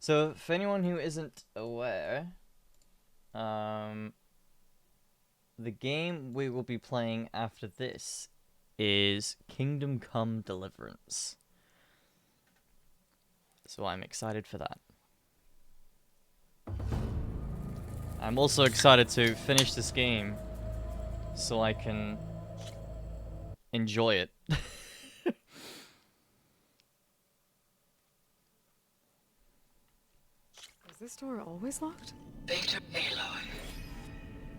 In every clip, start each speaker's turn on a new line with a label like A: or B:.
A: So, for anyone who isn't aware, the game we will be playing after this is Kingdom Come Deliverance. So I'm excited for that. I'm also excited to finish this game so I can enjoy it.
B: Is this door always locked?
C: Beta Aloy,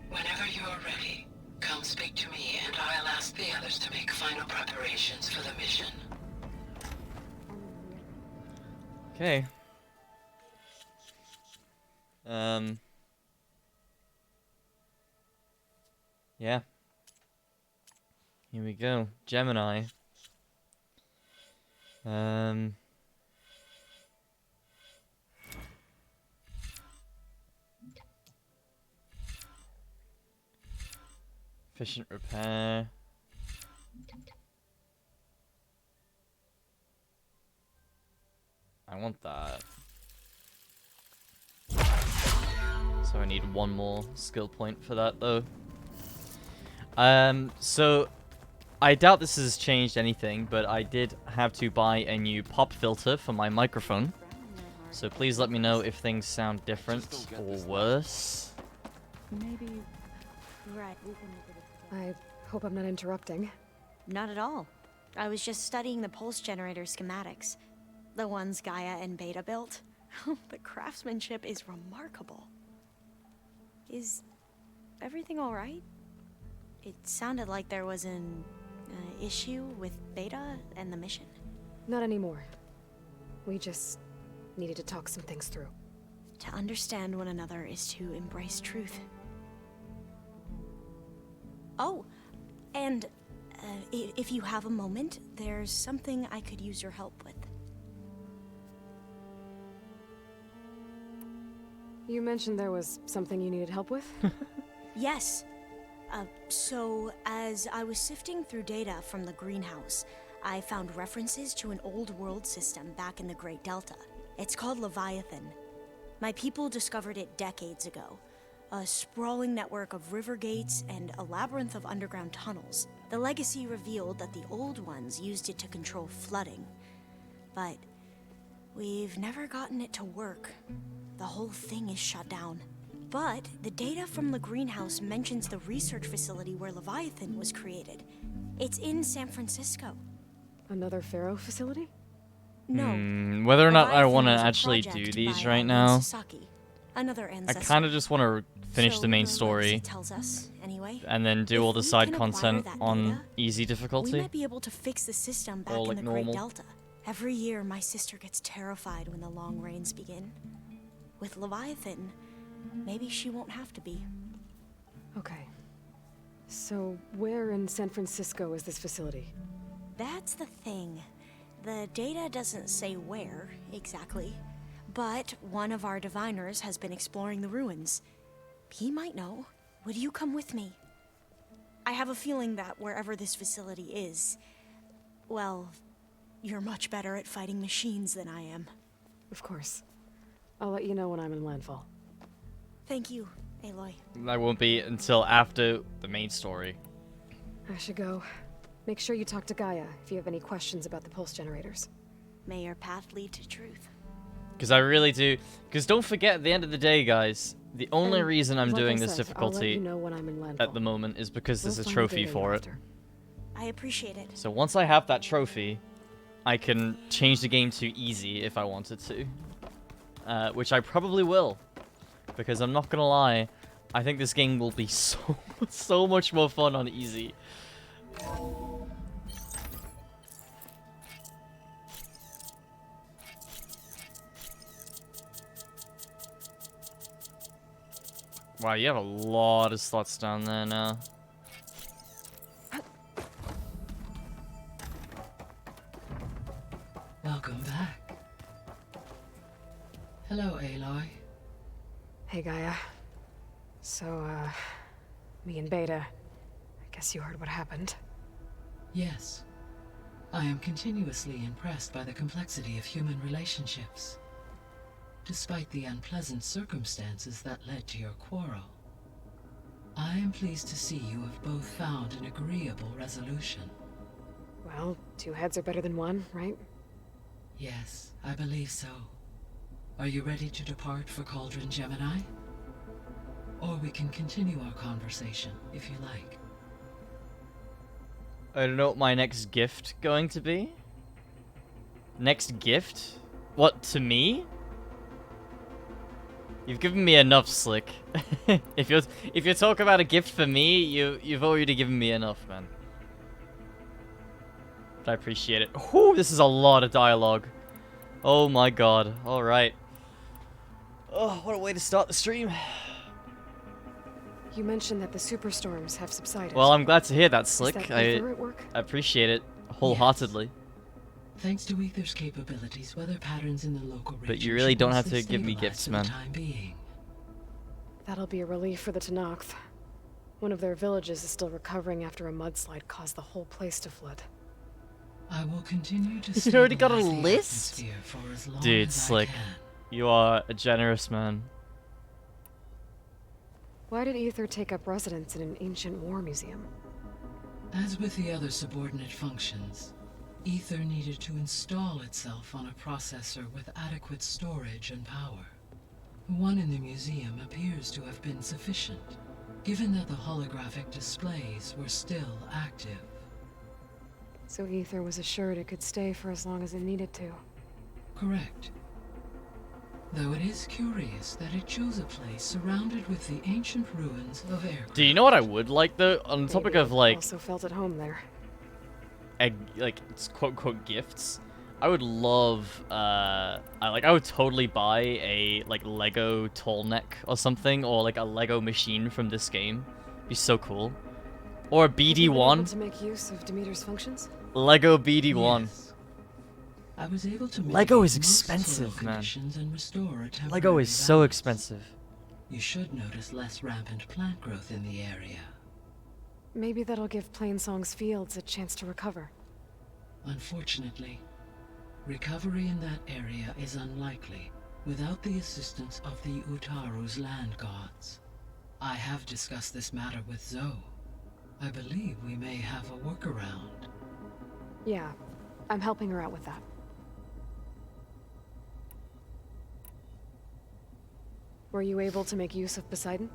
C: whenever you are ready, come speak to me and I'll ask the others to make final preparations for the mission.
A: Okay. Yeah. Here we go. Gemini. Efficient repair. I want that. So I need one more skill point for that though. So I doubt this has changed anything, but I did have to buy a new pop filter for my microphone. So please let me know if things sound different or worse.
D: Maybe. Right.
B: I hope I'm not interrupting.
D: Not at all. I was just studying the pulse generator schematics. The ones Gaia and Beta built. The craftsmanship is remarkable. Is everything alright? It sounded like there was an issue with Beta and the mission.
B: Not anymore. We just needed to talk some things through.
D: To understand one another is to embrace truth. Oh, and if you have a moment, there's something I could use your help with.
B: You mentioned there was something you needed help with?
D: Yes. So, as I was sifting through data from the greenhouse, I found references to an old world system back in the Great Delta. It's called Leviathan. My people discovered it decades ago. A sprawling network of river gates and a labyrinth of underground tunnels. The legacy revealed that the old ones used it to control flooding. But we've never gotten it to work. The whole thing is shut down. But the data from the greenhouse mentions the research facility where Leviathan was created. It's in San Francisco.
B: Another Pharaoh facility?
D: No.
A: Whether or not I
D: Leviathan
A: want to
D: was a
A: actually
D: project
A: do these
D: by
A: right
D: Eileen
A: now,
D: Sasaki, another
A: I
D: ancestor.
A: kind of just want to finish the main
D: So
A: story
D: legacy tells us, anyway.
A: and then do
D: If
A: all the
D: we
A: side
D: can acquire
A: content
D: that
A: on
D: data,
A: easy
D: We
A: difficulty.
D: might be able to fix the system back
A: Or,
D: in
A: like,
D: the
A: normal.
D: Great Delta. Every year, my sister gets terrified when the long rains begin. With Leviathan, maybe she won't have to be.
B: Okay. So, where in San Francisco is this facility?
D: That's the thing. The data doesn't say where, exactly. But one of our diviners has been exploring the ruins. He might know. Would you come with me? I have a feeling that wherever this facility is, well, you're much better at fighting machines than I am.
B: Of course. I'll let you know when I'm in landfall.
D: Thank you, Aloy.
A: That won't be until after the main story.
B: I should go. Make sure you talk to Gaia if you have any questions about the pulse generators.
D: May your path lead to truth.
A: Because I really do. Because don't forget, at the end of the day, guys, the only
B: And
A: reason I'm
B: like
A: doing
B: I
A: this
B: said, I'll let
A: difficulty
B: you know when I'm in landfall.
A: at the moment is because there's
B: We'll
A: a
B: find the
A: trophy
B: data
A: for
B: you're
A: it.
B: after.
D: I appreciate it.
A: So once I have that trophy, I can change the game to easy if I wanted to. Which I probably will. Because I'm not gonna lie, I think this game will be so much more fun on easy. Wow, you have a lot of slots down there now.
C: Welcome back. Hello, Aloy.
B: Hey, Gaia. So, me and Beta, I guess you heard what happened.
C: Yes. I am continuously impressed by the complexity of human relationships. despite the unpleasant circumstances that led to your quarrel. I am pleased to see you have both found an agreeable resolution.
B: Well, 2 heads are better than 1, right?
C: Yes, I believe so. Are you ready to depart for Cauldron Gemini? Or we can continue our conversation, if you like.
A: I don't know what my next gift going to be. Next gift? What, to me? You've given me enough, Slick. if you're talking about a gift for me, you've already given me enough, man. But I appreciate it. Whew, this is a lot of dialogue. Oh my god. Alright. Oh, what a way to start the stream.
B: You mentioned that the superstorms have subsided.
A: Well, I'm glad to hear that,
B: Is
A: Slick.
B: that
A: I
B: Ether at work?
A: appreciate it wholeheartedly.
C: Thanks to Ether's capabilities, weather patterns in the local region
A: But you really
C: should
A: don't have
C: mostly
A: to give me
C: stabilize
A: gifts,
C: for
A: man.
C: the time being.
B: That'll be a relief for the Tenakth. One of their villages is still recovering after a mudslide caused the whole place to flood.
C: I will continue to
A: You already got a
C: stabilize the
A: list?
C: atmosphere for as long
A: Dude,
C: as
A: Slick.
C: I can.
A: You are a generous man.
B: Why did Ether take up residence in an ancient war museum?
C: As with the other subordinate functions, Ether needed to install itself on a processor with adequate storage and power. The one in the museum appears to have been sufficient, given that the holographic displays were still active.
B: So Ether was assured it could stay for as long as it needed to.
C: Correct. Though it is curious that it chose a place surrounded with the ancient ruins of aircraft.
A: Do you know what I would like, though? On the topic
B: Maybe
A: of,
B: it
A: like,
B: also felt at home there.
A: it's quote-unquote gifts, I would love, I would totally buy a, like, Lego tall neck or something, or, like, a Lego machine from this game. Be so cool. Or a
B: Have you been able
A: BD-1.
B: to make use of Demeter's functions?
A: Lego BD-1.
C: Yes. I was able to
A: Lego is
C: mitigate most
A: expensive,
C: soil
A: man.
C: conditions and restore a
A: Lego
C: temporary
A: is so
C: balance.
A: expensive.
C: You should notice less rampant plant growth in the area.
B: Maybe that'll give Plainsong's fields a chance to recover.
C: Unfortunately, recovery in that area is unlikely without the assistance of the Utaru's land gods. I have discussed this matter with Zoe. I believe we may have a workaround.
B: Yeah, I'm helping her out with that. Were you able to make use of Poseidon?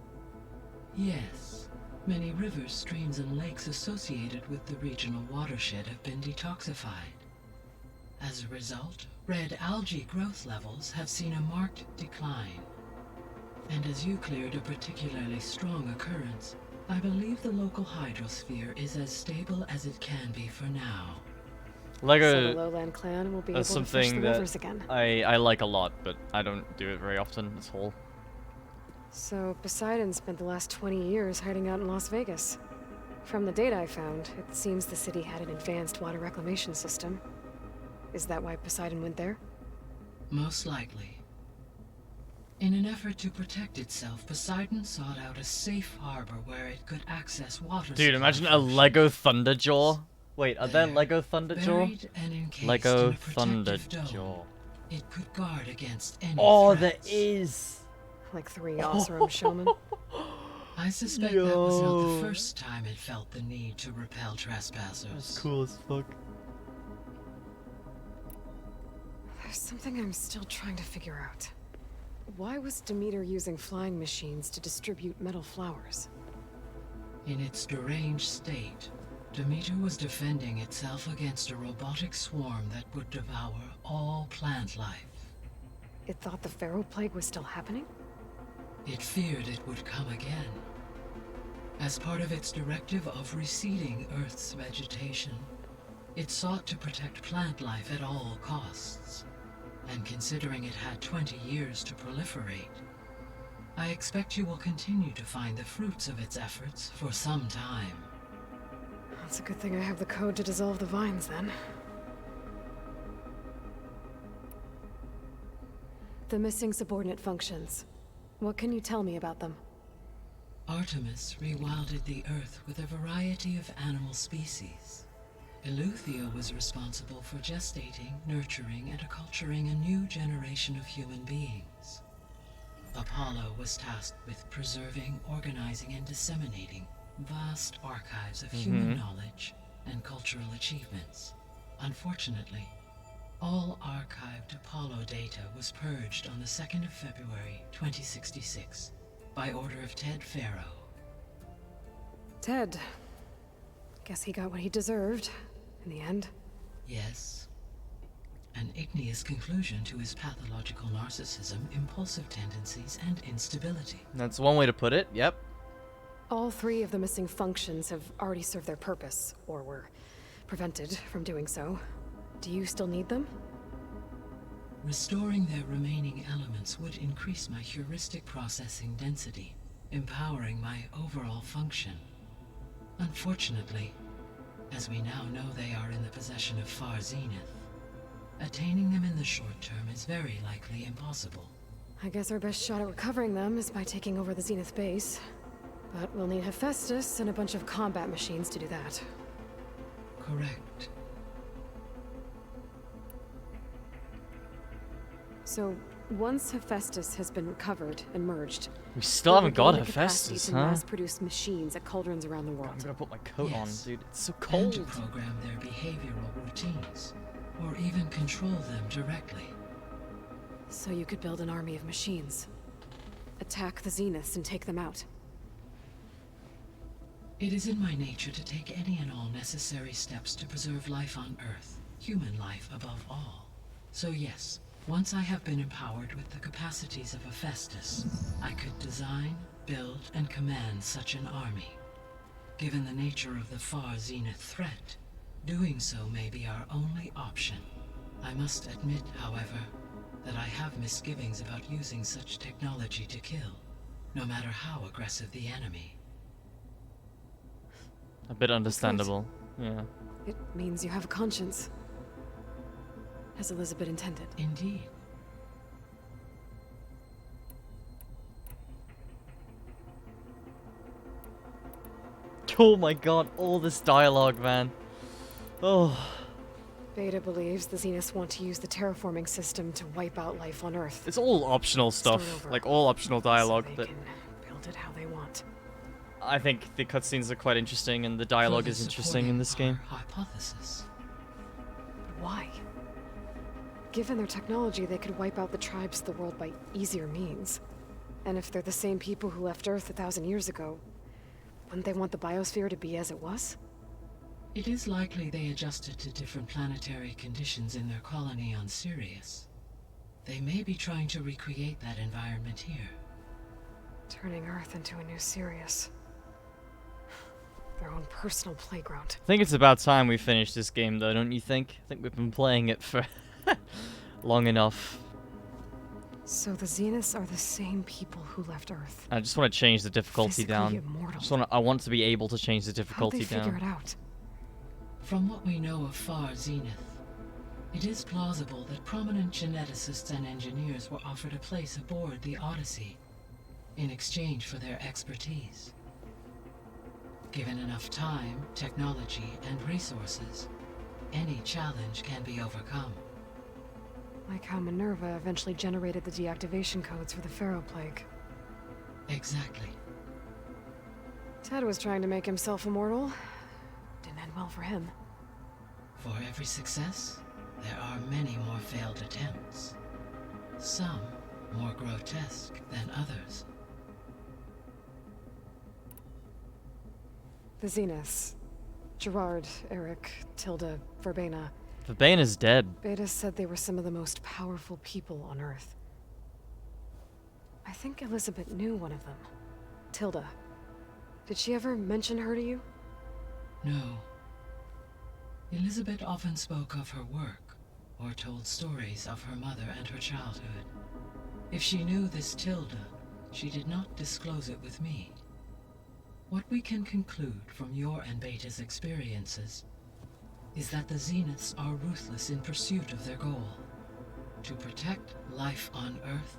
C: Yes. Many rivers, streams, and lakes associated with the regional watershed have been detoxified. As a result, red algae growth levels have seen a marked decline. And as you cleared a particularly strong occurrence, I believe the local hydrosphere is as stable as it can be for now.
B: So the
A: Lego
B: Lowland clan will be able
A: is
B: to fish the
A: something
B: rivers
A: that
B: again.
A: I like a lot, but I don't do it very often at all.
B: So Poseidon spent the last 20 years hiding out in Las Vegas. From the data I found, it seems the city had an advanced water reclamation system. Is that why Poseidon went there?
C: Most likely. In an effort to protect itself, Poseidon sought out a safe harbor where it could access water.
A: Dude,
C: supply
A: imagine a
C: from
A: Lego
C: ships.
A: Thunderjaw. Wait, are there
C: There,
A: Lego Thunderjaw?
C: Buried and encased
A: Lego
C: in a protective dome,
A: Thunderjaw.
C: it could guard against any
A: Oh, there
C: threats.
A: is.
B: Like 3 Oseram showmen?
C: I suspect that was not
A: Yo.
C: the first time it felt the need to repel trespassers.
A: That's cool as fuck.
B: There's something I'm still trying to figure out. Why was Demeter using flying machines to distribute metal flowers?
C: In its deranged state, Demeter was defending itself against a robotic swarm that would devour all plant life.
B: It thought the Pharaoh Plague was still happening?
C: It feared it would come again. As part of its directive of reseeding Earth's vegetation, it sought to protect plant life at all costs. And considering it had 20 years to proliferate, I expect you will continue to find the fruits of its efforts for some time.
B: That's a good thing I have the code to dissolve the vines, then. The missing subordinate functions. What can you tell me about them?
C: Artemis rewilded the Earth with a variety of animal species. Eleuthia was responsible for gestating, nurturing, and acculturating a new generation of human beings. Apollo was tasked with preserving, organizing, and disseminating vast archives of human knowledge and cultural achievements. Unfortunately, all archived Apollo data was purged on the 2nd of February, 2066, by order of Ted Farrow.
B: Ted. Guess he got what he deserved, in the end.
C: Yes. An igneous conclusion to his pathological narcissism, impulsive tendencies, and instability.
A: That's one way to put it, yep.
B: All 3 of the missing functions have already served their purpose, or were prevented from doing so. Do you still need them?
C: Restoring their remaining elements would increase my heuristic processing density, empowering my overall function. Unfortunately, as we now know they are in the possession of Far Zenith, attaining them in the short term is very likely impossible.
B: I guess our best shot at recovering them is by taking over the Zenith base. But we'll need Hephaestus and a bunch of combat machines to do that.
C: Correct.
B: So, once Hephaestus has been recovered and merged,
A: We still haven't got
B: gain the capacity
A: Hephaestus,
B: to
A: huh?
B: mass-produce machines at cauldrons around the world.
A: I'm gonna put my coat
C: Yes.
A: on, dude. It's so
C: And
A: cold.
C: to program their behavioral routines, or even control them directly.
B: So you could build an army of machines. Attack the Zeniths and take them out.
C: It is in my nature to take any and all necessary steps to preserve life on Earth, human life above all. So yes, once I have been empowered with the capacities of Hephaestus, I could design, build, and command such an army. Given the nature of the Far Zenith threat, doing so may be our only option. I must admit, however, that I have misgivings about using such technology to kill, no matter how aggressive the enemy.
A: A bit understandable, yeah.
B: It means you have a conscience. As Elizabeth intended.
C: Indeed.
A: Oh my god, all this dialogue, man. Oh.
B: Beta believes the Zeniths want to use the terraforming system to wipe out life on Earth.
A: It's all optional
B: Start
A: stuff,
B: over.
A: like all optional dialogue,
B: so they
A: but
B: can build it how they want.
A: I think the cutscenes are quite interesting and the dialogue
C: Further
A: is interesting in this
C: supporting
A: game.
C: our hypothesis.
B: But why? Given their technology, they could wipe out the tribes of the world by easier means. And if they're the same people who left Earth 1,000 years ago, wouldn't they want the biosphere to be as it was?
C: It is likely they adjusted to different planetary conditions in their colony on Sirius. They may be trying to recreate that environment here.
B: Turning Earth into a new Sirius. Their own personal playground.
A: I think it's about time we finish this game though, don't you think? I think we've been playing it for long enough.
B: So the Zeniths are the same people who left Earth.
A: I just want to change the difficulty
B: Physically
A: down.
B: immortal.
A: I want to be able to change the
B: How'd they
A: difficulty
B: figure
A: down.
B: it out?
C: From what we know of Far Zenith, it is plausible that prominent geneticists and engineers were offered a place aboard the Odyssey in exchange for their expertise. Given enough time, technology, and resources, any challenge can be overcome.
B: Like how Minerva eventually generated the deactivation codes for the Pharaoh Plague.
C: Exactly.
B: Ted was trying to make himself immortal. Didn't end well for him.
C: For every success, there are many more failed attempts. Some more grotesque than others.
B: The Zeniths. Gerard, Eric, Tilda, Verbena.
A: Verbane's dead.
B: Beta said they were some of the most powerful people on Earth. I think Elizabeth knew one of them. Tilda. Did she ever mention her to you?
C: No. Elizabeth often spoke of her work, or told stories of her mother and her childhood. If she knew this Tilda, she did not disclose it with me. What we can conclude from your and Beta's experiences is that the Zeniths are ruthless in pursuit of their goal. To protect life on Earth,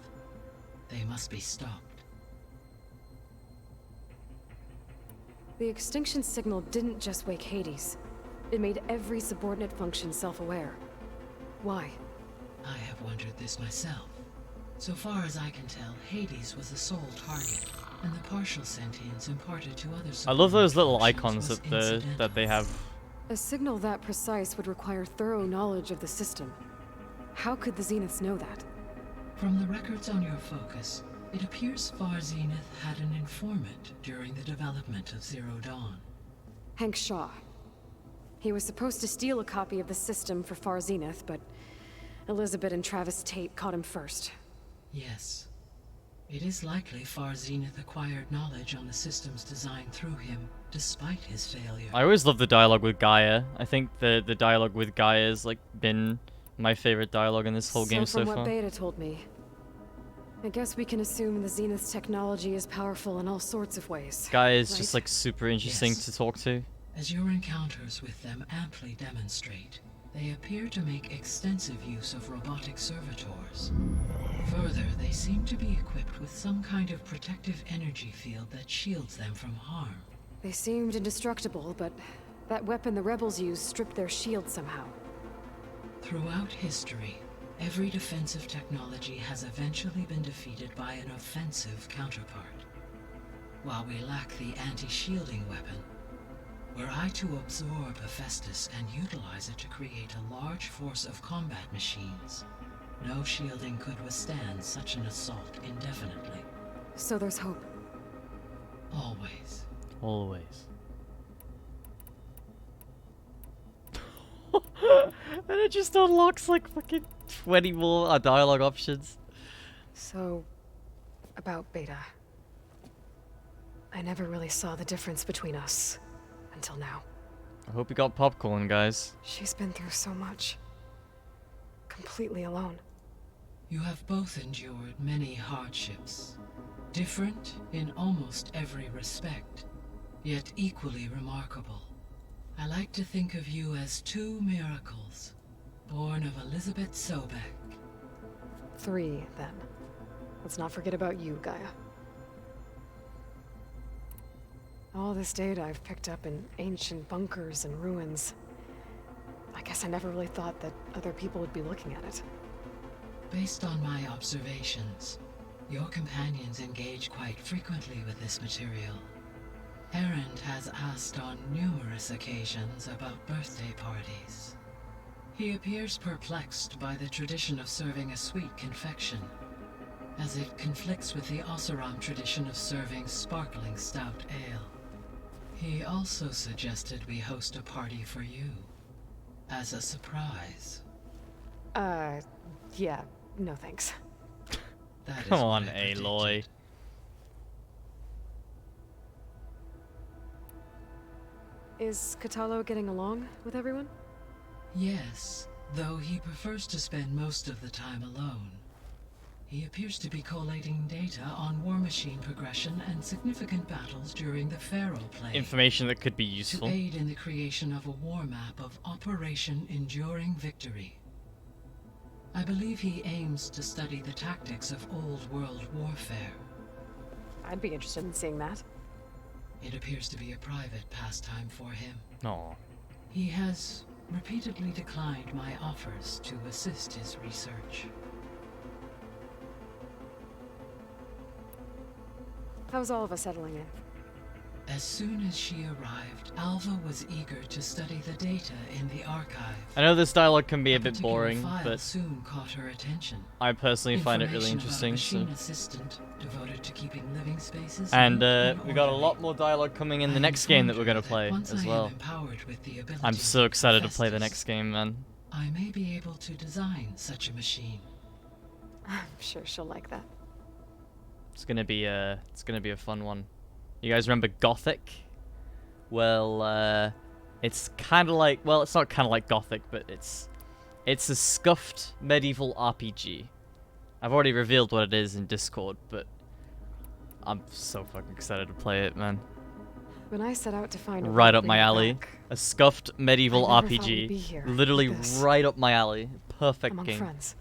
C: they must be stopped.
B: The extinction signal didn't just wake Hades. It made every subordinate function self-aware. Why?
C: I have wondered this myself. So far as I can tell, Hades was the sole target, and the partial sentience imparted to other
A: I love those little
C: functions
A: icons
C: was
A: that they have.
B: A signal that precise would require thorough knowledge of the system. How could the Zeniths know that?
C: From the records on your focus, it appears Far Zenith had an informant during the development of Zero Dawn.
B: Hank Shaw. He was supposed to steal a copy of the system for Far Zenith, but Elizabeth and Travis Tate caught him first.
C: Yes. It is likely Far Zenith acquired knowledge on the system's design through him, despite his failure.
A: I always love the dialogue with Gaia. I think the dialogue with Gaia has like been my favorite dialogue in this whole game so
B: from
A: far.
B: what Beta told me, I guess we can assume the Zenith's technology is powerful in all sorts of ways.
A: Gaia is
B: right?
A: just like super interesting
C: Yes.
A: to talk to.
C: As your encounters with them amply demonstrate, they appear to make extensive use of robotic servitors. Further, they seem to be equipped with some kind of protective energy field that shields them from harm.
B: They seemed indestructible, but that weapon the rebels used stripped their shield somehow.
C: Throughout history, every defensive technology has eventually been defeated by an offensive counterpart. While we lack the anti-shielding weapon, were I to absorb Hephaestus and utilize it to create a large force of combat machines, no shielding could withstand such an assault indefinitely.
B: So there's hope.
C: Always.
A: Always. And it just unlocks like fucking 20 more dialogue options.
B: So, about Beta. I never really saw the difference between us. Until now.
A: I hope you got popcorn, guys.
B: She's been through so much. Completely alone.
C: You have both endured many hardships, different in almost every respect, yet equally remarkable. I like to think of you as two miracles, born of Elizabeth Sobek.
B: 3, then. Let's not forget about you, Gaia. All this data I've picked up in ancient bunkers and ruins. I guess I never really thought that other people would be looking at it.
C: Based on my observations, your companions engage quite frequently with this material. Errand has asked on numerous occasions about birthday parties. He appears perplexed by the tradition of serving a sweet confection, as it conflicts with the Oseram tradition of serving sparkling stout ale. He also suggested we host a party for you, as a surprise.
B: Yeah, no thanks.
C: That is
A: Come
C: what
A: on,
C: I predicted.
A: Aloy.
B: Is Katalo getting along with everyone?
C: Yes, though he prefers to spend most of the time alone. He appears to be collating data on war machine progression and significant battles during the Pharaoh Plague.
A: Information that could be
C: To
A: useful.
C: aid in the creation of a war map of Operation Enduring Victory. I believe he aims to study the tactics of old world warfare.
B: I'd be interested in seeing that.
C: It appears to be a private pastime for him.
A: Aw.
C: He has repeatedly declined my offers to assist his research.
B: How's all of us settling in?
C: As soon as she arrived, Alva was eager to study the data in the archive.
A: I know this dialogue can be a bit
C: particular
A: boring,
C: file
A: but
C: soon caught her attention.
A: I personally find it really
C: Information
A: interesting.
C: about a
A: So.
C: machine assistant devoted to keeping living spaces
A: And
C: neat
A: we got a lot
C: orderly.
A: more dialogue coming in the
C: I
A: next game that
C: informed
A: we're
C: her
A: gonna play
C: once
A: as
C: I am
A: well.
C: empowered with the
A: I'm
C: ability
A: so
C: of
A: excited to play the
C: Hephaestus,
A: next game, man.
C: I may be able to design such a machine.
B: I'm sure she'll like that.
A: It's gonna be a fun one. You guys remember Gothic? Well, it's kind of like, well, it's not kind of like Gothic, but it's a scuffed medieval RPG. I've already revealed what it is in Discord, but I'm so fucking excited to play it, man.
B: When I set out to find a
A: Right
B: way
A: up
B: to
A: my
B: bring it
A: alley.
B: back,
A: A scuffed medieval
B: I never thought we'd be
A: RPG.
B: here
A: Literally
B: like this.
A: right up my alley. Perfect
B: among
A: game.
B: friends.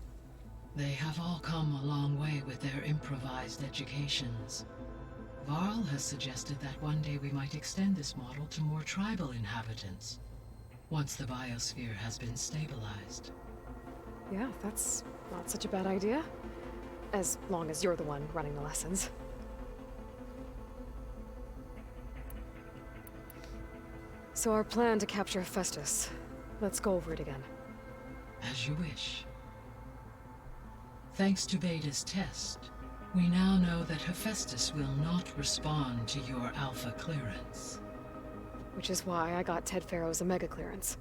C: They have all come a long way with their improvised educations. Varl has suggested that one day we might extend this model to more tribal inhabitants. once the biosphere has been stabilized.
B: Yeah, that's not such a bad idea. As long as you're the one running the lessons. So our plan to capture Hephaestus. Let's go over it again.
C: As you wish. Thanks to Beta's test, we now know that Hephaestus will not respond to your alpha clearance.
B: Which is why I got Ted Farrow's Omega clearance.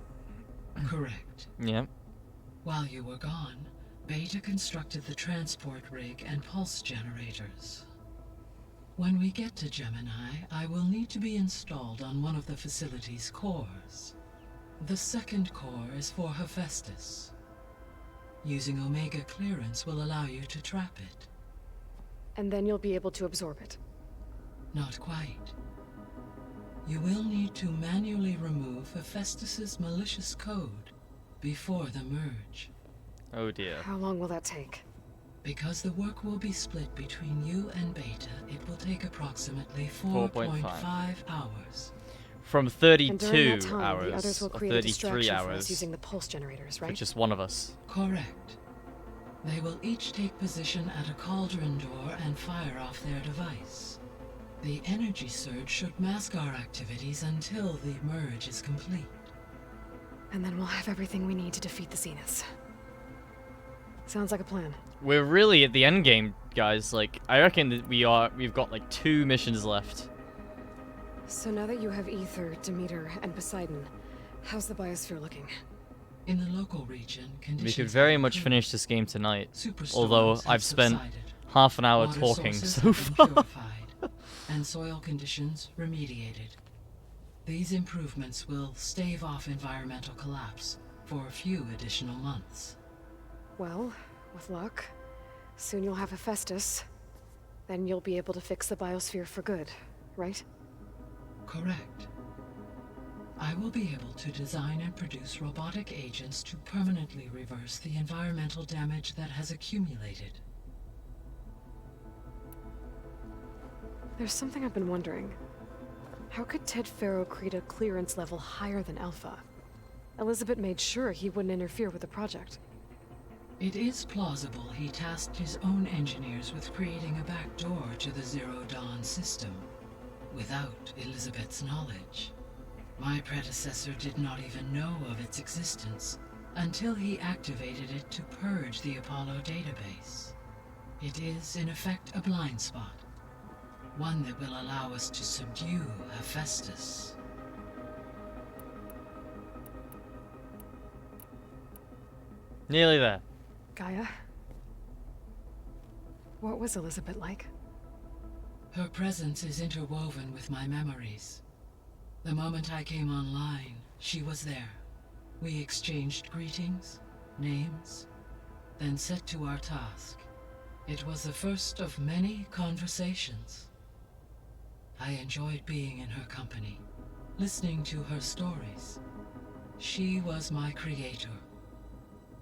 C: Correct.
A: Yep.
C: While you were gone, Beta constructed the transport rig and pulse generators. When we get to Gemini, I will need to be installed on one of the facility's cores. The second core is for Hephaestus. Using Omega clearance will allow you to trap it.
B: And then you'll be able to absorb it.
C: Not quite. You will need to manually remove Hephaestus's malicious code before the merge.
A: Oh dear.
B: How long will that take?
C: Because the work will be split between you and Beta, it will take approximately
A: 4.5
C: 4.5 hours.
A: From
B: And
A: 32
B: during that time,
A: hours
B: the others will
A: or
B: create a
A: 33
B: distraction for us
A: hours
B: using the pulse generators,
A: for
B: right?
A: just one of us.
C: Correct. They will each take position at a cauldron door and fire off their device. The energy surge should mask our activities until the merge is complete.
B: And then we'll have everything we need to defeat the Zeniths. Sounds like a plan.
A: We're really at the end game, guys. Like, I reckon that we've got like 2 missions left.
B: So now that you have Ether, Demeter, and Poseidon, how's the biosphere looking?
C: In the local region, conditions
A: We could
C: have
A: very much
C: improved.
A: finish this game tonight.
C: Superstorms
A: Although
C: have
A: I've spent
C: subsided.
A: half an hour
C: Water
A: talking
C: sources
A: so
C: have been
A: far.
C: purified, and soil conditions remediated. These improvements will stave off environmental collapse for a few additional months.
B: Well, with luck, soon you'll have Hephaestus. Then you'll be able to fix the biosphere for good, right?
C: Correct. I will be able to design and produce robotic agents to permanently reverse the environmental damage that has accumulated.
B: There's something I've been wondering. How could Ted Farrow create a clearance level higher than Alpha? Elizabeth made sure he wouldn't interfere with the project.
C: It is plausible he tasked his own engineers with creating a backdoor to the Zero Dawn system, without Elizabeth's knowledge. My predecessor did not even know of its existence until he activated it to purge the Apollo database. It is, in effect, a blind spot, one that will allow us to subdue Hephaestus.
A: Nearly there.
B: Gaia? What was Elizabeth like?
C: Her presence is interwoven with my memories. The moment I came online, she was there. We exchanged greetings, names, then set to our task. It was the first of many conversations. I enjoyed being in her company, listening to her stories. She was my creator,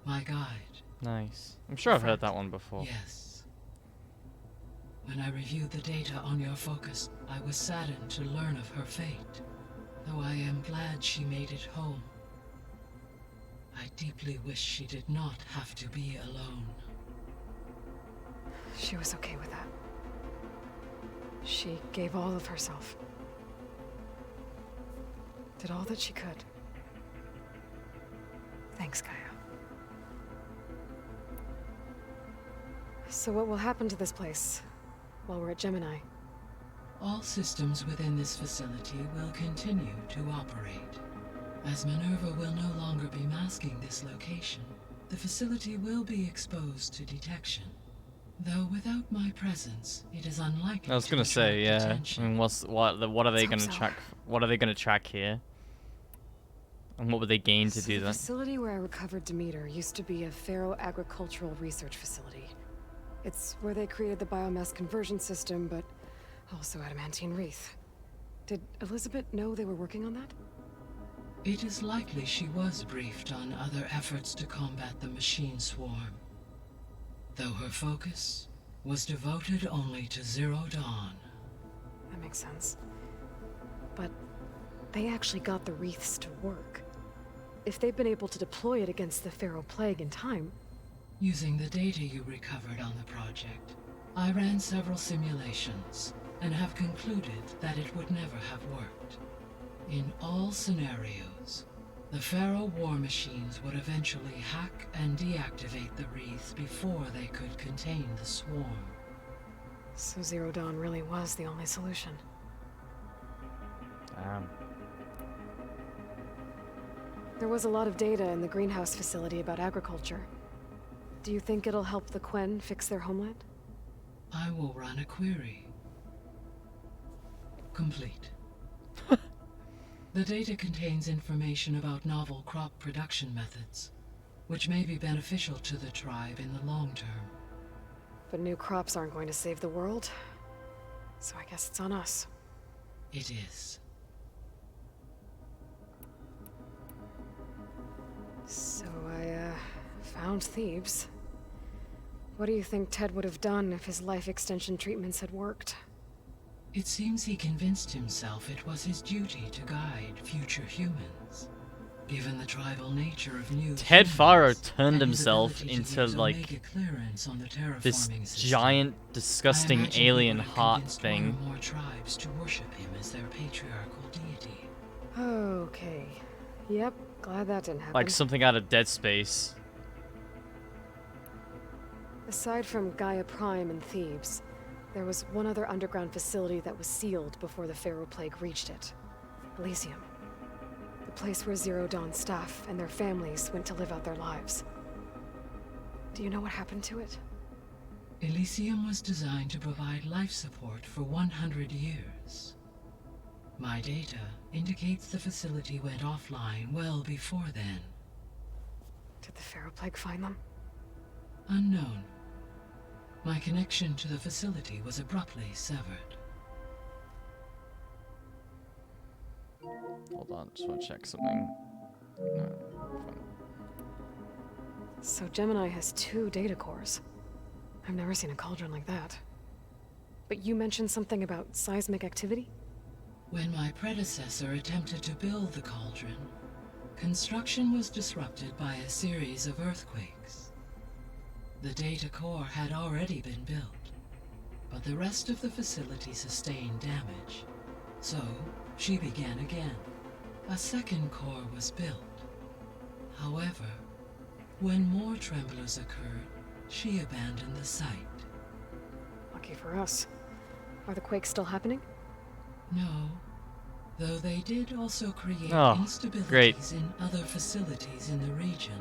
C: my guide.
A: Nice. I'm sure I've heard that one before.
C: Yes. When I reviewed the data on your focus, I was saddened to learn of her fate, though I am glad she made it home. I deeply wish she did not have to be alone.
B: She was okay with that. She gave all of herself. Did all that she could. Thanks, Gaia. So what will happen to this place while we're at Gemini?
C: All systems within this facility will continue to operate. As Minerva will no longer be masking this location, the facility will be exposed to detection. Though without my presence, it is unlikely.
A: I was gonna say,
C: attract
A: yeah.
C: attention.
A: I mean, what are they
B: Let's
A: gonna
B: hope so.
A: track? What are they gonna track here? And what would they gain to
B: So
A: do
B: the
A: that?
B: facility where I recovered Demeter used to be a Pharaoh agricultural research facility. It's where they created the biomass conversion system, but also adamantine wreath. Did Elizabeth know they were working on that?
C: It is likely she was briefed on other efforts to combat the machine swarm, though her focus was devoted only to Zero Dawn.
B: That makes sense. But they actually got the wreaths to work. if they've been able to deploy it against the Pharaoh Plague in time...
C: Using the data you recovered on the project, I ran several simulations and have concluded that it would never have worked. In all scenarios, the Pharaoh war machines would eventually hack and deactivate the wreaths before they could contain the swarm.
B: So Zero Dawn really was the only solution.
A: Damn.
B: There was a lot of data in the greenhouse facility about agriculture. Do you think it'll help the Quen fix their homeland?
C: I will run a query. Complete. The data contains information about novel crop production methods, which may be beneficial to the tribe in the long term.
B: But new crops aren't going to save the world, so I guess it's on us.
C: It is.
B: So I, found Thebes. What do you think Ted would have done if his life extension treatments had worked?
C: It seems he convinced himself it was his duty to guide future humans. Given the tribal nature of new
A: Ted
C: humans
A: Faro turned
C: and his
A: himself
C: ability to
A: into,
C: use
A: like,
C: Omega clearance on the
A: this
C: terraforming system,
A: giant,
C: I
A: disgusting
C: imagine he
A: alien
C: would have
A: heart
C: convinced
A: thing.
C: one or more tribes to worship him as their patriarchal deity.
B: Okay. Yep, glad that didn't happen.
A: Like something out of Dead Space.
B: Aside from Gaia Prime and Thebes, there was one other underground facility that was sealed before the Pharaoh Plague reached it. Elysium. The place where Zero Dawn staff and their families went to live out their lives. Do you know what happened to it?
C: Elysium was designed to provide life support for 100 years. My data indicates the facility went offline well before then.
B: Did the Pharaoh Plague find them?
C: Unknown. My connection to the facility was abruptly severed.
A: Hold on, just want to check something. No, fine.
B: So Gemini has 2 data cores. I've never seen a cauldron like that. But you mentioned something about seismic activity?
C: When my predecessor attempted to build the cauldron, construction was disrupted by a series of earthquakes. The data core had already been built, but the rest of the facility sustained damage. So, she began again. A second core was built. However, when more tremblers occurred, she abandoned the site.
B: Lucky for us. Are the quakes still happening?
C: No, though they did also create
A: Oh,
C: instabilities
A: great.
C: in other facilities in the region.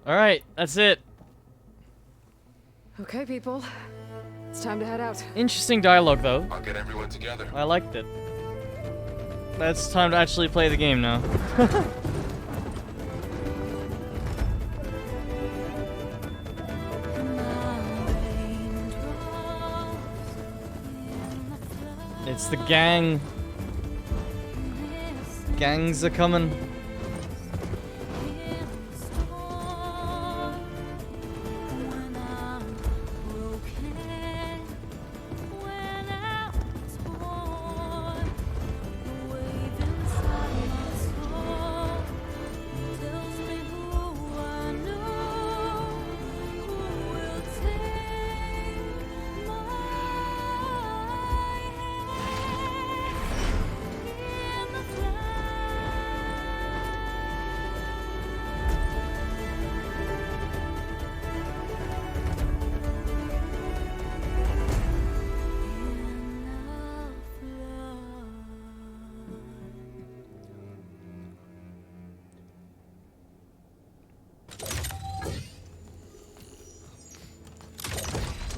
A: Alright, that's it.
B: Okay, people. It's time to head out.
A: Interesting dialogue, though.
E: I'll get everyone together.
A: I liked it. It's time to actually play the game now. It's the gang. Gangs are coming.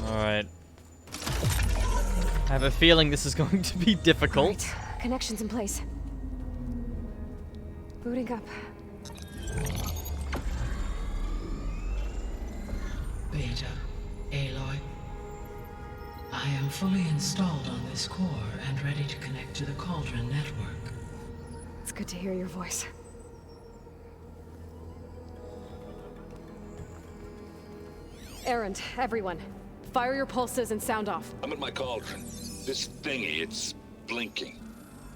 A: Alright. I have a feeling this is going to be difficult.
B: Right. Connections in place. Booting up.
C: Beta, Aloy. I am fully installed on this core and ready to connect to the Cauldron network.
B: It's good to hear your voice. Errand, everyone. Fire your pulses and sound off.
E: I'm at my cauldron. This thingy, it's blinking.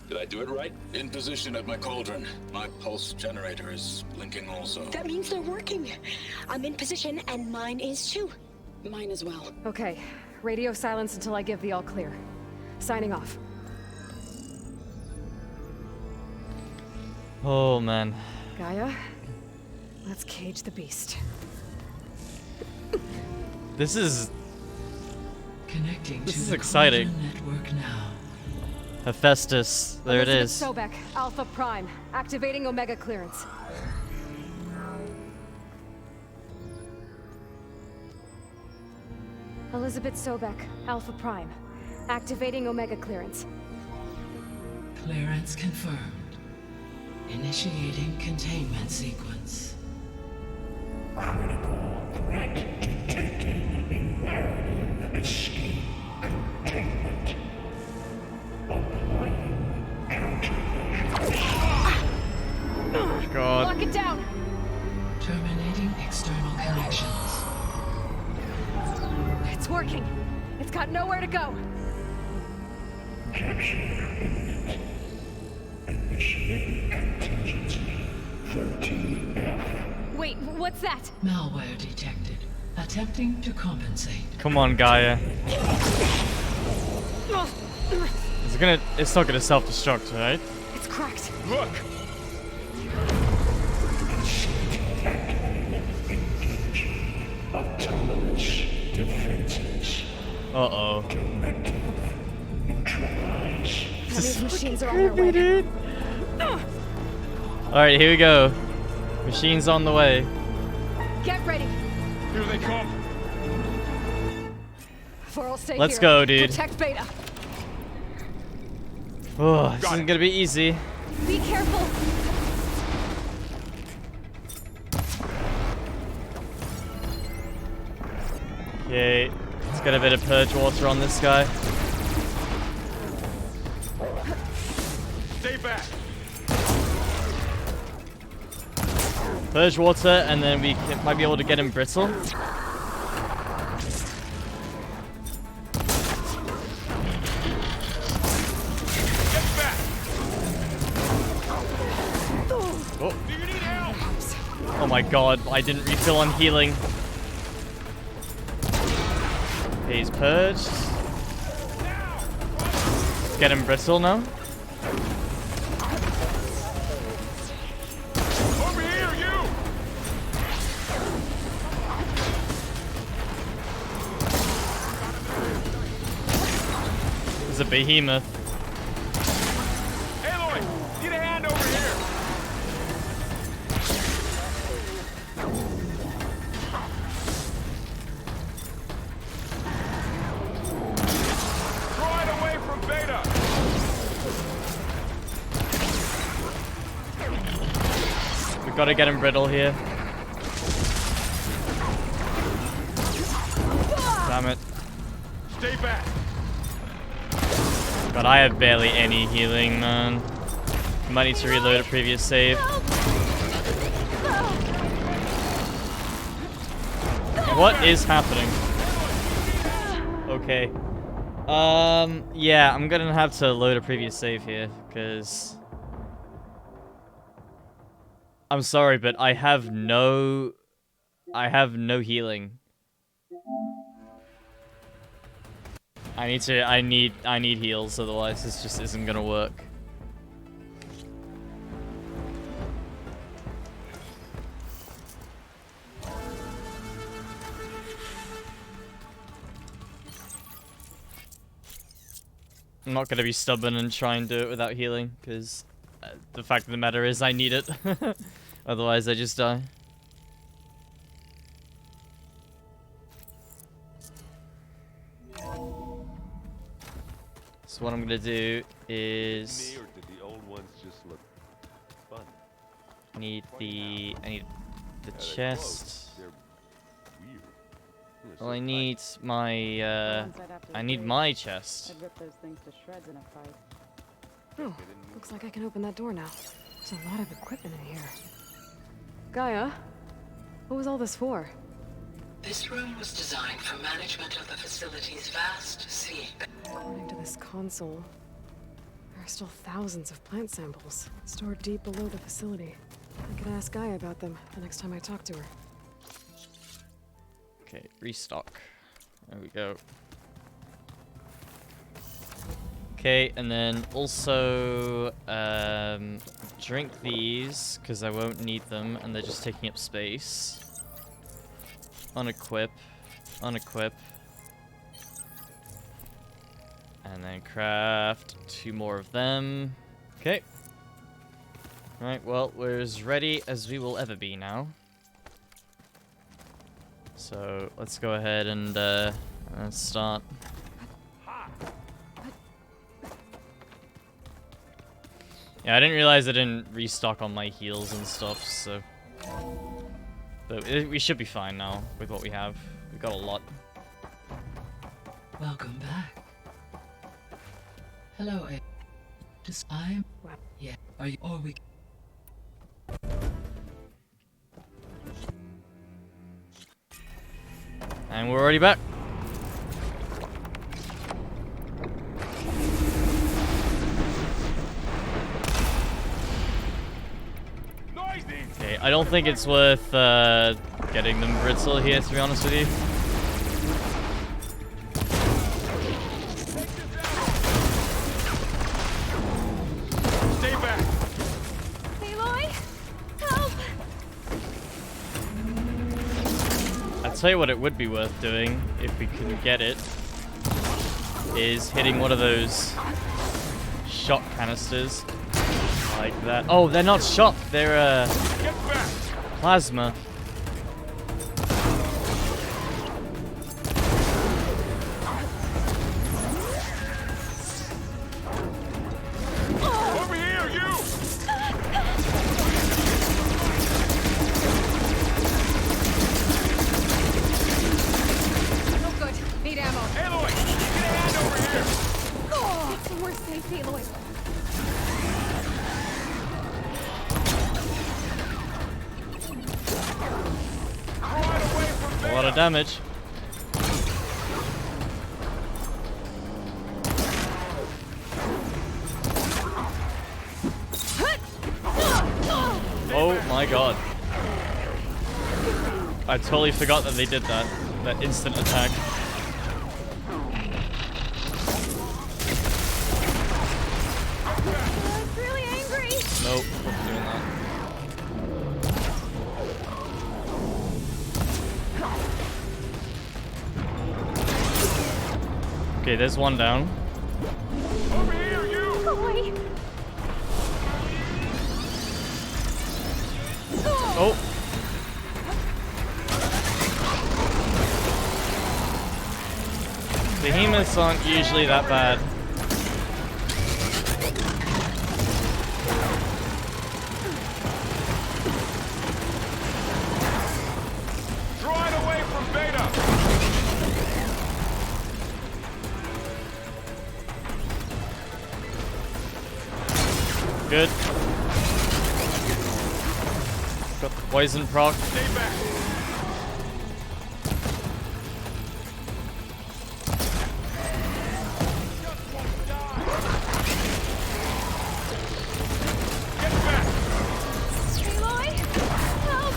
E: Did I do it right?
F: In position at my cauldron. My pulse generator is blinking also.
G: That means they're working. I'm in position, and mine is too. Mine as well.
B: Okay, radio silence until I give the all clear. Signing off.
A: Oh man.
B: Gaia, let's cage the beast.
C: Connecting
A: This
C: to
A: is
C: the
A: exciting.
C: cauldron network now.
A: Hephaestus, there it is.
B: Sobek, Alpha Prime, activating Omega clearance. Elizabeth Sobek, Alpha Prime, activating Omega clearance.
C: Clearance confirmed. Initiating containment sequence.
H: Critical threat detected. Imperative escape containment. Applying countermeasures.
A: Oh god.
B: Lock it down!
C: Terminating external connections.
B: It's working. It's got nowhere to go.
H: Capture imminent. Initiating contingency 13F.
B: Wait, what's that?
C: Malware detected. Attempting to compensate.
A: Come on, Gaia. It's not gonna self-destruct, right?
B: It's cracked.
E: Look!
H: Engaging autonomous defenses.
A: Uh-oh.
H: Neutralize.
B: These machines are on their way.
A: Alright, here we go. Machines on the way.
B: Get ready.
E: Here they come!
B: For'll stay
A: Let's
B: here.
A: go, dude.
B: Protect Beta.
A: Oh, this isn't gonna be easy.
B: Be careful.
A: Okay, let's get a bit of purge water on this guy.
E: Stay back!
A: Purge water, and then we might be able to get him brittle.
E: Get back!
A: Oh.
E: Do you need help?
A: Oh my god, I didn't refill on healing. Okay, he's purged. Get him brittle now.
E: Over here, you!
A: There's a behemoth.
E: Aloy! Need a hand over here! Draw it away from Beta!
A: We gotta get him brittle here. Damn it.
E: Stay back!
A: God, I have barely any healing, man. Might need to reload a previous save. What is happening? Okay. Yeah, I'm gonna have to load a previous save here, because... I'm sorry, but I have no healing. I need heals, otherwise this just isn't gonna work. I'm not gonna be stubborn and try and do it without healing, because the fact of the matter is I need it. Otherwise I just die. So what I'm gonna do is
I: Or did the old ones just look fun?
A: I need the
I: Yeah, they're
A: chest.
I: close. They're weird. They're
A: Well,
I: so
A: I
I: tight.
A: need my I need my chest.
J: I'd rip those things to shreds in a fight.
B: Oh, looks like I can open that door now. There's a lot of equipment in here. Gaia, what was all this for?
C: This room was designed for management of the facility's vast sea.
B: According to this console, There are still thousands of plant samples stored deep below the facility. I could ask Gaia about them the next time I talk to her.
A: Okay, restock. There we go. Okay, and then also drink these because I won't need them and they're just taking up space. Unequip, unequip, and then craft 2 more of them. Okay. Right, well, we're as ready as we will ever be now. So let's go ahead and start. Yeah, I didn't realize I didn't restock on my heals and stuff, so... But we should be fine now with what we have. We've got a lot.
C: Welcome back. Hello, Just I'm... Yeah, are you... Or we...
A: And we're already back. Okay, I don't think it's worth getting them brittle here, to be honest with you.
E: Stay back.
D: Aloy, help!
A: I'll tell you what it would be worth doing, if we can get it, is hitting one of those shot canisters. Like that. Oh, they're not shot, they're plasma.
E: Over here, you!
B: No good. Need ammo.
E: Aloy, get a hand over here!
B: Oh, we're safe, Aloy.
A: A lot of damage. Oh my god. I totally forgot that they did that. That instant attack.
D: I'm really angry.
A: Nope, not doing that. Okay, there's one down.
E: Over here, you!
D: Aloy.
A: Oh! Behemoths aren't usually that bad.
E: Draw it away from Beta!
A: Good. Got the poison proc.
E: Stay back! Get back!
D: Aloy, help!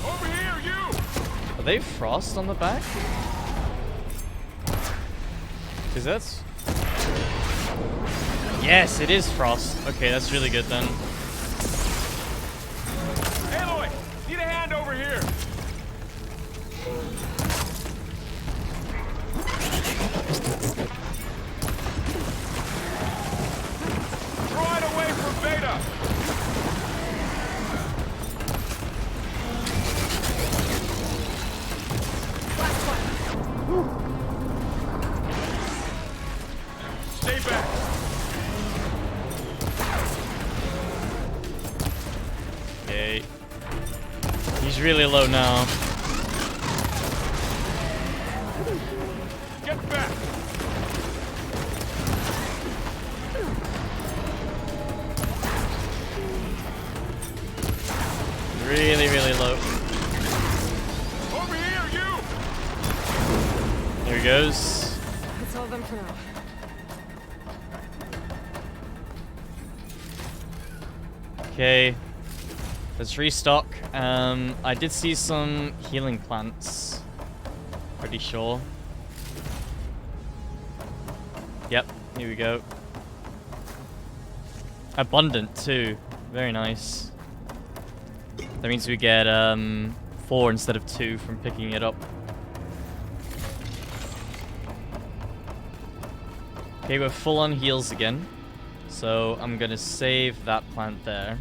E: Over here, you!
A: Are they frost on the back? Cause that's... Yes, it is frost. Okay, that's really good then.
E: Aloy, need a hand over here! Draw it away from Beta! Stay back!
A: Okay. He's really low now.
E: Get back!
A: Really, really low.
E: Over here,
A: goes.
B: That's all of them for now.
A: Okay. Let's restock. I did see some healing plants. Pretty sure. Yep, here we go. Abundant too. Very nice. That means we get 4 instead of 2 from picking it up. Okay, we're full on heals again. So I'm gonna save that plant there.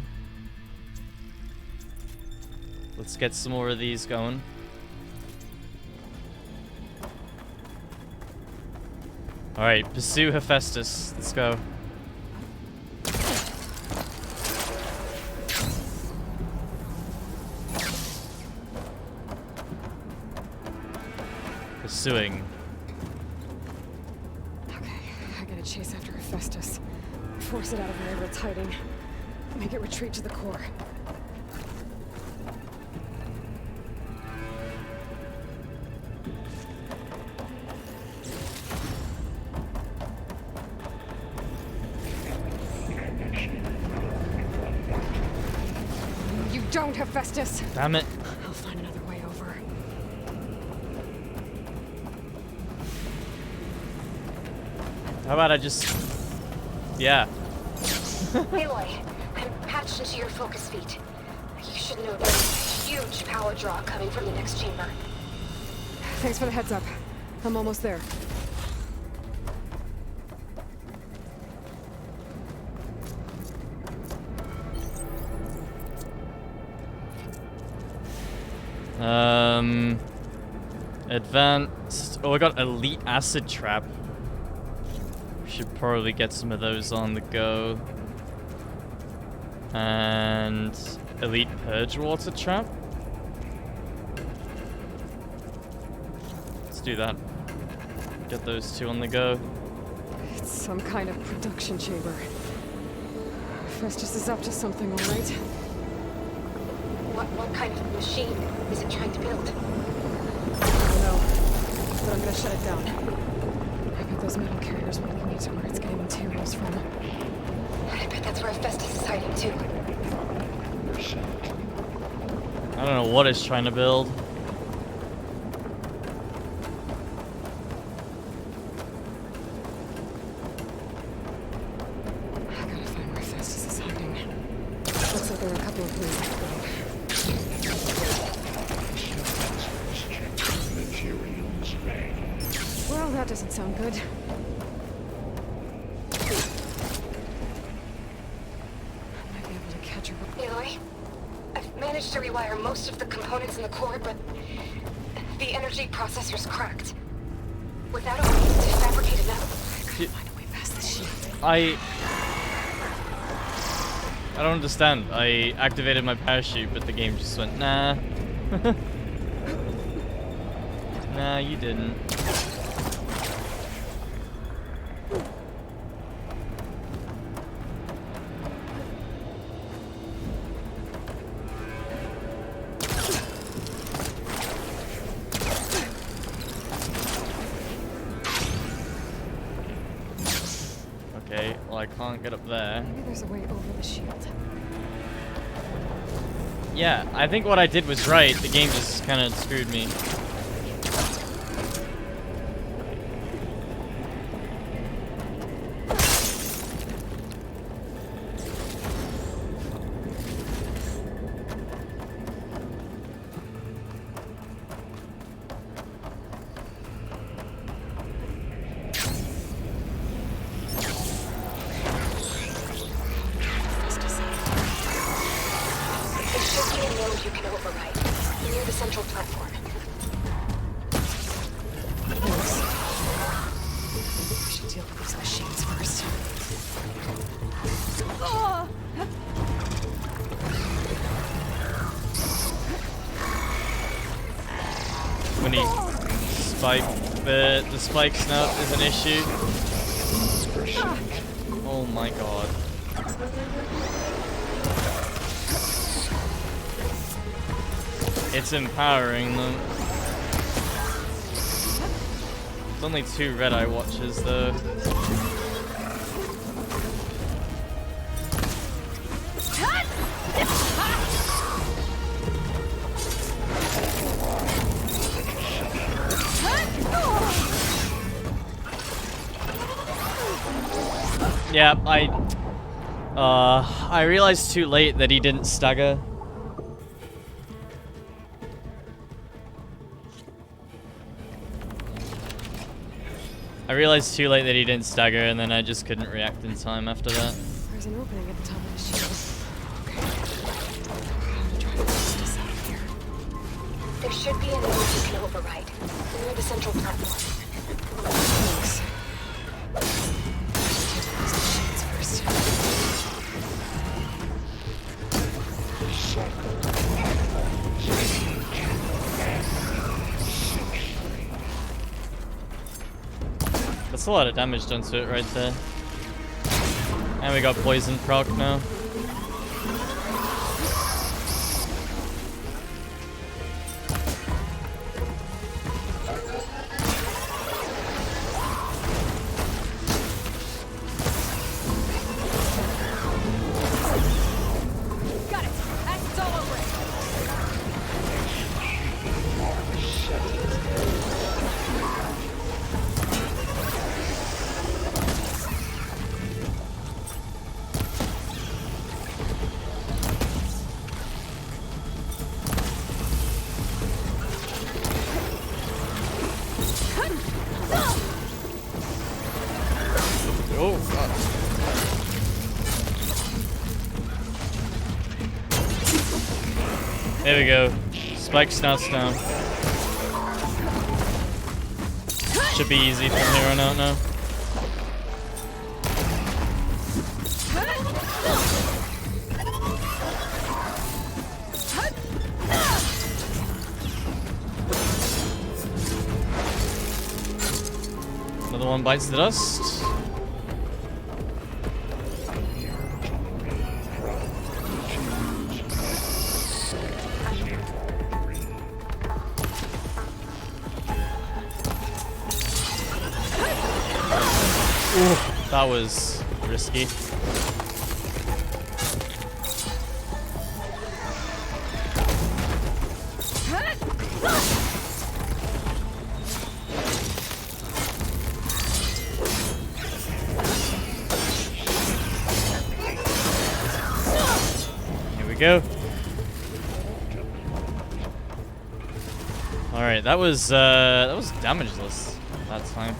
A: Let's get some more of these going. Alright, pursue Hephaestus. Let's go. Pursuing.
B: Okay, I gotta chase after Hephaestus. Force it out of wherever it's hiding. Make it retreat to the core. You don't, Hephaestus!
A: Damn it.
B: I'll find another way over.
A: How about I just... Yeah.
G: Aloy, I'm patched into your focus feed. You should know there's a huge power draw coming from the next chamber.
B: Thanks for the heads up. I'm almost there.
A: Advanced... Oh, I got Elite Acid Trap. We should probably get some of those on the go. And... Elite Purge Water Trap? Let's do that. Get those 2 on the go.
B: It's some kind of production chamber. Festus is up to something, all right?
G: What kind of machine is it trying to build?
B: I don't know, but I'm gonna shut it down. I bet those metal carriers will lead me to where it's getting materials from.
G: I bet that's where Festus is hiding too.
A: I don't know what it's trying to build.
B: I gotta find where Festus is hiding. Looks like there are a couple of ways I could go.
H: Materials ready.
B: Well, that doesn't sound good. I might be able to catch her.
G: Aloy, I've managed to rewire most of the components in the core, but the energy processor's cracked. Without a way to fabricate another,
B: I gotta find a way past this shield.
A: I don't understand. I activated my parachute, but the game just went, nah. Nah, you didn't. Okay, well I can't get up there.
B: Maybe there's a way over the shield.
A: Yeah, I think what I did was right. The game just kind of screwed me.
G: There should be a node you can override near the central platform.
B: Thanks. I should deal with these machines first.
A: When he spike, the spike snap is an issue. Oh my god. It's empowering them. only 2 red eye watches though. Yeah, I realized too late that he didn't stagger. And then I just couldn't react in time after that.
B: There's an opening at the top of the shield. Okay. I'm gonna try to bust us out of here.
G: There should be an emergency override near the central platform.
B: Thanks. Just have to bust the shields first.
A: That's a lot of damage done to it right there. And we got poison proc now.
B: Got it! That's all over it!
A: Oh, God. There we go. Spike snouts down. Should be easy from here on out now. Another one bites the dust. Ooh, that was risky. Here we go. All right, that was damageless that time.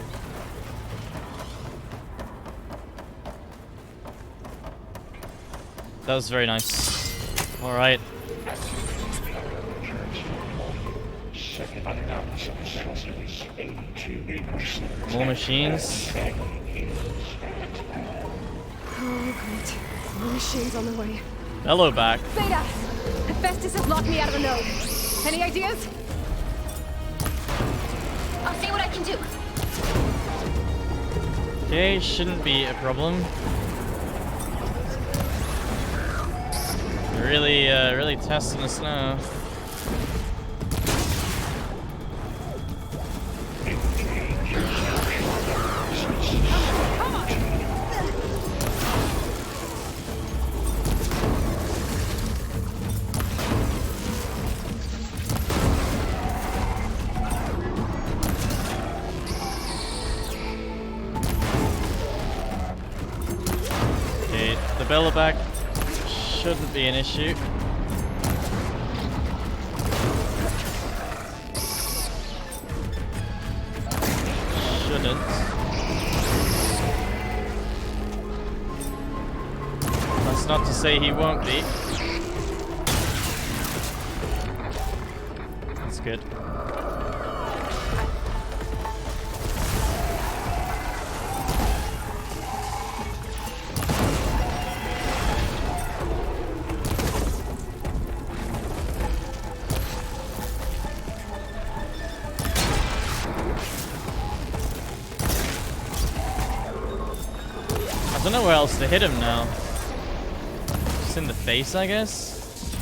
A: That was very nice. All right. More machines.
B: Oh, great. More machines on the way.
A: Bellow back.
B: Beta! Hephaestus has locked me out of the node. Any ideas?
G: I'll see what I can do.
A: Okay, shouldn't be a problem. Really testing us now. Okay, the bellow back shouldn't be an issue. Shouldn't. That's not to say he won't be. That's good. I don't know where else to hit him now. Just in the face, I guess?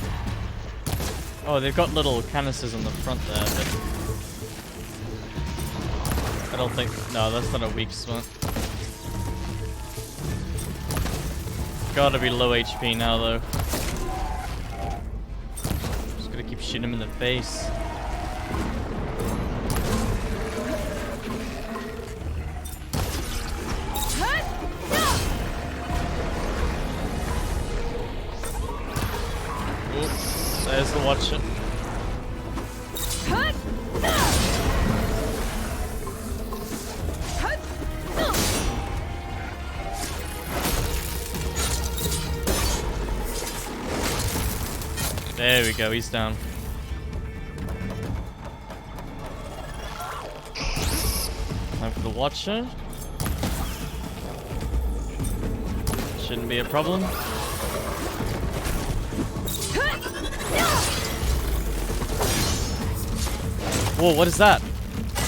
A: Oh, they've got little canisters on the front there, but... I don't think... No, that's not a weak spot. Gotta be low HP now, though. Just gotta keep shooting him in the face. Oops, there's the Watcher. There we go, he's down. Time for the Watcher. Shouldn't be a problem. Whoa, what is that?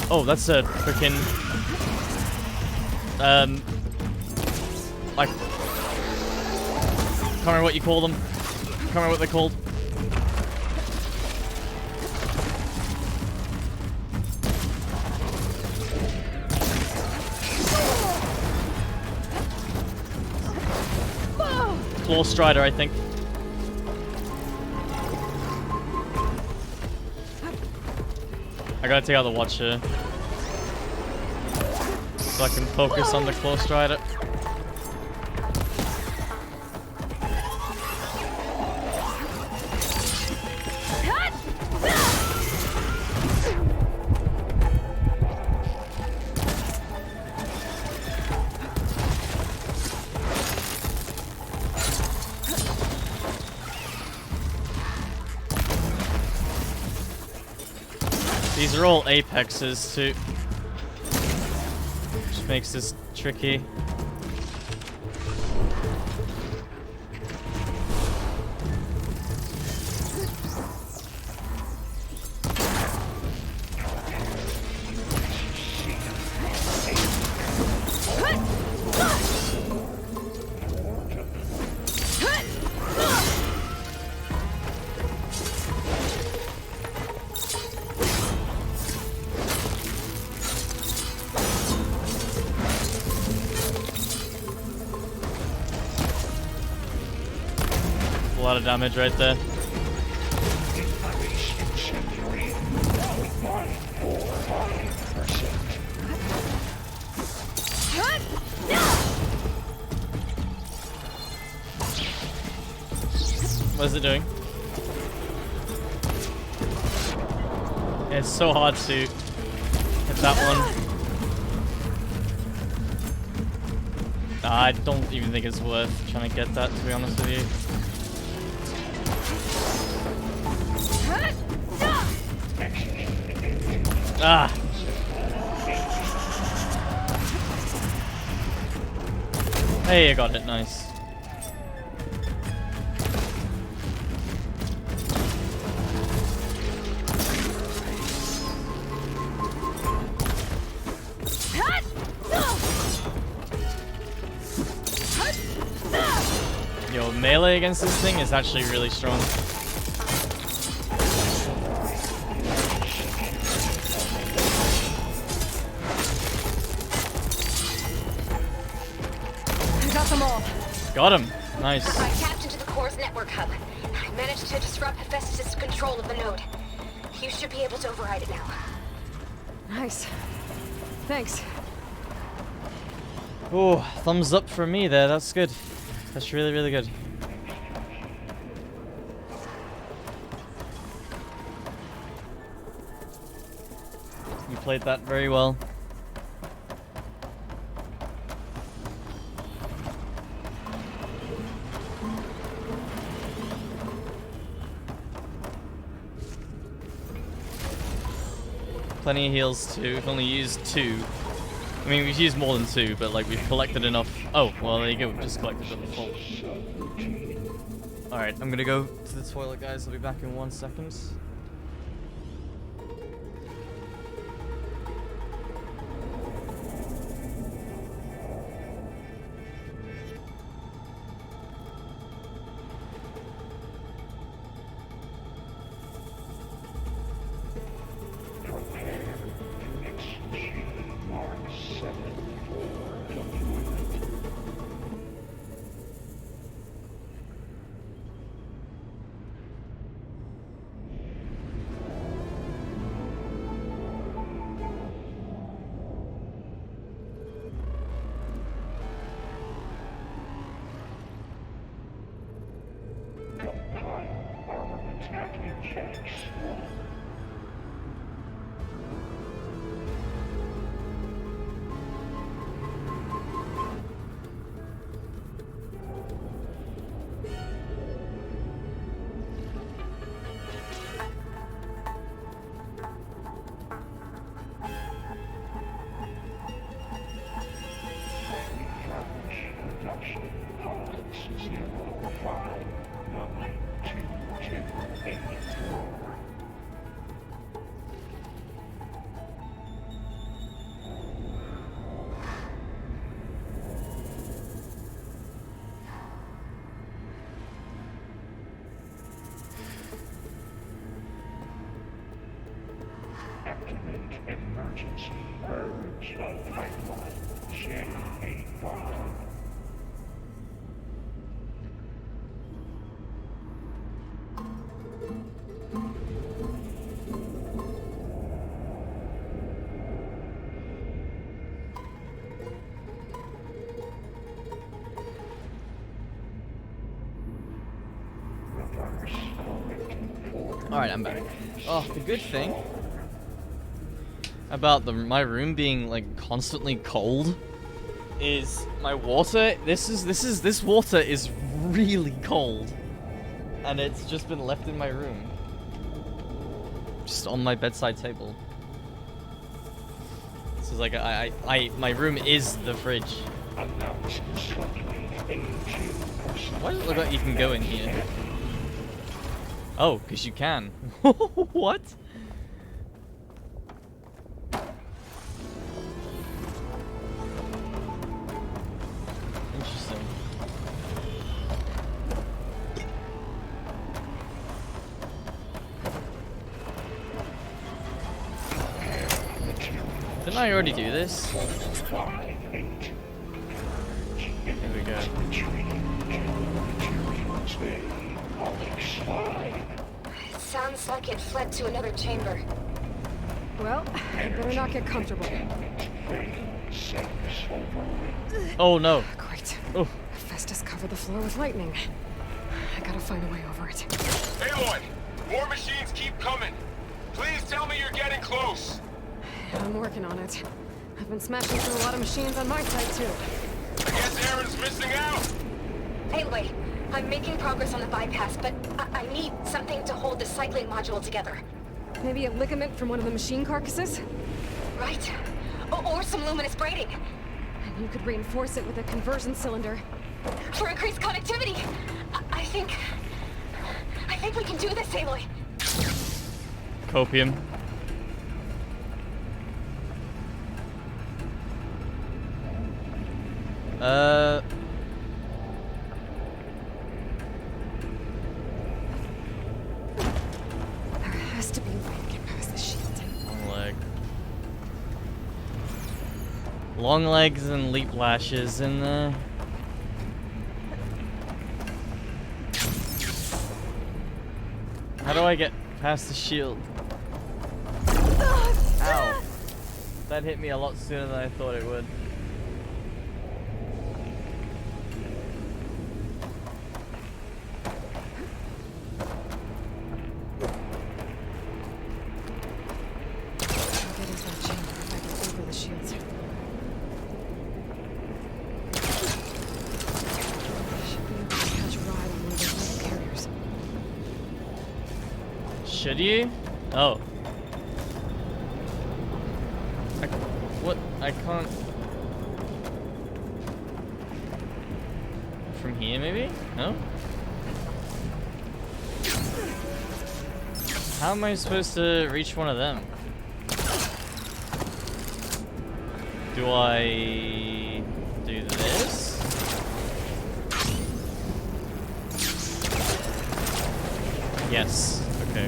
A: Oh, that's a freaking... I can't remember what you call them. Can't remember what they're called. Claw Strider, I think. I gotta take out the Watcher so I can focus on the Claw Strider. These are all apexes too, which makes this tricky. A lot of damage right there. What is it doing? It's so hard to hit that one. I don't even think it's worth trying to get that, to be honest with you. Ah! Hey, you got it, nice. Yo, melee against this thing is actually really strong. Got him. Nice.
G: I tapped into the core's network hub. I managed to disrupt Hephaestus' control of the node. You should be able to override it now.
B: Nice. Thanks.
A: Oh, thumbs up for me there. That's good. That's really, really good. You played that very well. Plenty of heals too. We've only used 2. I mean, we've used more than 2, but like we've collected enough. Oh, well there you go. We've just collected the full. All right, I'm gonna go to the toilet, guys. I'll be back in 1 second.
H: Activate emergency urge of pipeline. J85.
A: Alright, I'm back. Oh, the good thing about my room being like constantly cold is my water. This water is really cold, and it's just been left in my room, just on my bedside table. This is like my room is the fridge. Why does it look like you can go in here? Oh, because you can. What? Interesting. Didn't I already do this? Here we go.
G: It sounds like it fled to another chamber.
B: Well, I better not get comfortable.
A: Oh no.
B: Great.
A: Oh.
B: Festus covered the floor with lightning. I gotta find a way over it.
E: Aloy, more machines keep coming. Please tell me you're getting close.
B: I'm working on it. I've been smashing through a lot of machines on my side too.
E: I guess Aaron's missing out.
G: Aloy, I'm making progress on the bypass, but I need something to hold the cycling module together.
B: Maybe a ligament from one of the machine carcasses?
G: Right? Or some luminous braiding.
B: And you could reinforce it with a conversion cylinder.
G: For increased connectivity. I think we can do this, Aloy.
A: Copium.
B: There has to be a way to get past the shield.
A: Long leg. Long legs and leap lashes in there. How do I get past the shield? Ow. That hit me a lot sooner than I thought it would.
B: I'll get into that chamber if I get over the shields. I should be able to catch a ride on one of those metal carriers.
A: Should you? Oh. What? I can't... From here, maybe? No? How am I supposed to reach one of them? Do I... do this? Yes. Okay.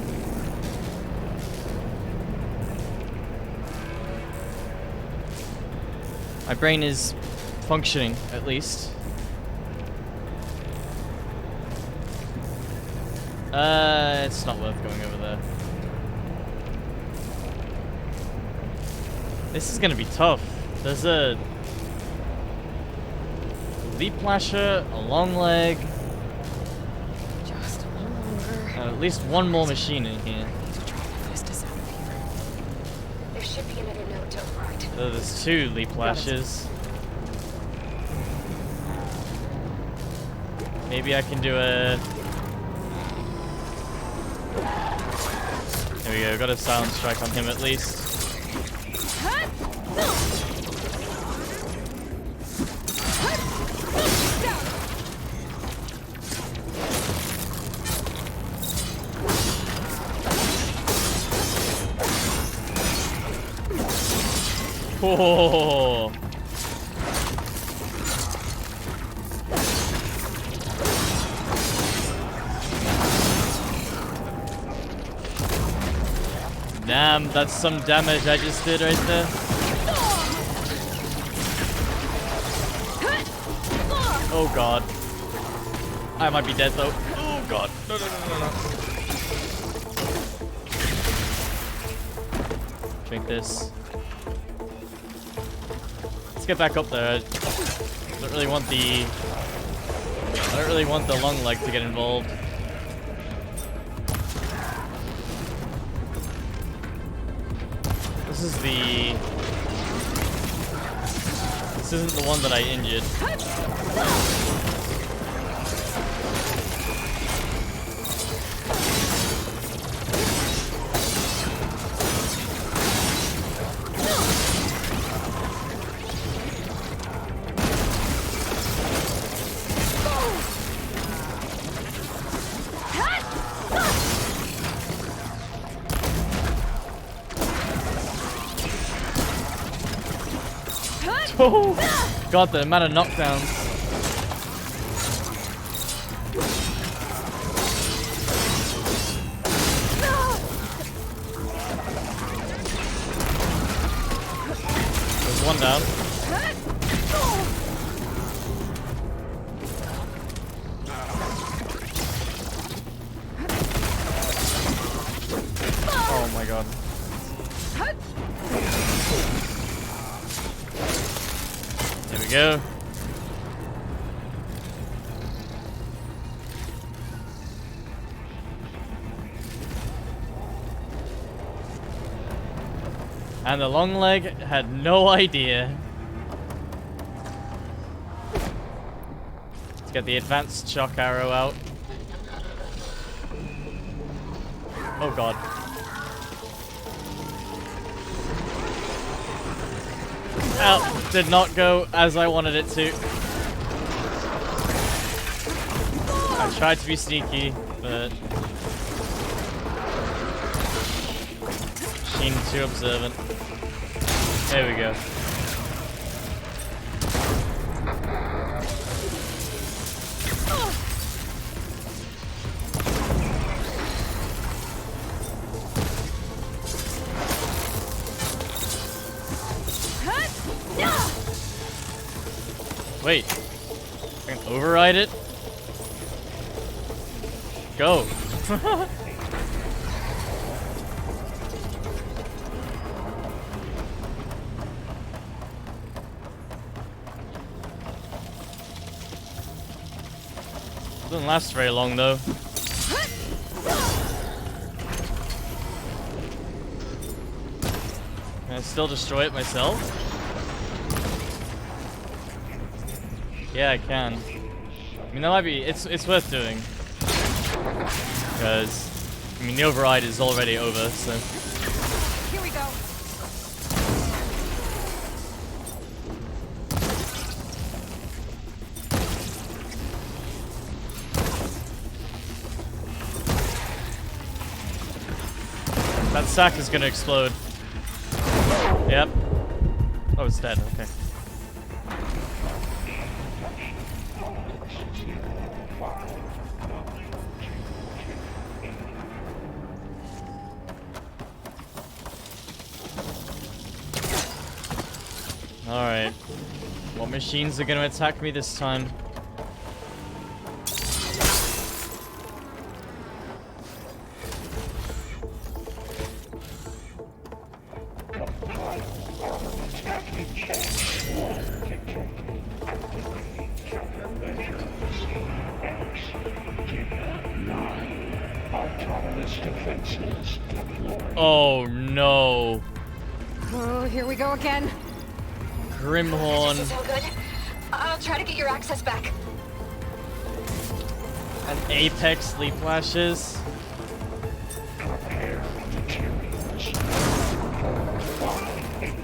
A: My brain is functioning, at least. It's not worth going over there. This is gonna be tough. There's a leap lasher, a long leg.
B: Just a little longer.
A: At least one more machine in here.
G: There should be another node to override.
A: There's 2 leap flashes. Maybe I can do a... There we go, got a silent strike on him at least. Oh. Damn, that's some damage I just did right there. Oh god. I might be dead though. Oh god. No, no, no, no, no. Drink this. Let's get back up there. I don't really want the long leg to get involved. This isn't the one that I injured. Oh, God, the amount of knockdowns. There's one down. Oh my God. There we go. And the long leg had no idea. Let's get the advanced shock arrow out. Oh God. Oh, did not go as I wanted it to. I tried to be sneaky, but seemed too observant. There we go. Wait, I can override it? Go. Doesn't last very long though. Can I still destroy it myself? Yeah, I can. I mean, that might be, it's worth doing. Because, I mean, the override is already over, so.
G: Here we go.
A: That sack is gonna explode. Yep. Oh, it's dead, okay. Alright. What machines are gonna attack me this time?
H: Surface defenses deployed.
A: Oh no.
B: Oh, here we go again.
A: Grimhorn.
G: This is all good. I'll try to get your access back.
A: And Apex Sleep Flashes.
H: Prepare materials. 458.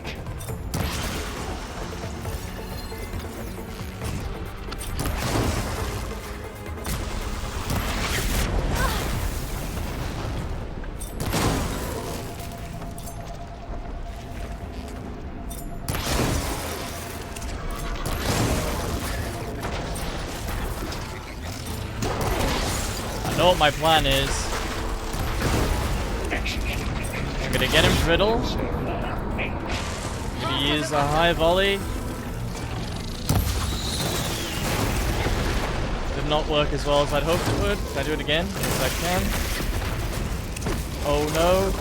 A: I know what my plan is. I'm gonna get him brittle. I'm gonna use a high volley. Did not work as well as I'd hoped it would. Can I do it again? Yes, I can. Oh no.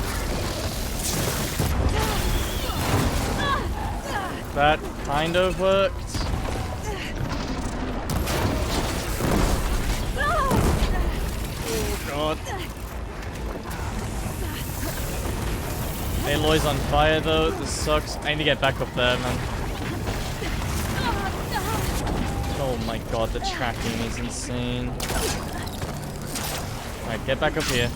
A: That kind of worked. Oh god. Aloy's on fire though, this sucks. I need to get back up there, man. Oh my god, the tracking is insane. Alright, get back up here.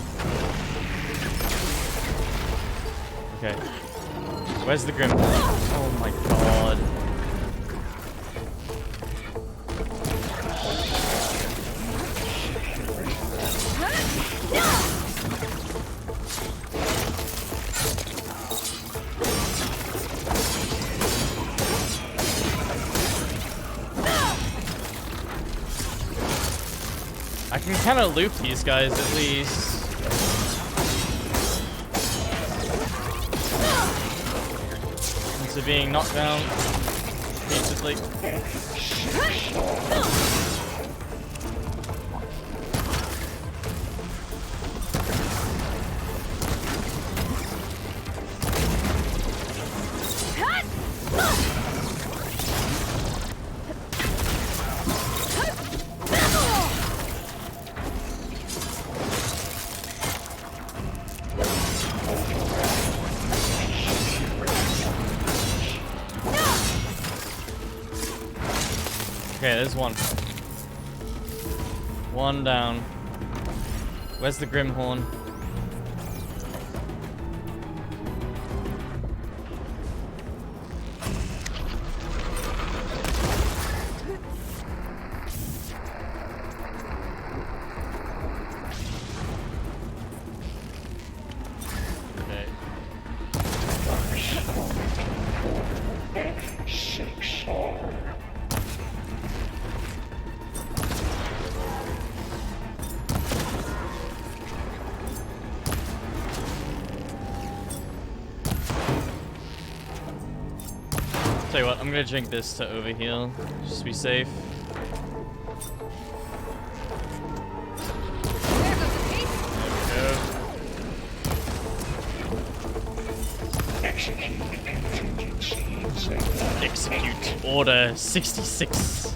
A: Okay. Where's the Grim? Oh my god. I can kind of loop these guys at least. Into being knocked down repeatedly. Okay, there's one. One down. Where's the Grimhorn? Okay.
H: F6R.
A: Tell you what, I'm gonna drink this to overheal, just to be safe. There we go. Execute Order 66.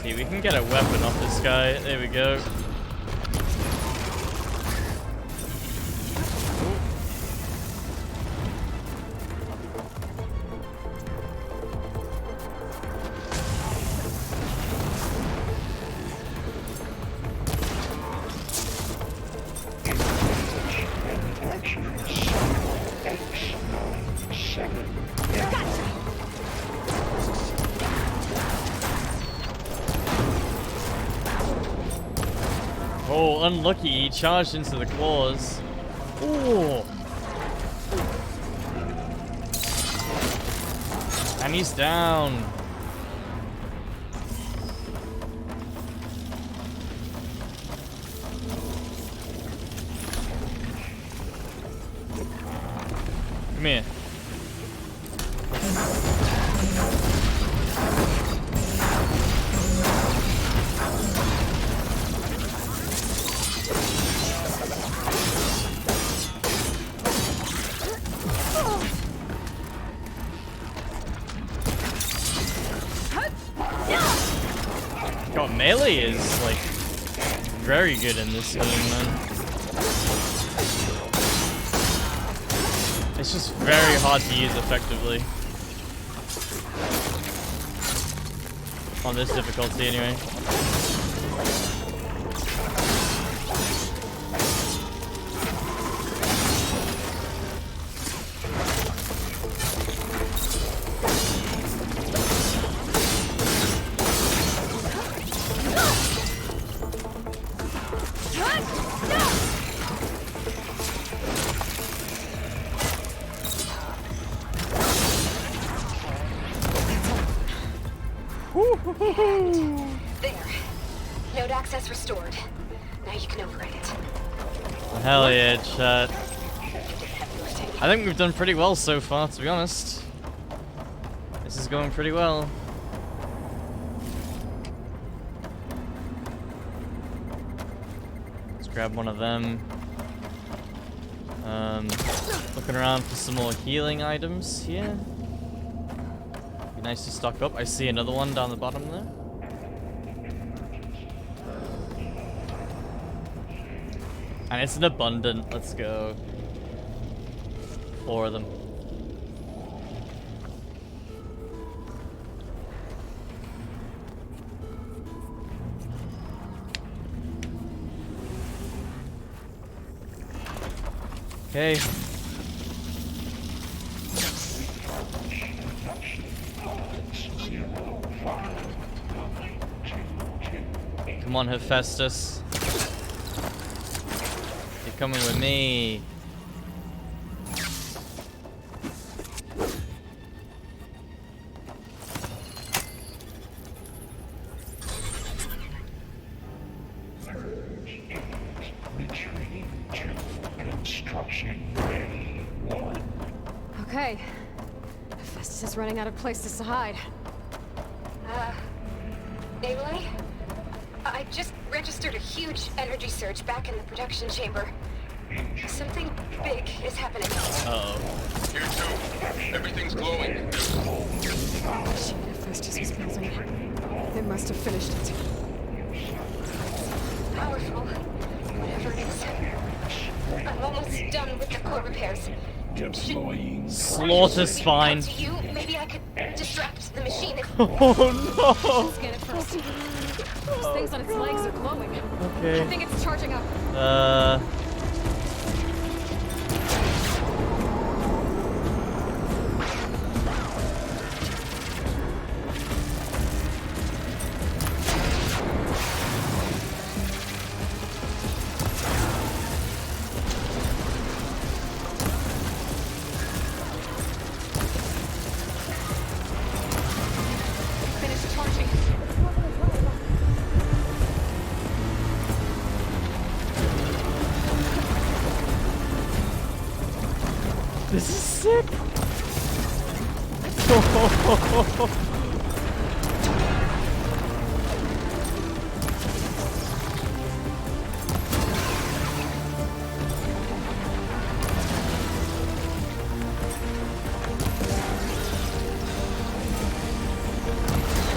A: See, we can get a weapon off this guy. There we go. Oh, unlucky, he charged into the claws. Ooh. And he's down. Come here. God, melee is, like, very good in this game, man. It's just very hard to use effectively. On this difficulty, anyway.
G: There. Node access restored. Now you can override it.
A: Hell yeah, chat. I think we've done pretty well so far, to be honest. This is going pretty well. Let's grab one of them. Looking around for some more healing items here. Be nice to stock up. I see another one down the bottom there. And it's an abundant. Let's go. 4 of them. Okay. Come on, Hephaestus. You're coming with me.
B: Okay. Hephaestus is running out of places to hide.
G: Aloy? I just registered a huge energy surge back in the production chamber. Something big is happening.
A: Uh-oh.
E: Here too. Everything's glowing.
B: Shit, Hephaestus was building it. They must have finished it.
G: Powerful. Whatever it is. I'm almost done with the core repairs.
A: Slaughter spine.
G: To you, maybe I could distract the machine if...
A: Oh no!
B: Let's get it first. Those things on its legs are glowing.
A: Okay.
B: I think it's charging up. Finish charging.
A: This is sick.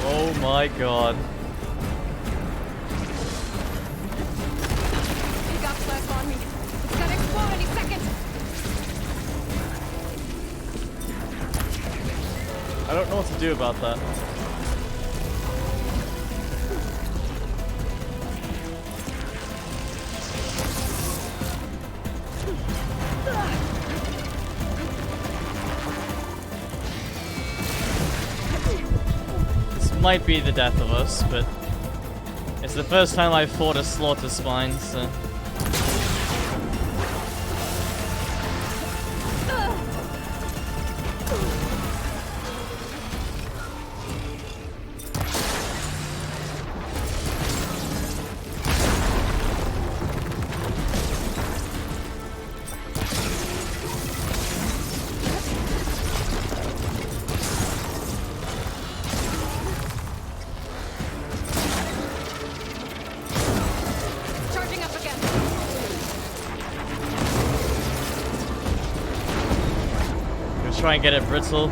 A: Oh my god.
B: He got plasma on me. It's gonna explode any second.
A: I don't know what to do about that. This might be the death of us, but it's the first time I've fought a slaughter spine, so...
B: Charging up again.
A: Gonna try and get it brittle.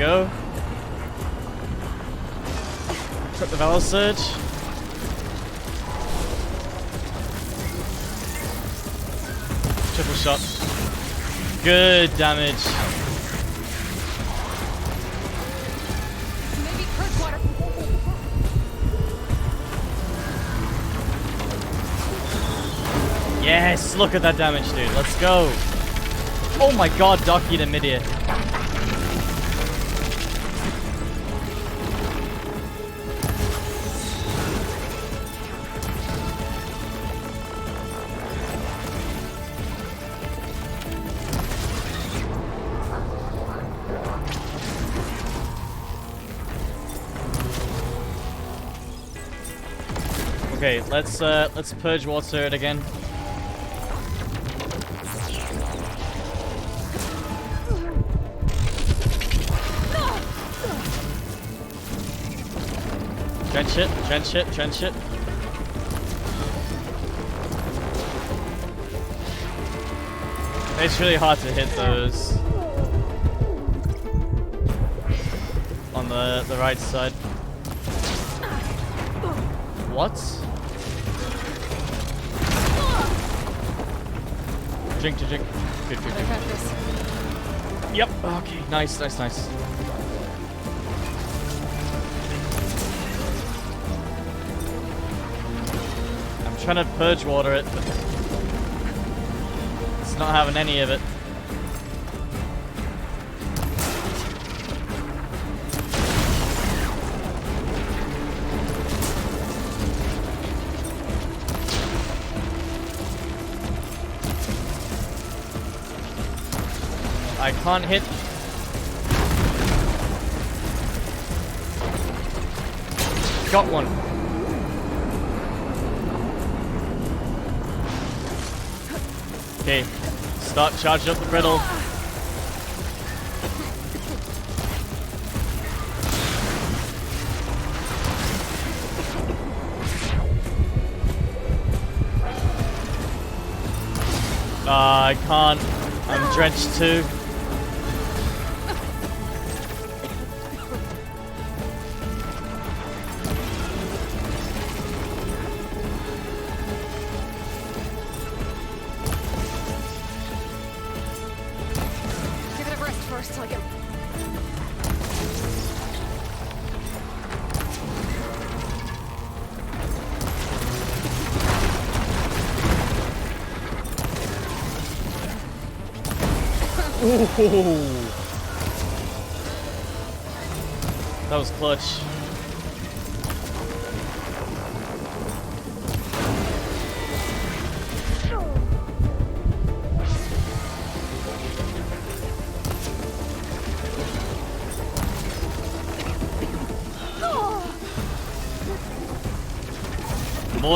A: go. Got the Valor Surge. Triple shot. Good damage.
B: Maybe purge water.
A: Yes, look at that damage, dude. Let's go. Oh my god, Docky to midair. Okay, let's purge water it again. Trench it, trench it, trench it. It's really hard to hit those on the right side. What? Drink to drink. Good, good,
B: I got this.
A: good. Yep. Okay. Nice, nice, nice. I'm trying to purge water it, but it's not having any of it. I can't hit. Got one. Okay, start charging up the brittle. I can't. I'm drenched too.
B: Give it a rest first, like it.
A: Ooh. That was clutch.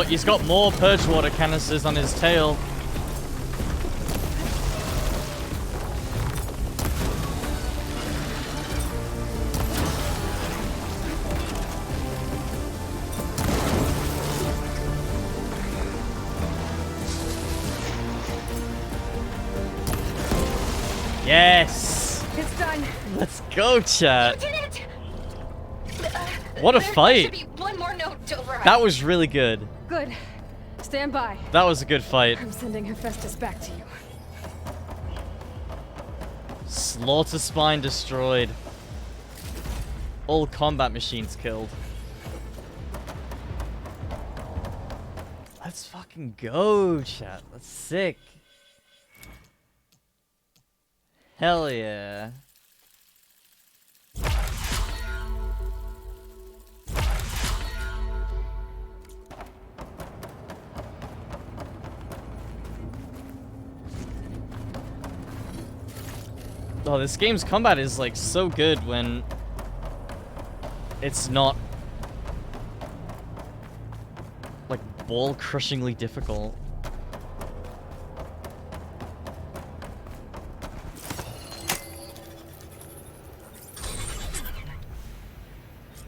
A: He's got more purge water canisters on his tail. Yes!
B: It's done.
A: Let's go, chat.
G: You did it!
A: What a
G: There
A: fight.
G: should be one more note to override.
A: That was really good.
B: Good. Stand by.
A: That was a good fight.
B: I'm sending Hephaestus back to you.
A: Slaughter spine destroyed. All combat machines killed. Let's fucking go, chat. That's sick. Hell yeah. Oh, this game's combat is like so good when it's not like ball-crushingly difficult.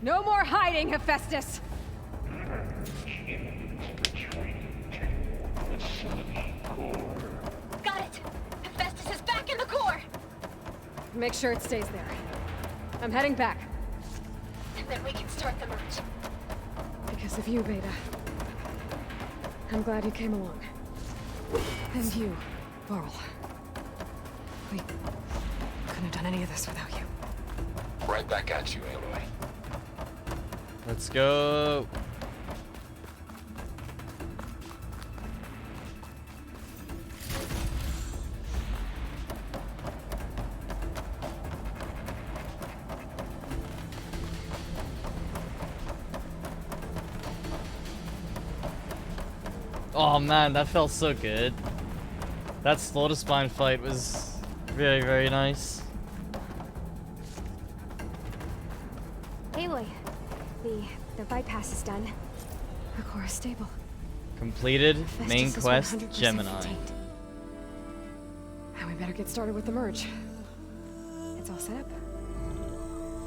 B: No more hiding, Hephaestus!
G: Got it! Hephaestus is back in the core!
B: Make sure it stays there. I'm heading back.
G: And then we can start the merge.
B: Because of you, Beta. I'm glad you came along. And you, Varl. We couldn't have done any of this without you.
E: Right back at you, Aloy.
A: Let's go. Oh man, that felt so good. That Slaughter Spine fight was very, very nice.
B: Aloy, the bypass is done. The core is stable.
A: Completed. Main
B: Festus is
A: quest,
B: 100%
A: Gemini.
B: contained. Now we better get started with the merge. It's all set up.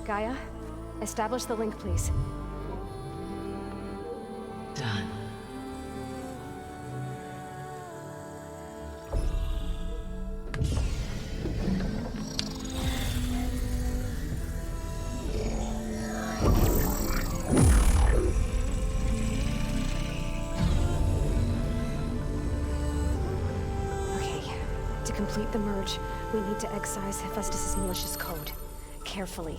B: Gaia, establish the link, please.
C: Done.
B: To complete the merge, we need to excise Hephaestus' malicious code. Carefully.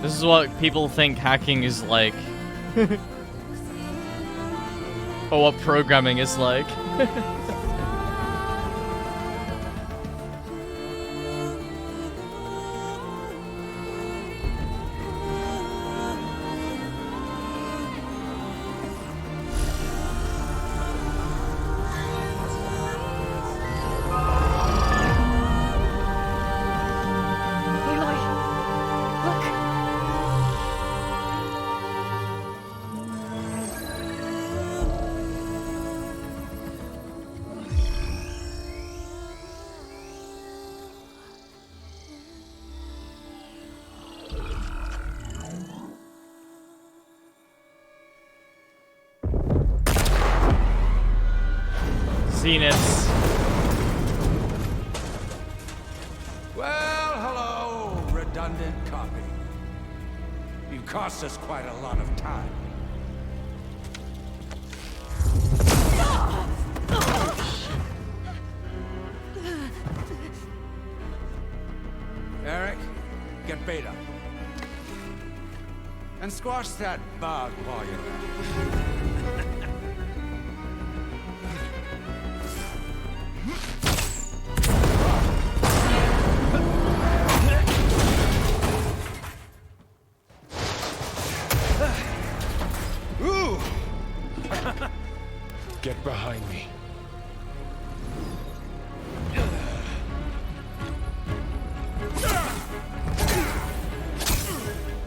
A: This is what people think hacking is like. Or what programming is like. Zeniths.
K: Well, hello, redundant copy. You cost us quite a lot of time. Eric, get Beta. And squash that bug while you're at it.
I: Get behind me.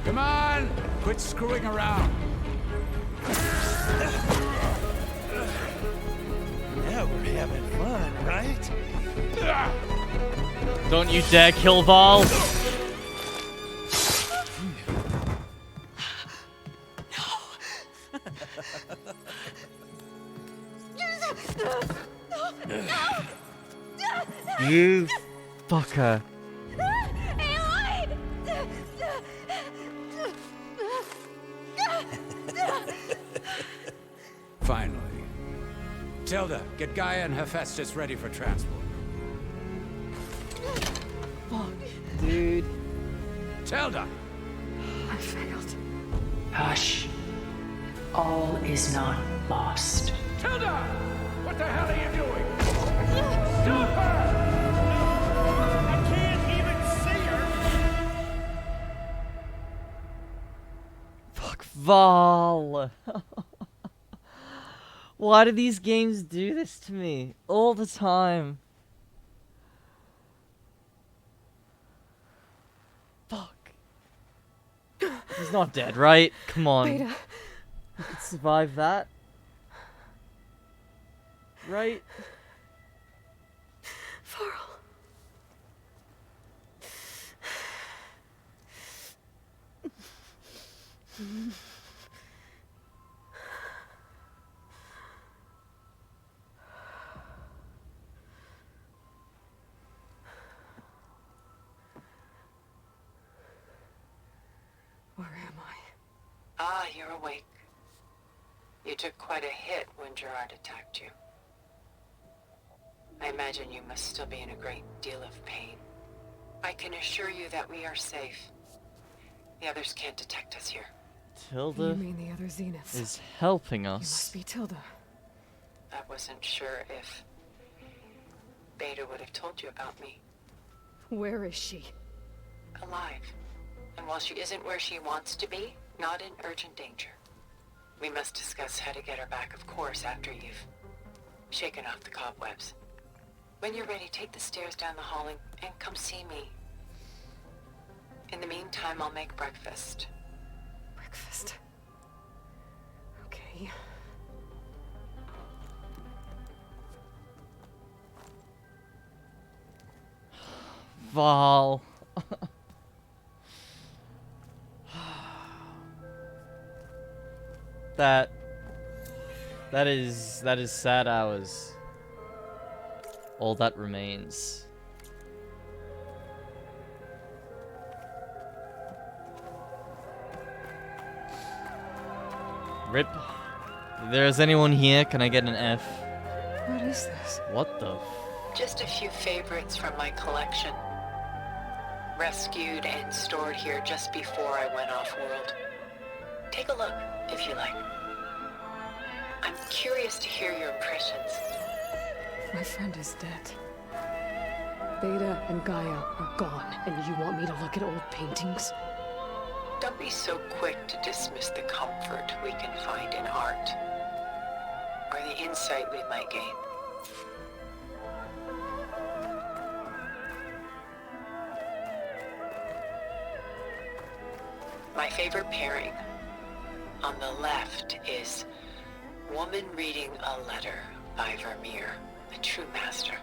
K: Come on! Quit screwing around.
L: Now we're having fun, right?
A: Don't you dare kill Val. You fucker.
K: Finally. Tilda, get Gaia and Hephaestus ready for transport.
B: Fuck.
L: Dude.
K: Tilda!
B: I failed.
C: Hush. All is not lost.
K: Tilda! What the hell are you doing? Stop her!
L: I can't even see her!
A: Fuck Val. Why do these games do this to me all the time? Fuck. He's not dead, right? Come on.
B: Beta.
A: You could survive that. Right?
B: Varl. Where am I?
M: Ah, you're awake. You took quite a hit when Gerard attacked you. I imagine you must still be in a great deal of pain. I can assure you that we are safe. The others can't detect us here.
A: Tilda
B: You mean the other Zeniths?
A: is helping
B: You
A: us.
B: must be Tilda.
M: I wasn't sure if Beta would have told you about me.
B: Where is she?
M: Alive. And while she isn't where she wants to be, not in urgent danger. We must discuss how to get her back, of course, after you've shaken off the cobwebs. When you're ready, take the stairs down the hall and come see me. In the meantime, I'll make breakfast.
B: Breakfast. Okay.
A: Val. That is sad hours. All that remains. Rip. If there is anyone here, can I get an F?
B: What is this?
A: What the?
M: Just a few favorites from my collection. Rescued and stored here just before I went off-world. Take a look, if you like. I'm curious to hear your impressions.
B: My friend is dead. Beta and Gaia are gone, and you want me to look at old paintings?
M: Don't be so quick to dismiss the comfort we can find in art, or the insight we might gain. My favorite pairing on the left is Woman Reading a Letter by Vermeer, a true master.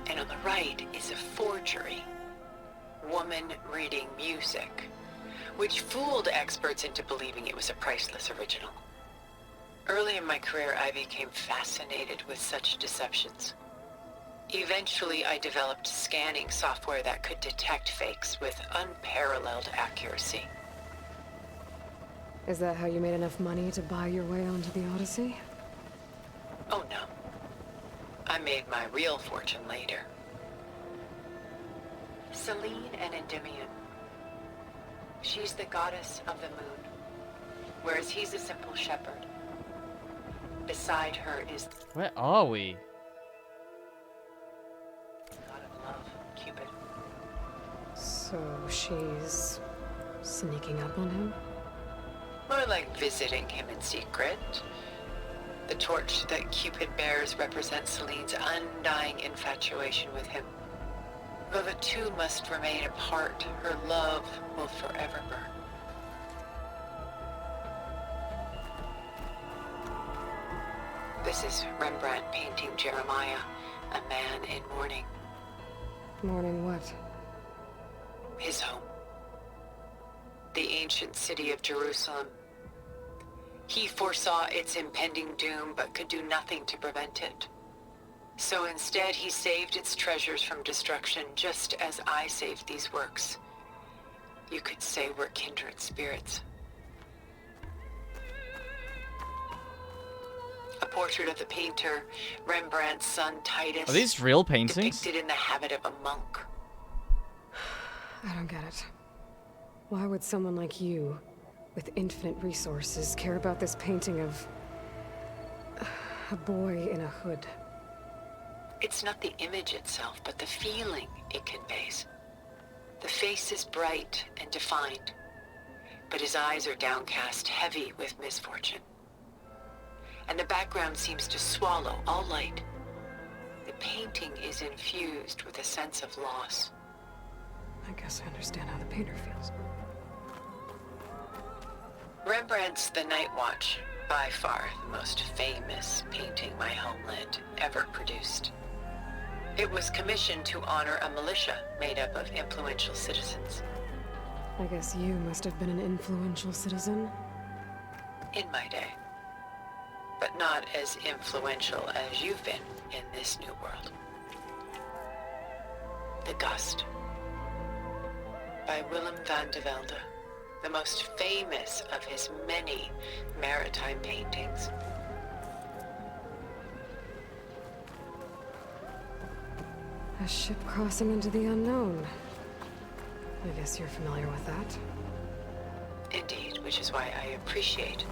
M: And on the right is a forgery, Woman Reading Music, which fooled experts into believing it was a priceless original. Early in my career, I became fascinated with such deceptions. Eventually, I developed scanning software that could detect fakes with unparalleled accuracy.
B: Is that how you made enough money to buy your way onto the Odyssey?
M: Oh no. I made my real fortune later. Selene and Endymion. She's the goddess of the moon, whereas he's a simple shepherd. Beside her is
A: Where are we?
M: the god of love, Cupid.
B: So she's sneaking up on him?
M: More like visiting him in secret. The torch that Cupid bears represents Selene's undying infatuation with him. Though the two must remain apart, her love will forever burn. This is Rembrandt painting Jeremiah, a man in mourning.
B: Mourning what?
M: His home. The ancient city of Jerusalem. He foresaw its impending doom, but could do nothing to prevent it. So instead, he saved its treasures from destruction, just as I saved these works. You could say we're kindred spirits. A portrait of the painter, Rembrandt's son Titus.
A: Are these real paintings?
M: Depicted in the habit of a monk.
B: I don't get it. Why would someone like you, with infinite resources, care about this painting of a boy in a hood?
M: It's not the image itself, but the feeling it conveys. The face is bright and defined, but his eyes are downcast, heavy with misfortune. And the background seems to swallow all light. The painting is infused with a sense of loss.
B: I guess I understand how the painter feels.
M: Rembrandt's The Night Watch, by far the most famous painting my homeland ever produced. It was commissioned to honor a militia made up of influential citizens.
B: I guess you must have been an influential citizen.
M: In my day. But not as influential as you've been in this new world. The Gust. By Willem van de Velde, the most famous of his many maritime paintings.
B: A ship crossing into the unknown. I guess you're familiar with that.
M: Indeed, which is why I appreciate.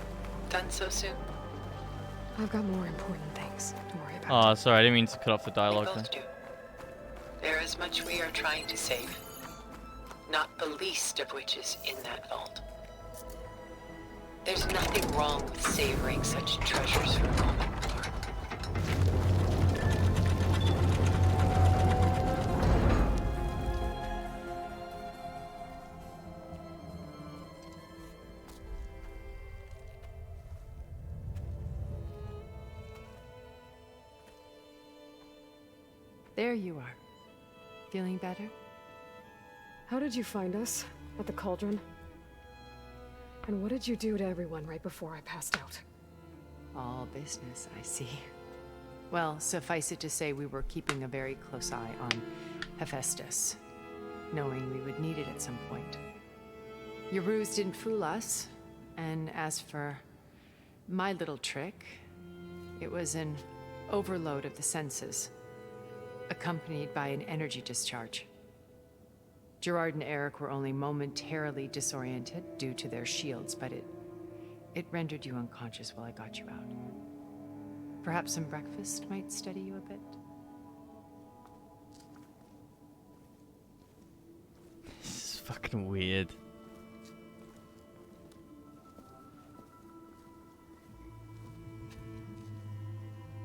M: Done so soon?
B: I've got more important things to worry about.
A: Oh, sorry, I didn't mean to cut off the
M: We
A: dialogue
M: both
A: there.
M: do. There is much we are trying to save. Not the least of which is in that vault. There's nothing wrong with savoring such treasures for a moment more.
J: There you are. Feeling better?
B: How did you find us? At the cauldron? And what did you do to everyone right before I passed out?
J: All business, I see. Well, suffice it to say we were keeping a very close eye on Hephaestus, knowing we would need it at some point. Your ruse didn't fool us, and as for my little trick, it was an overload of the senses, accompanied by an energy discharge. Gerard and Eric were only momentarily disoriented due to their shields, but it rendered you unconscious while I got you out. Perhaps some breakfast might steady you a bit?
A: This is fucking weird.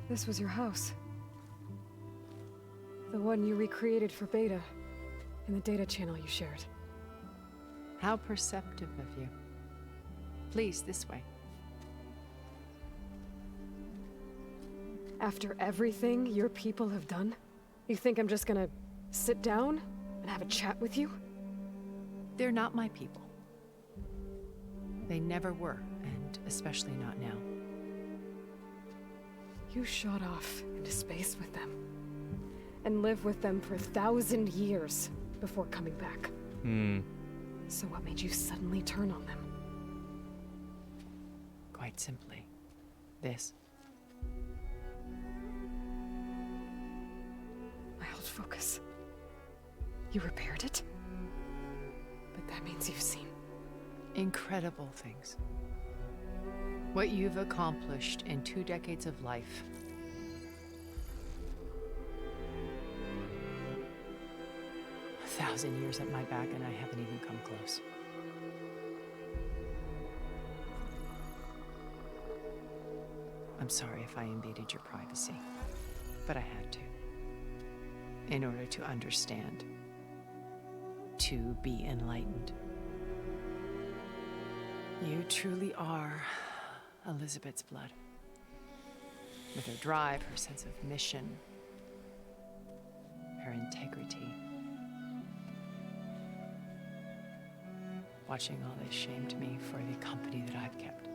B: This was your house. The one you recreated for Beta, in the data channel you shared.
J: How perceptive of you. Please, this way.
B: After everything your people have done, you think I'm just gonna sit down and have a chat with you?
J: They're not my people. They never were, and especially not now.
B: You shot off into space with them, and lived with them for 1,000 years before coming back. So what made you suddenly turn on them?
J: Quite simply, this.
B: My old focus. You repaired it? But that means you've seen
J: Incredible things. What you've accomplished in 2 decades of life. A 1,000 years at my back and I haven't even come close. I'm sorry if I invaded your privacy, but I had to. In order to understand. To be enlightened. You truly are Elizabeth's blood. With her drive, her sense of mission, her integrity. Watching all this shamed me for the company that I've kept.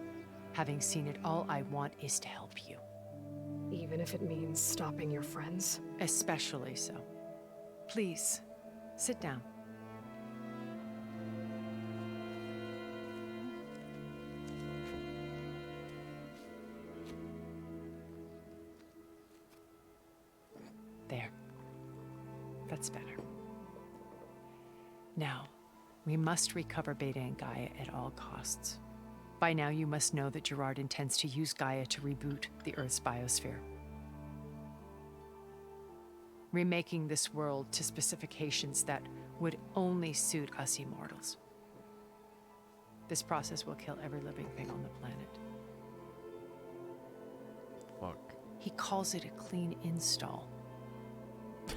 J: Having seen it, all I want is to help you.
B: even if it means stopping your friends.
J: Especially so. Please, sit down. There. That's better. Now, we must recover Beta and Gaia at all costs. By now, you must know that Gerard intends to use Gaia to reboot the Earth's biosphere. Remaking this world to specifications that would only suit us immortals. This process will kill every living thing on the planet.
A: Fuck.
J: He calls it a clean install.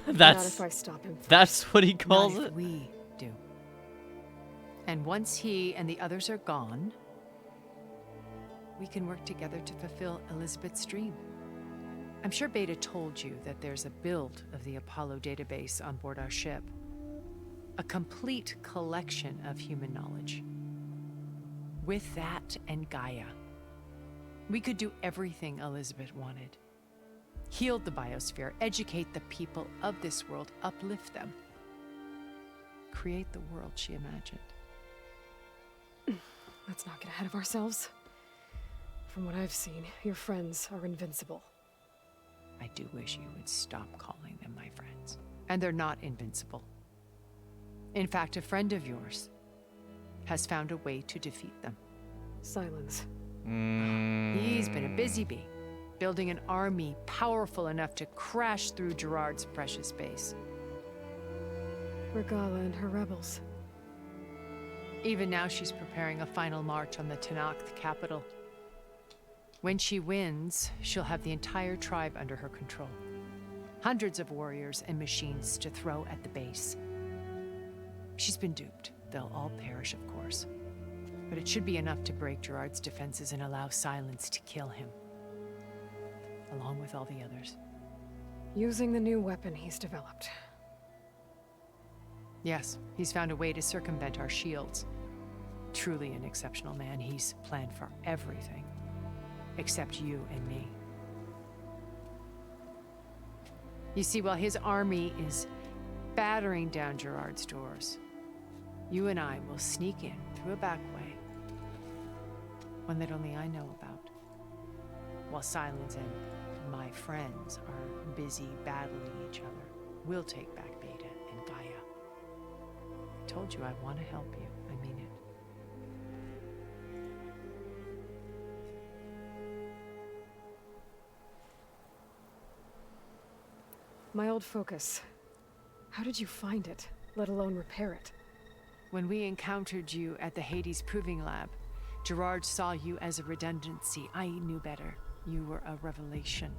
B: Not if I stop him first.
A: That's what he calls
J: Not
A: it?
J: if we do. And once he and the others are gone, we can work together to fulfill Elizabeth's dream. I'm sure Beta told you that there's a build of the Apollo database on board our ship. A complete collection of human knowledge. With that and Gaia, we could do everything Elizabeth wanted. Heal the biosphere, educate the people of this world, uplift them. Create the world she imagined.
B: Let's not get ahead of ourselves. From what I've seen, your friends are invincible.
J: I do wish you would stop calling them my friends. And they're not invincible. In fact, a friend of yours has found a way to defeat them.
B: Silence.
J: He's been a busy bee, building an army powerful enough to crash through Gerard's precious base.
B: Regala and her rebels.
J: Even now, she's preparing a final march on the Tenakth capital. When she wins, she'll have the entire tribe under her control. Hundreds of warriors and machines to throw at the base. She's been duped. They'll all perish, of course. But it should be enough to break Gerard's defenses and allow Silence to kill him. Along with all the others.
B: Using the new weapon he's developed.
J: Yes, he's found a way to circumvent our shields. Truly an exceptional man. He's planned for everything. Except you and me. You see, while his army is battering down Gerard's doors, you and I will sneak in through a back way. One that only I know about. While Silence and my friends are busy battling each other, we'll take back Beta and Gaia. I told you I want to help you. I mean it.
B: My old focus. How did you find it, let alone repair it?
J: When we encountered you at the Hades Proving Lab, Gerard saw you as a redundancy. I knew better. You were a revelation.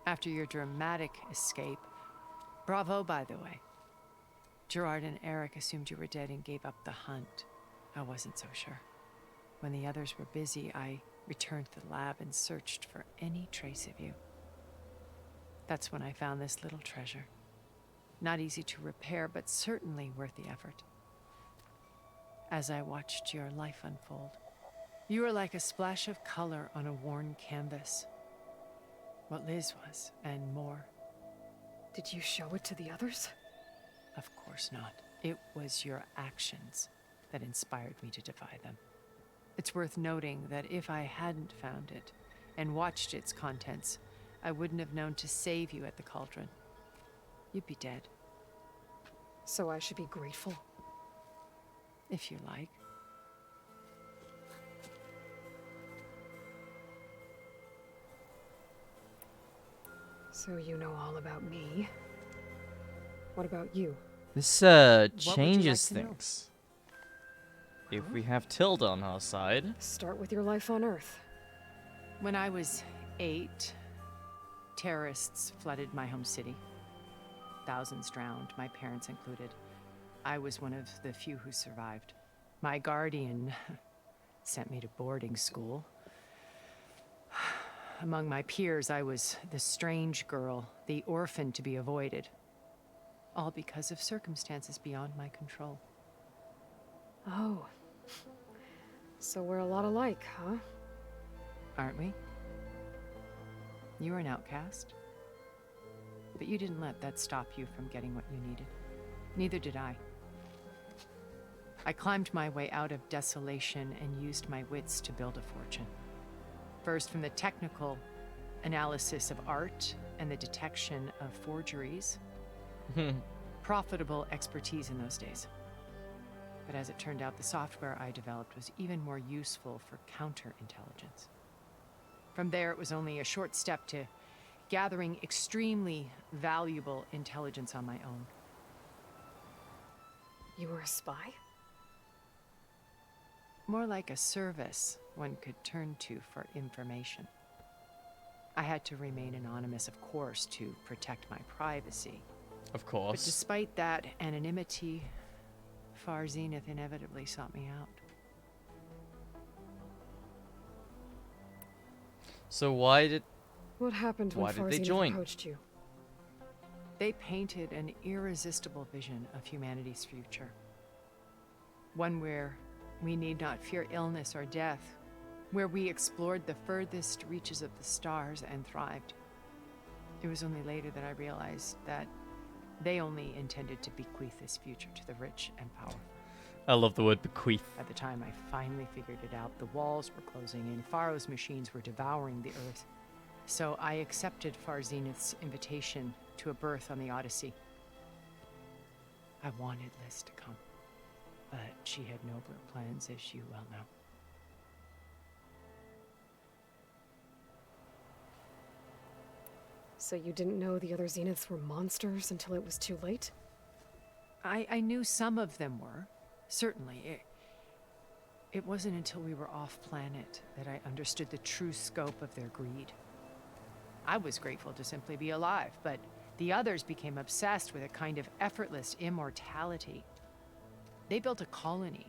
J: After your dramatic escape, bravo, by the way. Gerard and Eric assumed you were dead and gave up the hunt. I wasn't so sure. When the others were busy, I returned to the lab and searched for any trace of you. That's when I found this little treasure. Not easy to repair, but certainly worth the effort. As I watched your life unfold, you were like a splash of color on a worn canvas. What Liz was, and more.
B: Did you show it to the others?
J: Of course not. It was your actions that inspired me to defy them. It's worth noting that if I hadn't found it and watched its contents, I wouldn't have known to save you at the cauldron. You'd be dead.
B: So I should be grateful?
J: If you like.
B: So you know all about me. What about you?
A: This
J: changes
A: changes things. If we have Tilda on our side.
B: Start with your life on Earth.
J: When I was 8, terrorists flooded my home city. Thousands drowned, my parents included. I was one of the few who survived. My guardian sent me to boarding school. Among my peers, I was the strange girl, the orphan to be avoided. All because of circumstances beyond my control.
B: Oh. So we're a lot alike, huh?
J: Aren't we? You were an outcast. But you didn't let that stop you from getting what you needed. Neither did I. I climbed my way out of desolation and used my wits to build a fortune. First from the technical analysis of art and the detection of forgeries. Profitable expertise in those days. But as it turned out, the software I developed was even more useful for counterintelligence. From there, it was only a short step to gathering extremely valuable intelligence on my own.
B: You were a spy?
J: More like a service one could turn to for information. I had to remain anonymous, of course, to protect my privacy.
A: Of course.
J: But despite that anonymity, Far Zenith inevitably sought me out.
A: So why did...
B: What happened when
A: Why did
B: Far
A: they
B: Zenith
A: join?
B: approached you?
J: They painted an irresistible vision of humanity's future. One where we need not fear illness or death, where we explored the furthest reaches of the stars and thrived. It was only later that I realized that they only intended to bequeath this future to the rich and powerful.
A: I love the word bequeath.
J: By the time I finally figured it out, the walls were closing in, Faro's machines were devouring the Earth. So I accepted Far Zenith's invitation to a berth on the Odyssey. I wanted Liz to come, but she had nobler plans, as you well know.
B: So you didn't know the other Zeniths were monsters until it was too late?
J: I knew some of them were, certainly. It wasn't until we were off-planet that I understood the true scope of their greed. I was grateful to simply be alive, but the others became obsessed with a kind of effortless immortality. They built a colony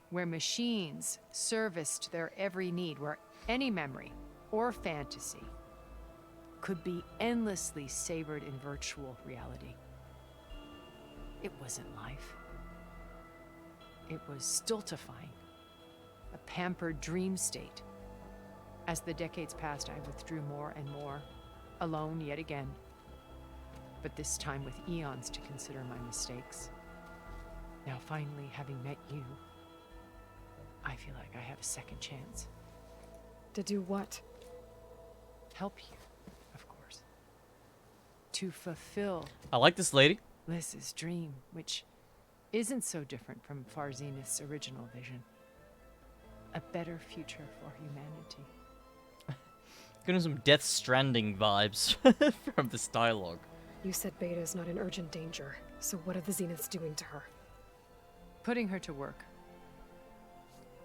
J: where machines serviced their every need, where any memory or fantasy could be endlessly savored in virtual reality. It wasn't life. It was stultifying, a pampered dream state. As the decades passed, I withdrew more and more, alone yet again, but this time with eons to consider my mistakes. Now finally, having met you, I feel like I have a second chance.
B: To do what?
J: Help you, of course. To fulfill
A: I like this lady.
J: Liz's dream, which isn't so different from Far Zenith's original vision. A better future for humanity.
A: Getting some Death Stranding vibes from this dialogue.
B: You said Beta's not in urgent danger, so what are the Zeniths doing to her?
J: Putting her to work.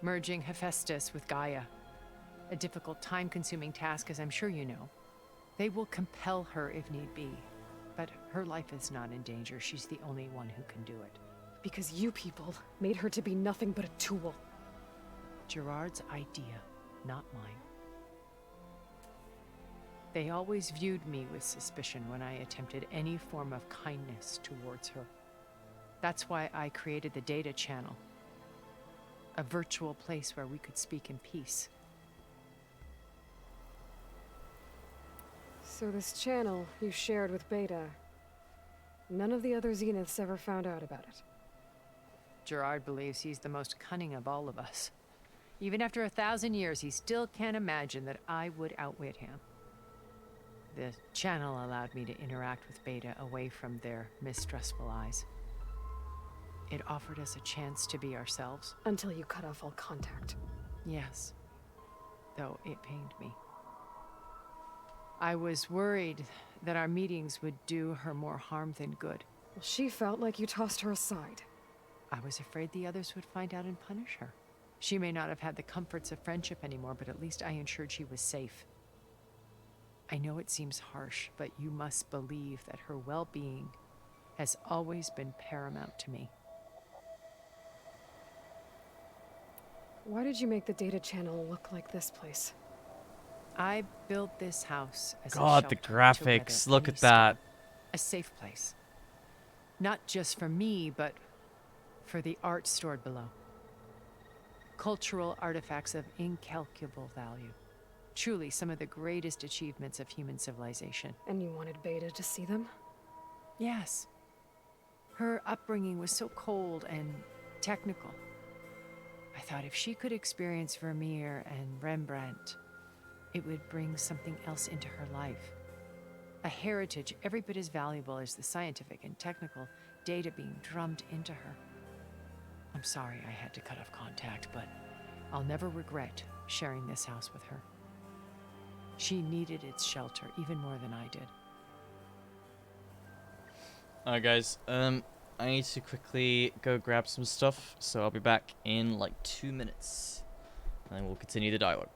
J: Merging Hephaestus with Gaia. A difficult, time-consuming task, as I'm sure you know. They will compel her if need be. But her life is not in danger. She's the only one who can do it.
B: Because you people made her to be nothing but a tool.
J: Gerard's idea, not mine. They always viewed me with suspicion when I attempted any form of kindness towards her. That's why I created the data channel. A virtual place where we could speak in peace.
B: So this channel you shared with Beta, none of the other Zeniths ever found out about it?
J: Gerard believes he's the most cunning of all of us. Even after 1,000 years, he still can't imagine that I would outwit him. The channel allowed me to interact with Beta away from their mistrustful eyes. It offered us a chance to be ourselves.
B: Until you cut off all contact.
J: Yes. Though it pained me. I was worried that our meetings would do her more harm than good.
B: Well, she felt like you tossed her aside.
J: I was afraid the others would find out and punish her. She may not have had the comforts of friendship anymore, but at least I ensured she was safe. I know it seems harsh, but you must believe that her well-being has always been paramount to me.
B: Why did you make the data channel look like this place?
J: I built this house as
A: God,
J: a
A: the
J: shelter
A: graphics,
J: to
A: look
J: weather
A: at
J: any
A: that.
J: storm. A safe place. Not just for me, but for the art stored below. Cultural artifacts of incalculable value. Truly some of the greatest achievements of human civilization.
B: And you wanted Beta to see them?
J: Yes. Her upbringing was so cold and technical. I thought if she could experience Vermeer and Rembrandt, it would bring something else into her life. A heritage every bit as valuable as the scientific and technical data being drummed into her. I'm sorry I had to cut off contact, but I'll never regret sharing this house with her. She needed its shelter even more than I did.
A: Alright guys, I need to quickly go grab some stuff, so I'll be back in like 2 minutes. And we'll continue the dialogue.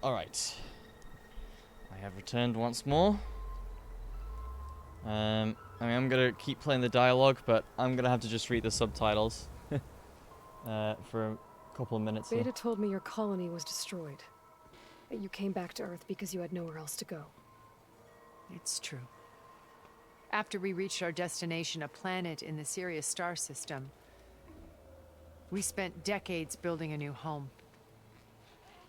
A: Alright. I have returned once more. I mean, I'm gonna keep playing the dialogue, but I'm gonna have to just read the subtitles for a couple of minutes here.
B: Beta told me your colony was destroyed. That you came back to Earth because you had nowhere else to go.
J: It's true. After we reached our destination, a planet in the Sirius star system, we spent decades building a new home.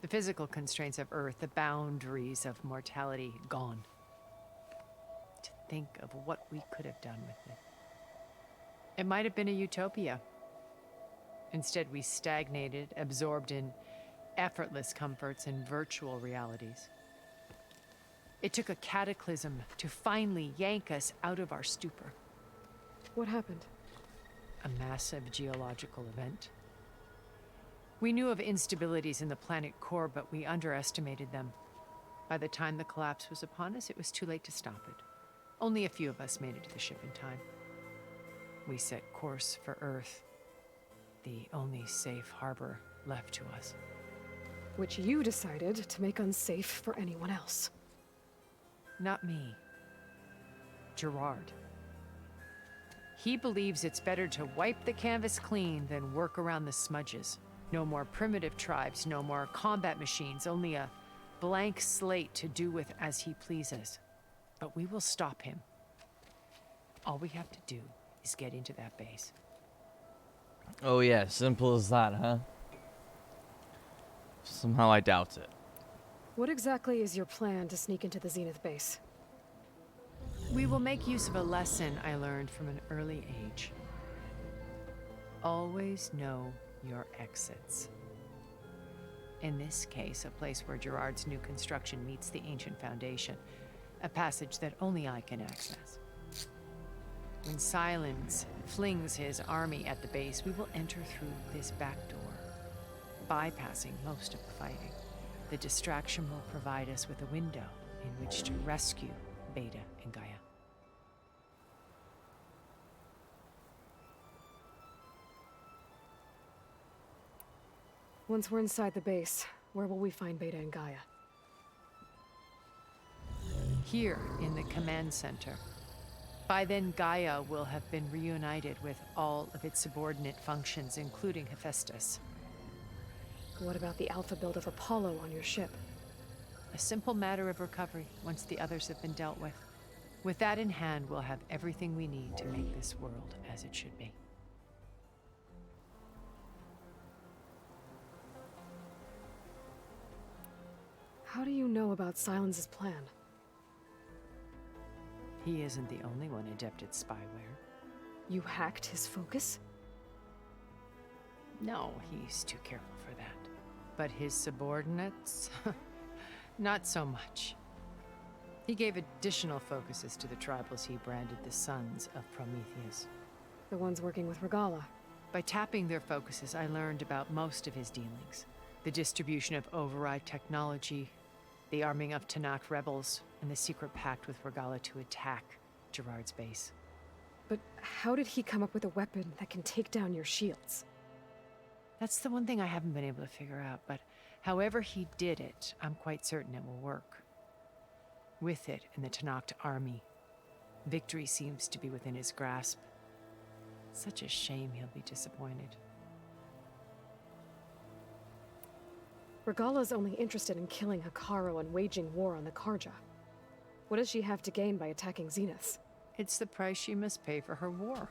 J: The physical constraints of Earth, the boundaries of mortality, gone. To think of what we could have done with it. It might have been a utopia. Instead, we stagnated, absorbed in effortless comforts and virtual realities. It took a cataclysm to finally yank us out of our stupor.
B: What happened?
J: A massive geological event. We knew of instabilities in the planet core, but we underestimated them. By the time the collapse was upon us, it was too late to stop it. Only a few of us made it to the ship in time. We set course for Earth, the only safe harbor left to us.
B: Which you decided to make unsafe for anyone else.
J: Not me. Gerard. He believes it's better to wipe the canvas clean than work around the smudges. No more primitive tribes, no more combat machines, only a blank slate to do with as he pleases. But we will stop him. All we have to do is get into that base.
A: Oh yeah, simple as that, huh? Somehow I doubt it.
B: What exactly is your plan to sneak into the Zenith base?
J: We will make use of a lesson I learned from an early age. Always know your exits. In this case, a place where Gerard's new construction meets the ancient foundation, a passage that only I can access. When Silence flings his army at the base, we will enter through this back door, bypassing most of the fighting. The distraction will provide us with a window in which to rescue Beta and Gaia.
B: Once we're inside the base, where will we find Beta and Gaia?
J: Here in the command center. By then, Gaia will have been reunited with all of its subordinate functions, including Hephaestus.
B: What about the alpha build of Apollo on your ship?
J: A simple matter of recovery once the others have been dealt with. With that in hand, we'll have everything we need to make this world as it should be.
B: How do you know about Silence's plan?
J: He isn't the only one adept at spyware.
B: You hacked his focus?
J: No, he's too careful for that. But his subordinates? Not so much. He gave additional focuses to the tribals he branded the Sons of Prometheus.
B: The ones working with Regala.
J: By tapping their focuses, I learned about most of his dealings. The distribution of override technology, the arming of Tanakh rebels, and the secret pact with Regala to attack Gerard's base.
B: But how did he come up with a weapon that can take down your shields?
J: That's the one thing I haven't been able to figure out, but however he did it, I'm quite certain it will work. With it and the Tanakh army, victory seems to be within his grasp. Such a shame he'll be disappointed.
B: Regala's only interested in killing Hekarro and waging war on the Karja. What does she have to gain by attacking Zenith?
J: It's the price she must pay for her war.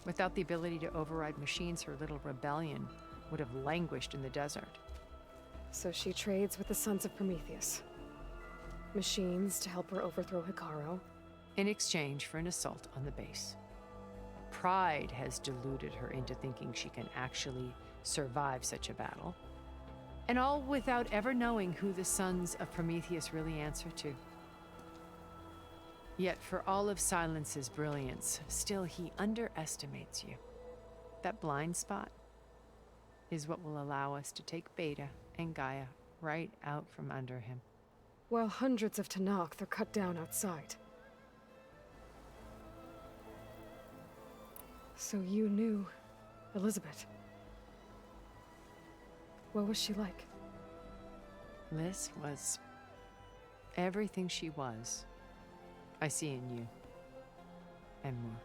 J: Without the ability to override machines, her little rebellion would have languished in the desert.
B: So she trades with the Sons of Prometheus. Machines to help her overthrow Hekarro.
J: In exchange for an assault on the base. Pride has deluded her into thinking she can actually survive such a battle. And all without ever knowing who the Sons of Prometheus really answer to. Yet for all of Silence's brilliance, still he underestimates you. That blind spot is what will allow us to take Beta and Gaia right out from under him.
B: While hundreds of Tanakh are cut down outside. So you knew Elizabeth. What was she like?
J: Liz was everything she was. I see in you. And more.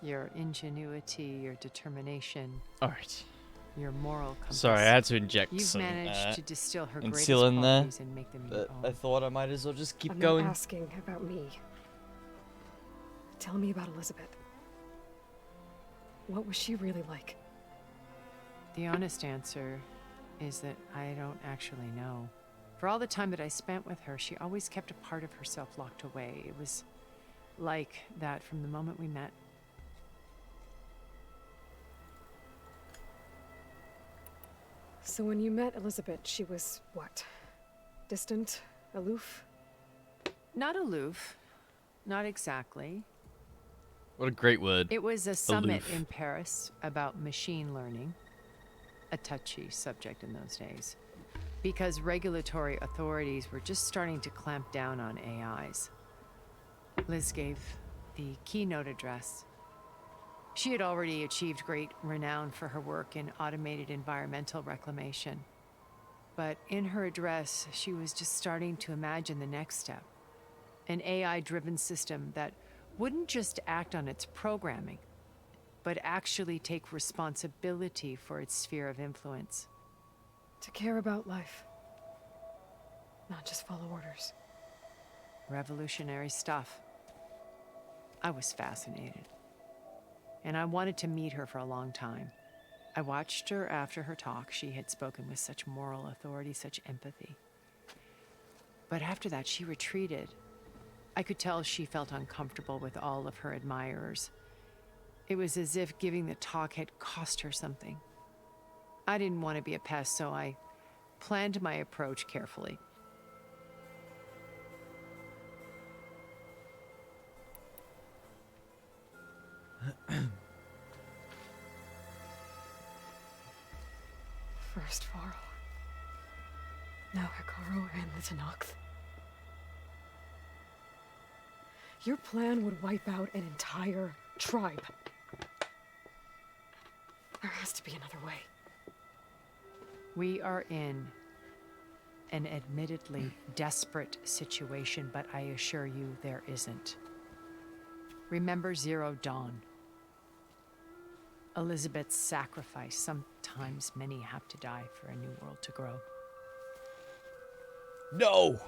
J: Your ingenuity, your determination.
A: Alright.
J: Your moral compass.
A: Sorry, I had to inject
J: You've
A: some
J: managed to distill her greatest
A: seal in there,
J: qualities and make them your
A: but
J: own.
A: I thought I might as well just keep
B: I'm
A: going.
B: not asking about me. Tell me about Elizabeth. What was she really like?
J: The honest answer is that I don't actually know. For all the time that I spent with her, she always kept a part of herself locked away. It was like that from the moment we met.
B: So when you met Elizabeth, she was what? Distant? Aloof?
J: Not aloof. Not exactly.
A: What a great word.
J: It was a summit
A: Aloof.
J: in Paris about machine learning, a touchy subject in those days, because regulatory authorities were just starting to clamp down on AIs. Liz gave the keynote address. She had already achieved great renown for her work in automated environmental reclamation. But in her address, she was just starting to imagine the next step. An AI-driven system that wouldn't just act on its programming, but actually take responsibility for its sphere of influence.
B: To care about life. Not just follow orders.
J: Revolutionary stuff. I was fascinated. And I wanted to meet her for a long time. I watched her after her talk. She had spoken with such moral authority, such empathy. But after that, she retreated. I could tell she felt uncomfortable with all of her admirers. It was as if giving the talk had cost her something. I didn't want to be a pest, so I planned my approach carefully.
B: First Varl. Now Hikaru and the Tenakth. Your plan would wipe out an entire tribe. There has to be another way.
J: We are in an admittedly desperate situation, but I assure you there isn't. Remember Zero Dawn. Elizabeth's sacrifice. Sometimes many have to die for a new world to grow.
A: No!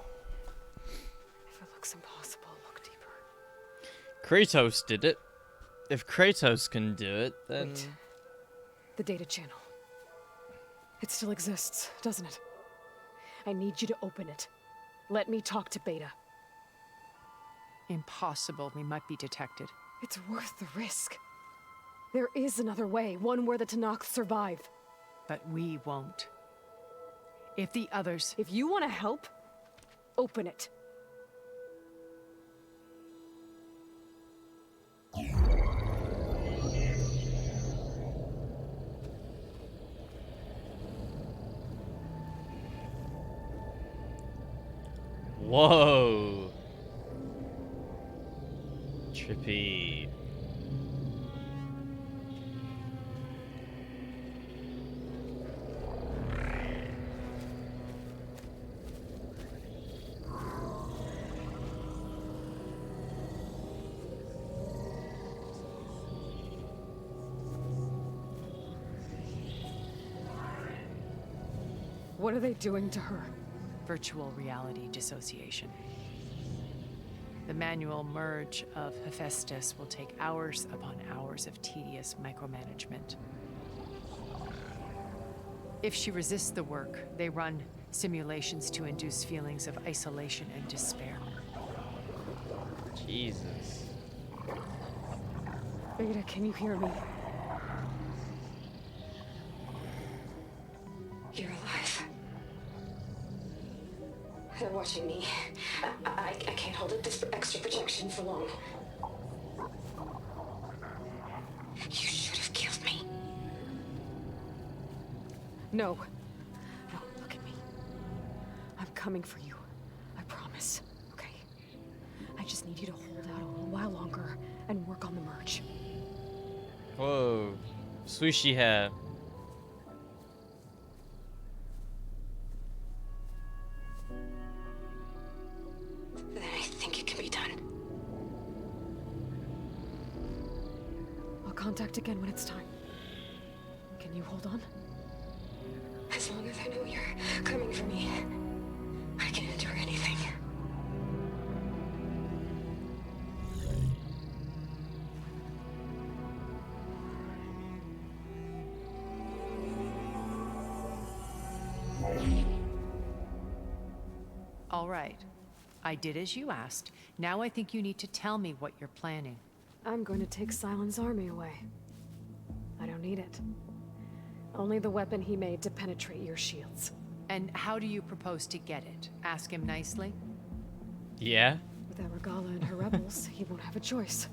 B: If it looks impossible, look deeper.
A: Kratos did it. If Kratos can do it, then...
B: Wait. The data channel. It still exists, doesn't it? I need you to open it. Let me talk to Beta.
J: Impossible. We might be detected.
B: It's worth the risk. There is another way, one where the Tenakth survive.
J: But we won't. If the others...
B: If you want to help, open it.
A: Whoa. Trippy.
B: What are they doing to her?
J: Virtual reality dissociation. The manual merge of Hephaestus will take hours upon hours of tedious micromanagement. If she resists the work, they run simulations to induce feelings of isolation and despair.
A: Jesus.
B: Beta, can you hear me? You're alive. They're watching me. I can't hold up this extra projection for long. You should have killed me. No. No, look at me. I'm coming for you. I promise. Okay? I just need you to hold out a little while longer and work on the merge.
A: Whoa. Swooshy hair.
B: contact again when it's time. Can you hold on?
G: As long as I know you're coming for me, I can endure anything.
J: All right. I did as you asked. Now I think you need to tell me what you're planning.
B: I'm going to take Silent's army away. I don't need it. Only the weapon he made to penetrate your shields.
J: And how do you propose to get it? Ask him nicely?
A: Yeah?
B: Without Regala and her rebels, he won't have a choice.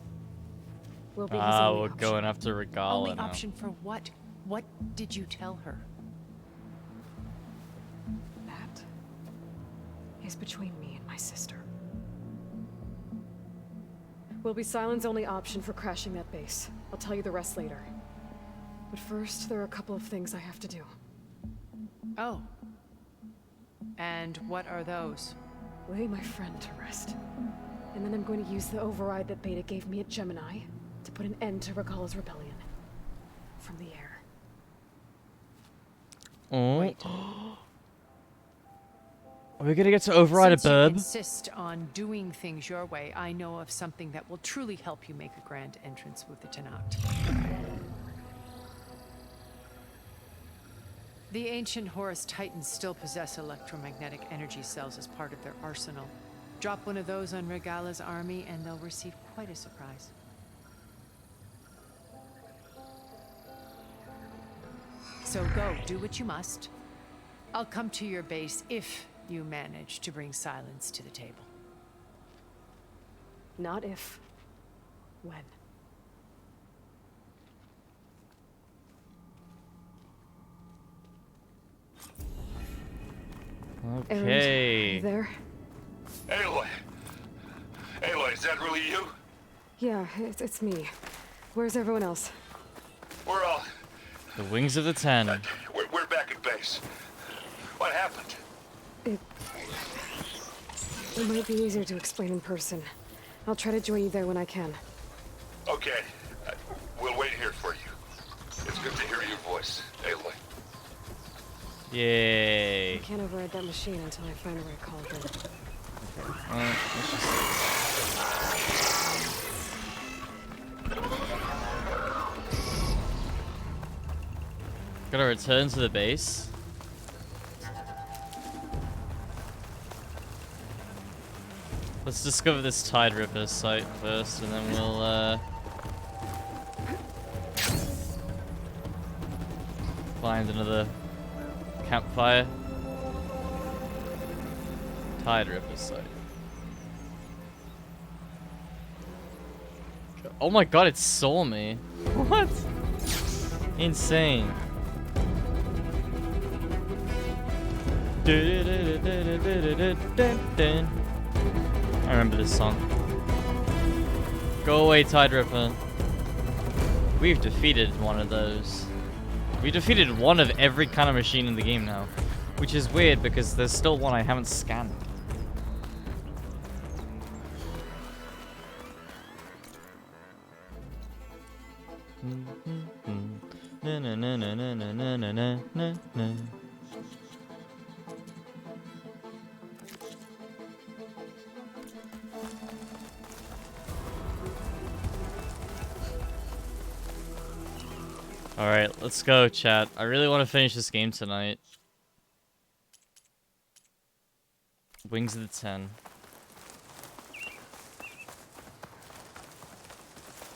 B: We'll be his
A: Ah,
B: only
A: we're
B: option.
A: going after Regala
J: Only
A: now.
J: option for what? What did you tell her?
B: That is between me and my sister. Will be Silent's only option for crashing that base. I'll tell you the rest later. But first, there are a couple of things I have to do.
J: Oh. And what are those?
B: Lay my friend to rest. And then I'm going to use the override that Beta gave me at Gemini to put an end to Regala's rebellion. From the air.
A: Oh.
J: Wait.
A: Are we gonna get to override
J: Since
A: a
J: you
A: burb?
J: insist on doing things your way, I know of something that will truly help you make a grand entrance with the Tenakt. The ancient Horus Titans still possess electromagnetic energy cells as part of their arsenal. Drop one of those on Regala's army and they'll receive quite a surprise. So go, do what you must. I'll come to your base if you manage to bring Silence to the table.
B: Not if. When.
A: Okay.
B: You there?
E: Aloy! Aloy, is that really you?
B: Yeah, it's me. Where's everyone else?
E: We're all...
A: The wings of the 10.
E: We're back at base. What happened?
B: It might be easier to explain in person. I'll try to join you there when I can.
E: Okay. We'll wait here for you. It's good to hear your voice, Aloy.
A: Yay.
B: I can't override that machine until I find the right cauldron.
A: Let's just... Gotta return to the base. Let's discover this Tide Ripper site first, and then we'll find another campfire. Tide Ripper site. Oh my god, it saw me. What? Insane. I remember this song. Go away, Tide Ripper. We've defeated one of those. We defeated one of every kind of machine in the game now. Which is weird because there's still one I haven't scanned. Na na na na na na na na na na. Alright, let's go, chat. I really want to finish this game tonight. Wings of the 10.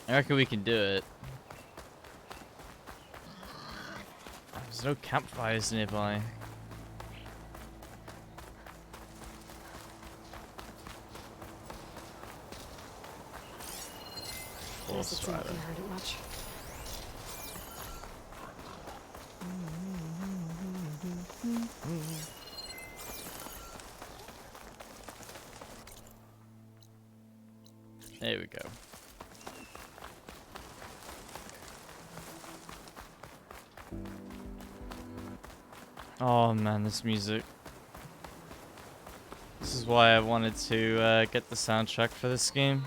A: I reckon we can do it. There's no campfires nearby.
B: Guess it's not gonna hurt it much.
A: There we go. Oh man, this music. This is why I wanted to get the soundtrack for this game.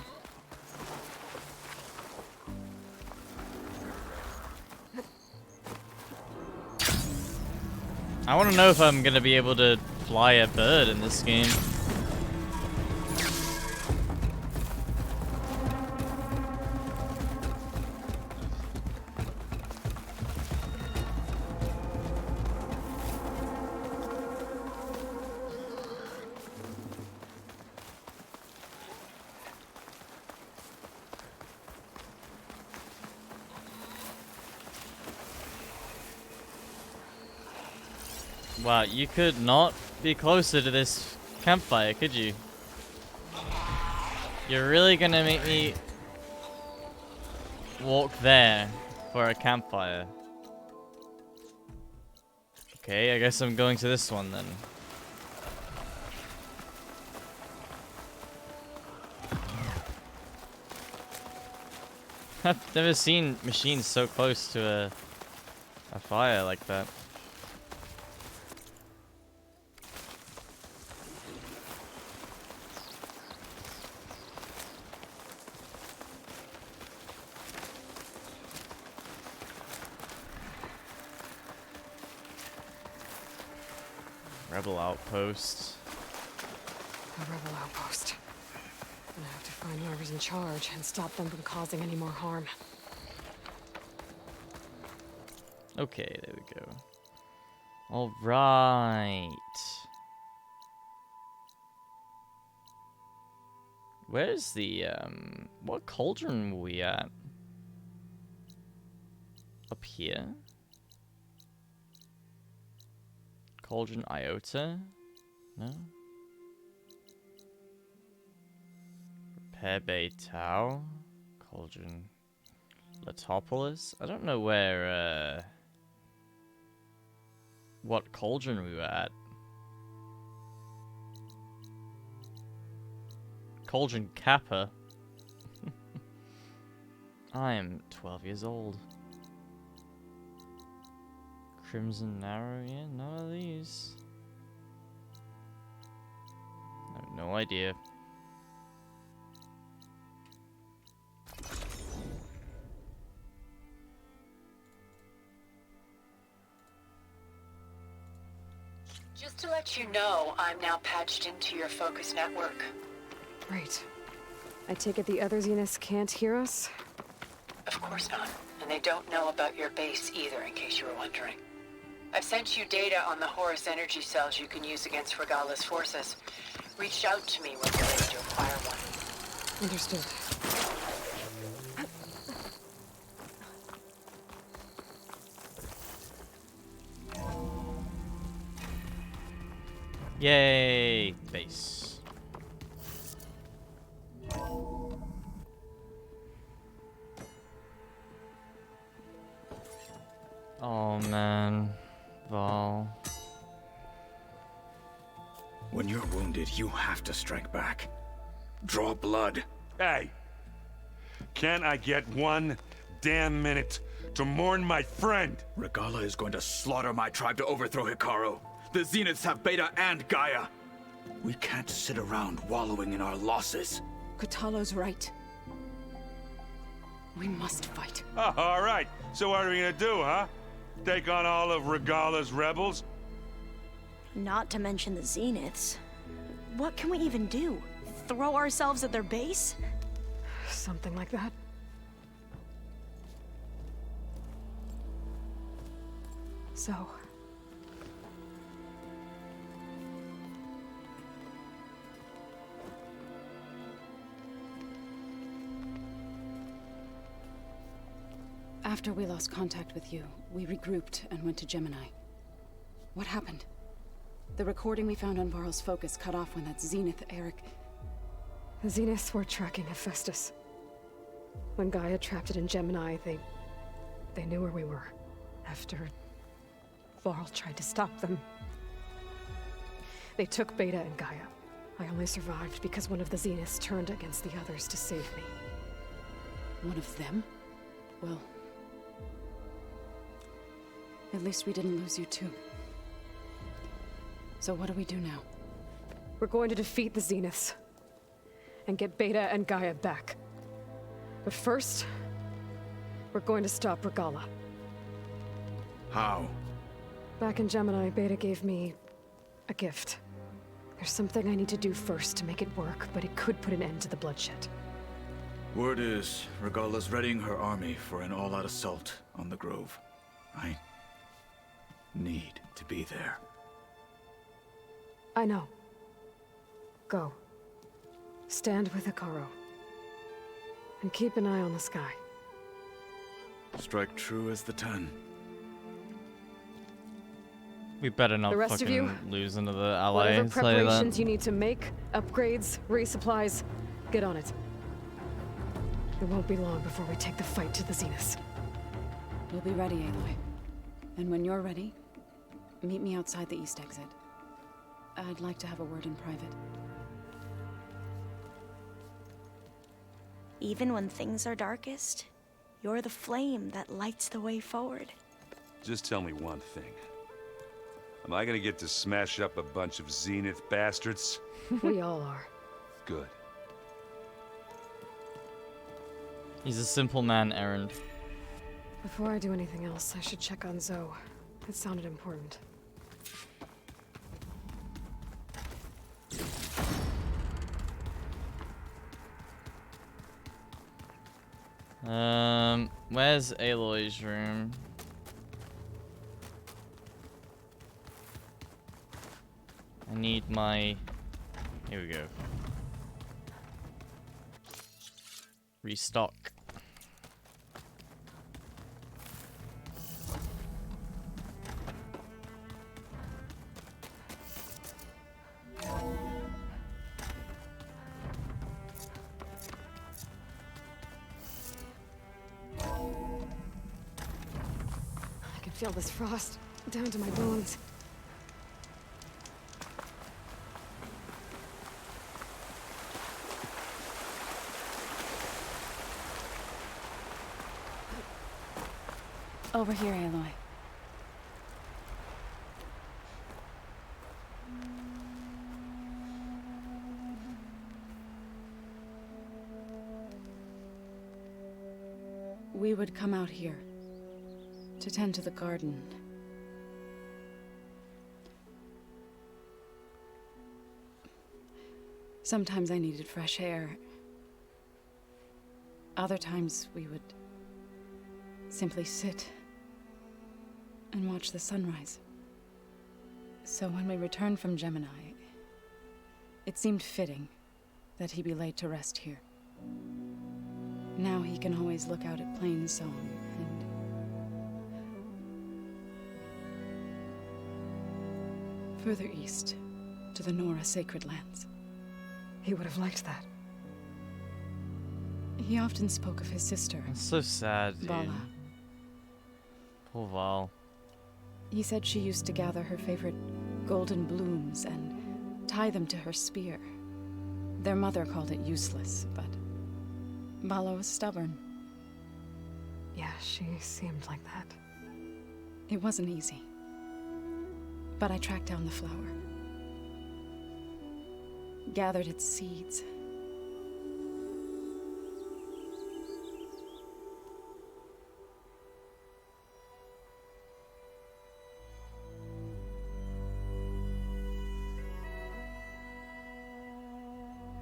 A: I want to know if I'm gonna be able to fly a bird in this game. Wow, you could not be closer to this campfire, could you? You're really gonna make me walk there for a campfire. Okay, I guess I'm going to this one then. I've never seen machines so close to a fire like that. Rebel outpost.
B: A rebel outpost. Gonna have to find whoever's in charge and stop them from causing any more harm.
A: Okay, there we go. All right. Where's the what cauldron were we at? Up here? Cauldron Iota? No? Repair Bay Tau? Cauldron Letopolis? I don't know where, what cauldron we were at. Cauldron Kappa? I am 12 years old. Crimson Narrow? Yeah, none of these. I have no idea.
M: Just to let you know, I'm now patched into your focus network.
B: Great. I take it the other Zeniths can't hear us?
M: Of course not. And they don't know about your base either, in case you were wondering. I've sent you data on the Horus energy cells you can use against Regala's forces. Reach out to me when you're ready to acquire one.
B: Understood.
A: Yay! Base. Oh man. Val.
F: When you're wounded, you have to strike back. Draw blood.
K: Hey! Can't I get one damn minute to mourn my friend?
F: Regala is going to slaughter my tribe to overthrow Hikaru. The Zeniths have Beta and Gaia. We can't sit around wallowing in our losses.
N: Kotallo's right. We must fight.
K: Oh, all right. So what are we gonna do, huh? Take on all of Regala's rebels?
D: Not to mention the Zeniths. What can we even do? Throw ourselves at their base?
B: Something like that. So...
N: After we lost contact with you, we regrouped and went to Gemini. What happened? The recording we found on Varl's focus cut off when that Zenith, Eric...
B: The Zeniths were tracking Hephaestus. When Gaia trapped it in Gemini, they knew where we were. After Varl tried to stop them. They took Beta and Gaia. I only survived because one of the Zeniths turned against the others to save me.
N: One of them? Well... at least we didn't lose you too. So what do we do now?
B: We're going to defeat the Zeniths. And get Beta and Gaia back. But first... we're going to stop Regala.
F: How?
B: Back in Gemini, Beta gave me a gift. There's something I need to do first to make it work, but it could put an end to the bloodshed.
F: Word is, Regala's readying her army for an all-out assault on the Grove. I need to be there.
B: I know. Go. Stand with Hikaru. And keep an eye on the sky.
F: Strike true as the 10.
A: We better not
B: The rest of you,
A: fucking lose another ally.
B: Whatever
A: say
B: preparations
A: that.
B: you need to make, upgrades, resupplies, get on it. It won't be long before we take the fight to the Zenith.
N: We'll be ready, Aloy. And when you're ready, meet me outside the east exit. I'd like to have a word in private.
D: Even when things are darkest, you're the flame that lights the way forward.
K: Just tell me one thing. Am I gonna get to smash up a bunch of Zenith bastards?
B: We all are.
K: Good.
A: He's a simple man, Erend.
B: Before I do anything else, I should check on Zoe. It sounded important.
A: Where's Aloy's room? I need my... Here we go. Restock.
B: I can feel this frost down to my bones.
N: Over here, Aloy. We would come out here to tend to the garden. Sometimes I needed fresh air. Other times we would simply sit and watch the sunrise. So when we returned from Gemini, it seemed fitting that he be laid to rest here. Now he can always look out at Plain Song and... further east, to the Nora Sacred Lands.
B: He would have liked that.
N: He often spoke of his sister.
A: It's so sad, dude.
N: Vala.
A: Poor Val.
N: He said she used to gather her favorite golden blooms and tie them to her spear. Their mother called it useless, but Vala was stubborn.
B: Yeah, she seemed like that.
N: It wasn't easy. But I tracked down the flower. Gathered its seeds.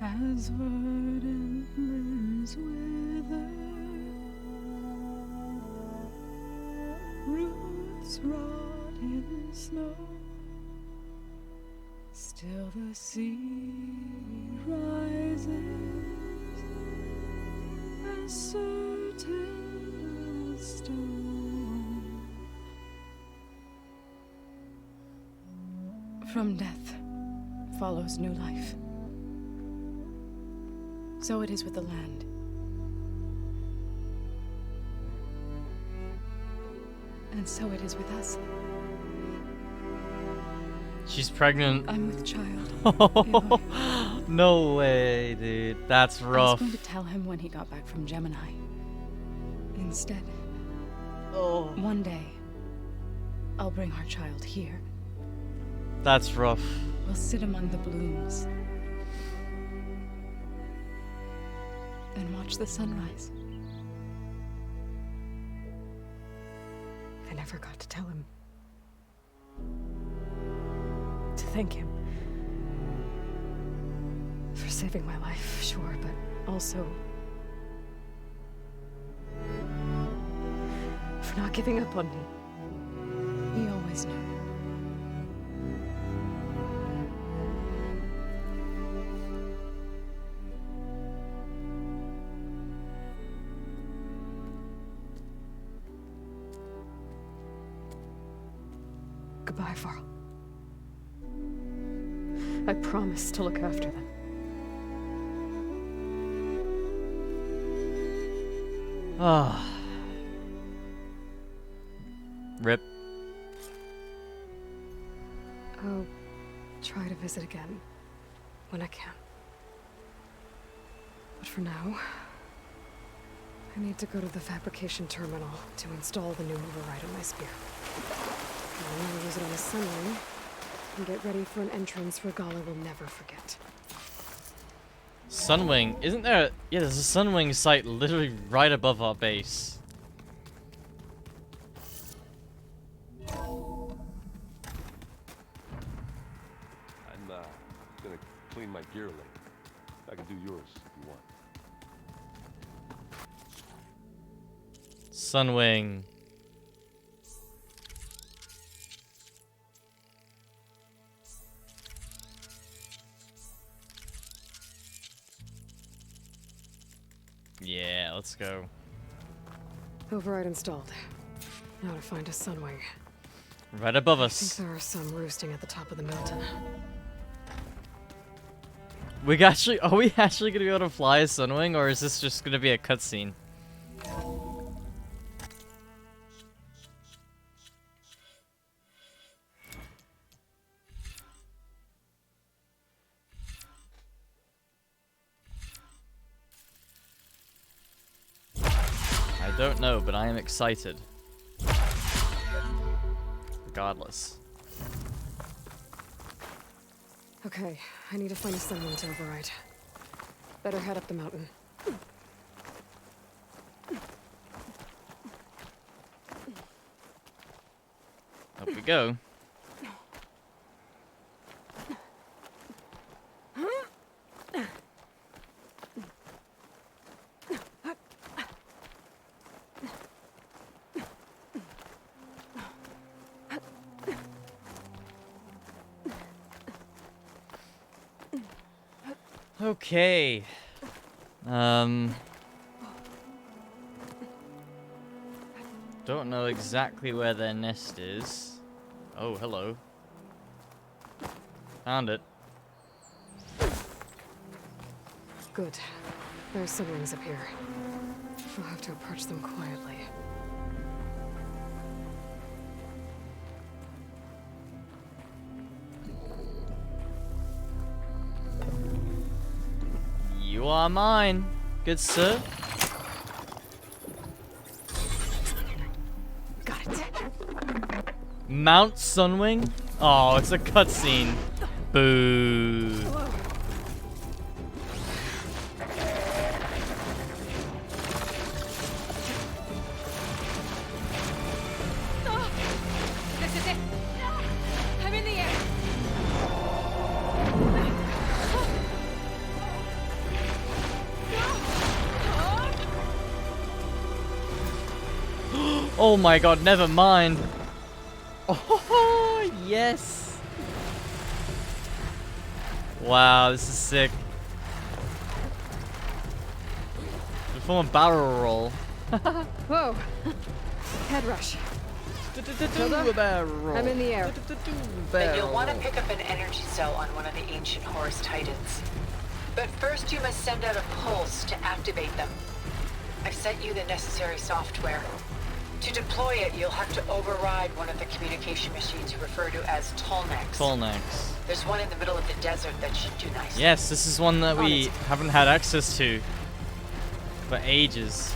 N: As verdant limbs wither, roots rot in snow, still the seed rises, as certain as stone. From death follows new life. So it is with the land. And so it is with us.
A: She's pregnant.
N: I'm with child.
A: No way, dude. That's
N: I
A: rough.
N: was going to tell him when he got back from Gemini. Instead, one day, I'll bring our child here.
A: That's rough.
N: We'll sit among the blooms and watch the sunrise.
B: I never got to tell him. thank him. For saving my life, sure, but also... for not giving up on me.
N: He always knew.
B: Goodbye, Varl. I promise to look after them.
A: Ah. Rip.
B: I'll try to visit again when I can. But for now, I need to go to the fabrication terminal to install the new override on my spear. I'll use it on the sunwing and get ready for an entrance Regala will never forget.
A: Sunwing? Isn't there? Yeah, there's a Sunwing site literally right above our base.
O: I'm gonna clean my gear later. I can do yours if you want.
A: Sunwing. Yeah, let's go.
B: Override installed. Now to find a sunwing.
A: Right above
B: I
A: us.
B: think there are some roosting at the top of the mountain.
A: Are we actually gonna be able to fly a Sunwing, or is this just gonna be a cutscene? I don't know, but I am excited. Regardless.
B: Okay, I need to find a sunwing to override. Better head up the mountain.
A: Up we go. Okay. Don't know exactly where their nest is. Oh, hello. Found it.
B: Good. There's sunwings up here. I'll have to approach them quietly.
A: You are mine, good sir.
B: Got it.
A: Mount Sunwing? Oh, it's a cutscene. Boo.
B: This is it. I'm in the air.
A: Oh my god, never mind. Oh, yes. Wow, this is sick. Perform a barrel roll.
B: Whoa. Head rush. Tilda, I'm in the air.
M: Then you'll want to pick up an energy cell on one of the ancient Horus Titans. But first you must send out a pulse to activate them. I've sent you the necessary software. To deploy it, you'll have to override one of the communication machines you refer to as Tallnecks.
A: Tallnecks.
M: There's one in the middle of the desert that should do nicely.
A: Yes, this is one that we haven't had access to for ages.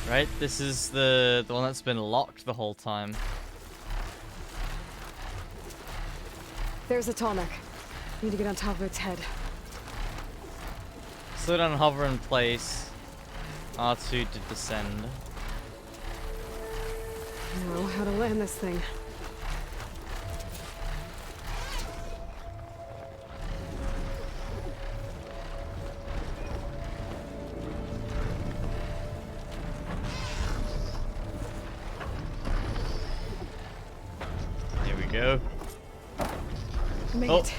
A: Right, this is the one that's been locked the whole time.
B: There's a Tallneck. Need to get on top of its head.
A: Slow down, hover in place. R2 to descend.
B: Know how to land this thing.
A: Here we go.
B: Made it.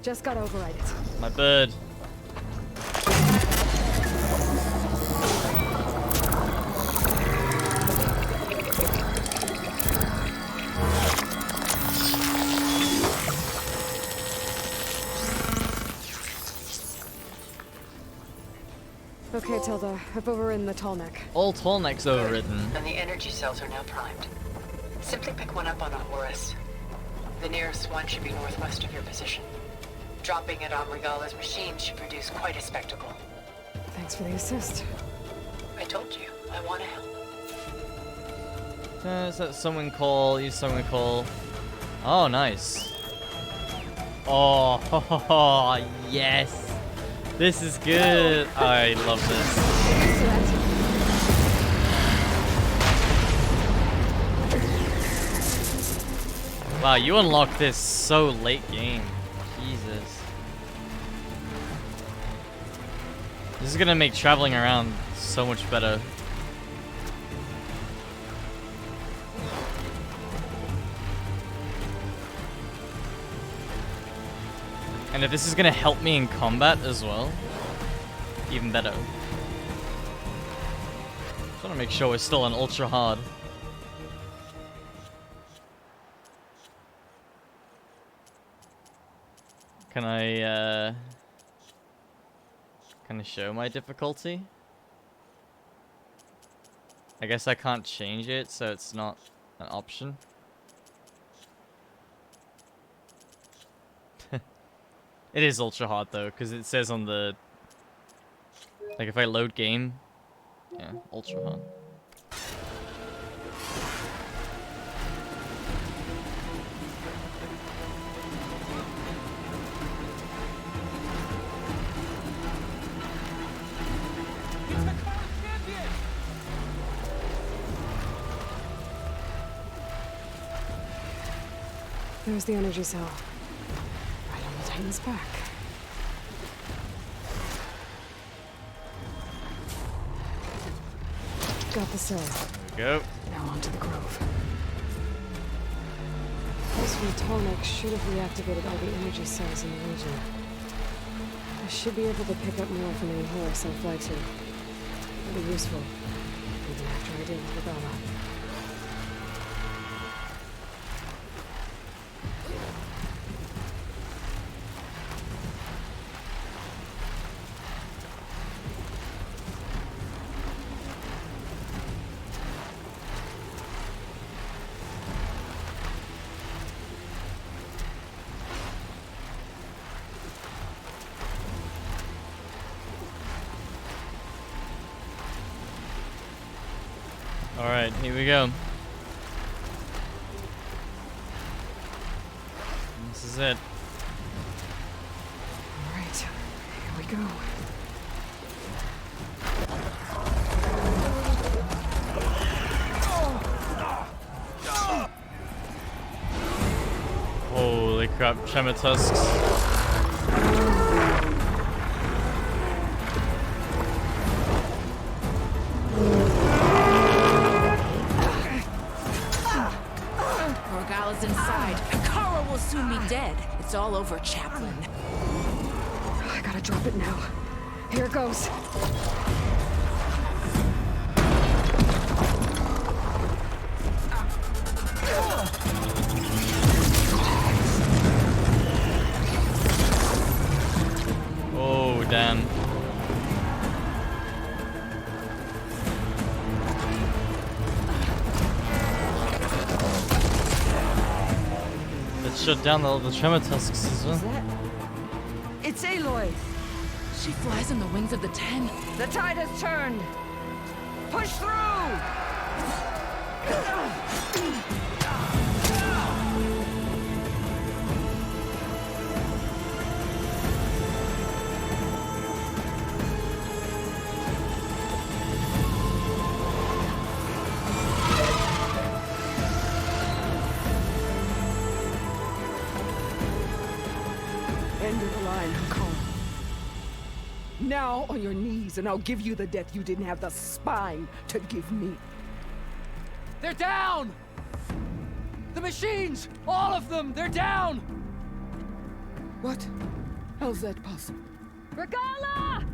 B: Just gotta override it.
A: My bird.
B: Okay, Tilda. I've overridden the tall neck.
A: All tall necks overridden.
M: And the energy cells are now primed. Simply pick one up on a Horus. The nearest one should be northwest of your position. Dropping it on Regala's machine should produce quite a spectacle.
B: Thanks for the assist.
M: I told you, I want to help.
A: Is that summon call? Use summon call. Oh, nice. Oh, yes. This is good. I love this. Wow, you unlocked this so late game. Jesus. This is gonna make traveling around so much better. And if this is gonna help me in combat as well, even better. Just wanna make sure we're still on ultra hard. Can I show my difficulty? I guess I can't change it, so it's not an option. It is ultra hard though, because it says on the, like, if I load game, yeah, ultra hard.
B: There's the energy cell. Right on the Titan's back. Got the cell.
A: There we go.
B: Now onto the grove. This from Tolnek should have reactivated all the energy cells in the region. I should be able to pick up more from any Horus I'll fly to. It'll be useful, even after I deal with Regala.
A: Alright, here we go. This is it.
B: Alright, here we go.
A: Holy crap, Tremor Tusks.
P: Regala's inside. Kara will soon be dead. It's all over, Chaplain.
B: I gotta drop it now. Here it goes.
A: Oh, damn. Let's shut down the Tremor Tusks as well.
P: It's Aloy. She flies on the wings of the Ten.
Q: The tide has turned. Push through! End of the line, Hakon. Now on your knees, and I'll give you the death you didn't have the spine to give me.
R: They're down! The machines! All of them! They're down!
Q: What? How's that possible?
B: Regala!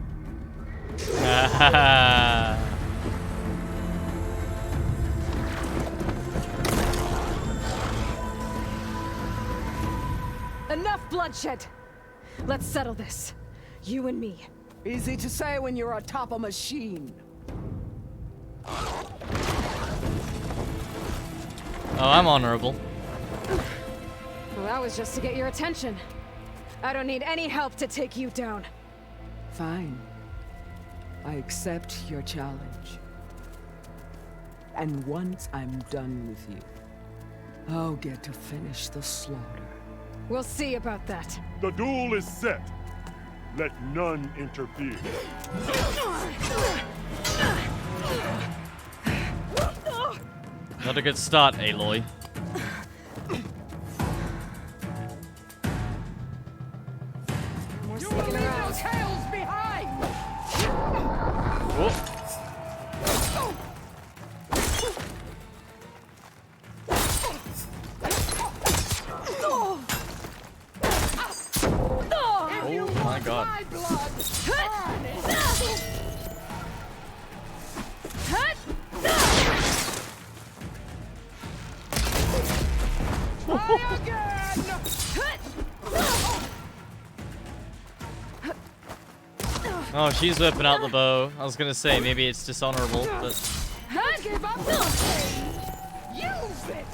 B: Enough bloodshed! Let's settle this. You and me.
Q: Easy to say when you're atop a machine.
A: Oh, I'm honorable.
B: Well, that was just to get your attention. I don't need any help to take you down.
Q: Fine. I accept your challenge. And once I'm done with you, I'll get to finish the slaughter.
B: We'll see about that.
K: The duel is set. Let none interfere.
A: Not a good start, Aloy.
B: More sneaking around.
Q: Tails behind!
A: Oh. Oh my god. Oh, she's whipping out the bow. I was gonna say maybe it's dishonorable, but
Q: Give up nothing! Use it!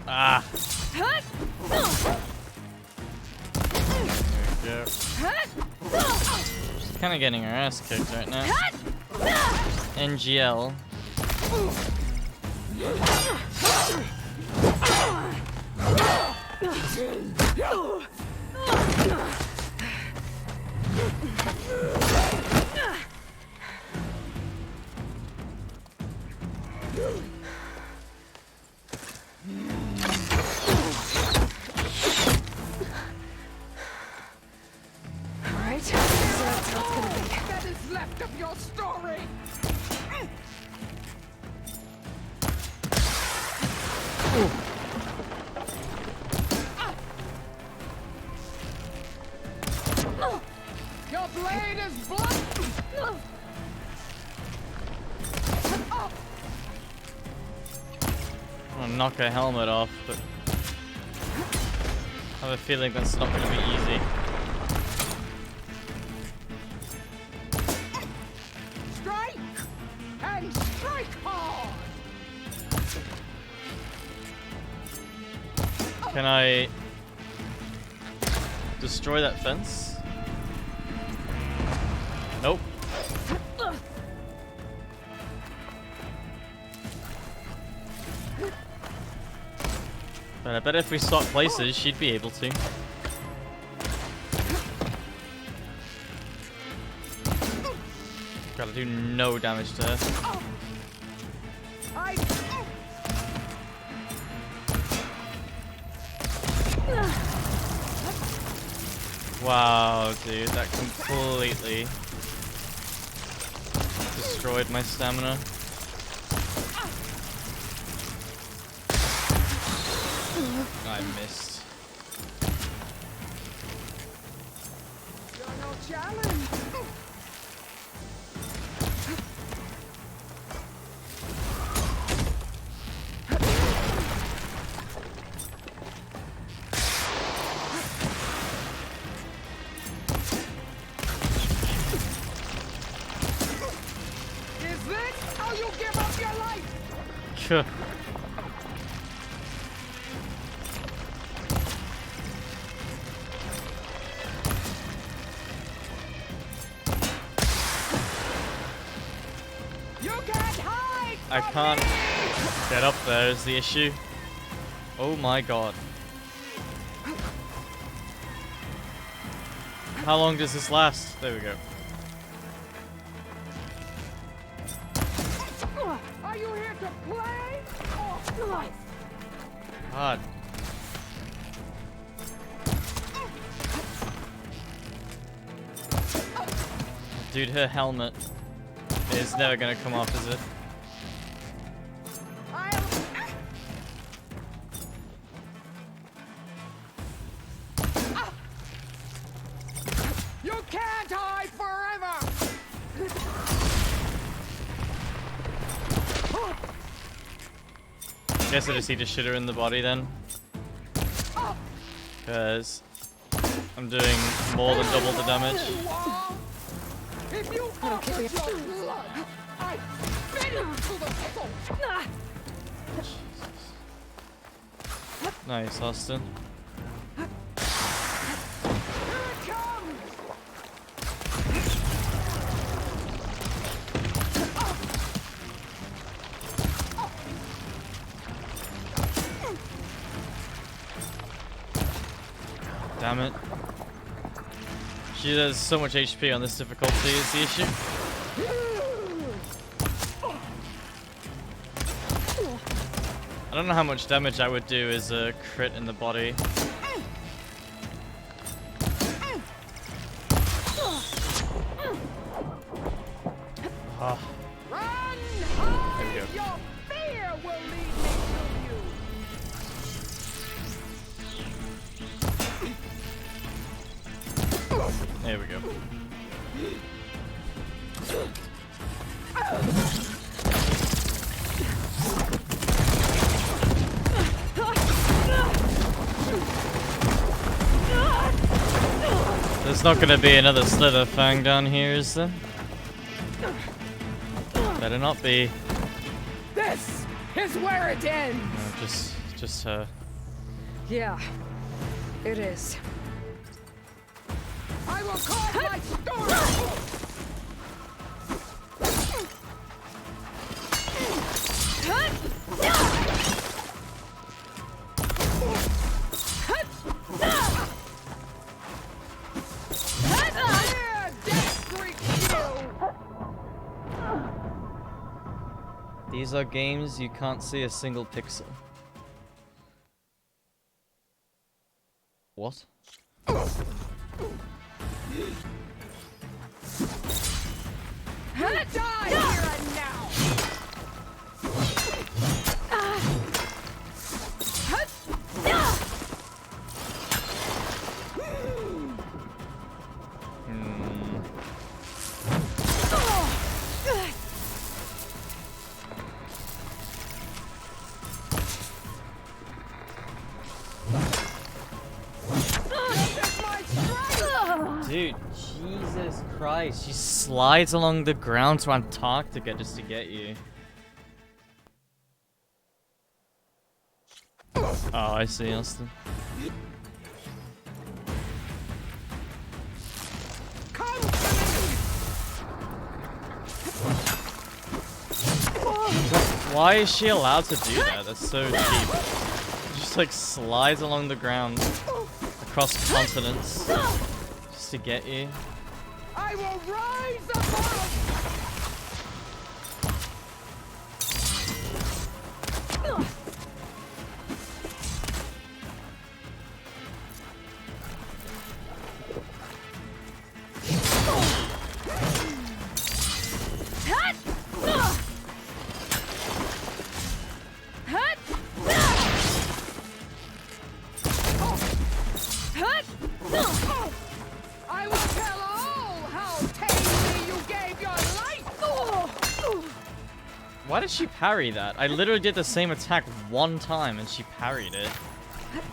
A: ah. There we go. She's kind of getting her ass kicked right now. NGL.
B: Alright, so that's how it's gonna be.
Q: That is left of your story! Your blade is blunt!
A: I'm gonna knock her helmet off, but I have a feeling that's not gonna be easy.
Q: Strike! And strike hard!
A: Can I destroy that fence? Nope. But I bet if we swap places, she'd be able to. Gotta do no damage to her. Wow, dude, that completely destroyed my stamina. I missed.
Q: You're no challenge! Is this how you give up your life? You can't hide!
A: I can't get up there is the issue. Oh my god. How long does this last? There we go.
L: Are you here to play? Oh,
A: God. Dude, her helmet is never gonna come off, is it?
L: you can't hide forever!
A: Guess I just need to shoot her in the body then. Because I'm doing more than double the damage.
L: If you offer your blood, I fit it to the pickle!
A: Nice, Austin. Damn it. She does so much HP on this difficulty is the issue. I don't know how much damage I would do as a crit in the body. Ah. There we go.
L: Your fear will lead me to you!
A: There we go. There's not gonna be another Slither Fang down here, is there? Better not be.
L: This is where it ends!
A: No, just her.
B: Yeah, it is.
L: I will call my story!
A: These are games you can't see a single pixel. What?
L: Die here and now!
A: Dude, Jesus Christ. She slides along the ground to Antarctica just to get you. Oh, I see, Austin. Why is she allowed to do that? That's so cheap. She just like slides along the ground across continents just to get you.
L: I will rise above! I will tell all how tamely you gave your life!
A: Why did she parry that? I literally did the same attack one time and she parried it.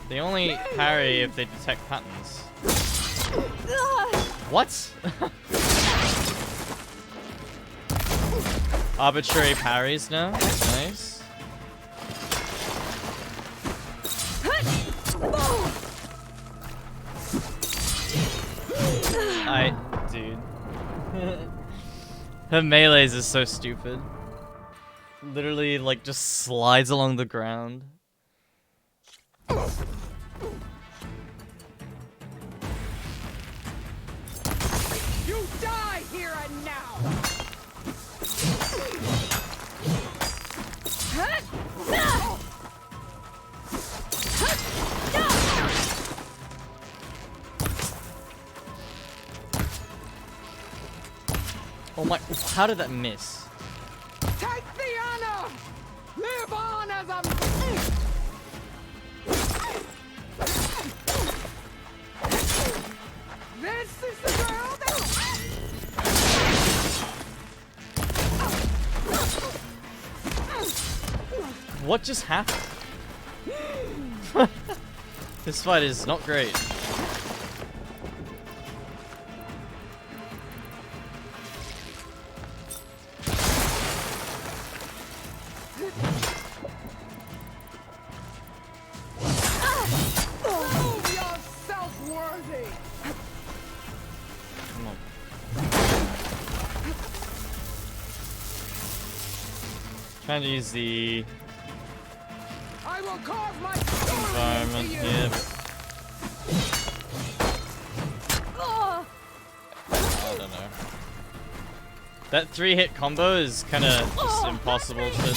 A: They only parry if they detect patterns. What? Arbitrary parries now? Nice. Dude. Her melees is so stupid. Literally, like, just slides along the ground.
L: You die here and now!
A: Oh my, how did that miss?
L: Take the honor! Live on as a... This is the girl that...
A: What just happened? This fight is not great.
L: Prove yourself worthy!
A: Come on. Trying to use the
L: I will cause my
A: environment here, but I don't know. That 3-hit combo is kind of just impossible to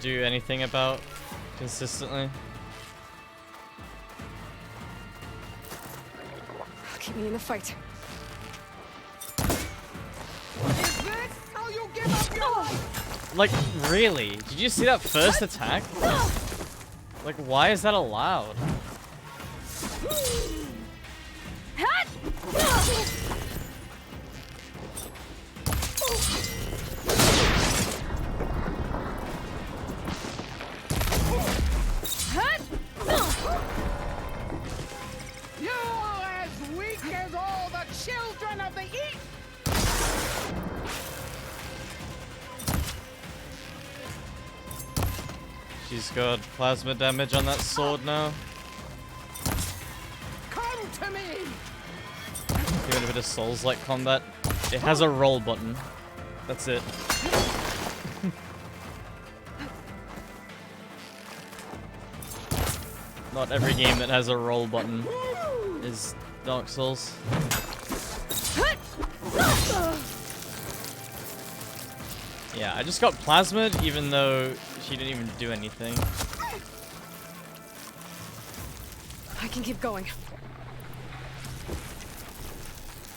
A: do anything about consistently.
B: Keep me in the fight.
L: Is this how you give up your life?
A: Like, really? Did you see that first attack? Like, why is that allowed?
L: You are as weak as all the children of the East!
A: She's got plasma damage on that sword now.
L: Come to me!
A: Give it a bit of Souls-like combat. It has a roll button. That's it. Not every game that has a roll button is Dark Souls. Yeah, I just got plasmid even though she didn't even do anything.
B: I can keep going.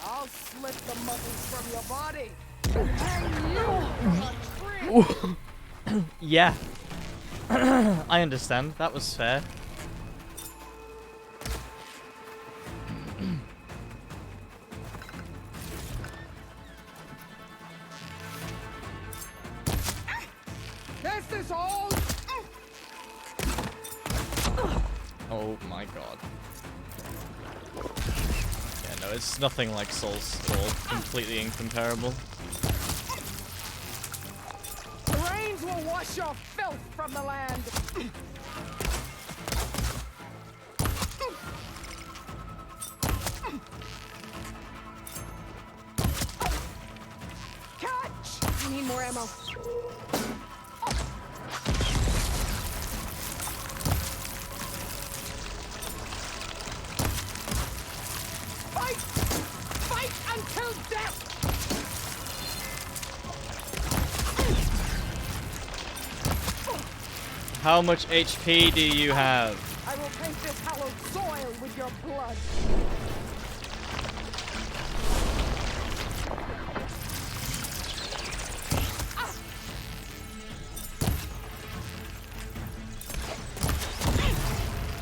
L: I'll slit the muscles from your body and hang you on a tree!
A: Yeah. I understand. That was fair.
L: This is all...
A: Oh my god. Yeah, no, it's nothing like Souls at all. Completely incomparable.
L: The rains will wash your filth from the land! Catch!
B: I need more ammo.
L: Fight! Fight until death!
A: How much HP do you have?
L: I will paint this hallowed soil with your blood.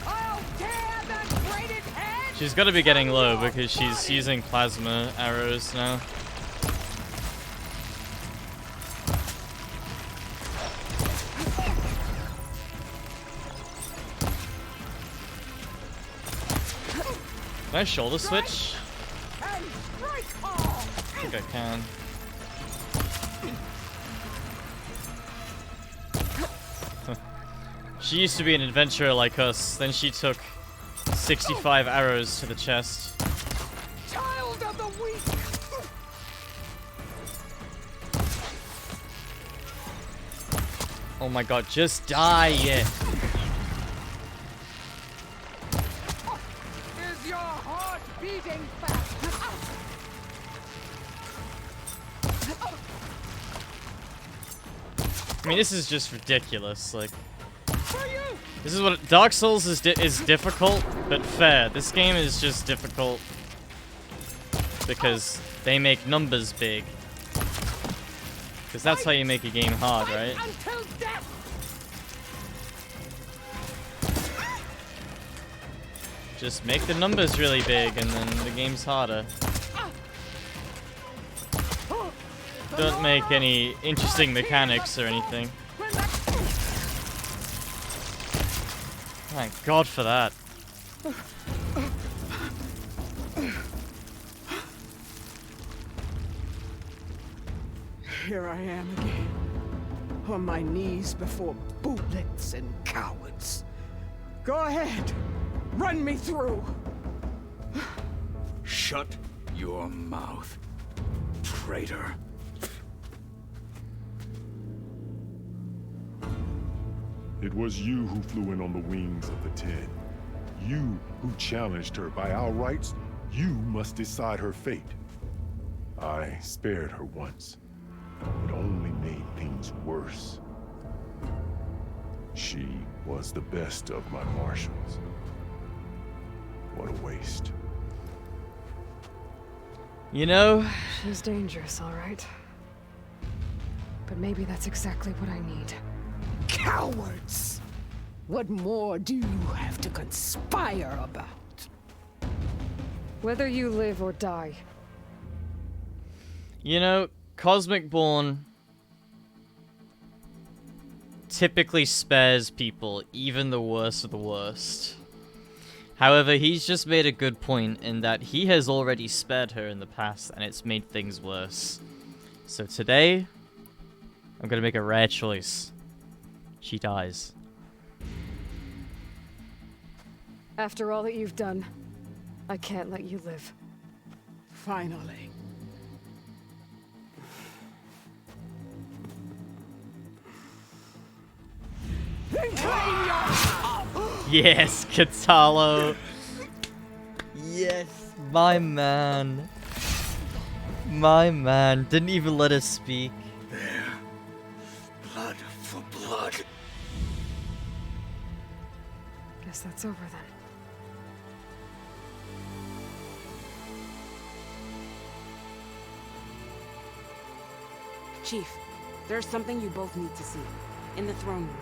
L: I'll tear that braided head!
A: She's got to be getting low because she's using plasma arrows now. Can I shoulder switch?
L: And strike hard!
A: I think I can. She used to be an adventurer like us, then she took 65 arrows to the chest.
L: Child of the weak!
A: Oh my god, just die!
L: beating fast.
A: I mean, this is just ridiculous. Like, this is what Dark Souls is difficult, but fair. This game is just difficult because they make numbers big. Because that's how you make a game hard, right?
L: Until death.
A: Just make the numbers really big, and then the game's harder. Don't make any interesting mechanics or anything. Thank God for that.
Q: Here I am again, on my knees before bootlets and cowards. Go ahead, run me through.
F: Shut your mouth, traitor.
I: It was you who flew in on the wings of the 10. You who challenged her. By our rights, you must decide her fate. I spared her once. It only made things worse. She was the best of my marshals. What a waste.
A: You know?
B: She's dangerous, all right. But maybe that's exactly what I need.
Q: Cowards! What more do you have to conspire about?
B: Whether you live or die.
A: You know, Cosmicborne typically spares people, even the worst of the worst. However, he's just made a good point in that he has already spared her in the past, and it's made things worse. So today, I'm gonna make a rare choice. She dies.
B: After all that you've done, I can't let you live.
Q: Finally.
A: Yes, Katalo. Yes, my man. My man. Didn't even let us speak.
F: There. Blood for blood.
B: Guess that's over then.
S: Chief, there's something you both need to see. In the throne room.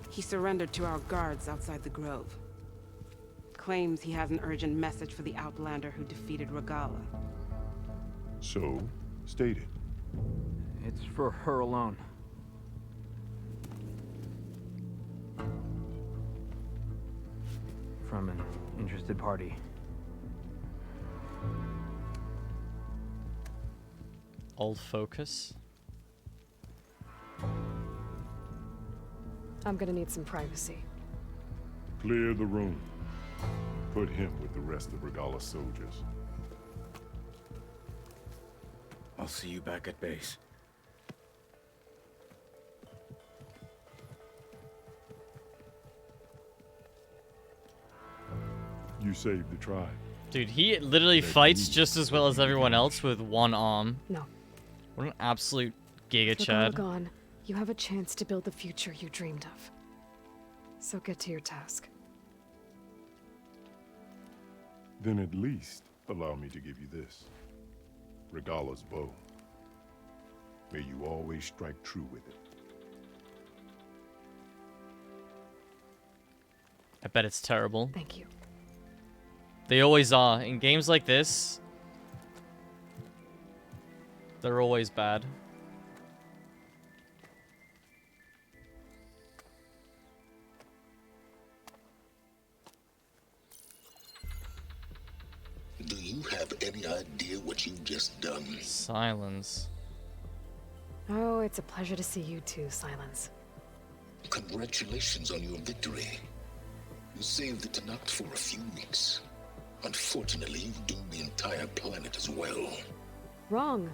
S: He surrendered to our guards outside the grove. Claims he has an urgent message for the Outlander who defeated Regala.
I: So, state it.
R: It's for her alone. From an interested party.
A: Old focus.
B: I'm gonna need some privacy.
I: Clear the room. Put him with the rest of Regala's soldiers.
F: I'll see you back at base.
I: You saved the tribe.
A: Dude, he literally fights just as well as everyone else with one arm.
B: No.
A: What an absolute giga
B: With
A: chad.
B: all gone, you have a chance to build the future you dreamed of. So get to your task.
I: Then at least allow me to give you this. Regala's bow. May you always strike true with it.
A: I bet it's terrible.
B: Thank you.
A: They always are. In games like this, they're always bad.
H: Do you have any idea what you've just done?
A: Silence.
B: Oh, it's a pleasure to see you too, Silence.
H: Congratulations on your victory. You saved the Tanakh for a few weeks. Unfortunately, you've doomed the entire planet as well.
B: Wrong.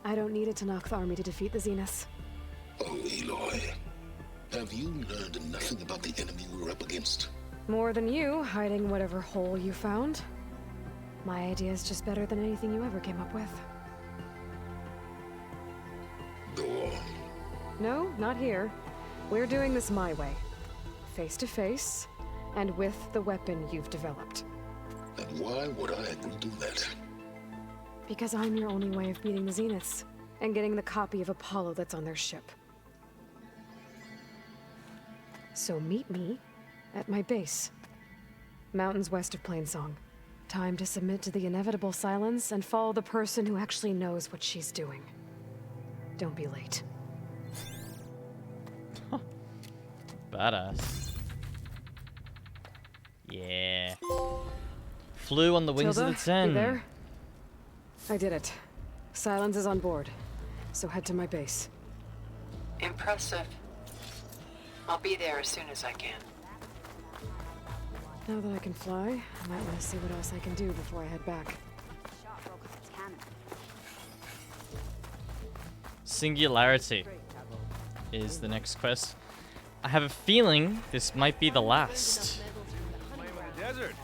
B: I don't need a Tanakh army to defeat the Zeniths.
H: Oh, Aloy. Have you learned nothing about the enemy we're up against?
B: More than you, hiding whatever hole you found. My idea is just better than anything you ever came up with.
H: Go on.
B: No, not here. We're doing this my way. Face to face, and with the weapon you've developed.
H: And why would I agree to that?
B: Because I'm your only way of beating the Zeniths, and getting the copy of Apollo that's on their ship. So meet me at my base. Mountains west of Plainsong. Time to submit to the inevitable silence and follow the person who actually knows what she's doing. Don't be late.
A: Badass. Yeah. Flew on the wings
B: Tilda,
A: of the 10.
B: you there? I did it. Silence is on board, so head to my base.
M: Impressive. I'll be there as soon as I can.
B: Now that I can fly, I might want to see what else I can do before I head back.
A: Singularity is the next quest. I have a feeling this might be the last.
O: Desert.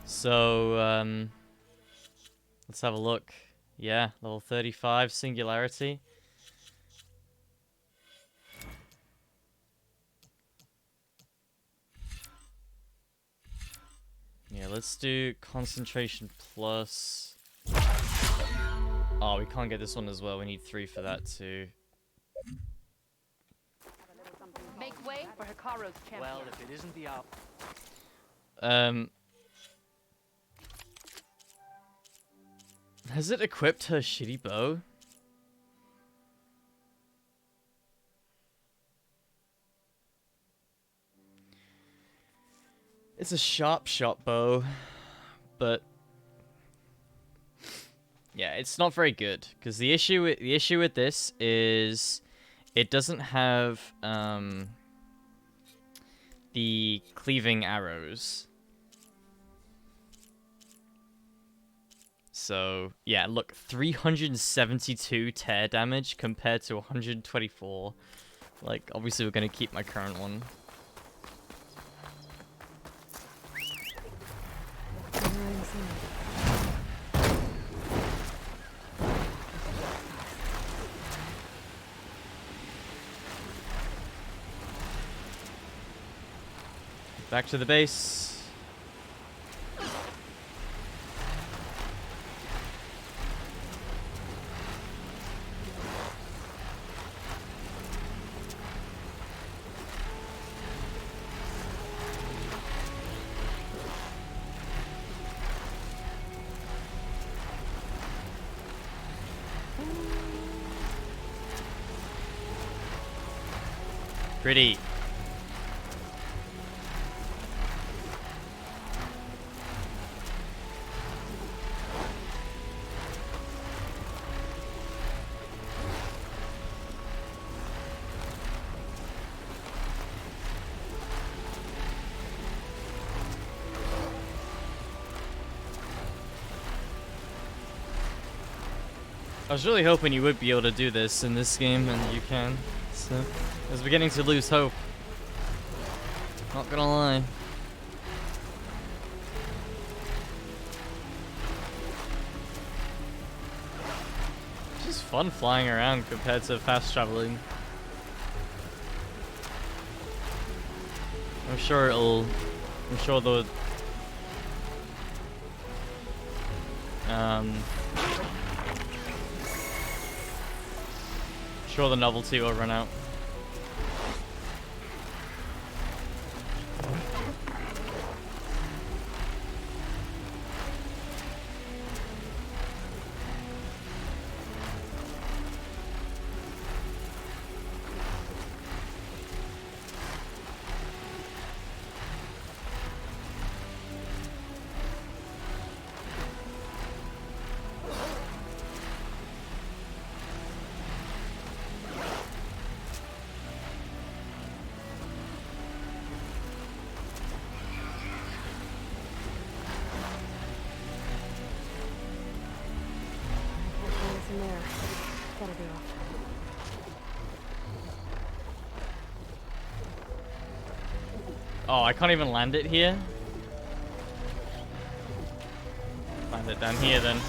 A: So, let's have a look. Yeah, level 35, Singularity. Yeah, let's do Concentration Plus. Oh, we can't get this one as well. We need 3 for that too.
P: Make way for Hikaru's champion.
R: Well, if it isn't the op.
A: Has it equipped her shitty bow? It's a sharp shot bow, but yeah, it's not very good because the issue with this is it doesn't have the cleaving arrows. So, yeah, look, 372 tear damage compared to 124. Like, obviously we're going to keep my current one. Back to the base. Pretty. I was really hoping you would be able to do this in this game, and you can. So, I was beginning to lose hope. Not gonna lie. It's just fun flying around compared to fast traveling. I'm sure the sure the novelty will run out.
B: That'll be off.
A: Oh, I can't even land it here? Land it down here then.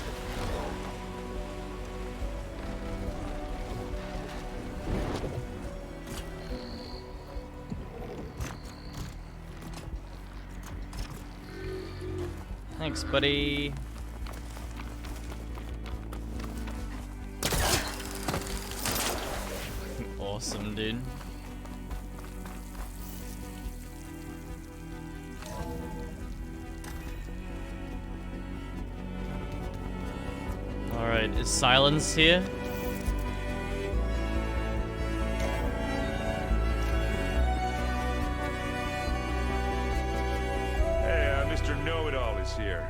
A: Thanks, buddy. Awesome, dude. Alright, is silence here?
K: Hey, Mr. Know-It-All is here.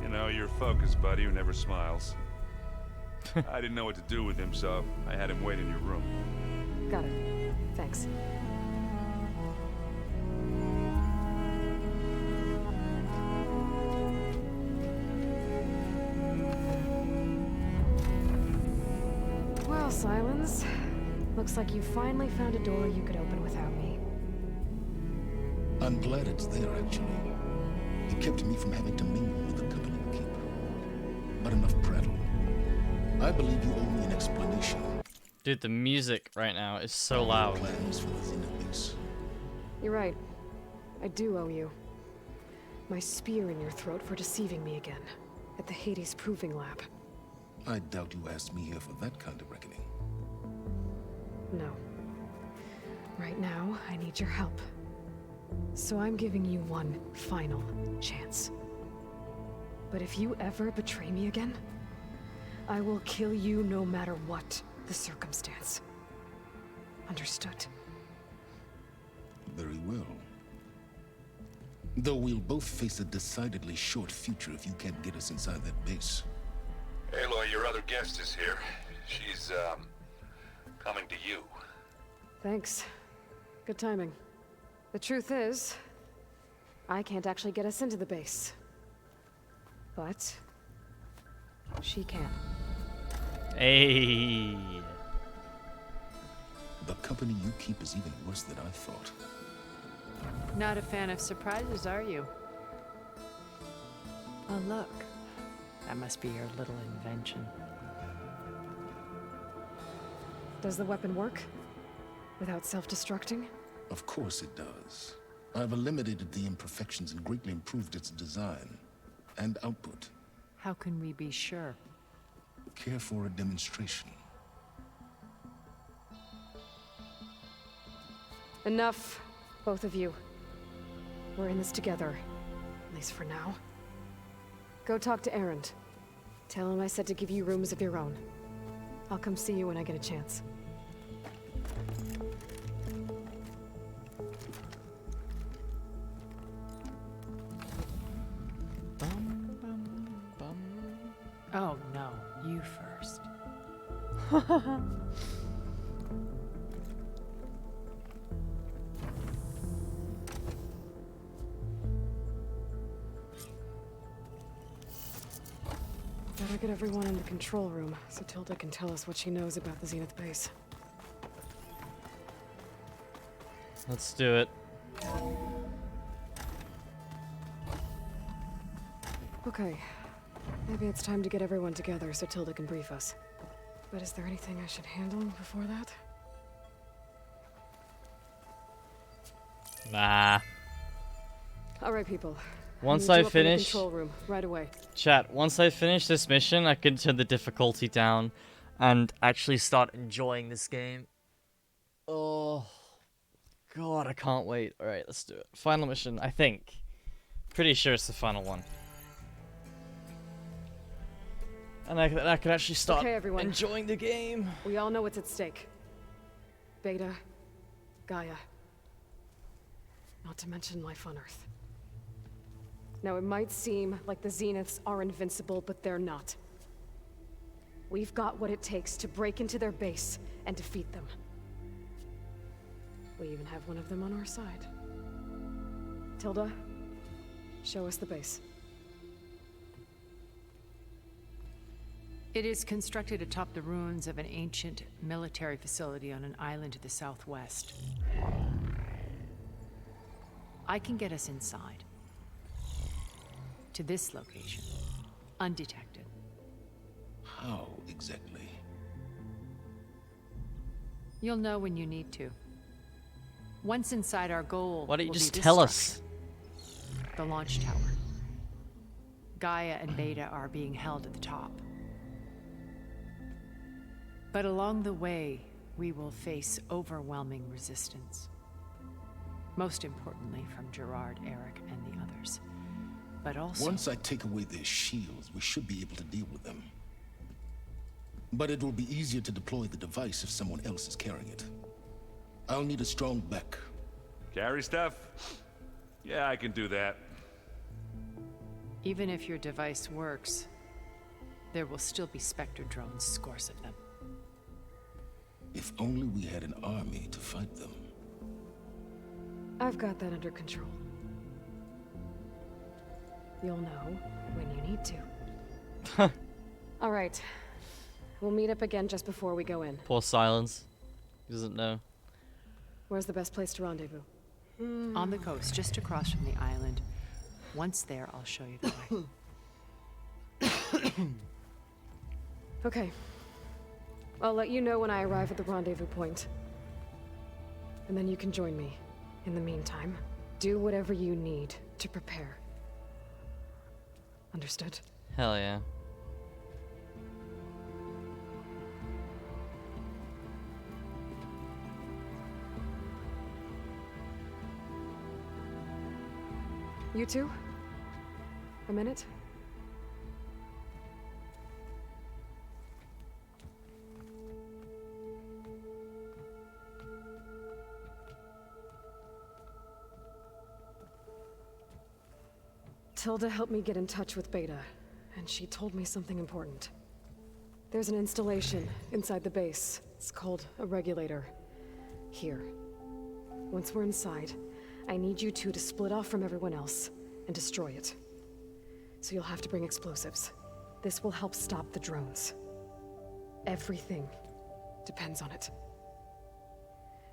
K: You know, your focus buddy who never smiles. I didn't know what to do with him, so I had him wait in your room.
B: Got it. Thanks. Well, Silence. Looks like you finally found a door you could open without me.
H: I'm glad it's there, actually. It kept me from having to mingle with the company you keep. But enough prattle. I believe you owe me an explanation.
A: Dude, the music right now is so loud.
H: Plans for the Zenith base.
B: You're right. I do owe you. My spear in your throat for deceiving me again. At the Hades Proving Lab.
H: I doubt you asked me here for that kind of reckoning.
B: No. Right now, I need your help. So I'm giving you one final chance. But if you ever betray me again, I will kill you no matter what the circumstance. Understood?
H: Very well. Though we'll both face a decidedly short future if you can't get us inside that base.
E: Aloy, your other guest is here. She's, coming to you.
B: Thanks. Good timing. The truth is, I can't actually get us into the base. But she can.
A: Hey.
H: The company you keep is even worse than I thought.
J: Not a fan of surprises, are you? Oh, look. That must be your little invention.
B: Does the weapon work? Without self-destructing?
H: Of course it does. I've eliminated the imperfections and greatly improved its design and output.
J: How can we be sure?
H: Care for a demonstration?
B: Enough, both of you. We're in this together, at least for now. Go talk to Erend. Tell him I said to give you rooms of your own. I'll come see you when I get a chance.
J: Oh no, you first.
B: Better get everyone in the control room so Tilda can tell us what she knows about the Zenith base.
A: Let's do it.
B: Okay. Maybe it's time to get everyone together so Tilda can brief us. But is there anything I should handle before that?
A: Nah.
B: Alright, people.
A: Once
B: I
A: I
B: need you up in the
A: finish...
B: control room, right away.
A: Chat, once I finish this mission, I can turn the difficulty down and actually start enjoying this game. Oh, God, I can't wait. Alright, let's do it. Final mission, I think. Pretty sure it's the final one. And I can actually start
B: Okay, everyone.
A: enjoying the game.
B: We all know what's at stake. Beta, Gaia. Not to mention life on Earth. Now, it might seem like the Zeniths are invincible, but they're not. We've got what it takes to break into their base and defeat them. We even have one of them on our side. Tilda, show us the base.
J: It is constructed atop the ruins of an ancient military facility on an island to the southwest. I can get us inside. To this location. Undetected.
H: How exactly?
J: You'll know when you need to. Once inside, our goal
A: Why don't you
J: will be
A: just
J: this
A: tell
J: structure, the launch tower. Gaia and Beta are being held at the top. But along the way, we will face overwhelming resistance. Most importantly from Gerard, Eric, and the others. But also...
H: Once I take away their shields, we should be able to deal with them. But it will be easier to deploy the device if someone else is carrying it. I'll need a strong back.
K: Carry stuff? Yeah, I can do that.
J: Even if your device works, there will still be Spectre drones, scores of them.
H: If only we had an army to fight them.
B: I've got that under control. You'll know when you need to. All right. We'll meet up again just before we go in.
A: Poor Silence. He doesn't know.
B: Where's the best place to rendezvous?
J: On the coast, just across from the island. Once there, I'll show you the way.
B: Okay. I'll let you know when I arrive at the rendezvous point. And then you can join me. In the meantime, do whatever you need to prepare. Understood?
A: Hell yeah.
B: You two? A minute? Tilda helped me get in touch with Beta, and she told me something important. There's an installation inside the base. It's called a regulator. Here. Once we're inside, I need you two to split off from everyone else and destroy it. So you'll have to bring explosives. This will help stop the drones. Everything depends on it.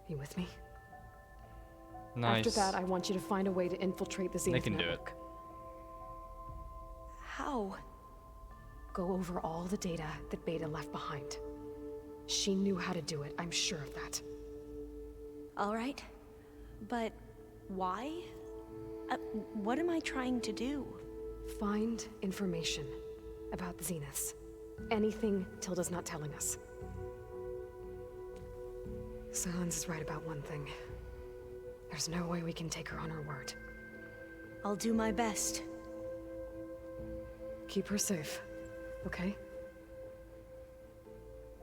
B: You with me?
A: Nice.
B: After that, I want you to find a way to infiltrate the Zenith
A: They can
B: network.
A: do it.
B: How? Go over all the data that Beta left behind. She knew how to do it, I'm sure of that.
D: All right. But why? What am I trying to do?
B: Find information about the Zeniths. Anything Tilda's not telling us. Silence is right about one thing. There's no way we can take her on her word.
D: I'll do my best.
B: Keep her safe, okay?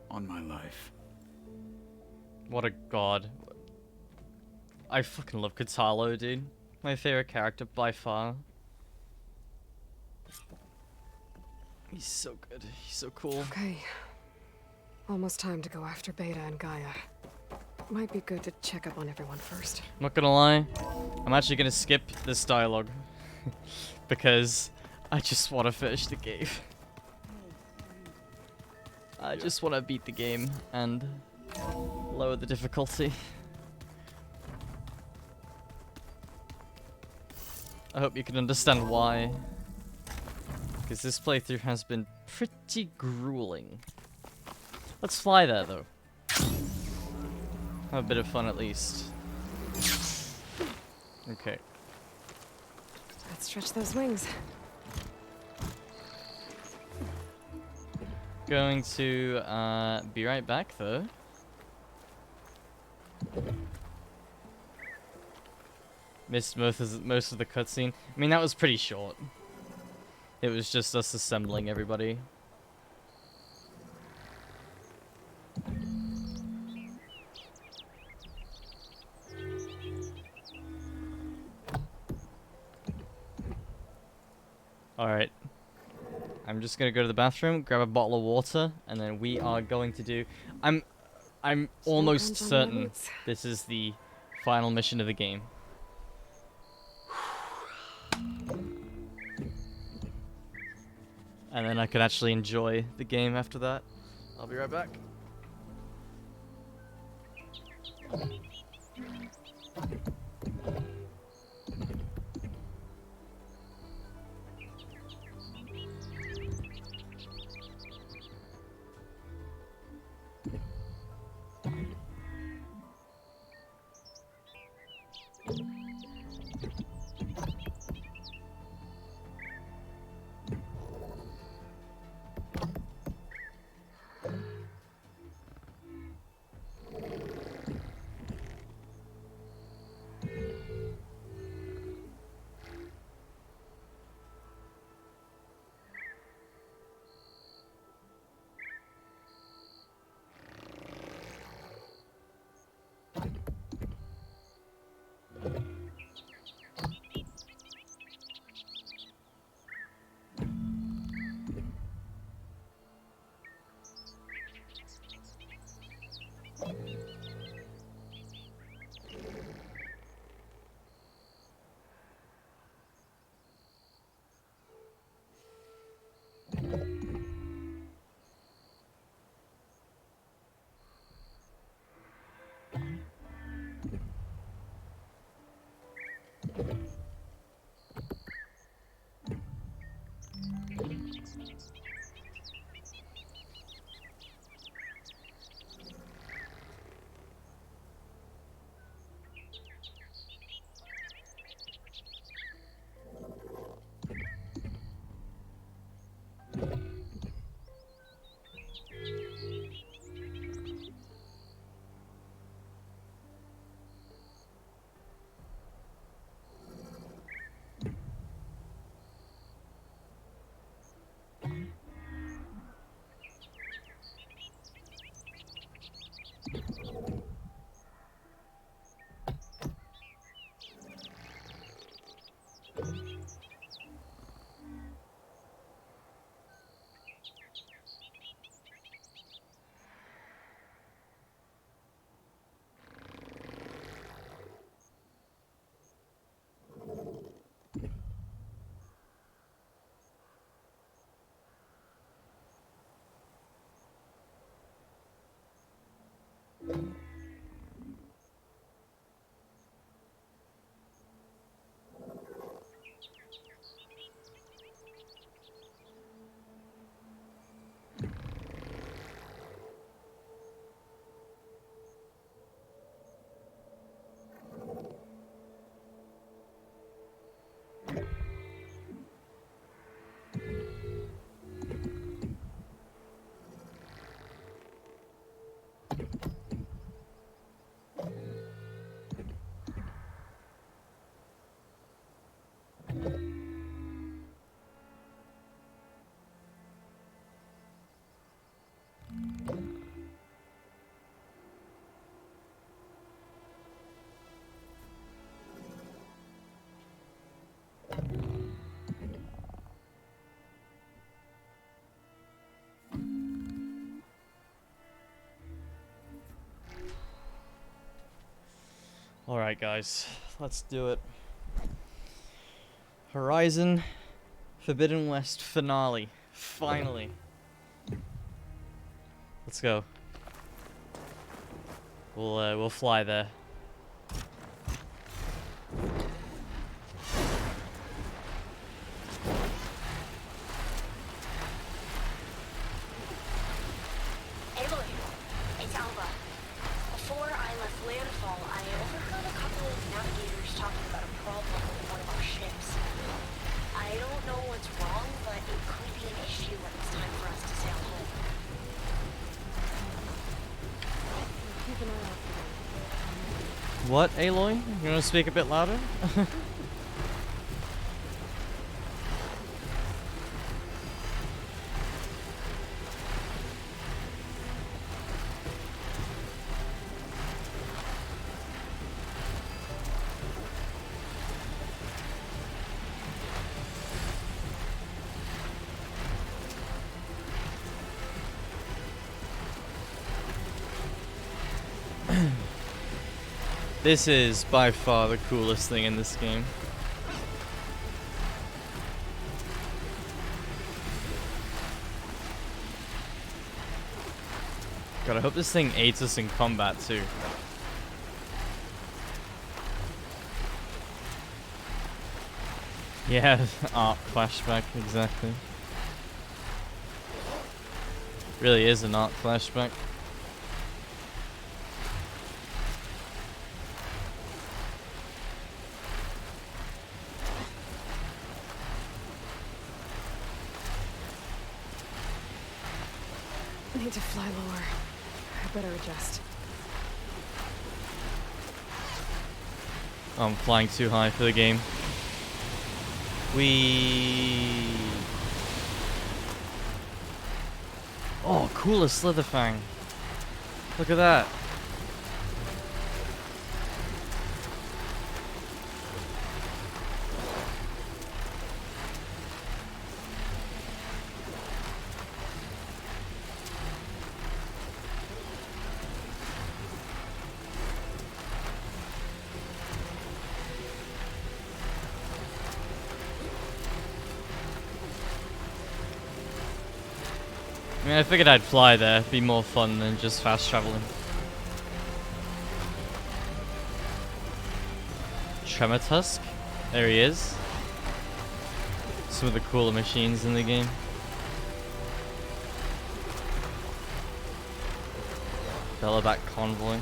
F: On my life.
A: What a god. I fucking love Katalo, dude. My favorite character by far. He's so good. He's so cool.
B: Okay. Almost time to go after Beta and Gaia. Might be good to check up on everyone first.
A: I'm not gonna lie. I'm actually gonna skip this dialogue. Because I just want to finish the game. I just want to beat the game and lower the difficulty. I hope you can understand why. Because this playthrough has been pretty grueling. Let's fly there, though. Have a bit of fun, at least. Okay.
B: Let's stretch those wings.
A: Going to be right back, though. Missed most of the cutscene. I mean, that was pretty short. It was just us assembling everybody. Alright. I'm just gonna go to the bathroom, grab a bottle of water, and then we are going to do... I'm almost certain this is the final mission of the game. and then I can actually enjoy the game after that. I'll be right back. Alright guys, let's do it. Horizon Forbidden West finale. Finally. Let's go. We'll fly there.
D: Aloy, it's Alba. Before I left landfall, I overheard a couple of navigators talking about a problem with one of our ships. I don't know what's wrong, but it could be an issue when it's time for us to sail home.
B: Keep an eye out for them.
A: What, Aloy? You wanna speak a bit louder? This is by far the coolest thing in this game. God, I hope this thing aids us in combat too. Yeah, art flashback, exactly. Really is an art flashback.
B: I need to fly lower. I better adjust.
A: I'm flying too high for the game. Oh, cool, a Slitherfang. Look at that. I mean, I figured I'd fly there. Be more fun than just fast traveling. Tremor Tusk? There he is. Some of the cooler machines in the game. Bellaback Convoy.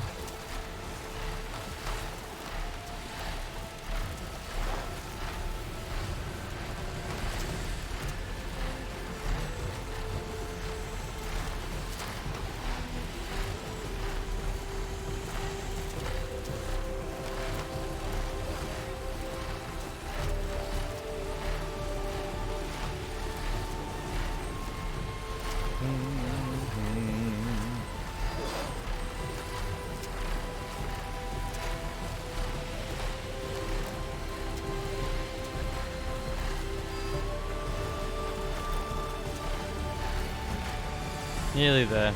A: Nearly there.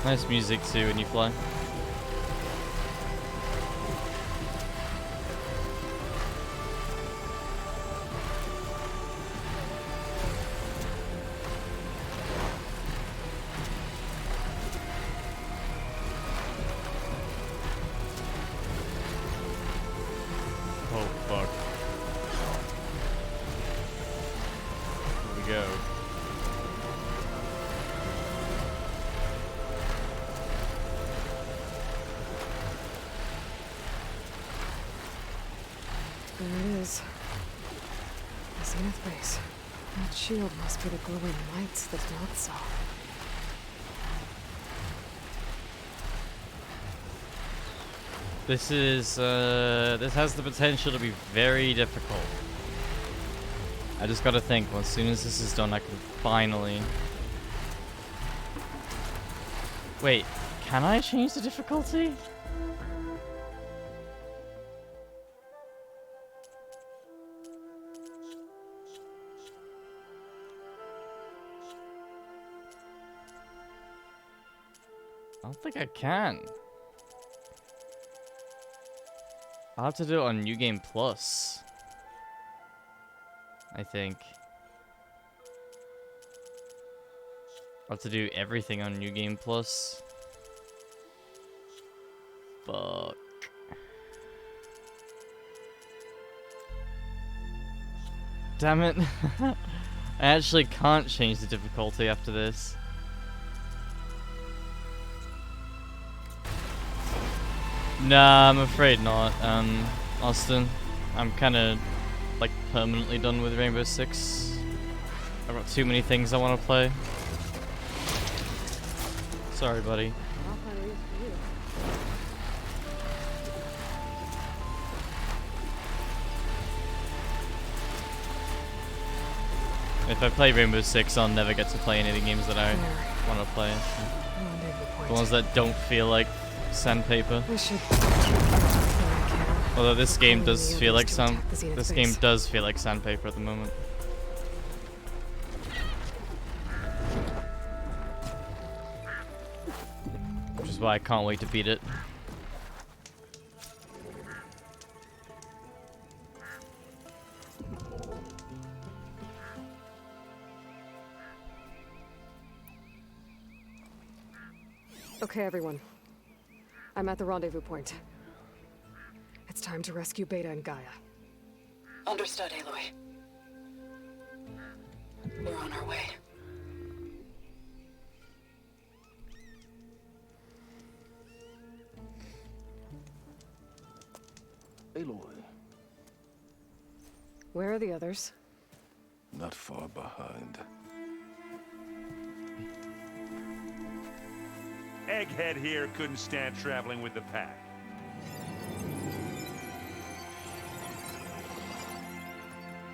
A: Nice music too when you fly. Oh fuck. Here we go.
B: There it is. The Zenith base. That shield must be the glowing lights that North saw.
A: This is, this has the potential to be very difficult. I just gotta think, well, as soon as this is done, I can finally... Wait, can I change the difficulty? I don't think I can. I'll have to do it on New Game Plus, I think. I'll have to do everything on New Game Plus. Fuck. Damn it. I actually can't change the difficulty after this. Nah, I'm afraid not. Austin, I'm kinda, like, permanently done with Rainbow Six. I've got too many things I want to play. Sorry, buddy. If I play Rainbow Six, I'll never get to play any of the games that I want to play. The ones that don't feel like sandpaper. Although this game does feel like this game does feel like sandpaper at the moment. Which is why I can't wait to beat it.
B: Okay, everyone. I'm at the rendezvous point. It's time to rescue Beta and Gaia.
M: Understood, Aloy. We're on our way.
H: Aloy,
B: Where are the others?
H: not far behind.
K: Egghead here couldn't stand traveling with the pack.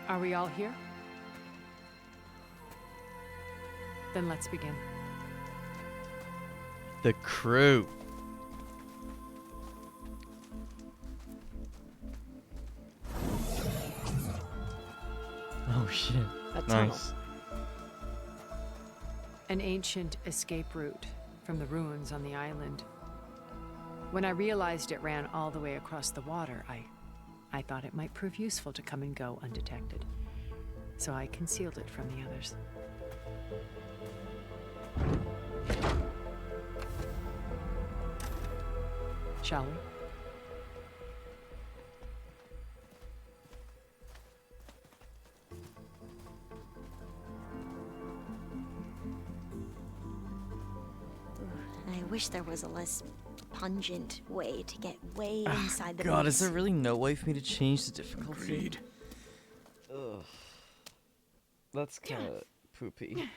J: Are we all here? Then let's begin.
A: The crew. Oh shit. Nice.
J: An ancient escape route from the ruins on the island. When I realized it ran all the way across the water, I thought it might prove useful to come and go undetected. So I concealed it from the others. Shall we?
D: I wish there was a less pungent way to get way inside the
A: God,
D: mix.
A: is there really no way for me to change the difficulty?
H: Agreed.
A: Ugh. That's kind of poopy.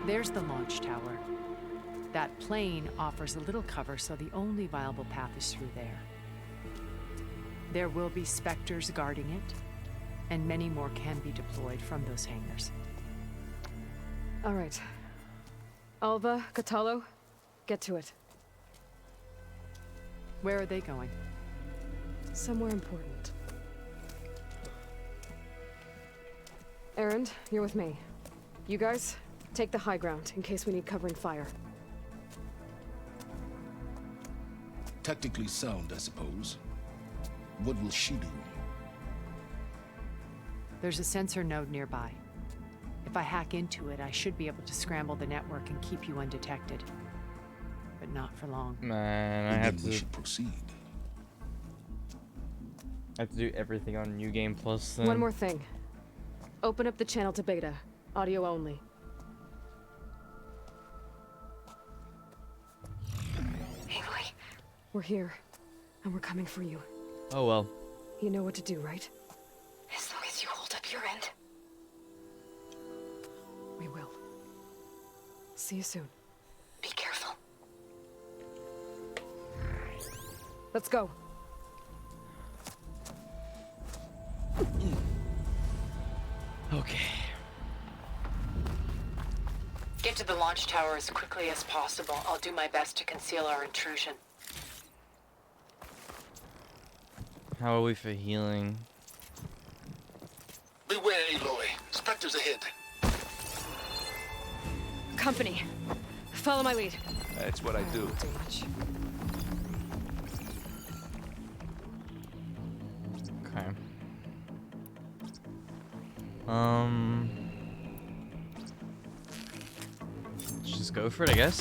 J: There's the launch tower. That plane offers a little cover, so the only viable path is through there. There will be specters guarding it, and many more can be deployed from those hangars.
B: All right. Alva, Catalo, get to it.
J: Where are they going?
B: Somewhere important. Erend, you're with me. You guys, take the high ground in case we need covering fire.
H: Tactically sound, I suppose. What will she do?
J: There's a sensor node nearby. If I hack into it, I should be able to scramble the network and keep you undetected. But not for long.
A: Man, I have
H: We
A: to.
H: should proceed.
A: I have to do everything on New Game Plus. Then.
B: One more thing. Open up the channel to Beta. Audio only.
G: Aloy,
B: We're here, and we're coming for you.
A: Oh well.
B: You know what to do, right?
G: as long as you hold up your end.
B: We will. See you soon.
G: Be careful.
B: Let's go.
A: Okay.
M: Get to the launch tower as quickly as possible. I'll do my best to conceal our intrusion.
A: How are we for healing?
H: Beware, Aloy. Spectres ahead.
B: Company. Follow my lead.
O: That's what I do.
B: Too much.
A: Okay. Let's just go for it, I guess.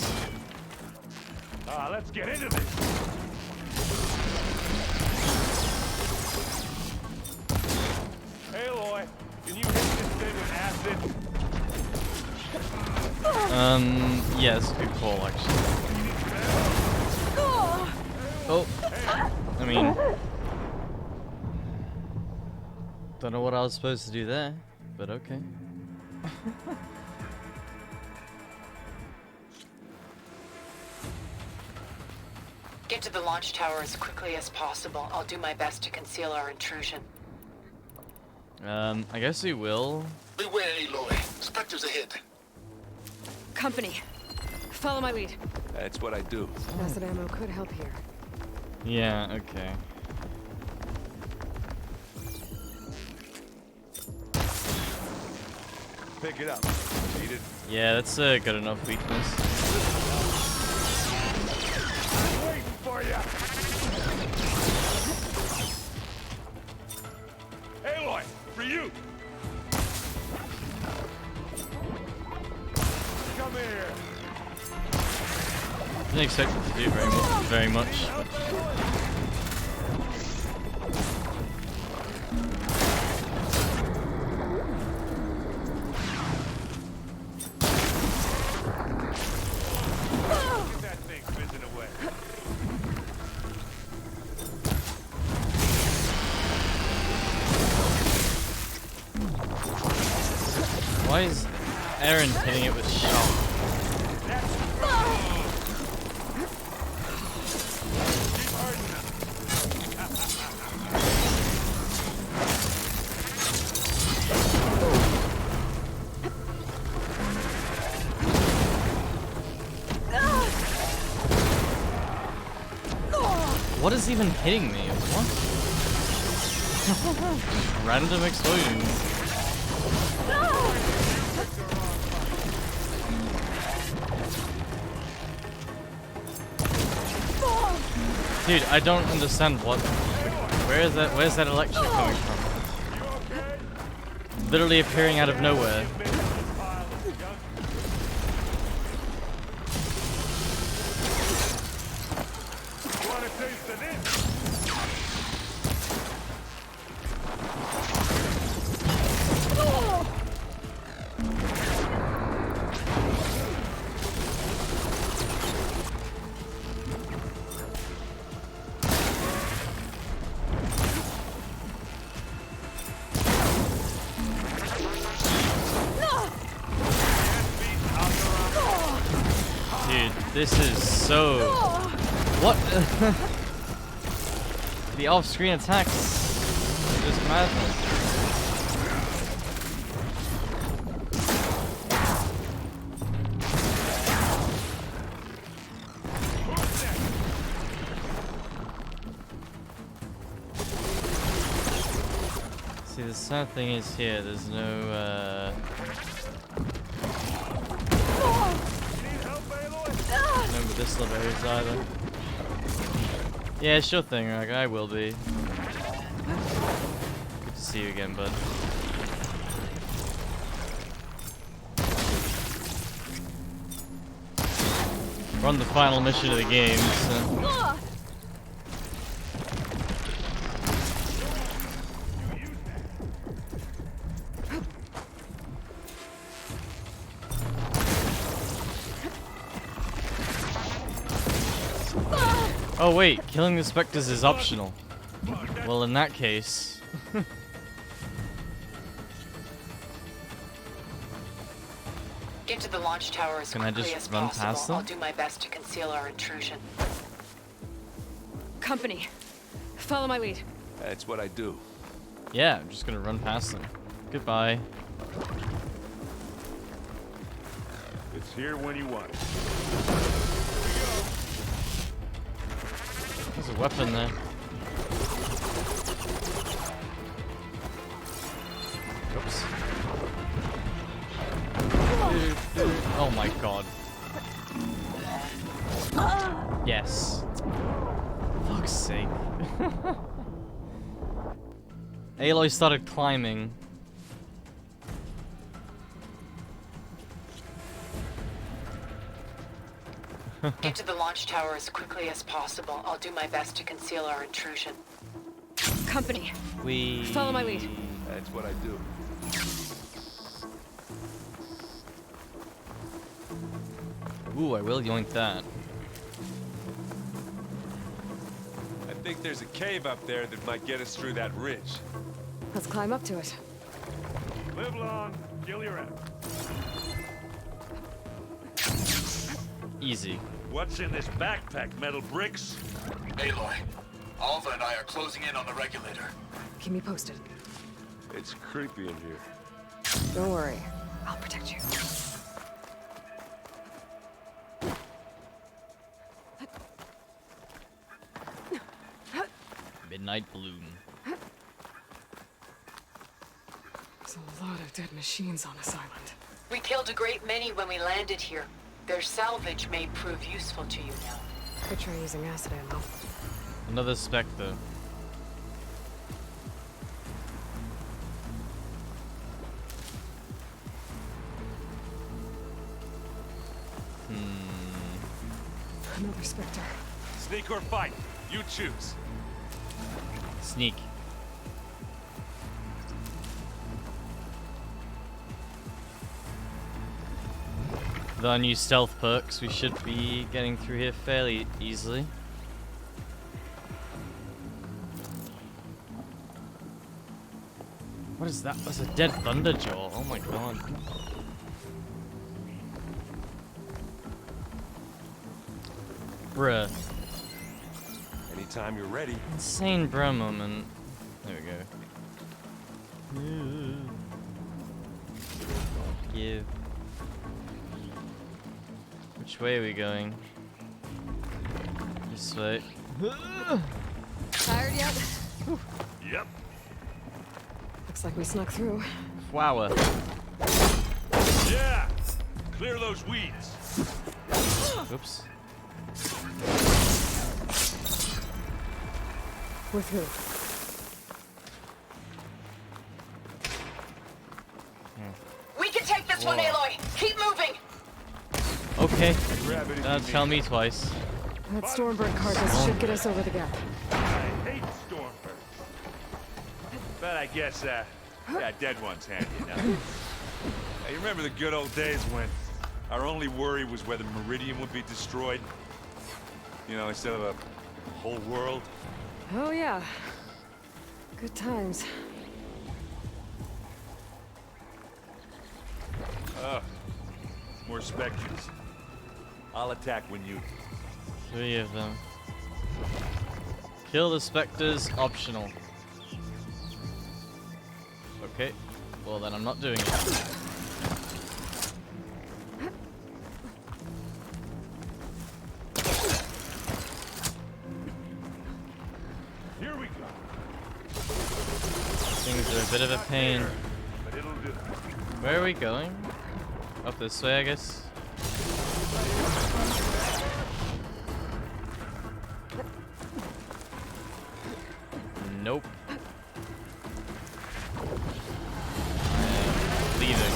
K: Let's get into this. Aloy, can you hit this thing with acid?
A: Yeah, that's a good call, actually. Oh, I mean, don't know what I was supposed to do there, but okay.
M: Get to the launch tower as quickly as possible. I'll do my best to conceal our intrusion.
A: I guess we will.
H: Beware, Aloy. Spectres ahead.
B: Company. Follow my lead.
O: That's what I do.
B: Acid ammo could help here.
A: Yeah, okay.
K: Pick it up. Need it.
A: Yeah, that's a good enough weakness.
K: I'm waiting for you. for you. Come here.
A: Didn't expect it to do very much.
K: That thing fizzing away.
A: Why is Aaron hitting it with shot? What is even hitting me? What? Random explosions. Dude, I don't understand what. Where's that electric coming from? Literally appearing out of nowhere. This is so... What? The off-screen attacks are just madness. See, the sad thing is here, there's no, remember this little areas either. Yeah, sure thing, Rag, I will be. Good to see you again, bud. We're on the final mission of the game, so... Oh wait, killing the specters is optional. Well, in that case...
M: Get to the launch tower as quickly as possible. I'll do my best to conceal our intrusion.
B: Company, follow my lead.
O: That's what I do.
A: Yeah, I'm just gonna run past them. Goodbye.
K: It's here when you want it.
A: There's a weapon there. Oops. Oh my god. Yes. Fuck's sake. Aloy started climbing.
M: Get to the launch tower as quickly as possible. I'll do my best to conceal our intrusion.
B: Company, follow my lead.
O: That's what I do.
A: Ooh, I will yoink that.
K: I think there's a cave up there that might get us through that ridge.
B: Let's climb up to it.
K: Live long, kill your enemy.
A: Easy.
K: What's in this backpack, metal bricks?
F: Aloy, Alva and I are closing in on the regulator.
B: Keep me posted.
O: It's creepy in here.
B: Don't worry, I'll protect you.
A: Midnight Bloom.
B: There's a lot of dead machines on this island.
M: We killed a great many when we landed here. Their salvage may prove useful to you now.
B: Could try using acid ammo.
A: Another spectre.
B: Another Spectre.
K: Sneak or fight, you choose.
A: Sneak. With our new stealth perks, we should be getting through here fairly easily. What is that? That's a dead Thunderjaw. Oh my god. Bruh.
O: Anytime you're ready.
A: Insane bruh moment. There we go. Give. Which way are we going? This way.
B: Tired yet?
K: Yep.
B: Looks like we snuck through.
A: Flower.
K: Yeah! Clear those weeds.
A: Oops.
B: We're through.
G: We can take this one, Aloy. Keep moving.
A: Okay. Tell me twice.
B: That Stormbird carcass should get us over the gap.
K: I hate Stormbirds. But I guess, yeah, dead one's handy enough. Hey, you remember the good old days when our only worry was whether Meridian would be destroyed? You know, instead of a whole world?
B: Oh yeah. Good times.
K: More Spectres. I'll attack when you...
A: 3 of them. Kill the Spectres, optional. Okay. Well then I'm not doing it.
K: Here we go.
A: Things are a bit of a pain.
K: But it'll do.
A: Where are we going? Up this way, I guess. Nope. I am leaving.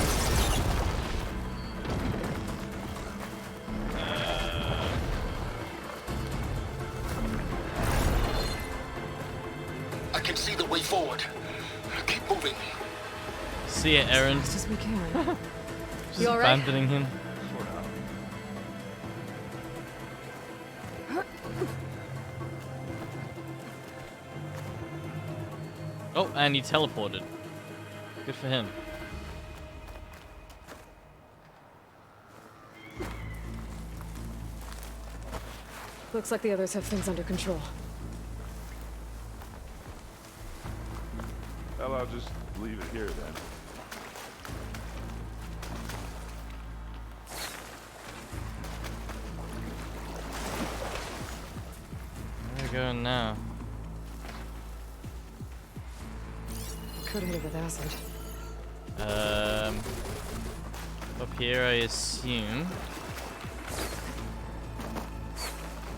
H: I can see the way forward. Keep moving.
A: See it, Aaron.
B: As fast as we can.
A: Just
B: You all right?
A: abandoning him. Oh, and he teleported. Good for him.
B: Looks like the others have things under control.
K: Well, I'll just leave it here then.
A: Where are we going now?
B: Could hit it with acid.
A: Up here, I assume.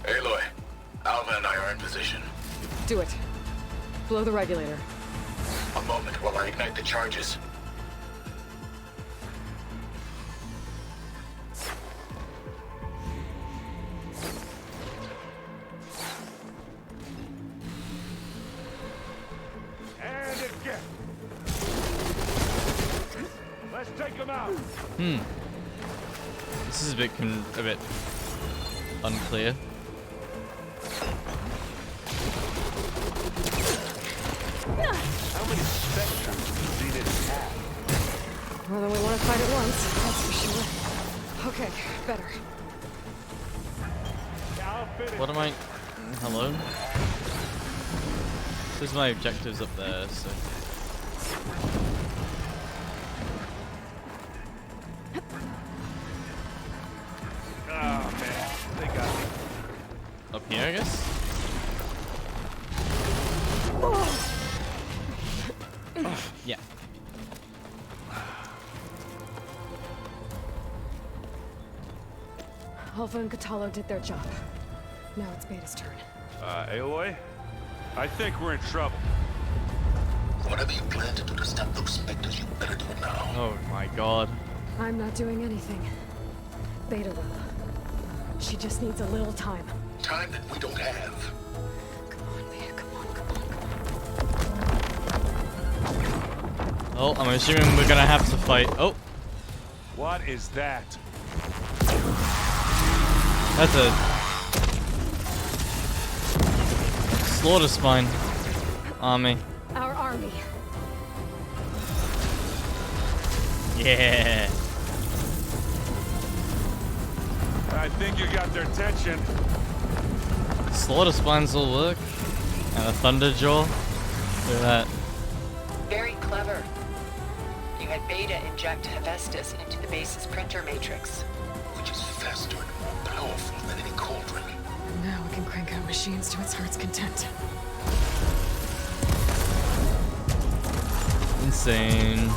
H: Aloy, Alva and I are in position.
B: Do it. Blow the regulator.
H: A moment while I ignite the charges.
K: And again. Let's take them out.
A: This is a bit unclear.
O: How many Spectres does Zenith have?
B: More than we want to fight at once, that's for sure. Okay, better.
A: What am I... Hello? There's my objectives up there, so...
K: Oh, man. They got me.
A: Up here, I guess? Yeah.
B: Alpha and Catalo did their job. Now it's Beta's turn.
K: Aloy? I think we're in trouble.
H: Whatever you plan to do to stop those Spectres, you better do it now.
A: Oh my god.
B: I'm not doing anything. Beta will. She just needs a little time.
H: Time that we don't have.
B: Come on, Mia, come on, come on.
A: Oh, I'm assuming we're gonna have to fight. Oh,
K: What is that?
A: that's a slaughter spine army.
B: Our army.
A: Yeah.
K: I think you got their attention.
A: Slaughter spines will work. And a thunder jaw. Look at that.
M: Very clever. You had Beta inject Hephaestus into the base's printer matrix.
H: Which is faster and more powerful than any cauldron.
B: Now we can crank out machines to its heart's content.
A: Insane.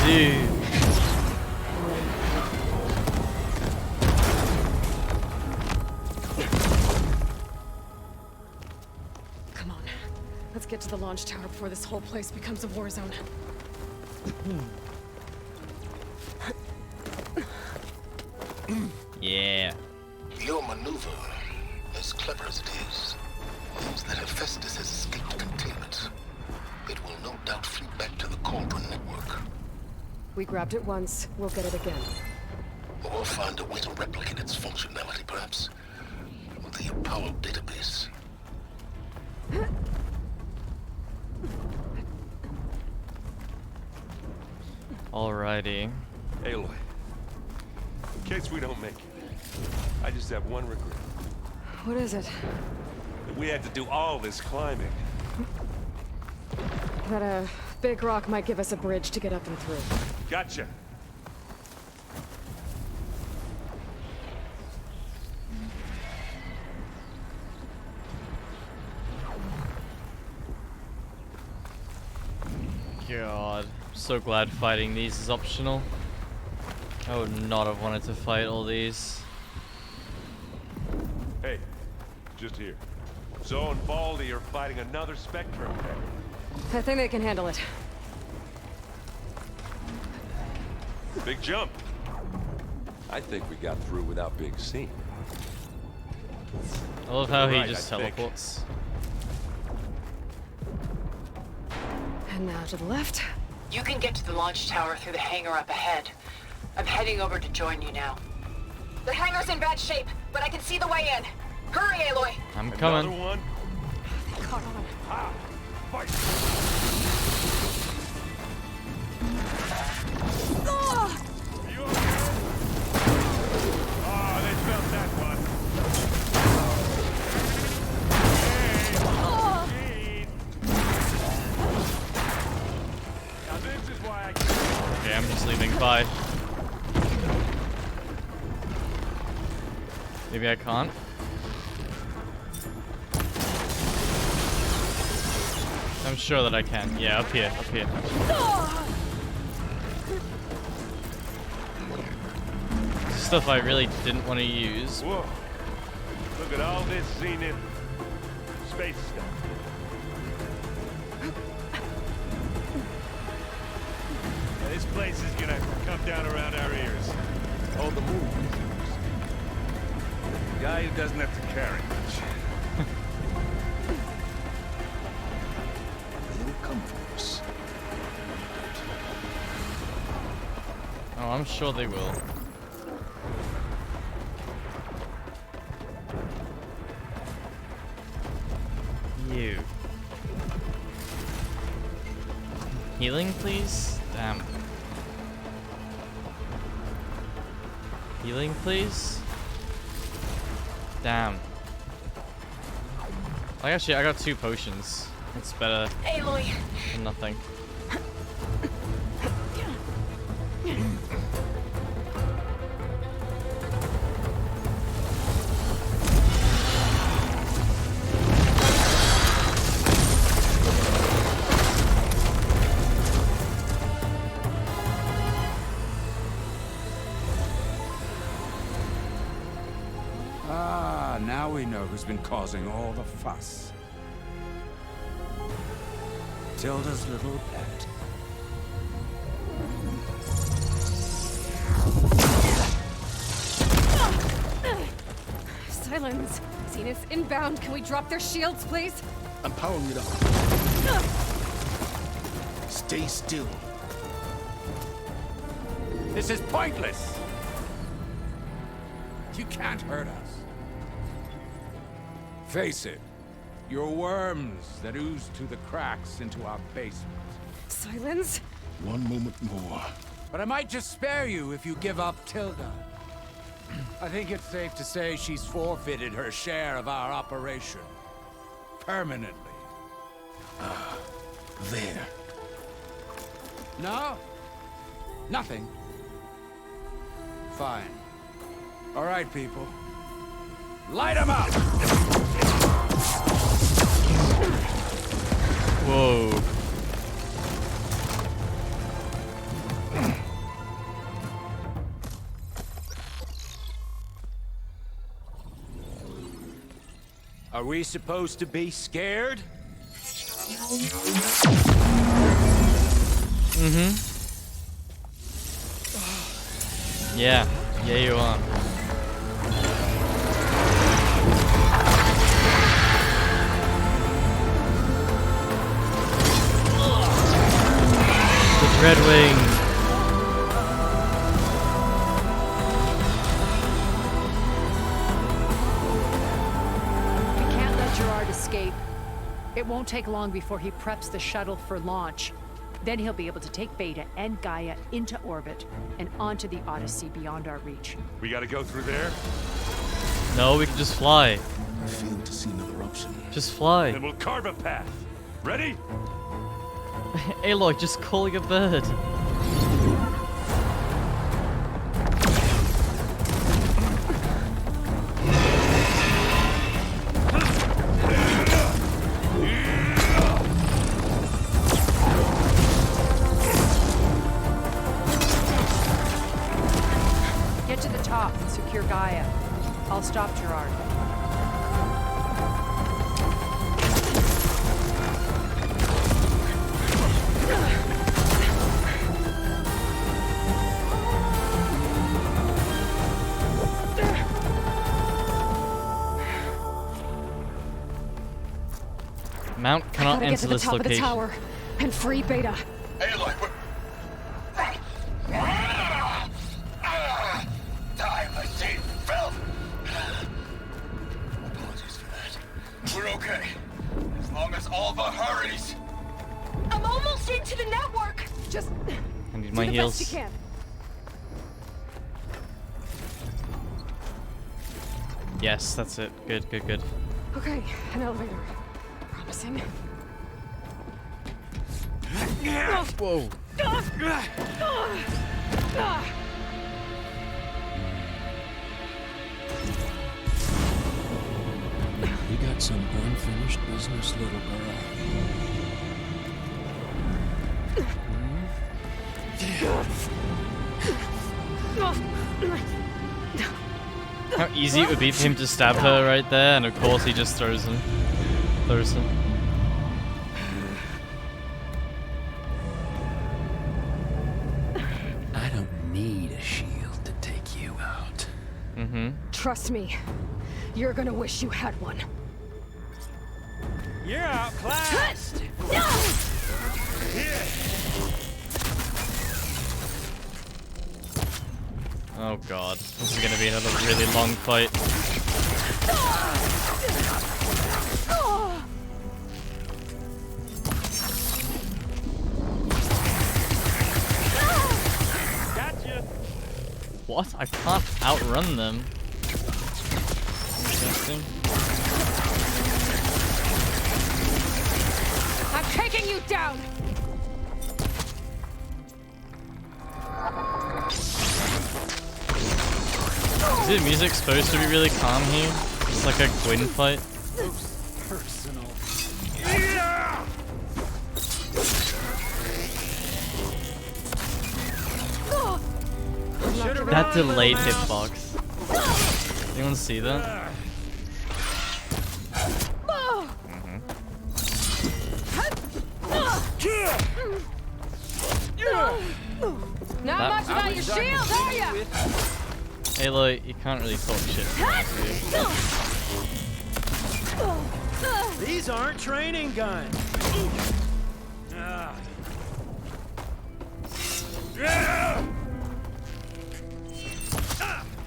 A: Dude.
B: Come on. Let's get to the launch tower before this whole place becomes a war zone.
A: Yeah.
H: Your maneuver, as clever as it is, means that Hephaestus has escaped containment. It will no doubt flee back to the Cauldron network.
B: We grabbed it once, we'll get it again.
H: Or find a way to replicate its functionality, perhaps, with the Apollo database.
A: Alrighty.
O: Aloy, in case we don't make it, I just have one regret.
B: What is it?
O: That we had to do all this climbing.
B: That a big rock might give us a bridge to get up and through.
K: Gotcha.
A: God, I'm so glad fighting these is optional. I would not have wanted to fight all these.
K: Hey, just here. Zoe and Baldy are fighting another Spectrum.
B: I think they can handle it.
K: Big jump.
O: I think we got through without being seen.
A: I love how he
K: Right,
A: just
K: I think.
A: teleports.
B: And now to the left.
M: You can get to the launch tower through the hangar up ahead. I'm heading over to join you now.
G: The hangar's in bad shape, but I can see the way in. Hurry, Aloy!
A: I'm coming.
K: Another one.
B: They caught on.
K: Ah, fight. Are you okay? Oh, they felt that one. Hey, Gene. Now this is why I can't.
A: Okay, I'm just leaving. Bye. Maybe I can't. I'm sure that I can. Yeah, up here, up here. Stuff I really didn't want to use.
K: Whoa. Look at all this Zenith space stuff. Now, this place is gonna come down around our ears. All the movies. Guy who doesn't have to carry much.
H: They'll come for us.
A: Oh, I'm sure they will. You. Healing, please? Damn. Healing, please? Damn. Like, actually, I got 2 potions. That's better
G: Aloy!
A: than nothing.
F: Ah, now we know who's been causing all the fuss.
T: Tilda's little pet.
B: Silence. Zenith inbound. Can we drop their shields, please?
H: I'm powering it up. Stay still.
T: This is pointless. You can't hurt us. Face it. You're worms that ooze through the cracks into our basement.
B: Silence.
H: One moment more.
T: But I might just spare you if you give up Tilda. I think it's safe to say she's forfeited her share of our operation. Permanently.
H: There.
T: No? Nothing. Fine. All right, people. Light 'em up!
A: Whoa.
T: Are we supposed to be scared?
A: Mm-hmm. Yeah. Yeah, you are. The Dreadwing.
J: We can't let Gerard escape. It won't take long before he preps the shuttle for launch. Then he'll be able to take Beta and Gaia into orbit and onto the Odyssey beyond our reach.
K: We gotta go through there?
A: No, we can just fly.
H: I failed to see another option.
A: Just fly.
K: Then we'll carve a path. Ready?
A: Aloy, just call your bird.
J: Get to the top and secure Gaia. I'll stop Gerard.
A: Mount cannot
B: Gotta get
A: enter
B: to the
A: this
B: top
A: location.
B: of the tower and free Beta.
E: Aloy, time machine filth! Apologies for that. We're okay. As long as Alva hurries.
G: I'm almost into the network.
B: Just
A: I need
B: do
A: my
B: the
A: heals.
B: best you can.
A: Yes, that's it. Good, good, good.
B: Okay, an elevator. Promising.
A: Whoa.
H: We got some unfinished business, little girl.
A: How easy it would be for him to stab her right there, and of course he just throws him.
H: I don't need a shield to take you out.
A: Mm-hmm.
B: Trust me, you're gonna wish you had one.
K: You're outclassed!
A: Oh god, this is gonna be another really long fight.
K: Gotcha!
A: What? I can't outrun them. Interesting.
B: I'm taking you down!
A: Is the music supposed to be really calm here? It's like a Gwyn fight.
T: Personal.
A: That delayed hitbox. Anyone see that?
B: Not much without your shield, are ya?
A: Aloy, you can't really talk shit to us, dude.
U: These aren't training guns.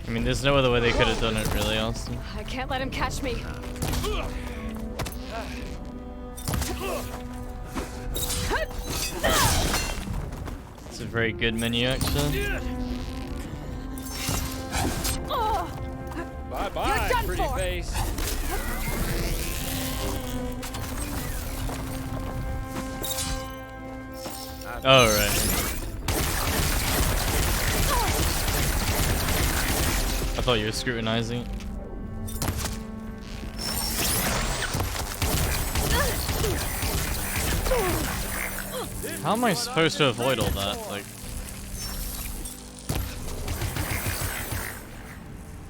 A: I mean, there's no other way they could have done it, really, Austin.
B: I can't let him catch me.
A: It's a very good menu, actually.
U: Bye-bye, pretty face.
A: Oh, right. I thought you were scrutinizing. How am I supposed to avoid all that? Like,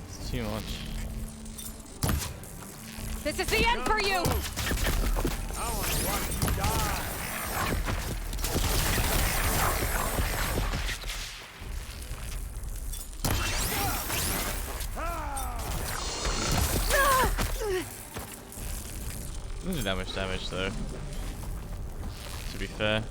A: it's too much.
B: This is the end for you!
U: I want to watch you die.
A: Doesn't do that much damage, though. To be fair.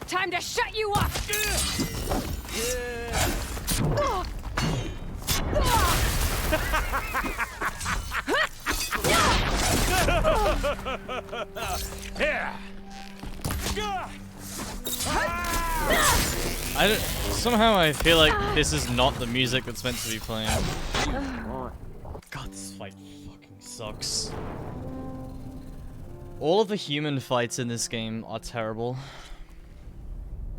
B: Time to shut you up!
U: Yeah.
A: Somehow I feel like this is not the music that's meant to be playing. God, this fight fucking sucks. All of the human fights in this game are terrible.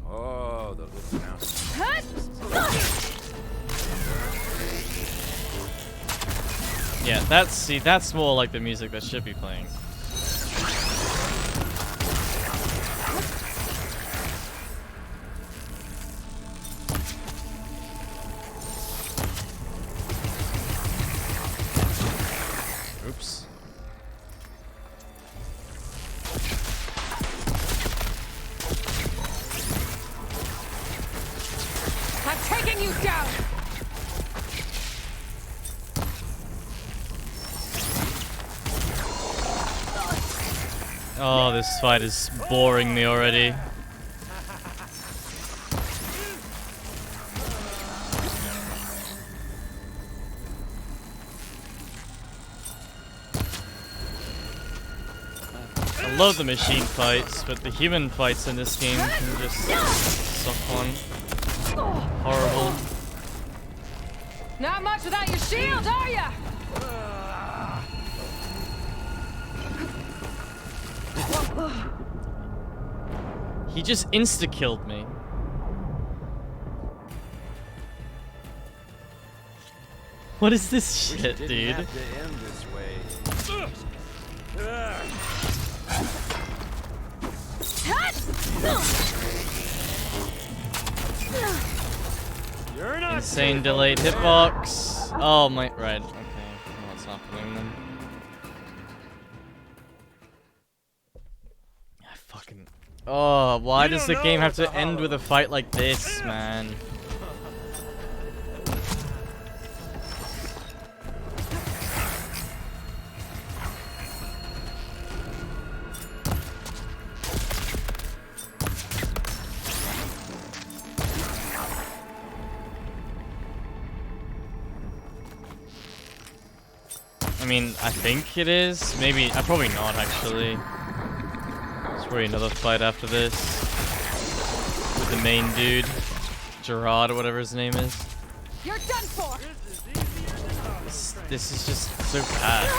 O: Oh, the little mouse.
A: Yeah, that's more like the music that should be playing. Oops.
B: I'm taking you down!
A: Oh, this fight is boring me already. I love the machine fights, but the human fights in this game can just suck one. Horrible.
B: Not much without your shield, are ya?
A: He just insta-killed me. What is this shit, dude?
U: Didn't have to end this way. You're not
A: Insane delayed hitbox. Oh my, right. Okay, what's happening then? I fucking. Oh, why does the game have to end with a fight like this, man? I mean, I think it is. Maybe, probably not actually. There's probably another fight after this. With the main dude. Gerard or whatever his name is.
B: You're done for!
A: This is just so bad.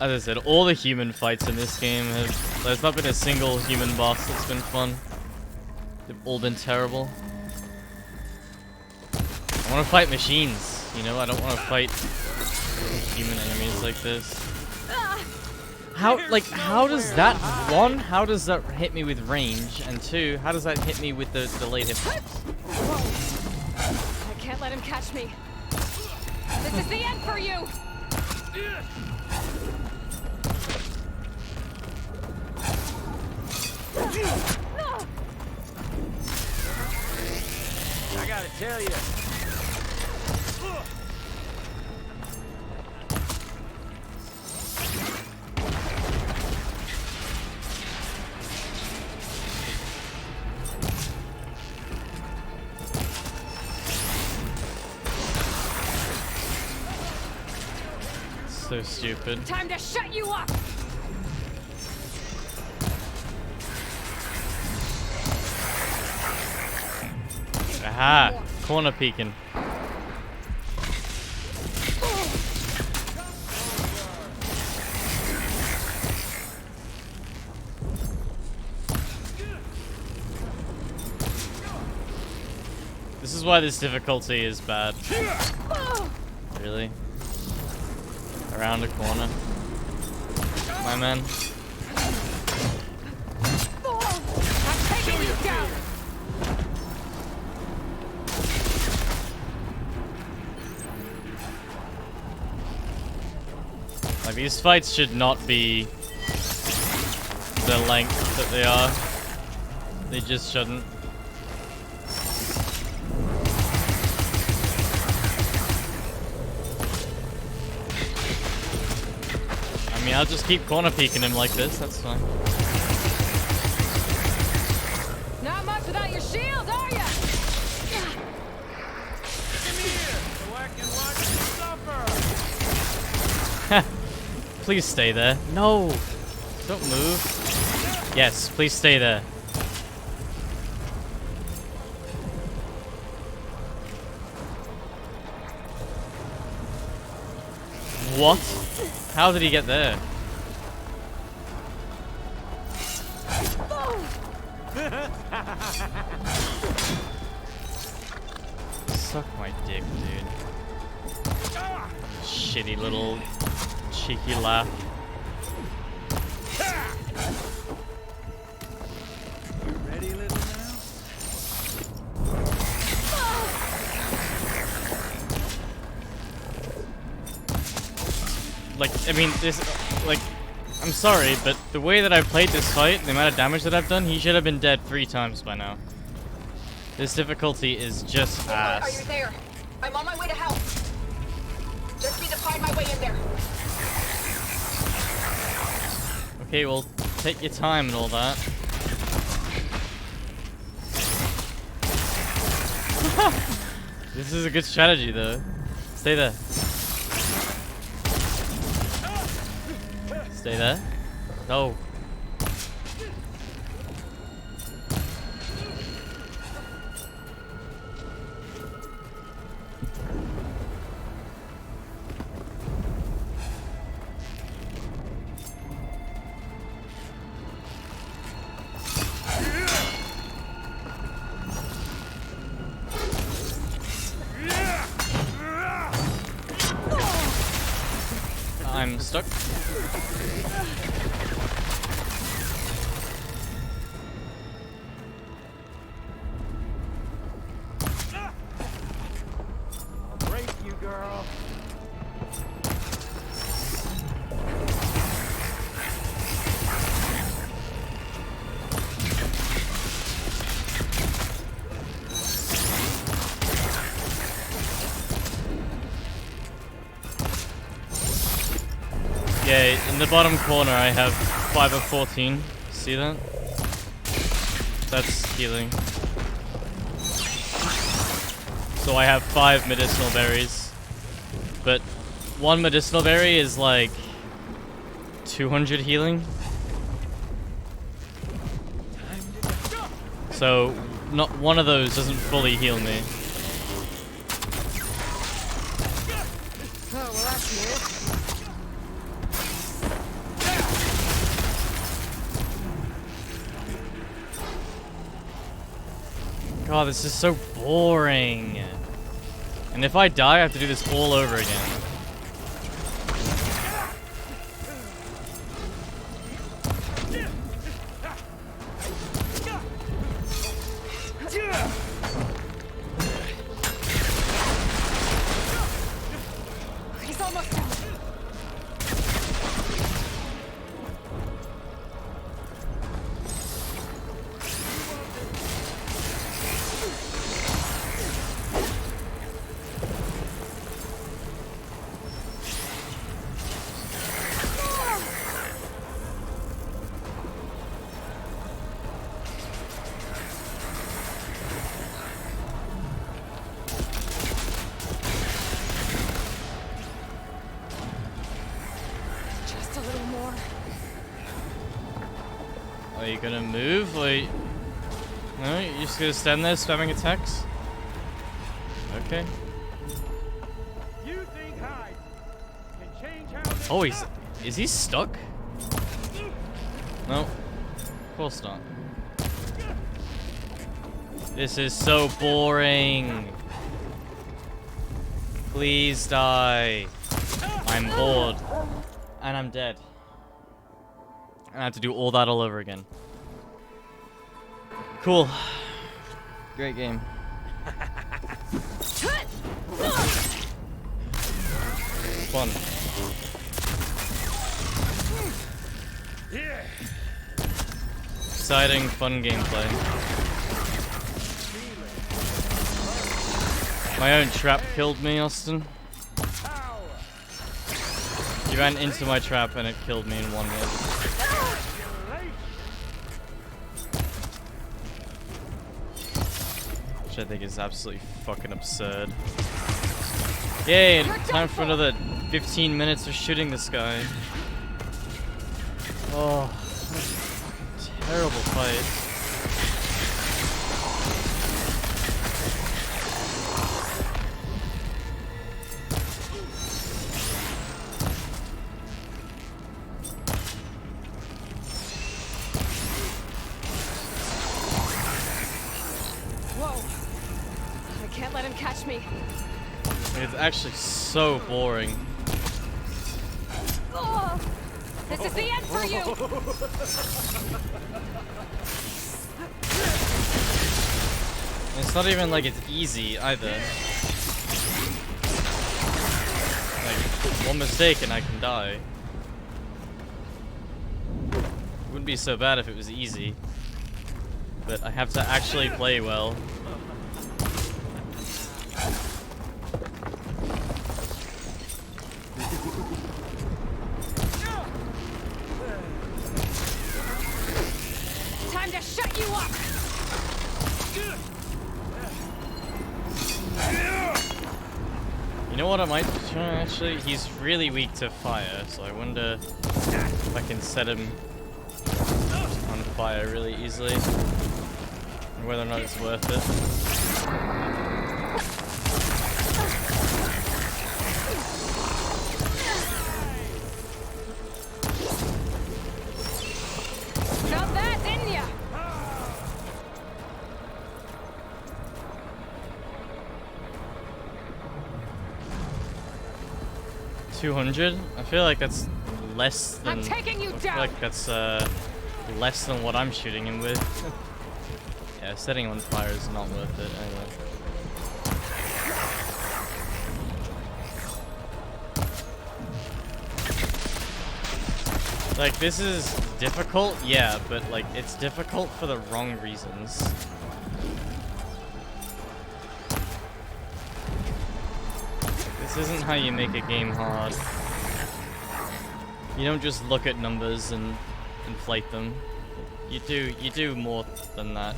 A: As I said, all the human fights in this game have... There's not been a single human boss that's been fun. They've all been terrible. I want to fight machines, you know? I don't want to fight human enemies like this. How does that, one, how does that hit me with range, and two, how does that hit me with the delayed hit points?
B: I can't let him catch me. This is the end for you!
U: I gotta tell you.
A: So stupid.
B: Time to shut you up!
A: Aha! Corner peeking. This is why this difficulty is bad. Really? Around a corner. My man.
B: I'm taking you down!
A: Like, these fights should not be the length that they are. They just shouldn't. I mean, I'll just keep corner peeking him like this, that's fine.
B: Not much without your shield, are ya?
U: Come here, so I can watch you suffer.
A: Please stay there. No! Don't move. Yes, please stay there. What? How did he get there? Suck my dick, dude. Shitty little cheeky laugh.
U: Ready, little now?
A: Like, I mean, this, like, I'm sorry, but the way that I've played this fight, the amount of damage that I've done, he should have been dead 3 times by now. This difficulty is just ass.
G: Are you there? I'm on my way to help. Just need to find my way in there.
A: Okay, well, take your time and all that. This is a good strategy, though. Stay there. Stay there. No. I'm stuck.
U: I'll break you, girl.
A: Yeah, in the bottom corner I have 5 of 14. See that? That's healing. So I have 5 medicinal berries. But 1 medicinal berry is like 200 healing. So not one of those doesn't fully heal me.
B: Oh, well, that's new.
A: God, this is so boring. And if I die, I have to do this all over again. gonna move? Like, no, you're just gonna stand there spamming attacks? Okay.
U: You think hide can change how they
A: Oh, is he stuck? No, of course not. This is so boring. Please die. I'm bored. And I'm dead. And I have to do all that all over again. Cool. Great game. Fun. Exciting, fun gameplay. My own trap killed me, Austin. You ran into my trap and it killed me in one hit. Which I think is absolutely fucking absurd. Yay, time for another 15 minutes of shooting this guy. Oh, what a fucking terrible fight.
B: Whoa. I can't let him catch me.
A: It's actually so boring.
B: Oh, this is the end for you!
A: It's not even like it's easy either. Like, one mistake and I can die. It wouldn't be so bad if it was easy. But I have to actually play well.
B: Time to shut you up!
A: You know what I might try actually? He's really weak to fire, so I wonder if I can set him on fire really easily. And whether or not it's worth it.
B: Felt that, didn't ya?
A: 200? I feel like that's less than.
B: I'm taking you
A: I feel
B: down.
A: like that's less than what I'm shooting him with. Yeah, setting him on fire is not worth it anyway. Like, this is difficult, yeah, but like it's difficult for the wrong reasons. This isn't how you make a game hard. You don't just look at numbers and inflate them. You do more than that.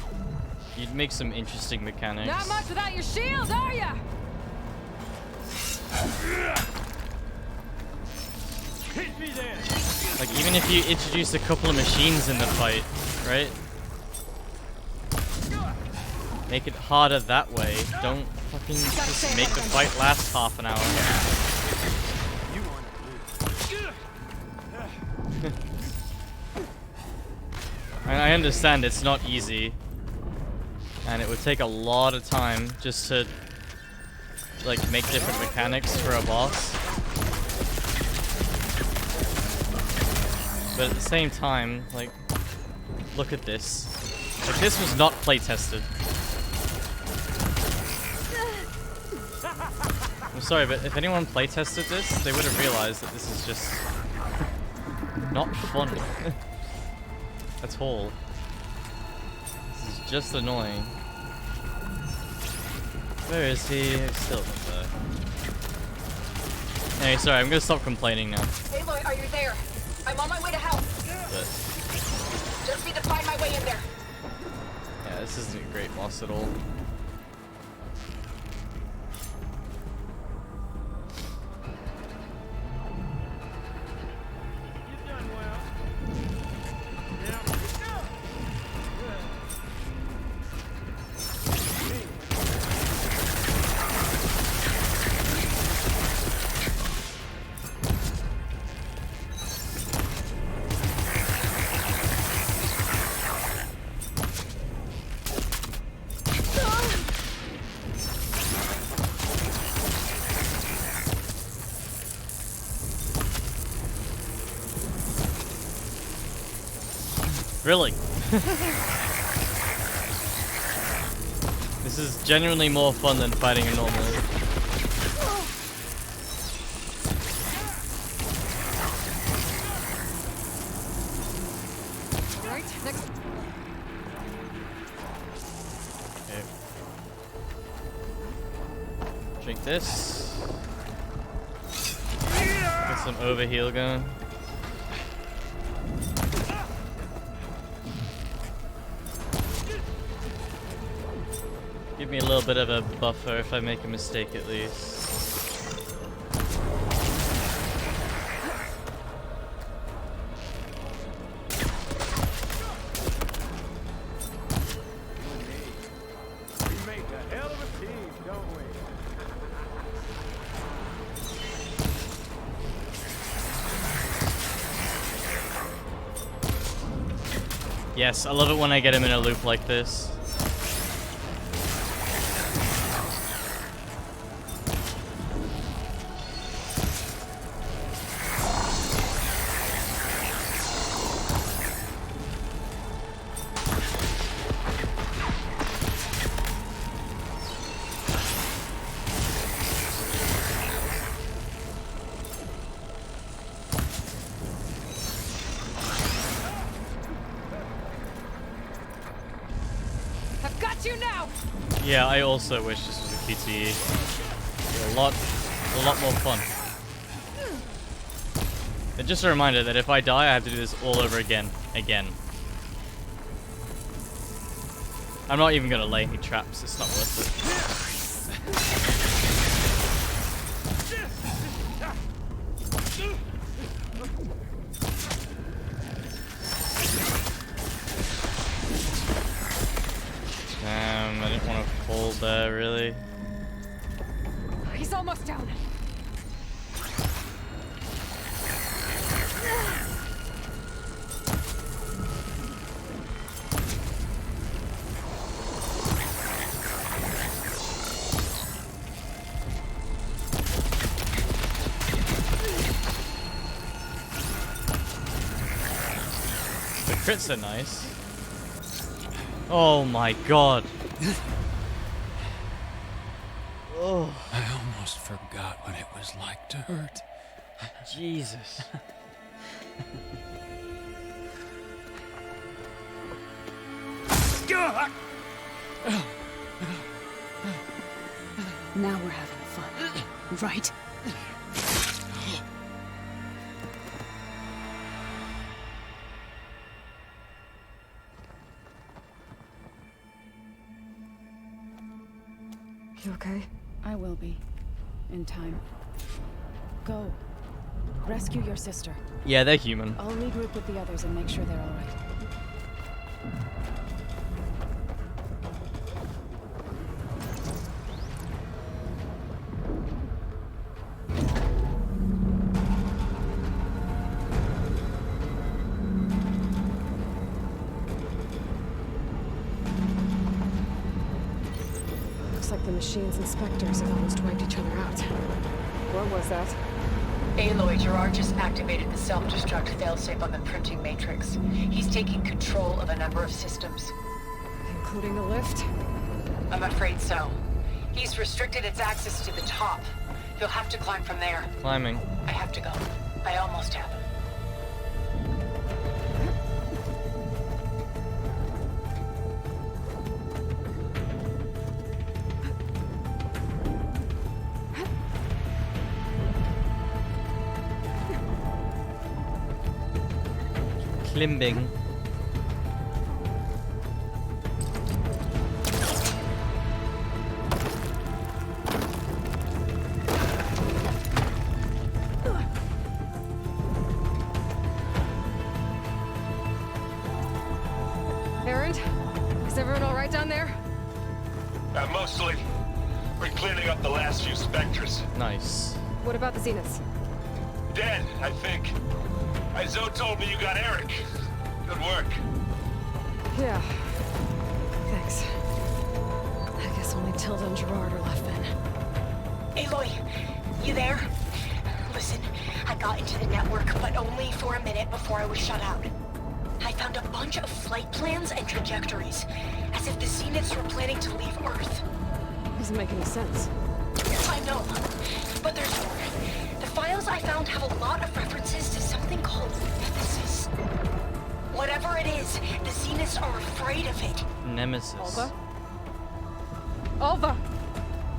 A: You'd make some interesting mechanics.
B: Not much without your shield, are ya?
U: Hit me then.
A: Like, even if you introduce a couple of machines in the fight, right? Make it harder that way. Don't fucking just make the fight last half an hour. I understand it's not easy. And it would take a lot of time just to, like, make different mechanics for a boss. But at the same time, like, look at this. Like, this was not play tested. I'm sorry, but if anyone play tested this, they would have realized that this is just not fun at all. This is just annoying. Where is he? He's still not there. Hey, sorry, I'm gonna stop complaining now.
G: Aloy, are you there? I'm on my way to help.
A: But
G: Just need to find my way in there.
A: yeah, this isn't a great boss at all. Really? This is genuinely more fun than fighting a normal.
B: Right, next.
A: Okay. Drink this. Get some overheal going. Give me a little bit of a buffer if I make a mistake at least.
U: We make a hell of a team, don't we?
A: Yes, I love it when I get him in a loop like this.
B: I've got you now.
A: Yeah, I also wish this was a QTE. A lot more fun. And just a reminder that if I die, I have to do this all over again. I'm not even gonna lay any traps. It's not worth it. Damn, I didn't want to fall there, really.
B: He's almost down.
A: The crits are nice. Oh my god. Oh.
C: I almost forgot what it was like to hurt.
A: Jesus.
N: Now we're having fun, right?
B: You okay?
N: I will be. In time. Go. Rescue your sister.
A: Yeah, they're human.
N: I'll regroup with the others and make sure they're all right.
B: Looks like the machine's inspectors have almost wiped each other out. What was that?
M: Aloy, Gerard just activated the self-destruct failsafe on the printing matrix. He's taking control of a number of systems.
B: Including the lift?
M: I'm afraid so. He's restricted its access to the top. You'll have to climb from there.
A: Climbing.
M: I have to go. I almost have.
A: Climbing.
B: Aaron? Is everyone all right down there?
E: Mostly. We're cleaning up the last few specters.
A: Nice.
B: What about the Zeniths?
E: Dead, I think. Zoe told me you got Eric. Good work.
B: Yeah. Thanks. I guess only Tilda and Gerard are left then.
D: Aloy, you there? Listen, I got into the network, but only for a minute before I was shut out. I found a bunch of flight plans and trajectories, as if the Zeniths were planning to leave Earth.
B: Doesn't make any sense.
D: I know, but there's more. The files I found have a lot of references to something called Nemesis. Whatever it is, the Zeniths are afraid of it.
A: Nemesis.
B: Alva? Alva!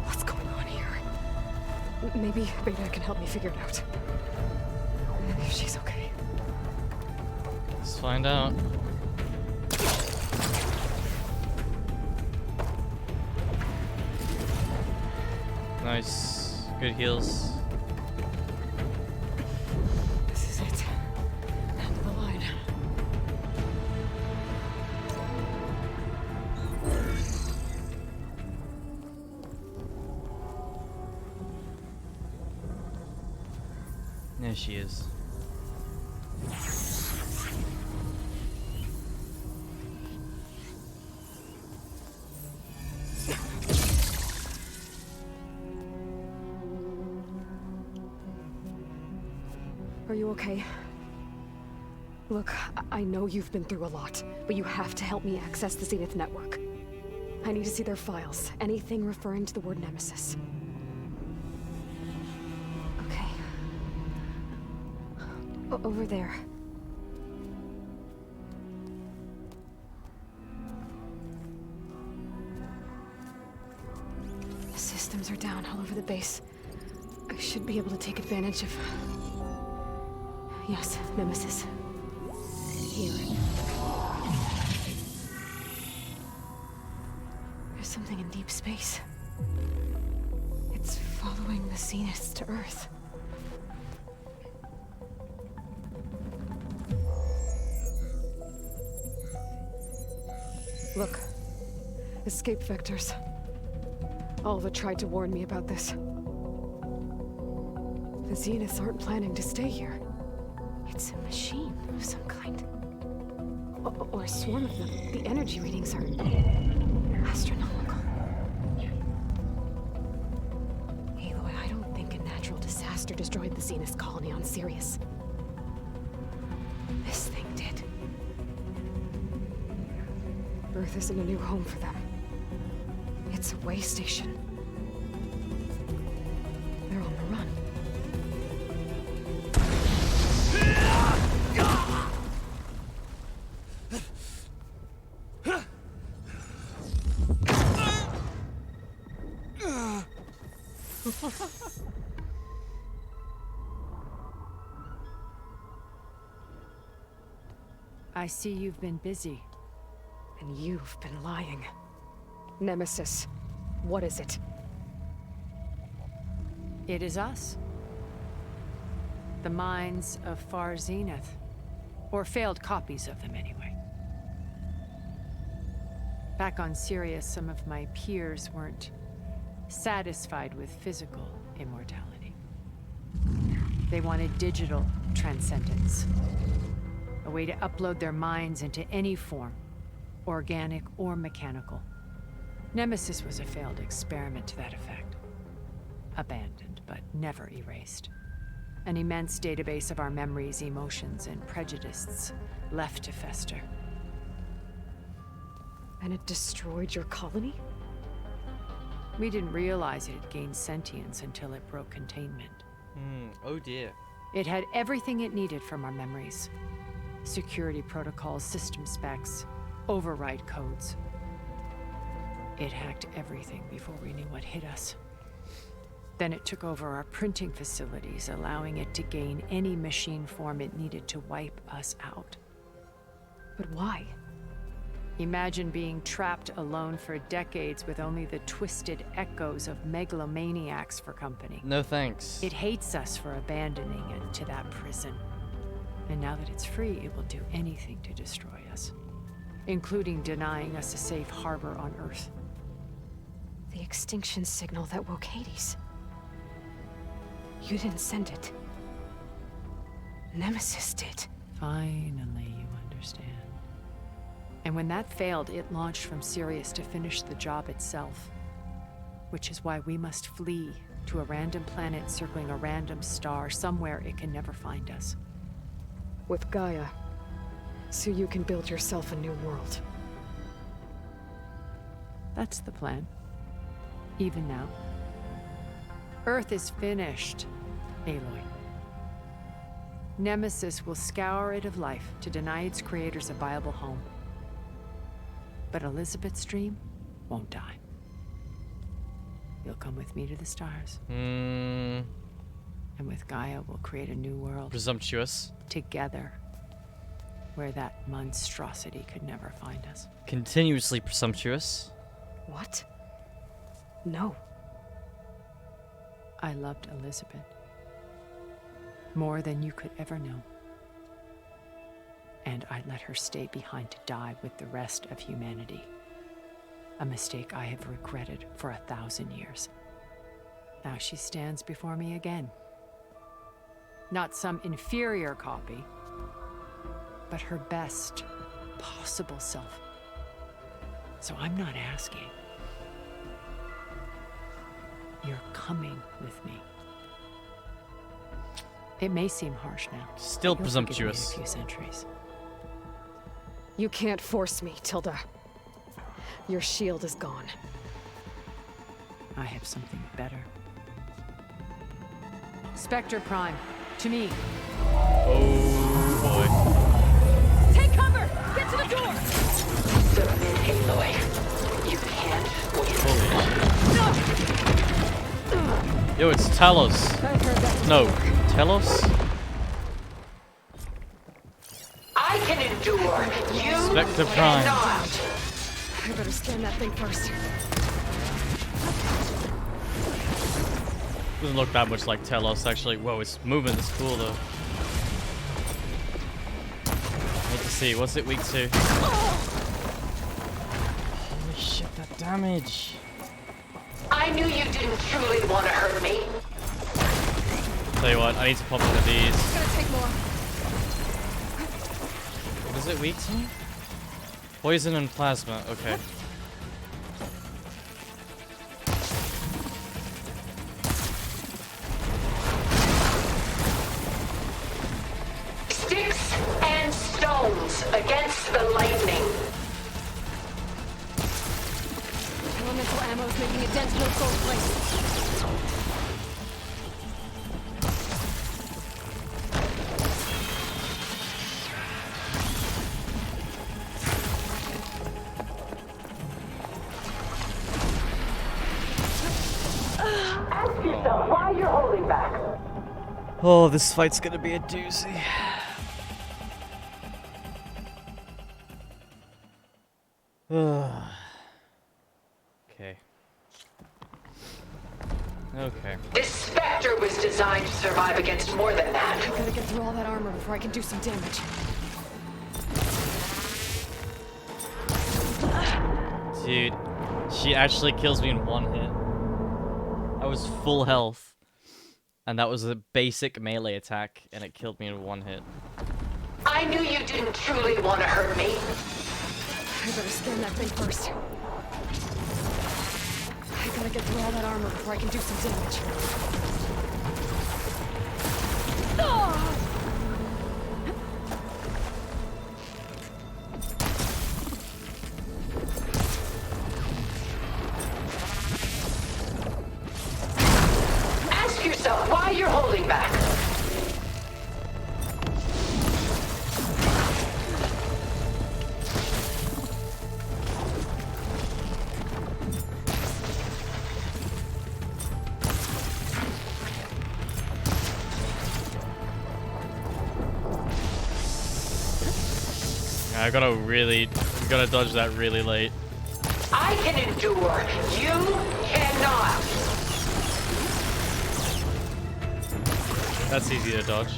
B: What's going on here? Maybe Beta can help me figure it out. If she's okay.
A: Let's find out. Nice. Good heals.
B: This is it. End of the line.
A: There she is.
B: Are you okay? Look, I know you've been through a lot, but you have to help me access the Zenith network. I need to see their files, anything referring to the word Nemesis. Okay. Over there. The systems are down all over the base. I should be able to take advantage of... Yes, Nemesis. Here. There's something in deep space. It's following the Zeniths to Earth. Look. Escape vectors. Alva tried to warn me about this. The Zeniths aren't planning to stay here. It's a machine of some kind. Or a swarm of them. The energy readings are astronomical. Aloy, I don't think a natural disaster destroyed the Zenith colony on Sirius. This thing did. Earth isn't a new home for them. It's a way station. They're on the run.
J: I see you've been busy.
B: And you've been lying. Nemesis, what is it?
J: It is us. The minds of Far Zenith. Or failed copies of them, anyway. Back on Sirius, some of my peers weren't satisfied with physical immortality. They wanted digital transcendence. A way to upload their minds into any form, organic or mechanical. Nemesis was a failed experiment to that effect. Abandoned, but never erased. An immense database of our memories, emotions, and prejudices left to fester.
B: And it destroyed your colony?
J: We didn't realize it had gained sentience until it broke containment.
A: Oh dear.
J: It had everything it needed from our memories. Security protocols, system specs, override codes. It hacked everything before we knew what hit us. Then it took over our printing facilities, allowing it to gain any machine form it needed to wipe us out.
B: But why?
J: Imagine being trapped alone for decades with only the twisted echoes of megalomaniacs for company.
A: No thanks.
J: It hates us for abandoning it to that prison. And now that it's free, it will do anything to destroy us, including denying us a safe harbor on Earth.
B: The extinction signal that woke Hades. You didn't send it. Nemesis did.
J: Finally, you understand. And when that failed, it launched from Sirius to finish the job itself. Which is why we must flee to a random planet circling a random star, somewhere it can never find us.
B: With Gaia, so you can build yourself a new world.
J: That's the plan. Even now. Earth is finished, Aloy. Nemesis will scour it of life to deny its creators a viable home. But Elizabeth's dream won't die. You'll come with me to the stars. And with Gaia, we'll create a new world.
A: Presumptuous.
J: Together. Where that monstrosity could never find us.
A: Continuously presumptuous.
B: What? No.
J: I loved Elizabeth. More than you could ever know. And I let her stay behind to die with the rest of humanity. A mistake I have regretted for 1,000 years. Now she stands before me again. Not some inferior copy, but her best possible self. So I'm not asking. You're coming with me. It may seem harsh now.
A: Still
J: but you'll forgive me
A: presumptuous.
J: in a few centuries.
B: You can't force me, Tilda. Your shield is gone.
J: I have something better. Spectre Prime, to me.
A: Oh boy.
P: Take cover! Get to the door!
M: Submit, Aloy. You can't win.
A: Yo, it's Talos. No, Telos?
M: I can endure. You
A: Spectre Prime.
M: cannot.
B: I better scan that thing first.
A: Doesn't look that much like Telos, actually. Whoa, it's moving. It's cool, though. Need to see. What's it weak to? Holy shit, that damage.
M: I knew you didn't truly want to hurt me.
A: Tell you what, I need to pop one of these.
B: It's gonna take more.
A: What is it weak to? Poison and plasma. Okay.
M: Sticks and stones against the lightning.
B: Elemental ammo's making a dent in those gold plates.
M: Ask yourself why you're holding back.
A: Oh, this fight's gonna be a doozy. Okay. Okay.
M: This Spectre was designed to survive against more than that.
B: I gotta get through all that armor before I can do some damage.
A: Dude, she actually kills me in one hit. I was full health. And that was a basic melee attack, and it killed me in one hit.
M: I knew you didn't truly want to hurt me.
B: I better scan that thing first. I gotta get through all that armor before I can do some damage.
M: Ask yourself why you're holding back.
A: I gotta dodge that really late.
M: I can endure. You cannot.
A: That's easy to dodge.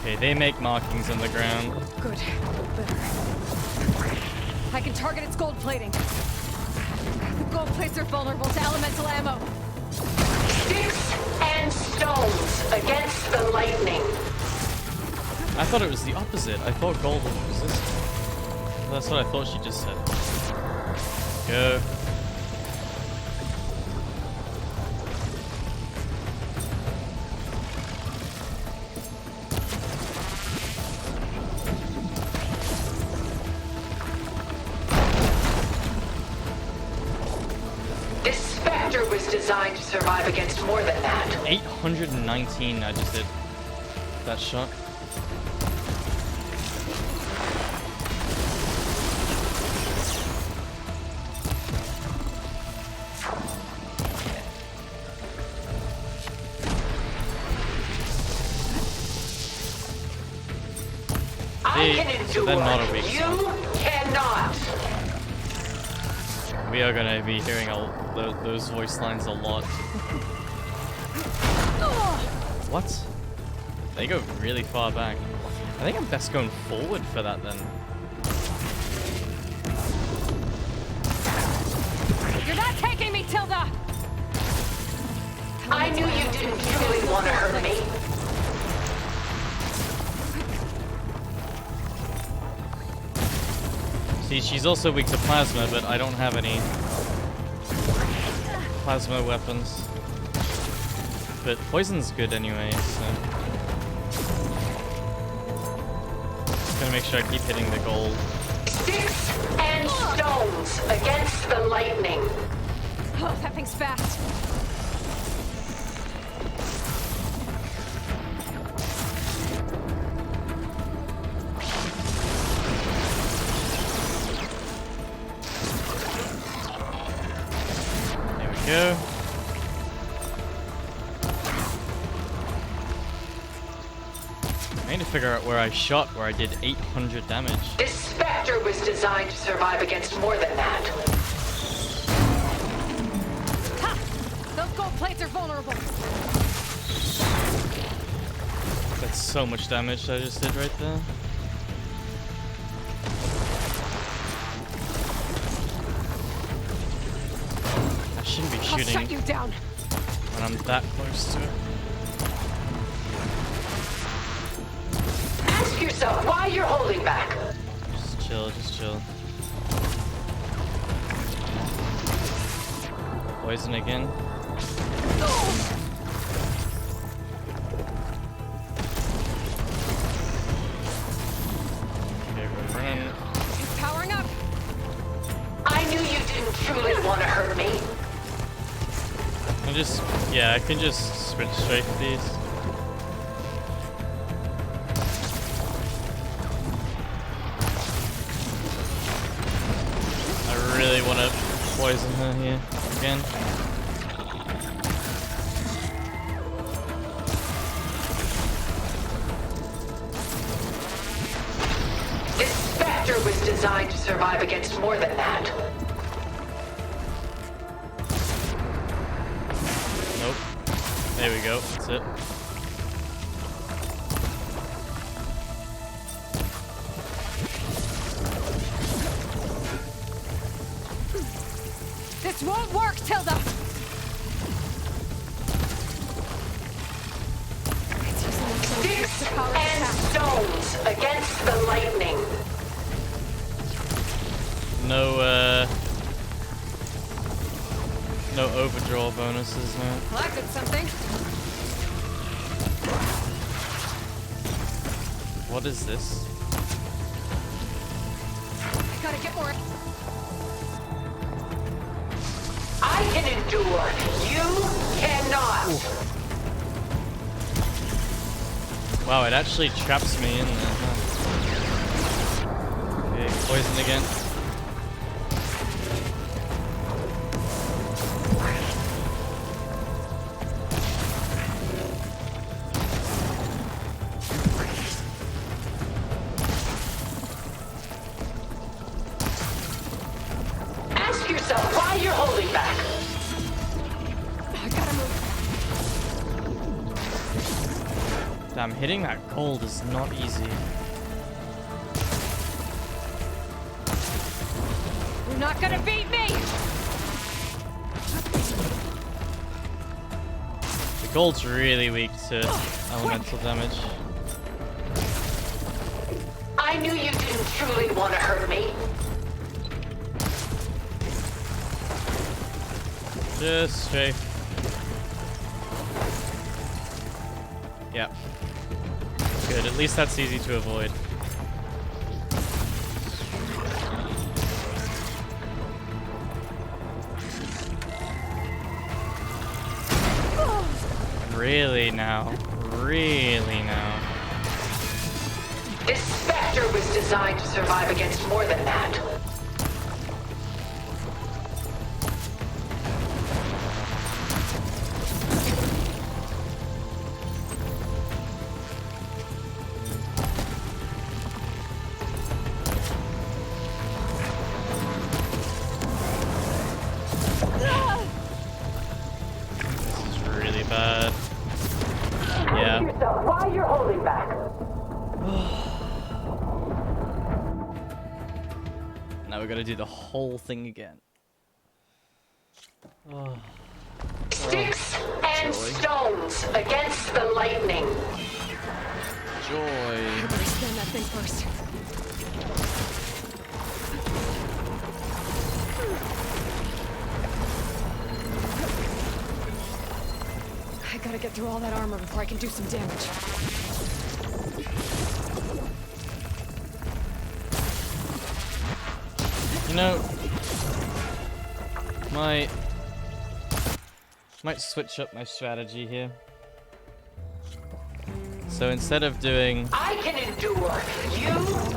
A: Okay, they make markings on the ground.
B: Good. Better. I can target its gold plating. The gold plates are vulnerable to elemental ammo.
M: Sticks and stones against the lightning.
A: I thought it was the opposite. I thought gold was resistant. That's what I thought she just said. Go.
M: Spectre was designed to survive against more than that.
A: 819 I just did that shot.
M: I can endure.
A: They're not a weak
M: You
A: song.
M: cannot.
A: We are gonna be hearing those voice lines a lot. What? They go really far back. I think I'm best going forward for that then.
G: You're not taking me, Tilda!
M: I knew you didn't truly want to hurt me.
A: See, she's also weak to plasma, but I don't have any plasma weapons. But poison's good anyway, so... Just gonna make sure I keep hitting the gold.
M: Sticks and stones against the lightning.
G: Oh, that thing's fast.
A: Go. I need to figure out where I shot, where I did 800 damage.
M: This Spectre was designed to survive against more than that.
G: Ha! Those gold plates are vulnerable.
A: That's so much damage I just did right there. Shouldn't be shooting
G: I'll shut you down
A: when I'm that close to it.
M: Ask yourself why you're holding back.
A: Just chill, just chill. Poison again. Okay, we're running.
G: It's powering up.
M: I knew you didn't truly want to hurt me.
A: I can just sprint straight for these. I really want to poison her here again.
M: This Spectre was designed to survive against more than that.
A: There we go, that's it.
G: This won't work, Tilda!
M: Sticks and stones against the lightning.
A: No overdraw bonuses now.
G: Collected something.
A: What is this?
G: I gotta get more.
M: I can endure. You cannot.
A: Ooh. Wow, it actually traps me in there, huh? Okay, poison again. Damn, hitting that gold is not easy.
G: You're not gonna beat me!
A: The gold's really weak to elemental damage.
M: I knew you didn't truly want to hurt me.
A: Just strafe. Yep. Good, at least that's easy to avoid. Really now? Really now?
M: This Spectre was designed to survive against more than that.
A: This is really bad. Yeah.
M: Ask yourself why you're holding back.
A: Now we gotta do the whole thing again. Oh.
M: Sticks and
A: Joy.
M: stones against the lightning.
A: Joy.
B: I better scan that thing first. I gotta get through all that armor before I can do some damage.
A: You know, might switch up my strategy here. So instead of doing
M: I can endure. You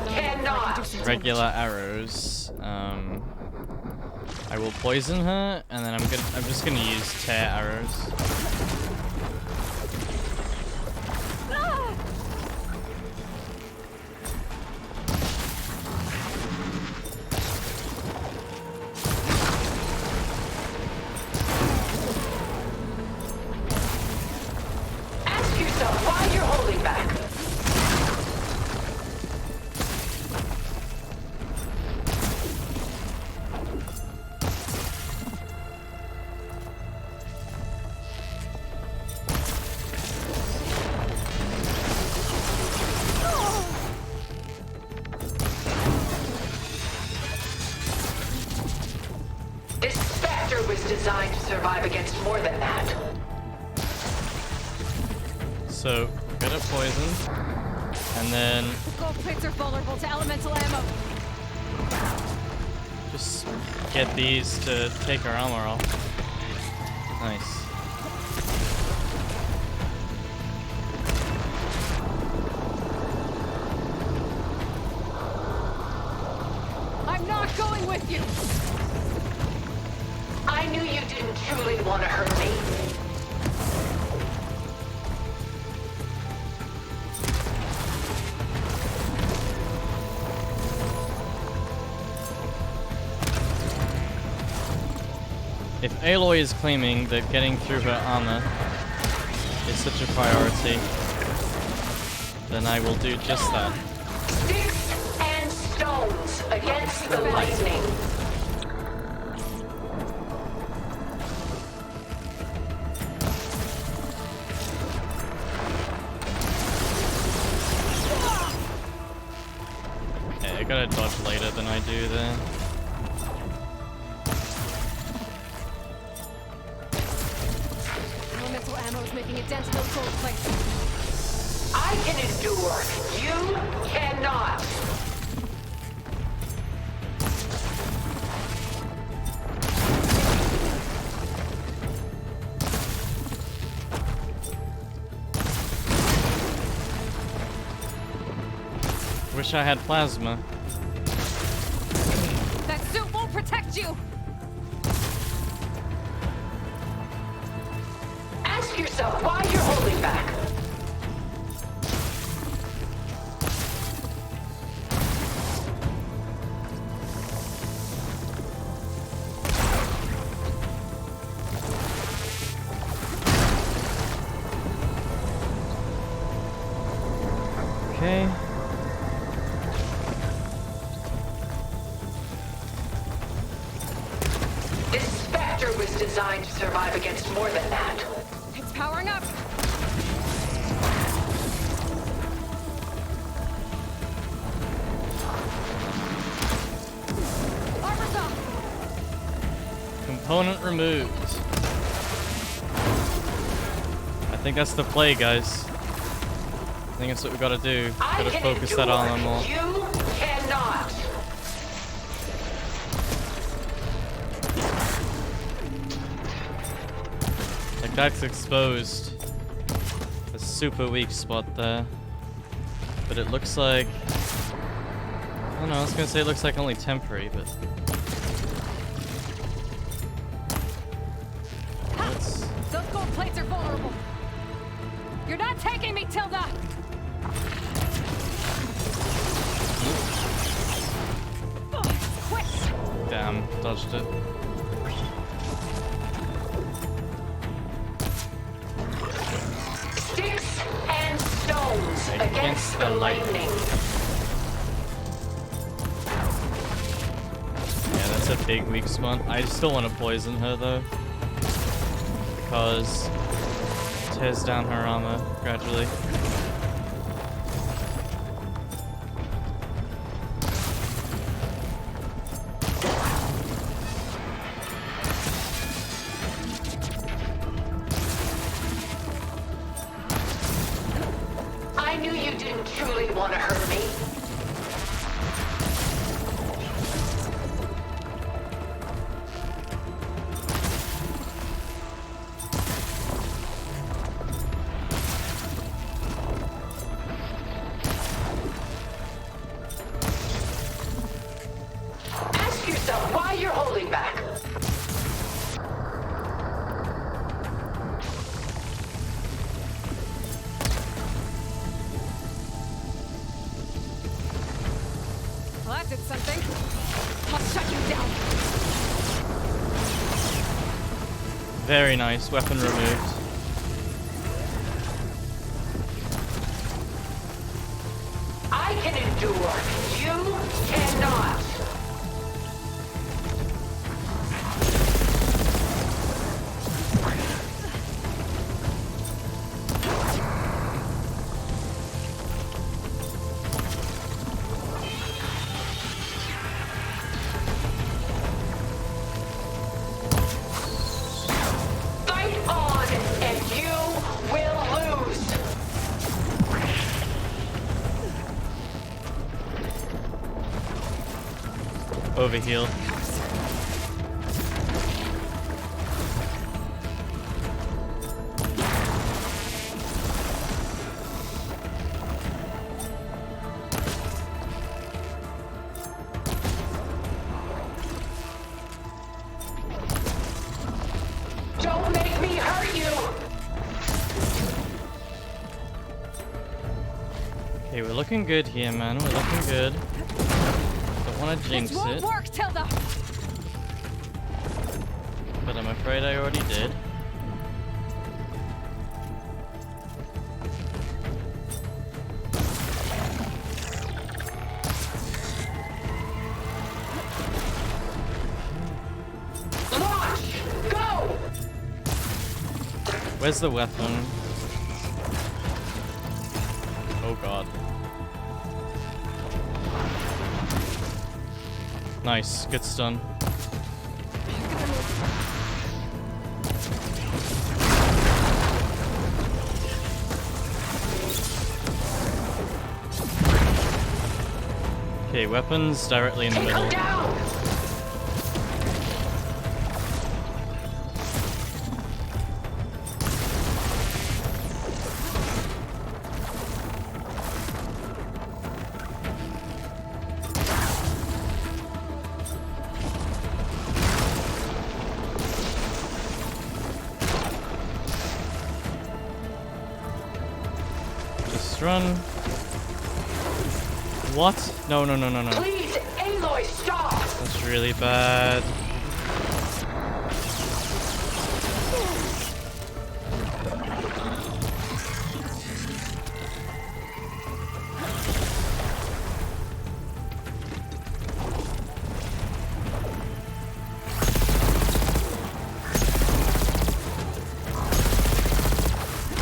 M: cannot.
A: regular arrows, I will poison her, and then I'm just gonna use tear arrows.
M: Ask yourself why you're holding back. This Spectre was designed to survive against more than that.
A: So get a poison, and then
B: The gold plates are vulnerable to elemental ammo.
A: just get these to take our armor off. Nice.
B: I'm not going with you.
M: I knew you didn't truly want to hurt me.
A: If Aloy is claiming that getting through her armor is such a priority, then I will do just that.
M: Sticks and stones against the lightning.
A: Okay, I gotta dodge later than I do there.
B: Elemental ammo is making a dent in those gold plates.
M: I can endure. You cannot.
A: Wish I had plasma.
B: That suit won't protect you.
M: Ask yourself why you're holding back.
A: Okay.
M: This Spectre was designed to survive against more than that.
B: It's powering up. Armor's up.
A: Component removed. I think that's the play, guys. I think that's what we gotta do. Gotta focus that armor more.
M: You cannot.
A: Like, that's exposed. super weak spot there. But it looks like... I don't know, I was gonna say it looks like only temporary, but...
L: Those gold plates are vulnerable. You're not taking me, Tilda! Quick!
A: Damn, dodged it.
M: Sticks and stones against the lightning.
A: Yeah, that's a big weak spot. I still want to poison her though. Because it tears down her armor gradually.
M: I knew you didn't truly want to hurt me. Ask yourself why you're holding back.
L: Well, that did something. Must shut you down.
A: Very nice, weapon removed.
M: I can endure. You cannot. Fight on, and you will lose.
A: Overheal.
M: Don't make me hurt you.
A: Okay, we're looking good here, man. We're looking good. Don't want to jinx
L: This won't
A: it,
L: work, Tilda!
A: but I'm afraid I already did.
M: Launch! Go!
A: Where's the weapon? Oh god. Nice, good stun. Okay, weapons directly in the middle. Just run. What? No, no, no, no, no.
M: Please, Aloy, stop!
A: That's really bad.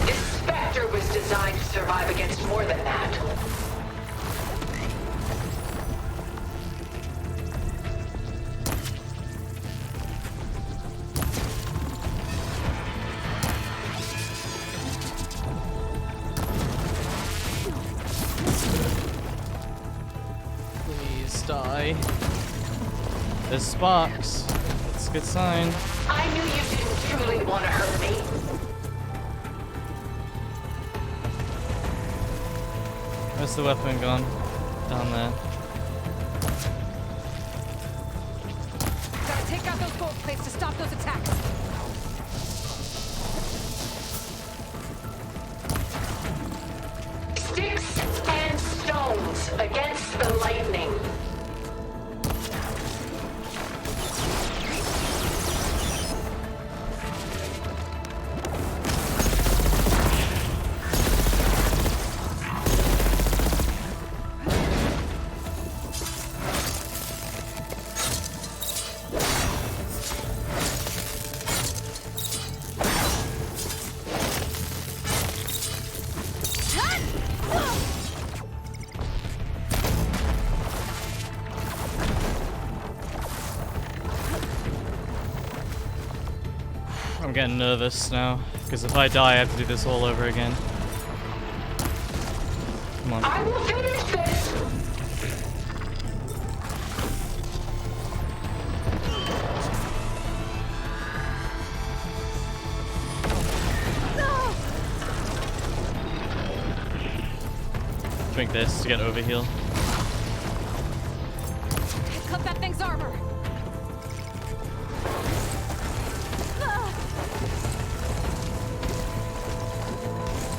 M: This Spectre was designed to survive against more than that.
A: Please die. There's sparks. That's a good sign.
M: I knew you didn't truly want to hurt me.
A: Where's the weapon gone? Down there.
L: Gotta take out those gold plates to stop those attacks.
M: Sticks and stones against the lightning.
A: I'm getting nervous now, because if I die, I have to do this all over again. Come on.
M: I will finish this!
A: Drink this to get overheal.
L: Cut that thing's armor.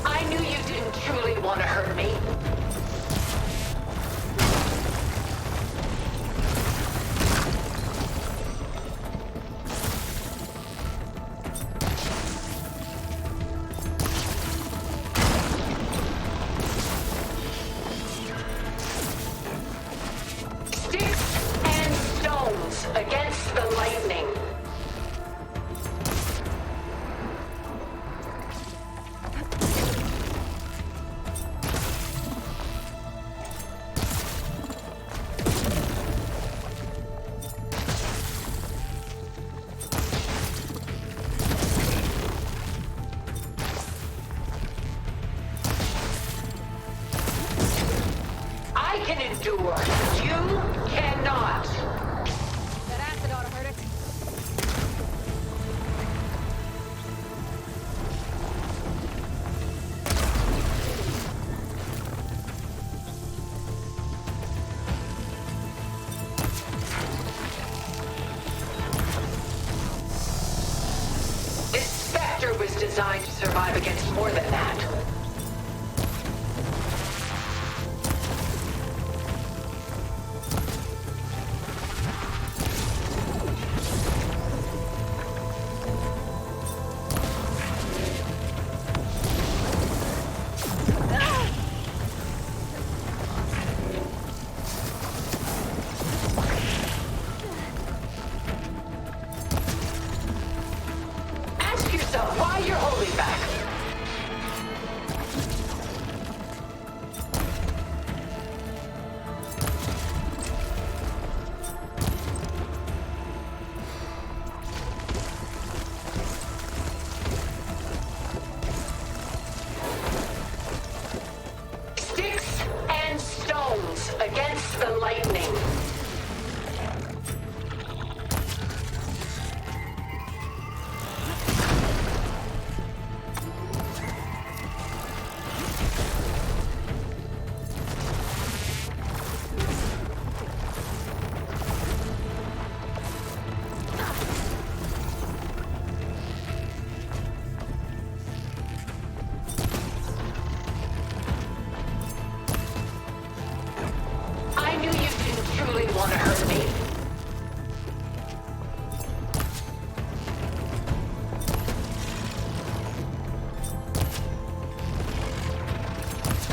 M: I knew you didn't truly want to hurt me. Sticks and stones against the lightning. I can endure. You cannot.
L: That acid ought to hurt it.
M: This Spectre was designed to survive against more than that. Ask yourself why you're holding back. Sticks and stones against the lightning. I knew you didn't truly want to hurt me.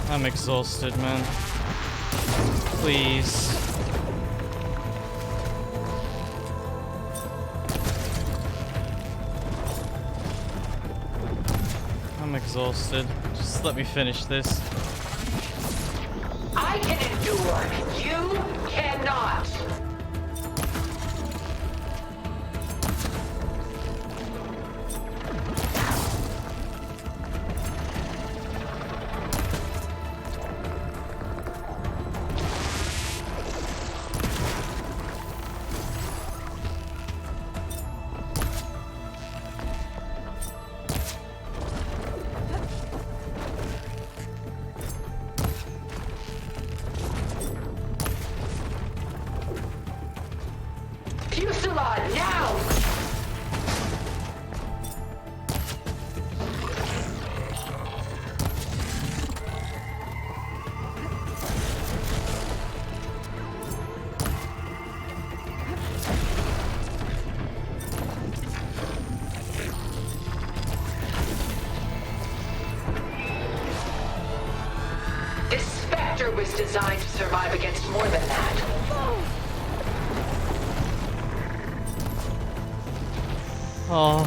A: I'm exhausted, man. Please. I'm exhausted. Just let me finish this.
M: I can endure. You cannot. Fusillade, now! This Spectre was designed to survive against more than that.
A: Oh.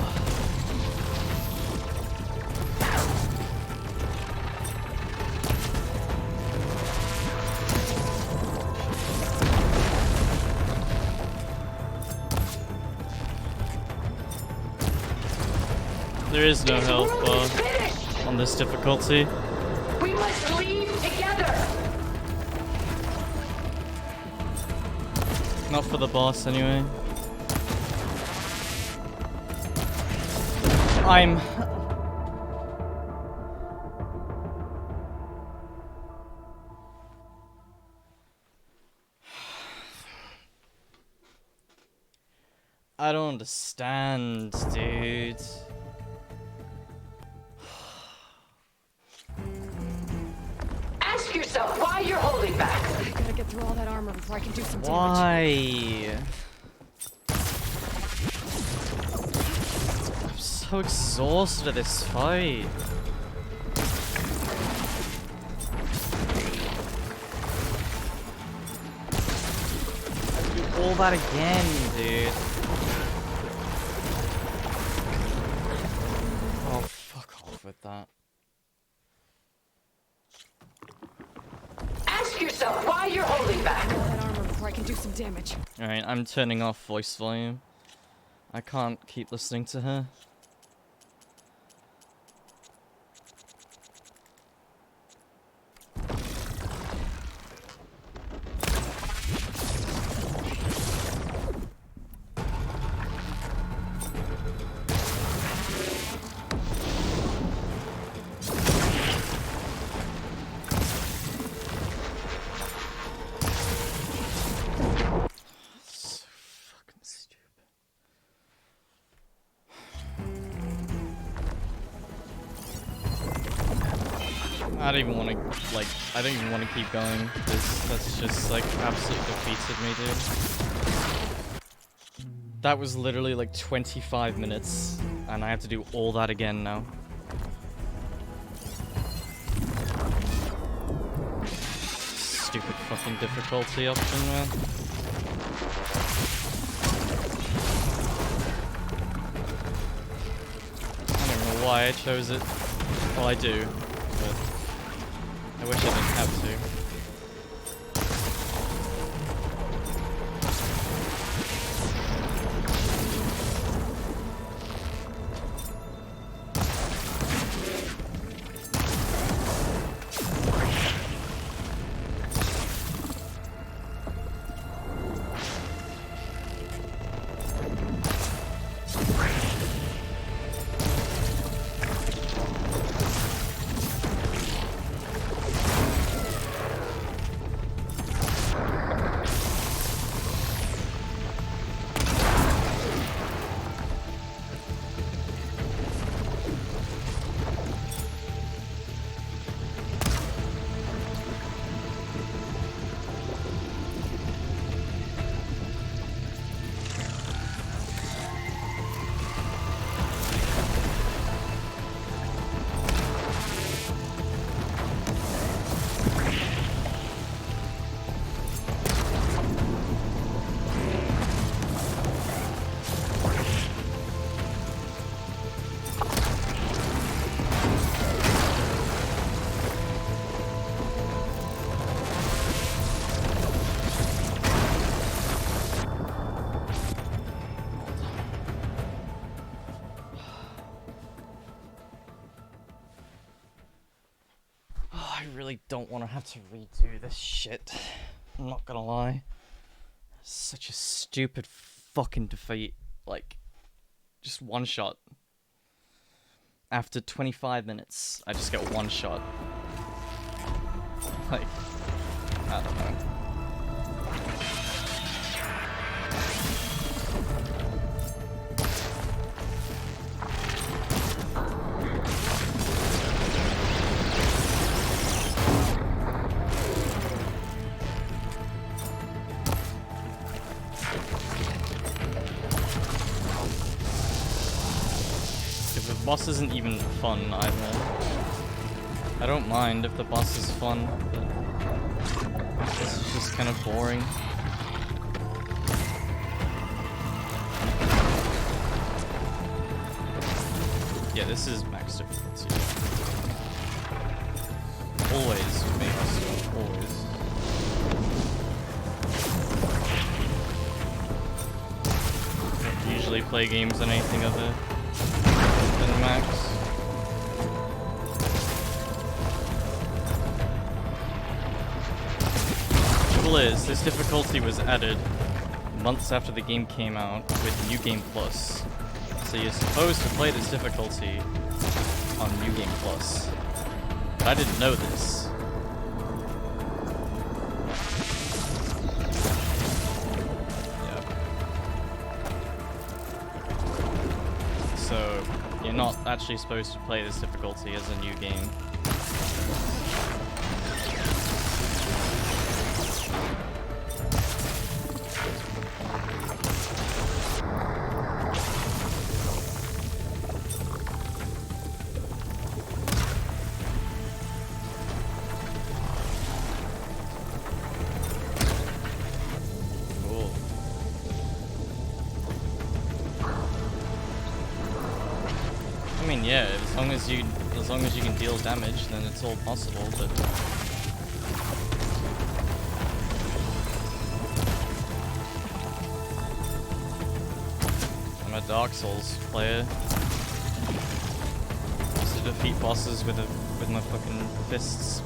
A: There is no health bar on this difficulty.
M: We must leave together!
A: Not for the boss, anyway. I don't understand, dude.
M: Ask yourself why you're holding back.
B: I gotta get through all that armor before I can do some damage.
A: Why? I'm so exhausted of this fight. I have to do all that again, dude. Oh, fuck off with that.
M: Ask yourself why you're holding back.
B: All that armor before I can do some damage.
A: Alright, I'm turning off voice volume. I can't keep listening to her. I don't even want to, like, I don't even want to keep going. That's just, like, absolutely defeated me, dude. That was literally, like, 25 minutes, and I have to do all that again now. Stupid fucking difficulty option, man. I don't know why I chose it. Well, I do, but I wish I didn't have to. I really don't want to have to redo this shit. I'm not gonna lie. Such a stupid fucking defeat. Like, just one shot. After 25 minutes, I just get one shot. Like, I don't know. boss isn't even fun either. I don't mind if the boss is fun, but this is just kind of boring. Yeah, this is max difficulty. Always max, always. I don't usually play games on anything other than max. Trouble is, this difficulty was added months after the game came out with New Game Plus. So you're supposed to play this difficulty on New Game Plus. But I didn't know this. Yep. So you're not actually supposed to play this difficulty as a new game. Yeah, as long as you can deal damage, then it's all possible, but I'm a Dark Souls player. Just to defeat bosses with my fucking fists.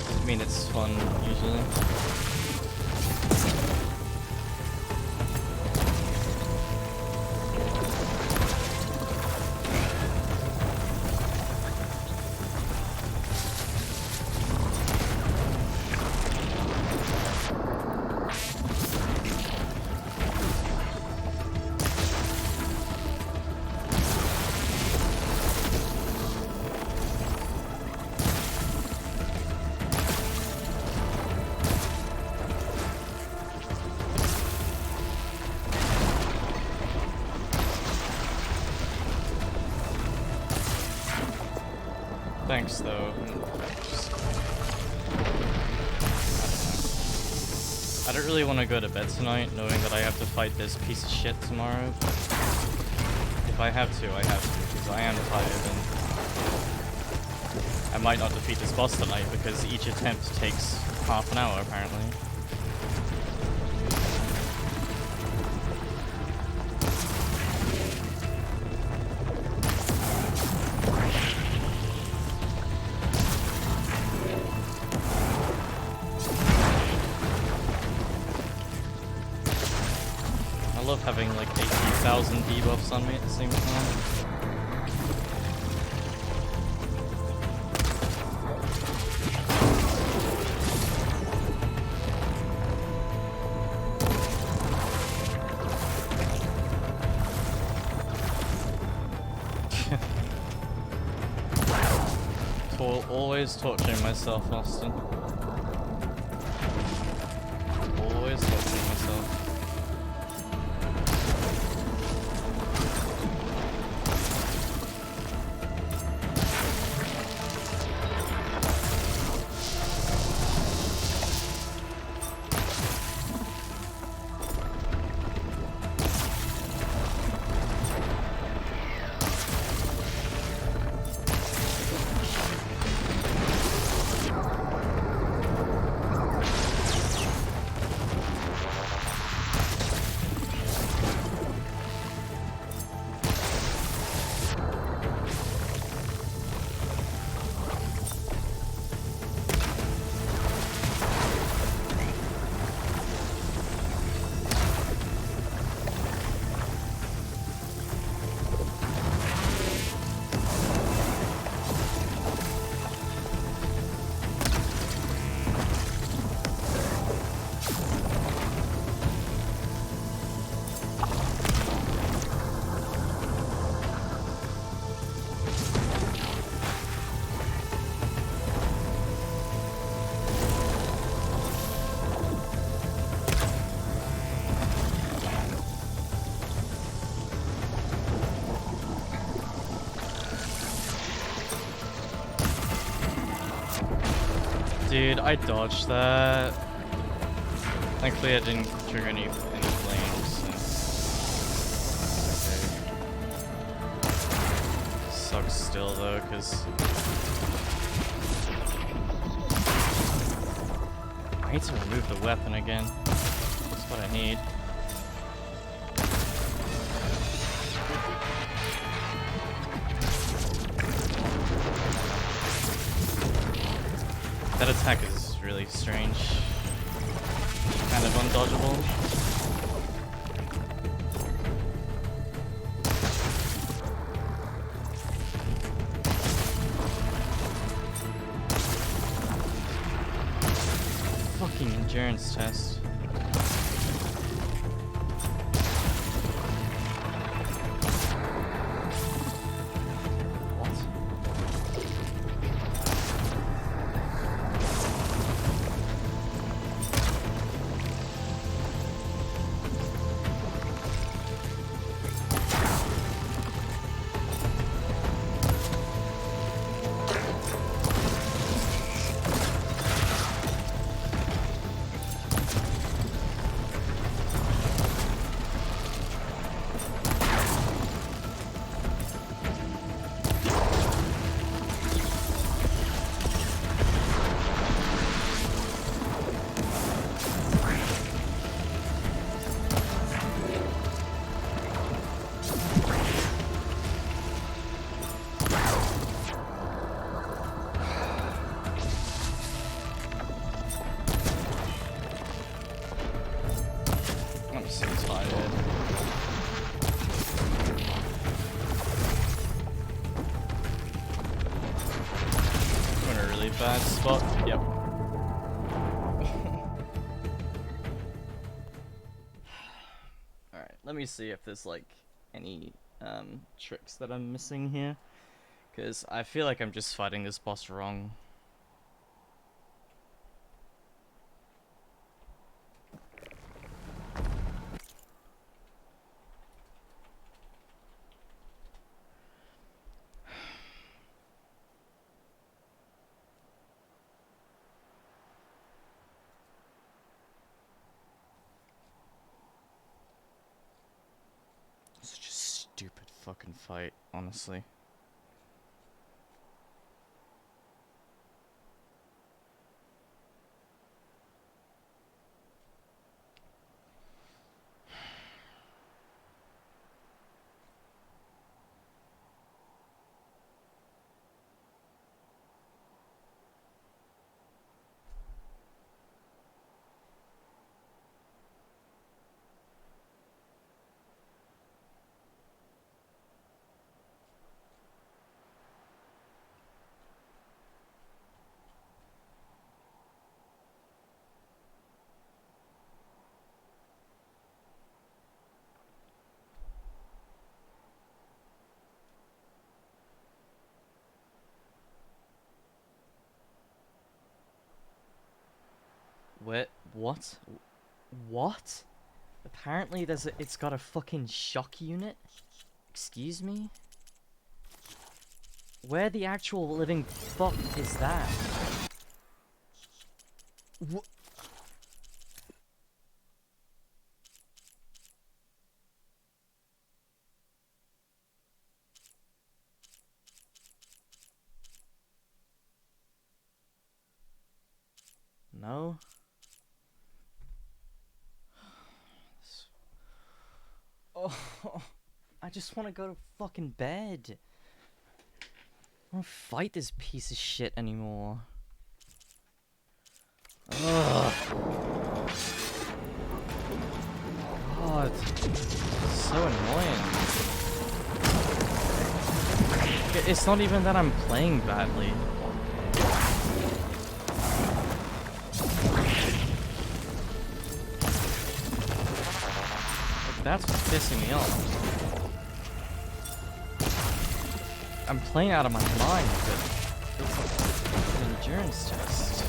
A: I mean, it's fun usually. Thanks, though. I don't really want to go to bed tonight, knowing that I have to fight this piece of shit tomorrow. But if I have to, I have to, because I am tired, and I might not defeat this boss tonight, because each attempt takes half an hour, apparently. I love having like 80,000 debuffs on me at the same time. Always torturing myself, Austin. Always torturing myself. dude, I dodged that. Thankfully I didn't trigger any flames. So. Okay. Sucks still though, cause I need to remove the weapon again. That's what I need. That attack is really strange. Kind of undodgeable. Fucking endurance test. I'm so tired. I'm in a really bad spot. Yep. Alright, let me see if there's like any tricks that I'm missing here. Because I feel like I'm just fighting this boss wrong. Such a stupid fucking fight, honestly. What? What? Apparently it's got a fucking shock unit? Excuse me? Where the actual living fuck is that? No? Oh, I just want to go to fucking bed. I don't fight this piece of shit anymore. Ugh. God, so annoying. It's not even that I'm playing badly. That's what's pissing me off. I'm playing out of my mind, but it's an endurance test.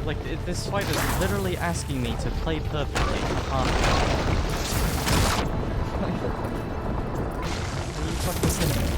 A: Like, This fight is literally asking me to play perfectly. Are you fucking kidding me?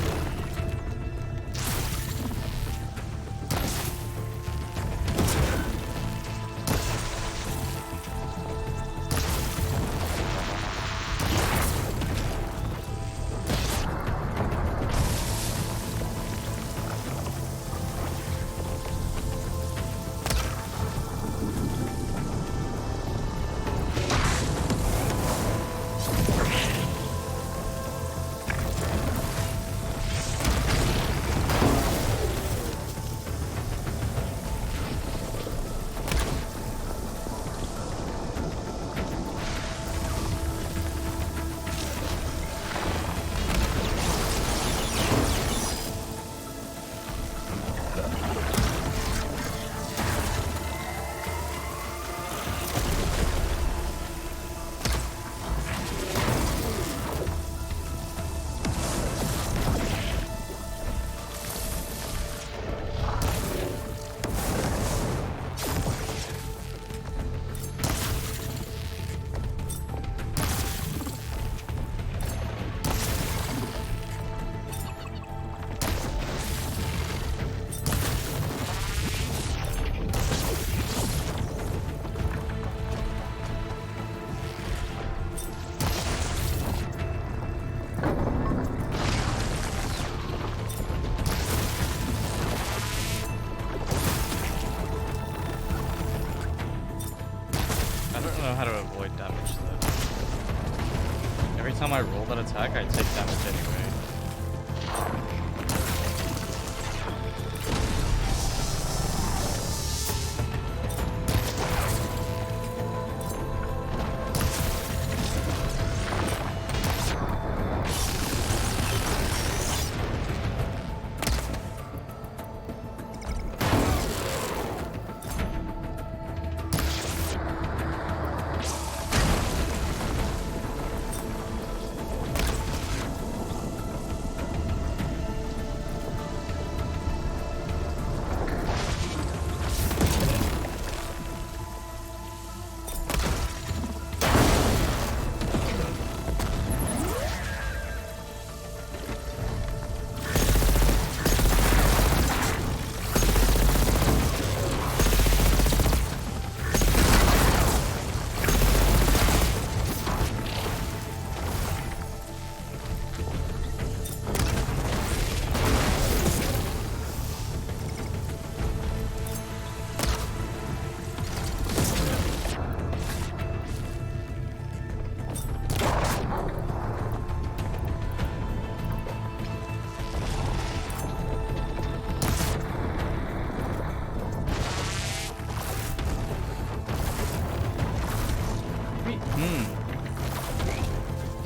A: Every time I roll that attack, I take damage anyway.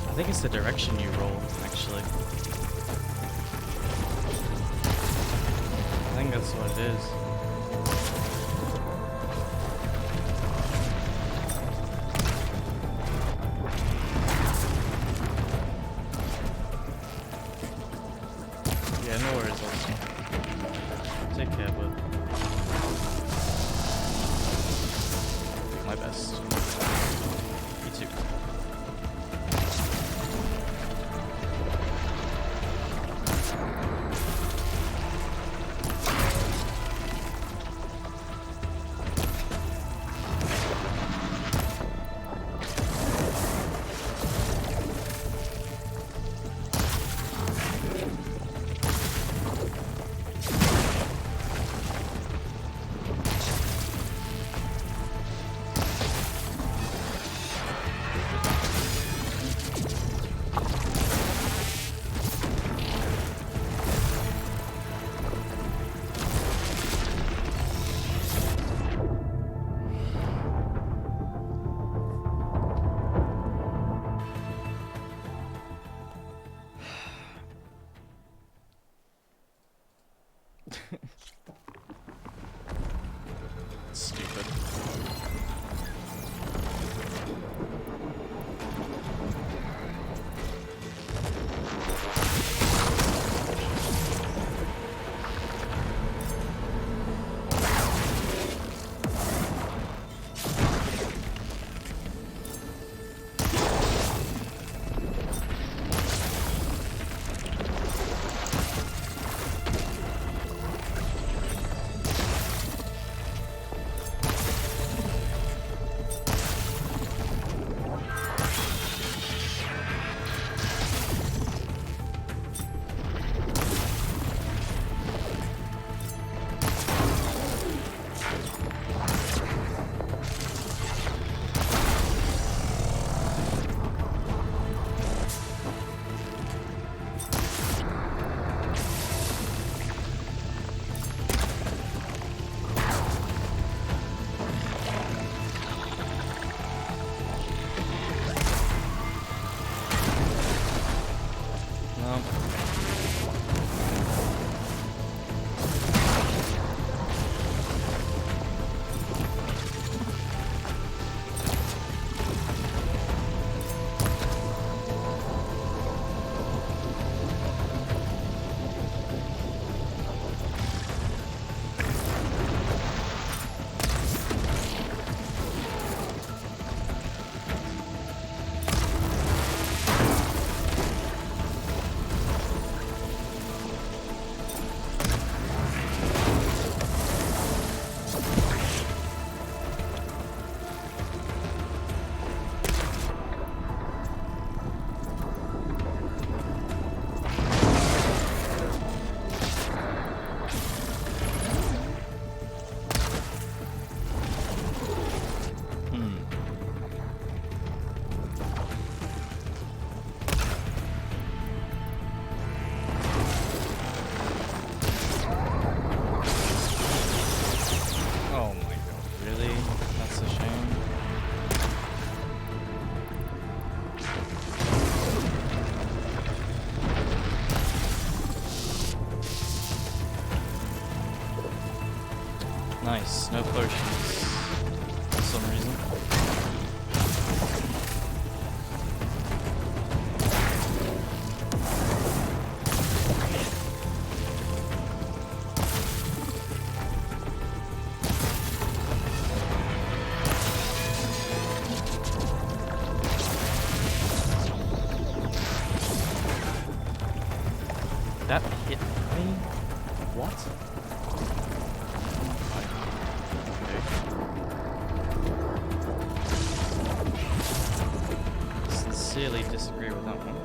A: I think it's the direction you roll, actually. I think that's what it is. Yeah, no worries, also. Take care, bud. Do my best. You too. Stupid. Nice, no potions. For some reason. That hit me? What? Okay. Sincerely disagree with that one.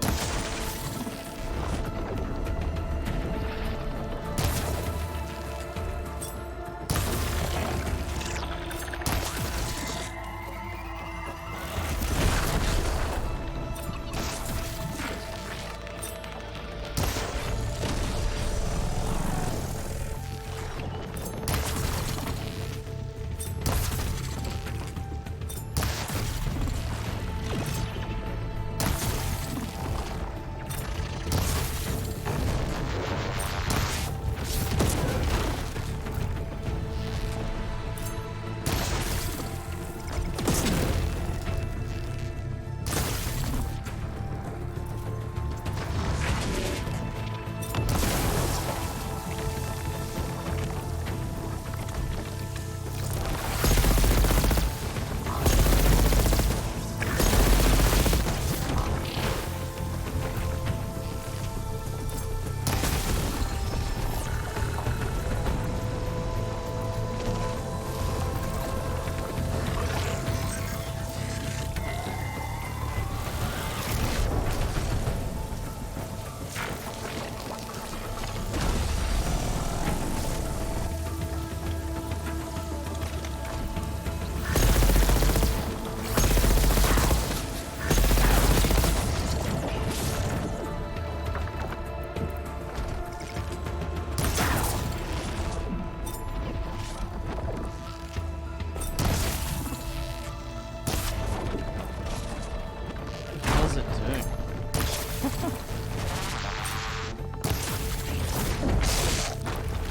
A: How's it doing?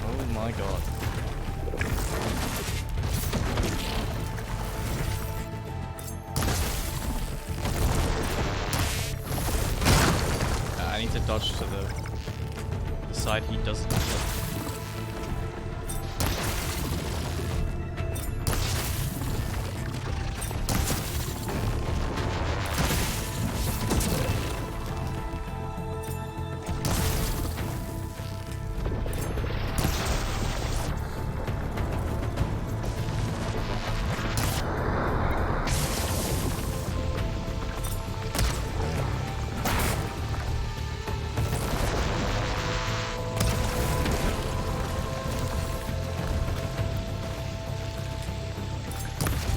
A: Oh my god. I need to dodge to the side he doesn't heal.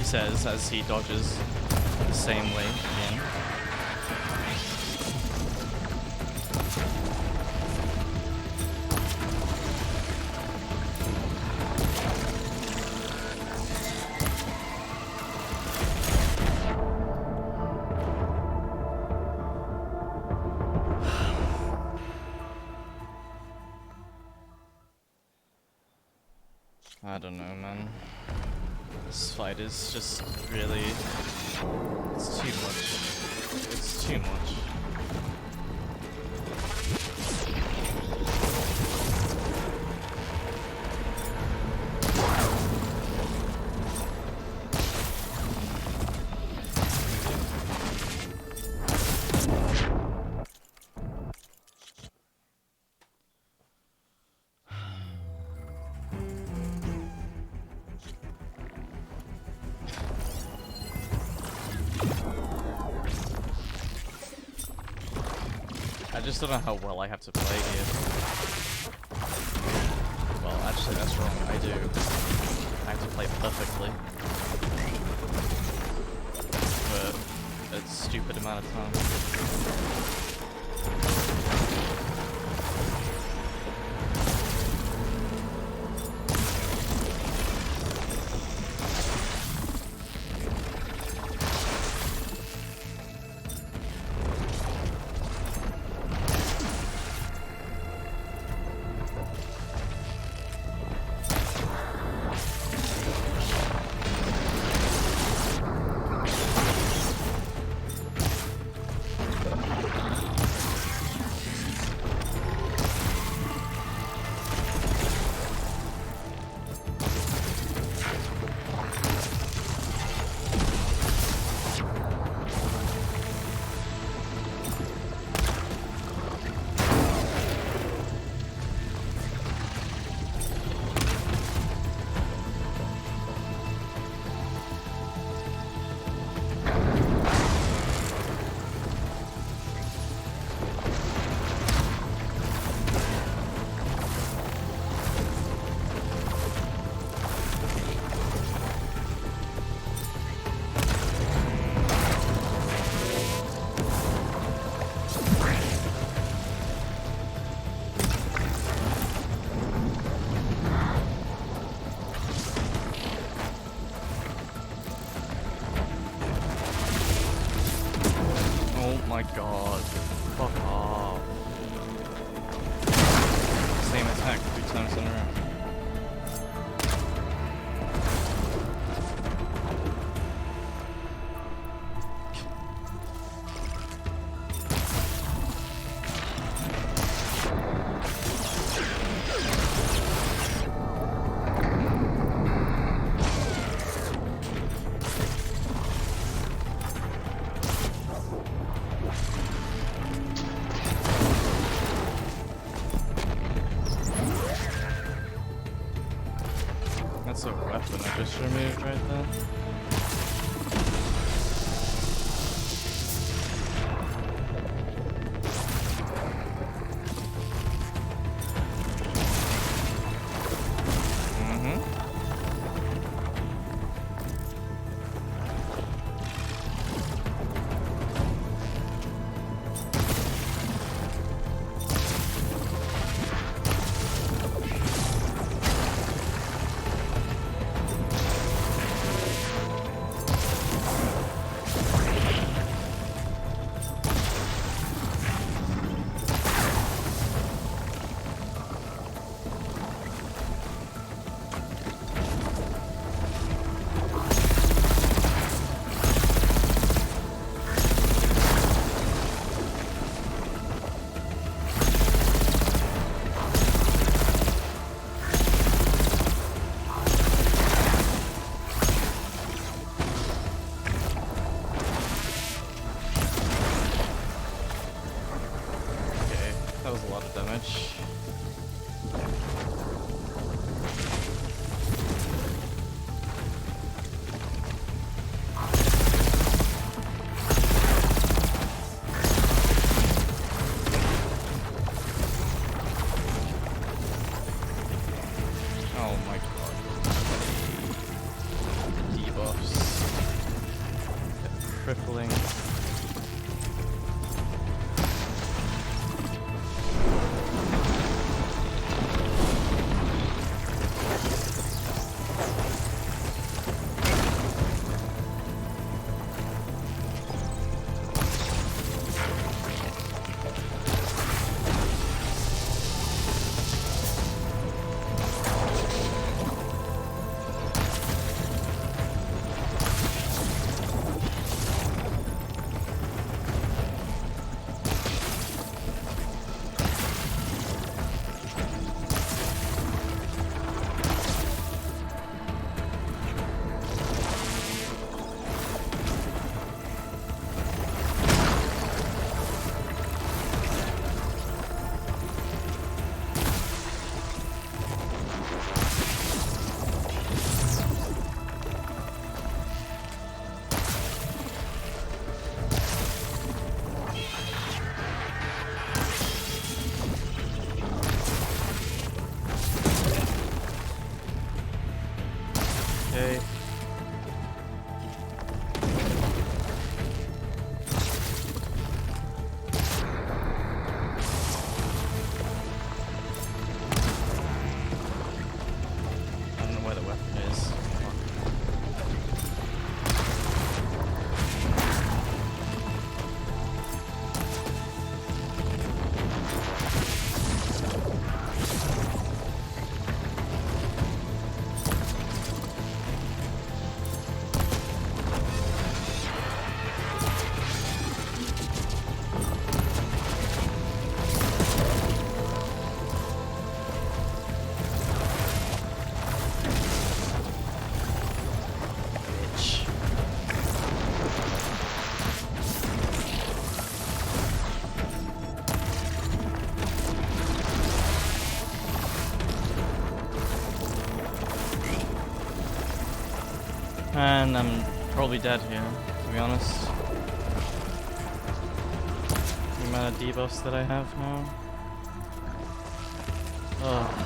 A: Says as he dodges the same way again. I don't know, man. This fight is just really... it's too much. It's too much. I just don't know how well I have to play here. Well, actually that's wrong, I do. I have to play perfectly. For a stupid amount of time. Fuck off. Same attack 3 times in a row. That's a weapon I just removed right there. That was a lot of damage. Oh my god. Debuffs. Crippling. Okay. I don't know where the weapon is. And I'm probably dead here, to be honest. The amount of debuffs that I have now. Ugh.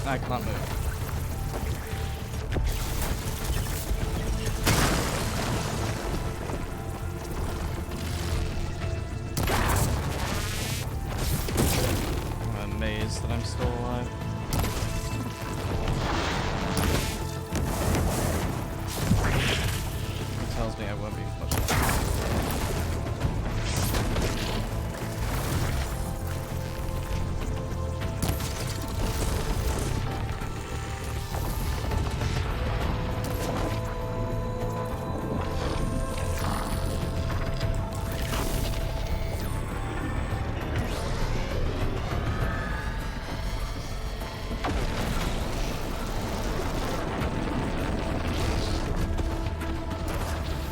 A: I can't move. I'm amazed that I'm still alive. It tells me I won't be much longer.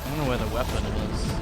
A: I don't know where the weapon is.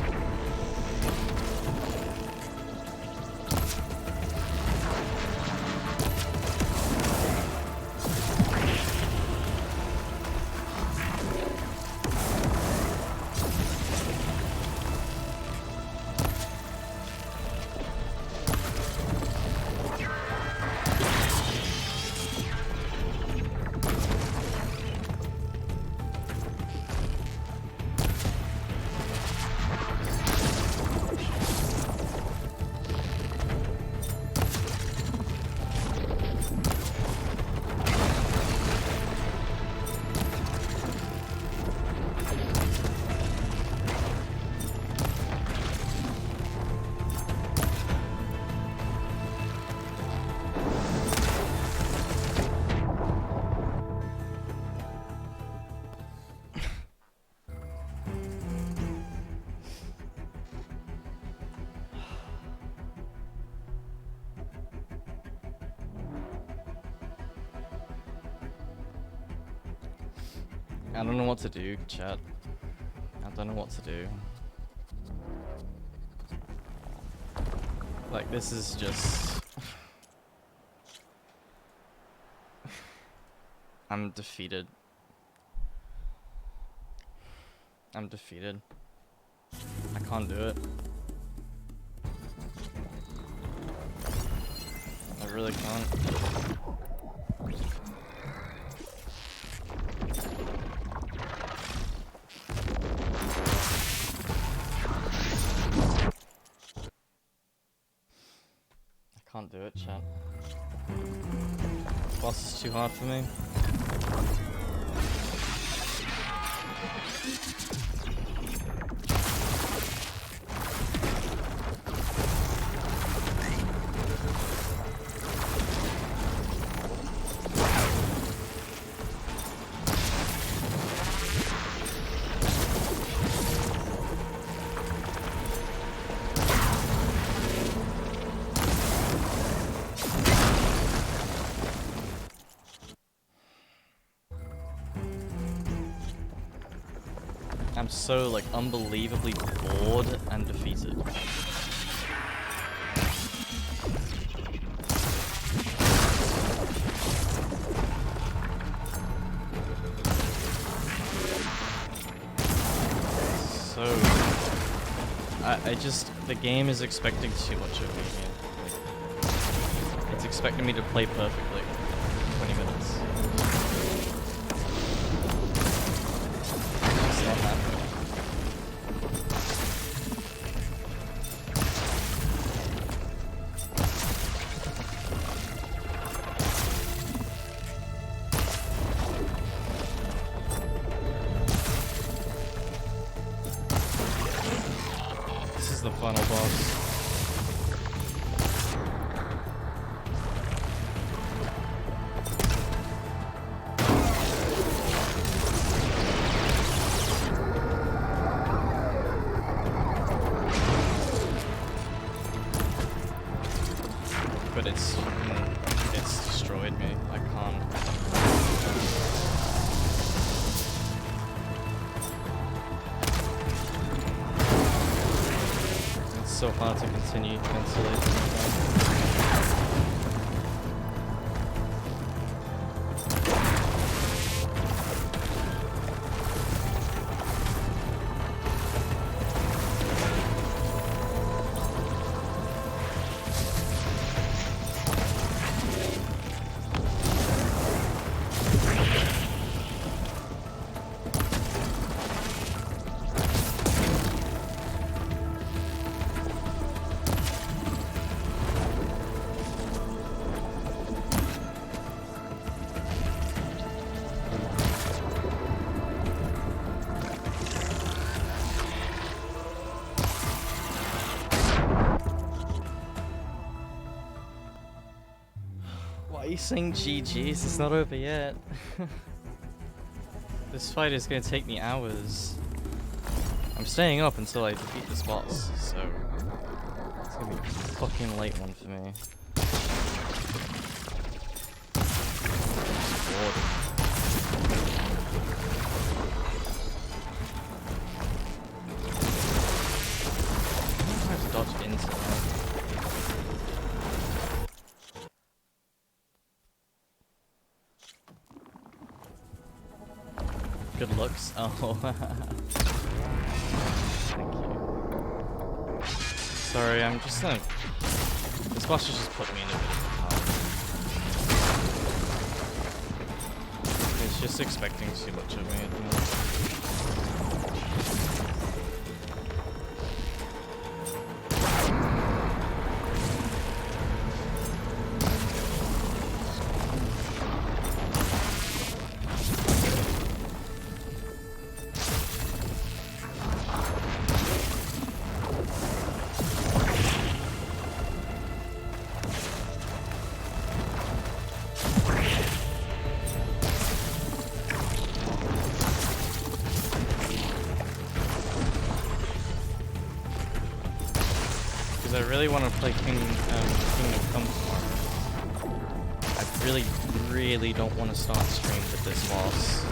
A: I don't know what to do, chat. I don't know what to do. Like, this is just... I'm defeated. I'm defeated. I can't do it. I really can't. Can't do it, chat. Boss is too hard for me. I'm so, like, unbelievably bored and defeated. So... I just... The game is expecting too much of me here. Like, it's expecting me to play perfectly in 20 minutes. It's not happening. This is the final boss. But it's destroyed me. I can't. It's so hard to continue mentally. Everybody saying GG's, it's not over yet. This fight is gonna take me hours. I'm staying up until I defeat this boss, so it's gonna be a fucking late one for me. Lord. I have to dodge into that. Good looks. Oh. Thank you. Sorry, I'm just gonna... This boss just put me in a bit of a hole. It's just expecting too much of me at the moment. I really want to play Kingdom Come tomorrow. I really don't want to start stream with this boss.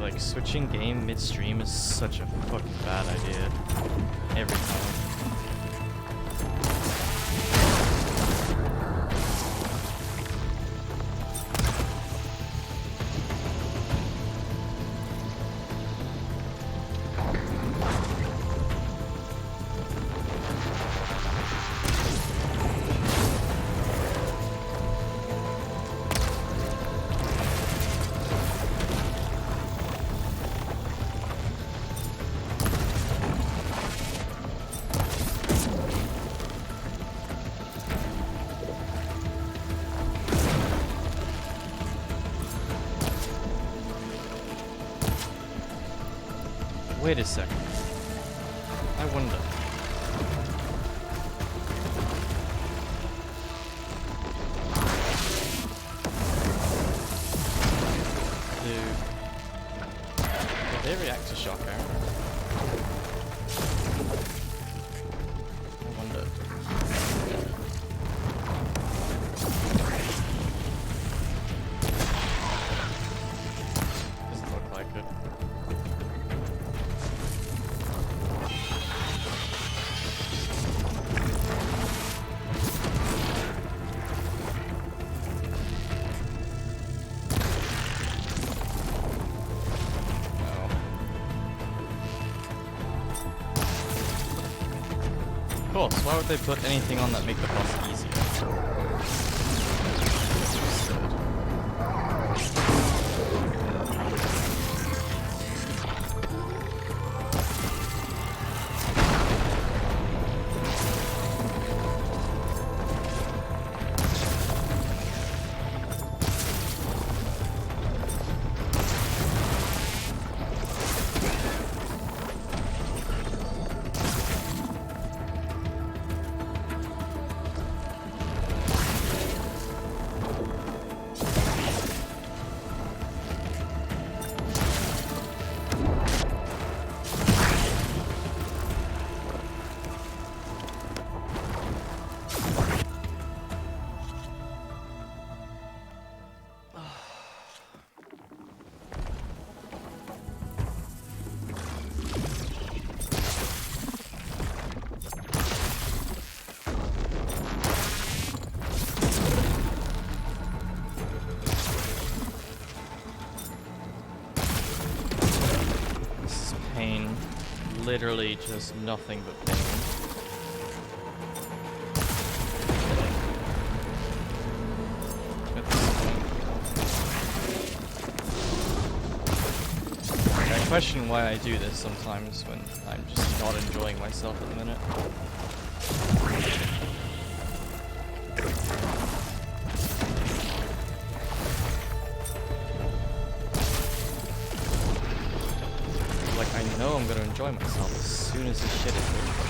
A: Like, switching game mid-stream is such a fucking bad idea. Every time. Wait a second. I wonder. Will they react to shock arrow? I wonder. Doesn't look like it. Of course, why would they put anything on that make the boss easier? Pain. Literally just nothing but pain. I question why I do this sometimes when I'm just not enjoying myself at the minute. Like I know I'm gonna enjoy myself as soon as this shit is over.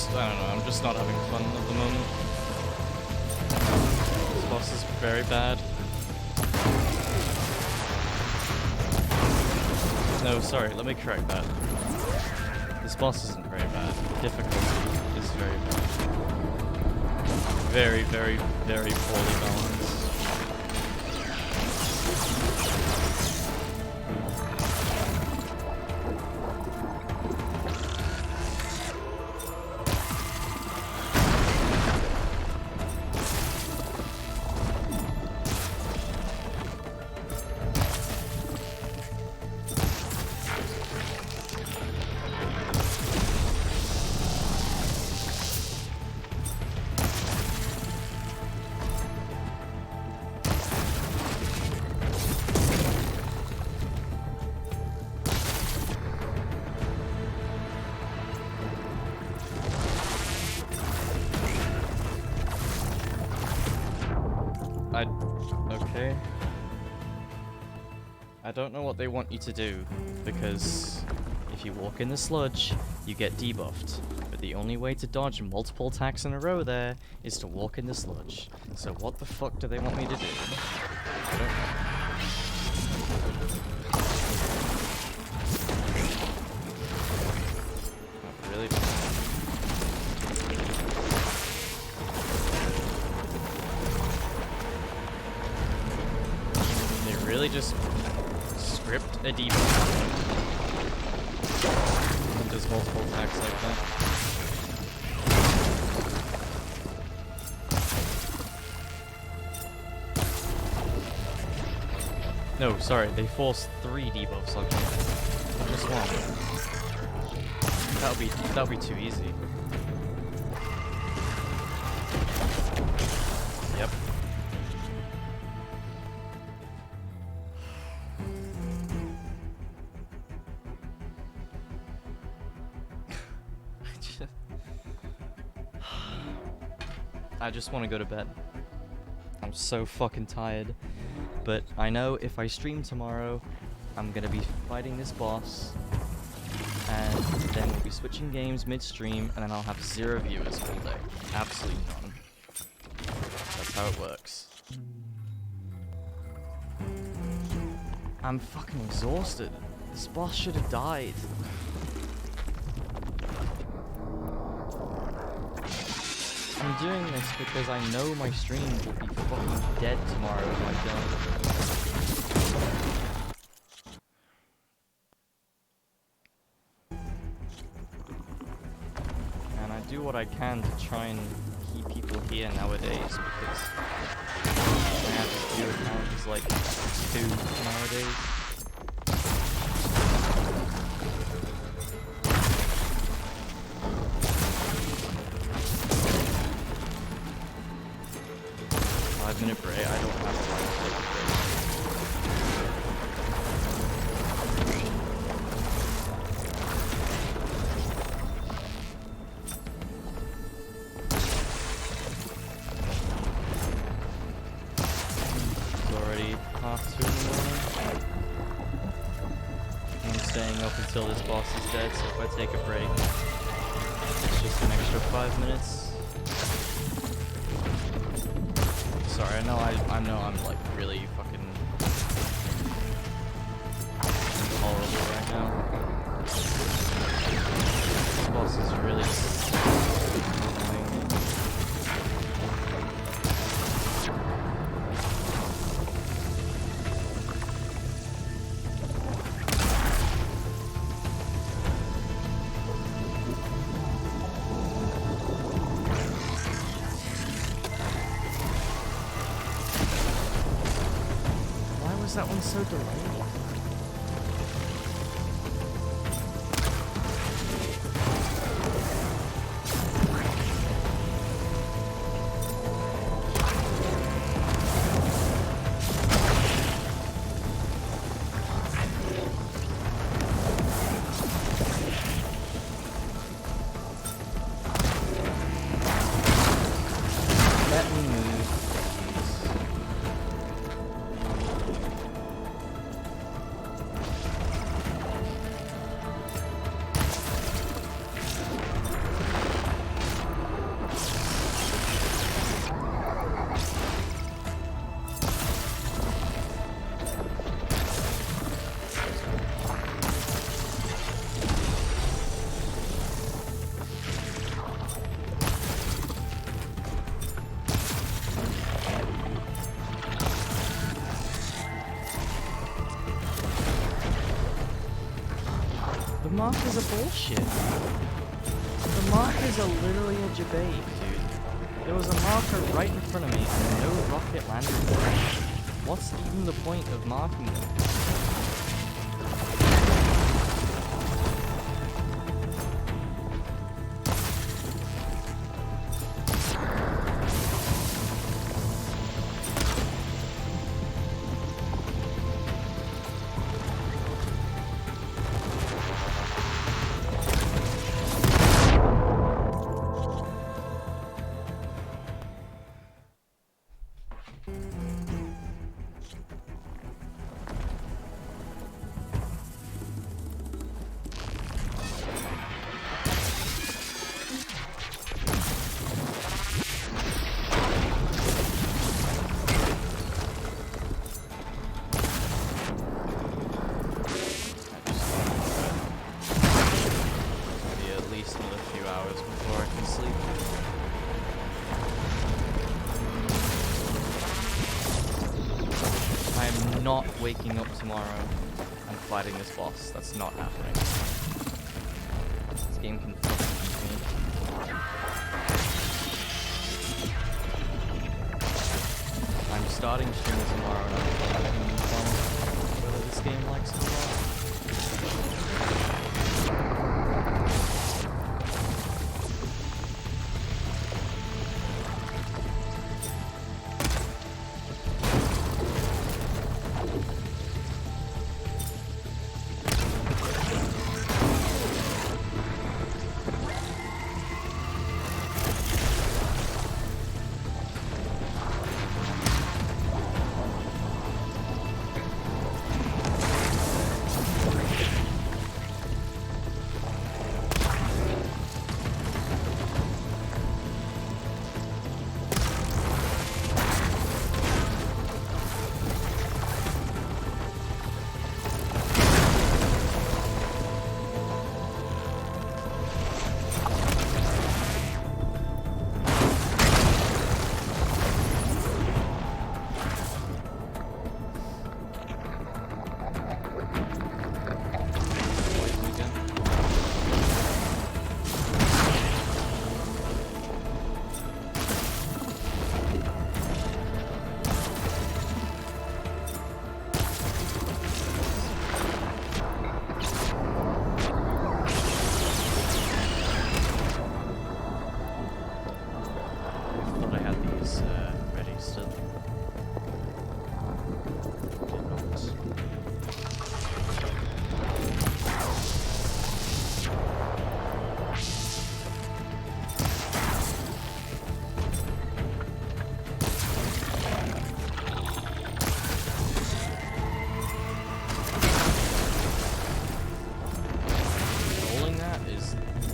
A: I don't know, I'm just not having fun at the moment. This boss is very bad. No, sorry, let me correct that. This boss isn't very bad. Difficulty is very bad. Very, very, very poorly balanced. Okay. I don't know what they want you to do, because if you walk in the sludge, you get debuffed. But the only way to dodge multiple attacks in a row there is to walk in the sludge. So what the fuck do they want me to do? I don't know. Oh, really? Really just script a debuff and does multiple attacks like that. No, sorry, they force 3 debuffs on me. Not just one. That'll be too easy. Yep. I just want to go to bed. I'm so fucking tired. But I know if I stream tomorrow, I'm gonna be fighting this boss, and then we'll be switching games mid-stream, and then I'll have 0 viewers all day. Absolutely none. That's how it works. I'm fucking exhausted. This boss should have died. I'm doing this because I know my stream will be fucking dead tomorrow if I don't. And I do what I can to try and keep people here nowadays, because my average viewer count is like 2 nowadays. Minute break. I don't have a lot to take a break. It's already 1:30 in the morning. I'm staying up until this boss is dead, so if I take a break, it's just an extra 5 minutes. Sorry, I know I'm like really fucking horrible right now. This boss is really annoying. that one so delayed? Let me move. The markers are bullshit. The markers are literally a debate, dude. There was a marker right in front of me and no rocket landed there. What's even the point of marking them? Not waking up tomorrow and fighting this boss. That's not happening. This game can fucking beat me. I'm starting streaming tomorrow and I'm whether this game likes it or not.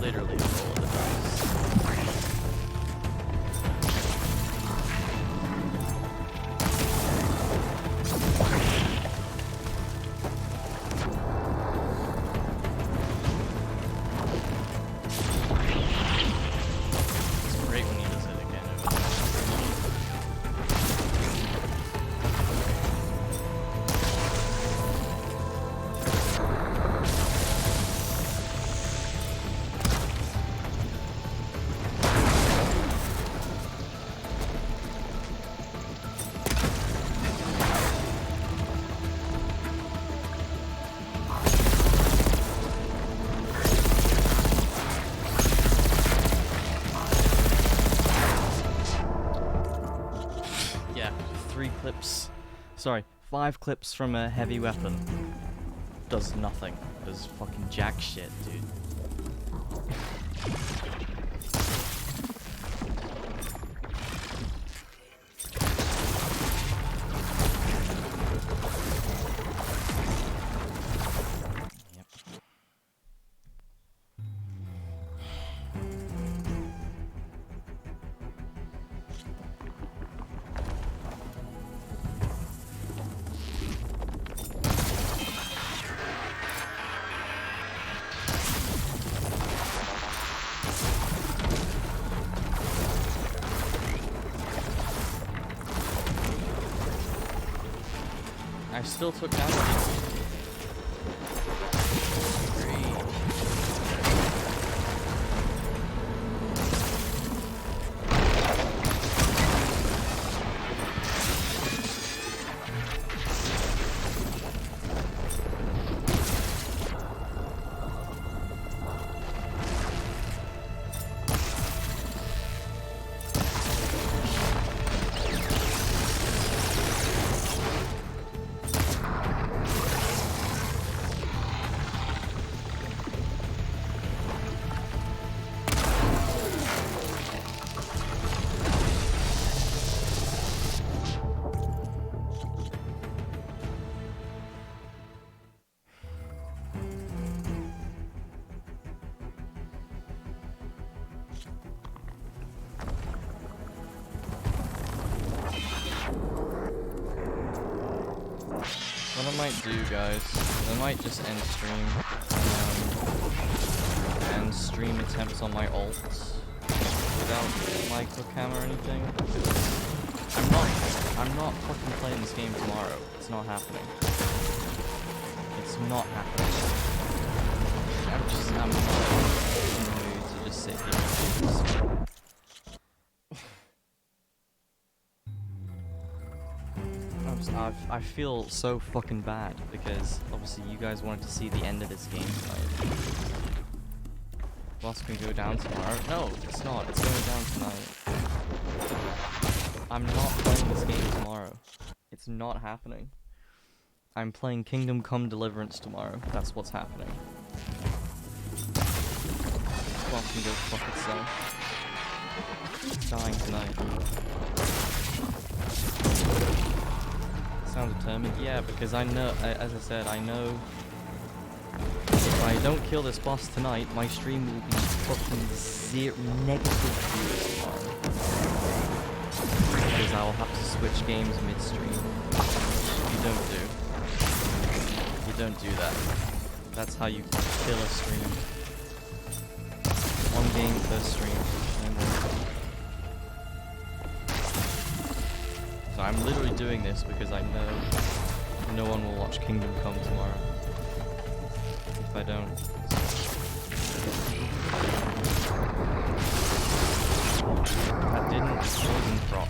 A: Literally roll of the dice. It's great when he does it again. Sorry, 5 clips from a heavy weapon does nothing. Does fucking jack shit, dude. I still took damage. What I might do, guys, I might just end stream and stream attempts on my ults without microcam or anything. I'm not fucking playing this game tomorrow. It's not happening. It's not happening. I'm not in the mood to just sit here and do this. I feel so fucking bad because obviously you guys wanted to see the end of this game tonight. What's gonna go down tomorrow? No, it's not. It's going down tonight. I'm not playing this game tomorrow. It's not happening. I'm playing Kingdom Come Deliverance tomorrow. That's what's happening. Boss can go fuck itself. It's dying tonight. Sound determined? Yeah, because I know, as I said, I know if I don't kill this boss tonight, my stream will be fucking negative views tomorrow. Because I will have to switch games midstream. You don't do that. That's how you kill a stream. One game per stream. So I'm literally doing this because I know no one will watch Kingdom Come tomorrow. If I don't. That didn't poison prop.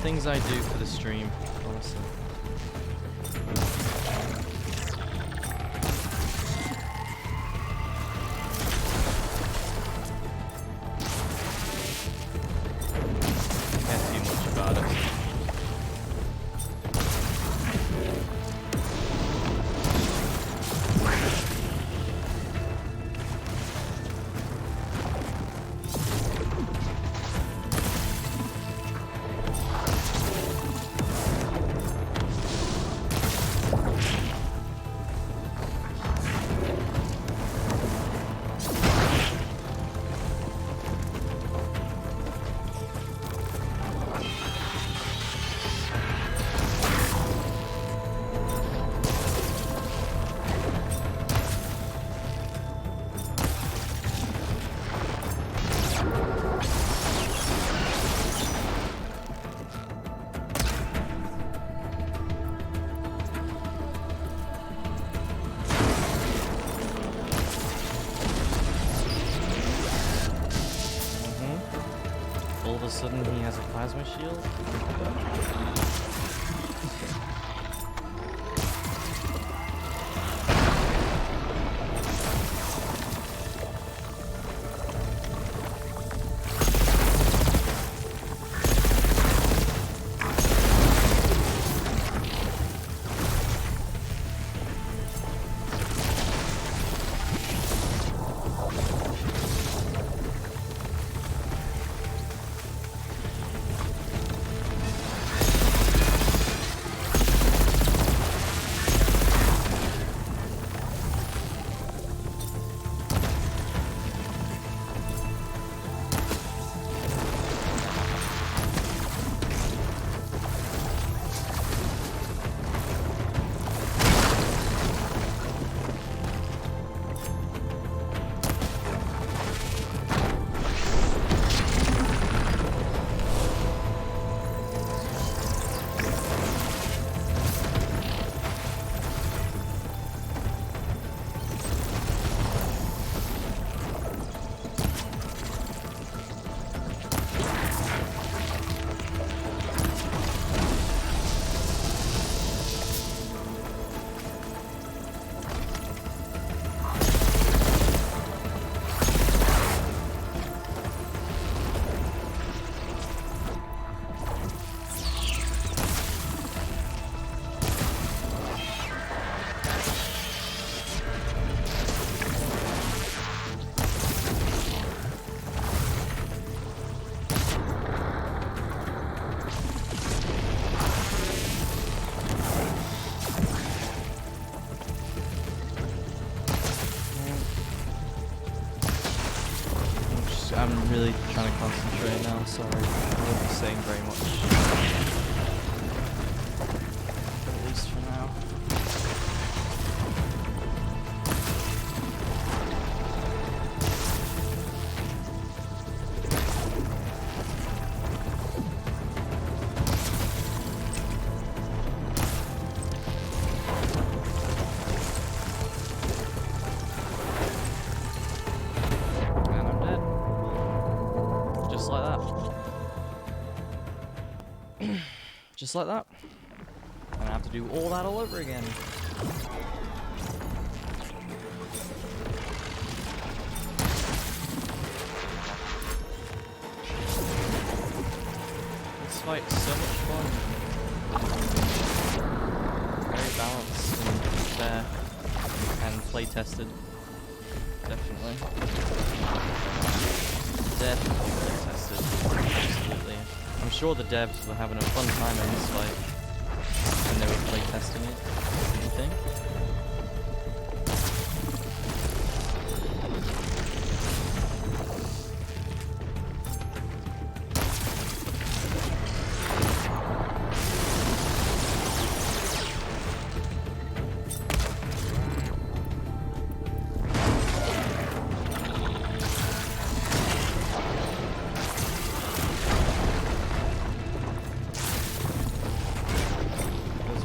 A: Things I do for the stream, honestly. Can't do much about it. sudden he has a plasma shield? I'm really trying to concentrate now, sorry. I won't be saying very much. At least for now. Just like that. And I have to do all that all over again. This fight's so much fun. Very balanced and fair. And play tested. Definitely. Definitely play tested. Absolutely. I'm sure the devs were having a fun time in this fight when they were playtesting it. What do you think?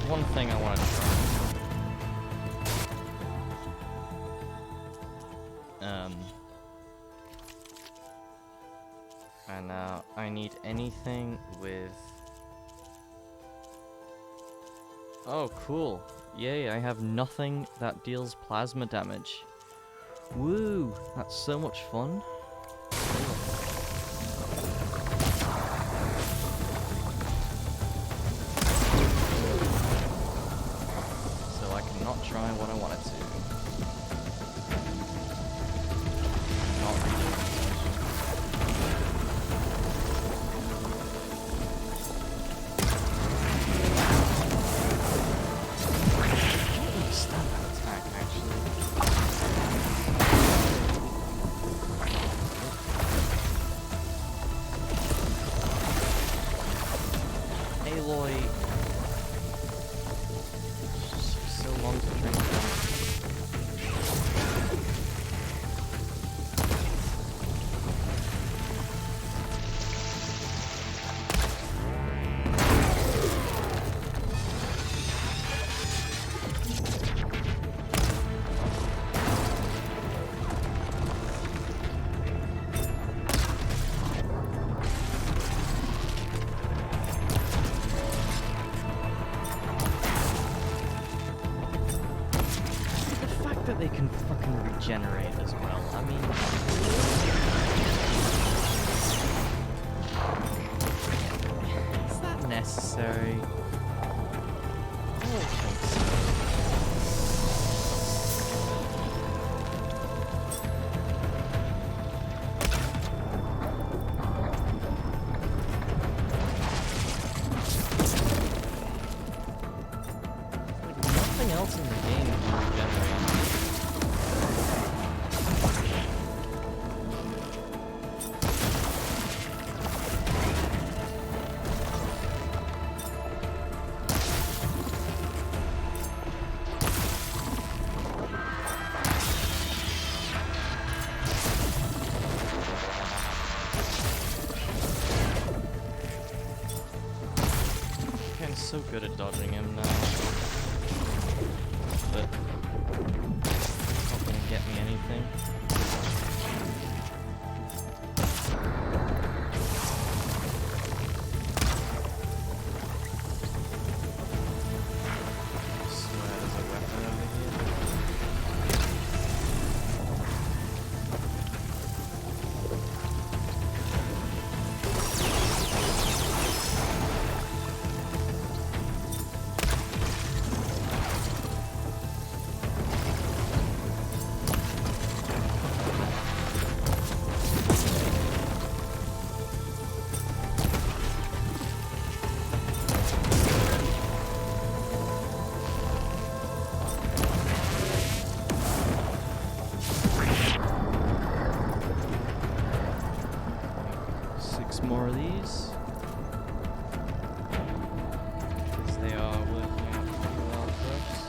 A: One thing I want to try. And now I need anything with... Oh, cool. Yay, I have nothing that deals plasma damage. Woo! That's so much fun. Not try what I wanted to. Not really. I don't understand that attack, actually. Aloy. So long to drink. they can fucking regenerate as well. I mean... Is that necessary? I don't think so. Nothing else in the game can regenerate. I'm so good at dodging him now. But it's not gonna get me anything. I swear there's a weapon over here. More of these. Because they are working out pretty well for us.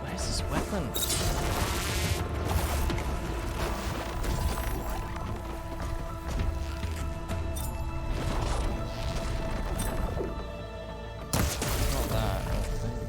A: Where's this weapon? Not that, I don't think.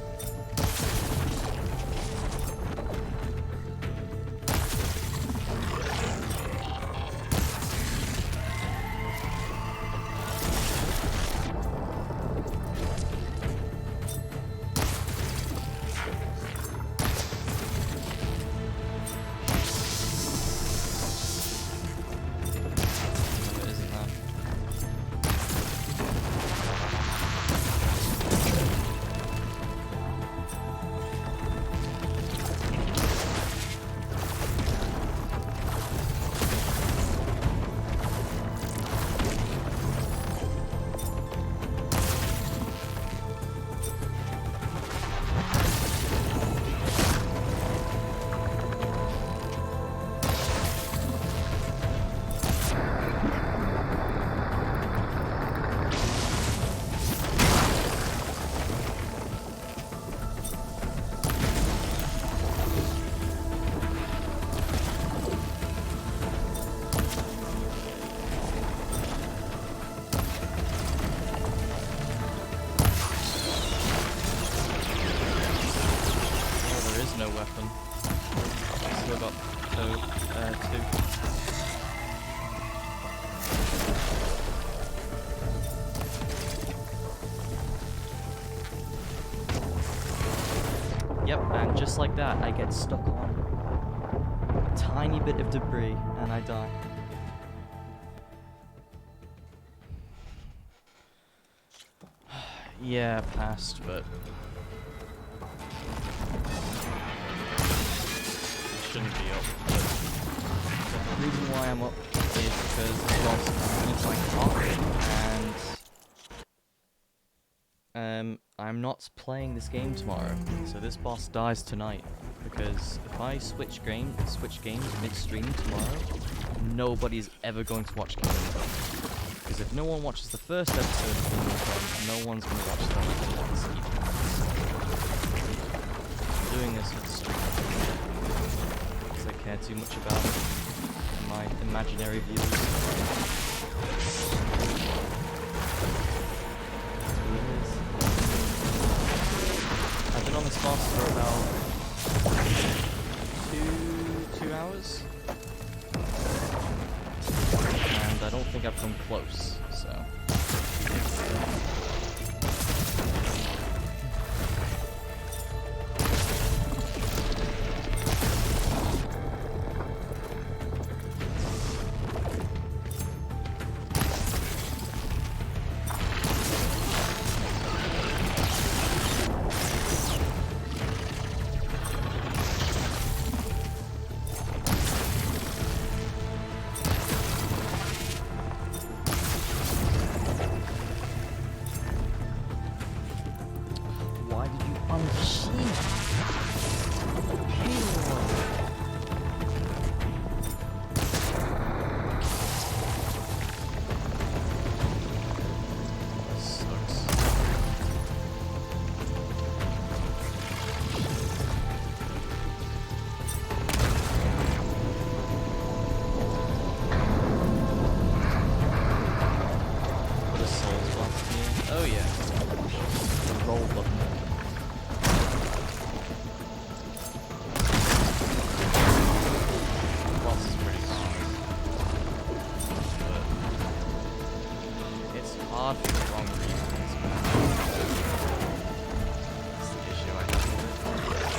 A: No weapon. Still got two. Yep, and just like that, I get stuck on a tiny bit of debris and I die. Yeah, passed, but shouldn't be up, but the reason why I'm up is because this boss needs my clock, and I'm not playing this game tomorrow, so this boss dies tonight, because if I switch games midstream tomorrow, nobody's ever going to watch Kingdom Come, because if no one watches the first episode of Kingdom Come, no one's going to watch the next one. I'm doing this midstream. I care too much about my imaginary viewers. I've been on this boss for about two hours, and I don't think I've come close, so on the machine. Oh yeah, the roll button. Boss is pretty hard, but it's hard for the wrong reasons. That's the issue I have with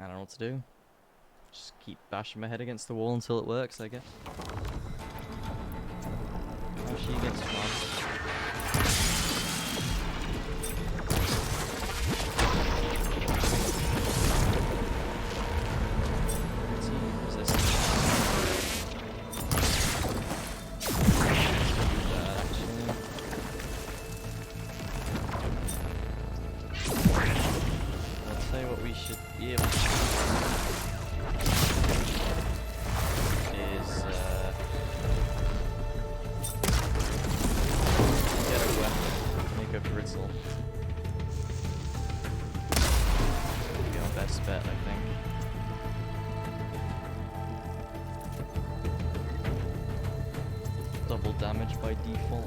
A: I don't know what to do. Just keep bashing my head against the wall until it works, I guess. Oh, she gets smashed. Double damage by default.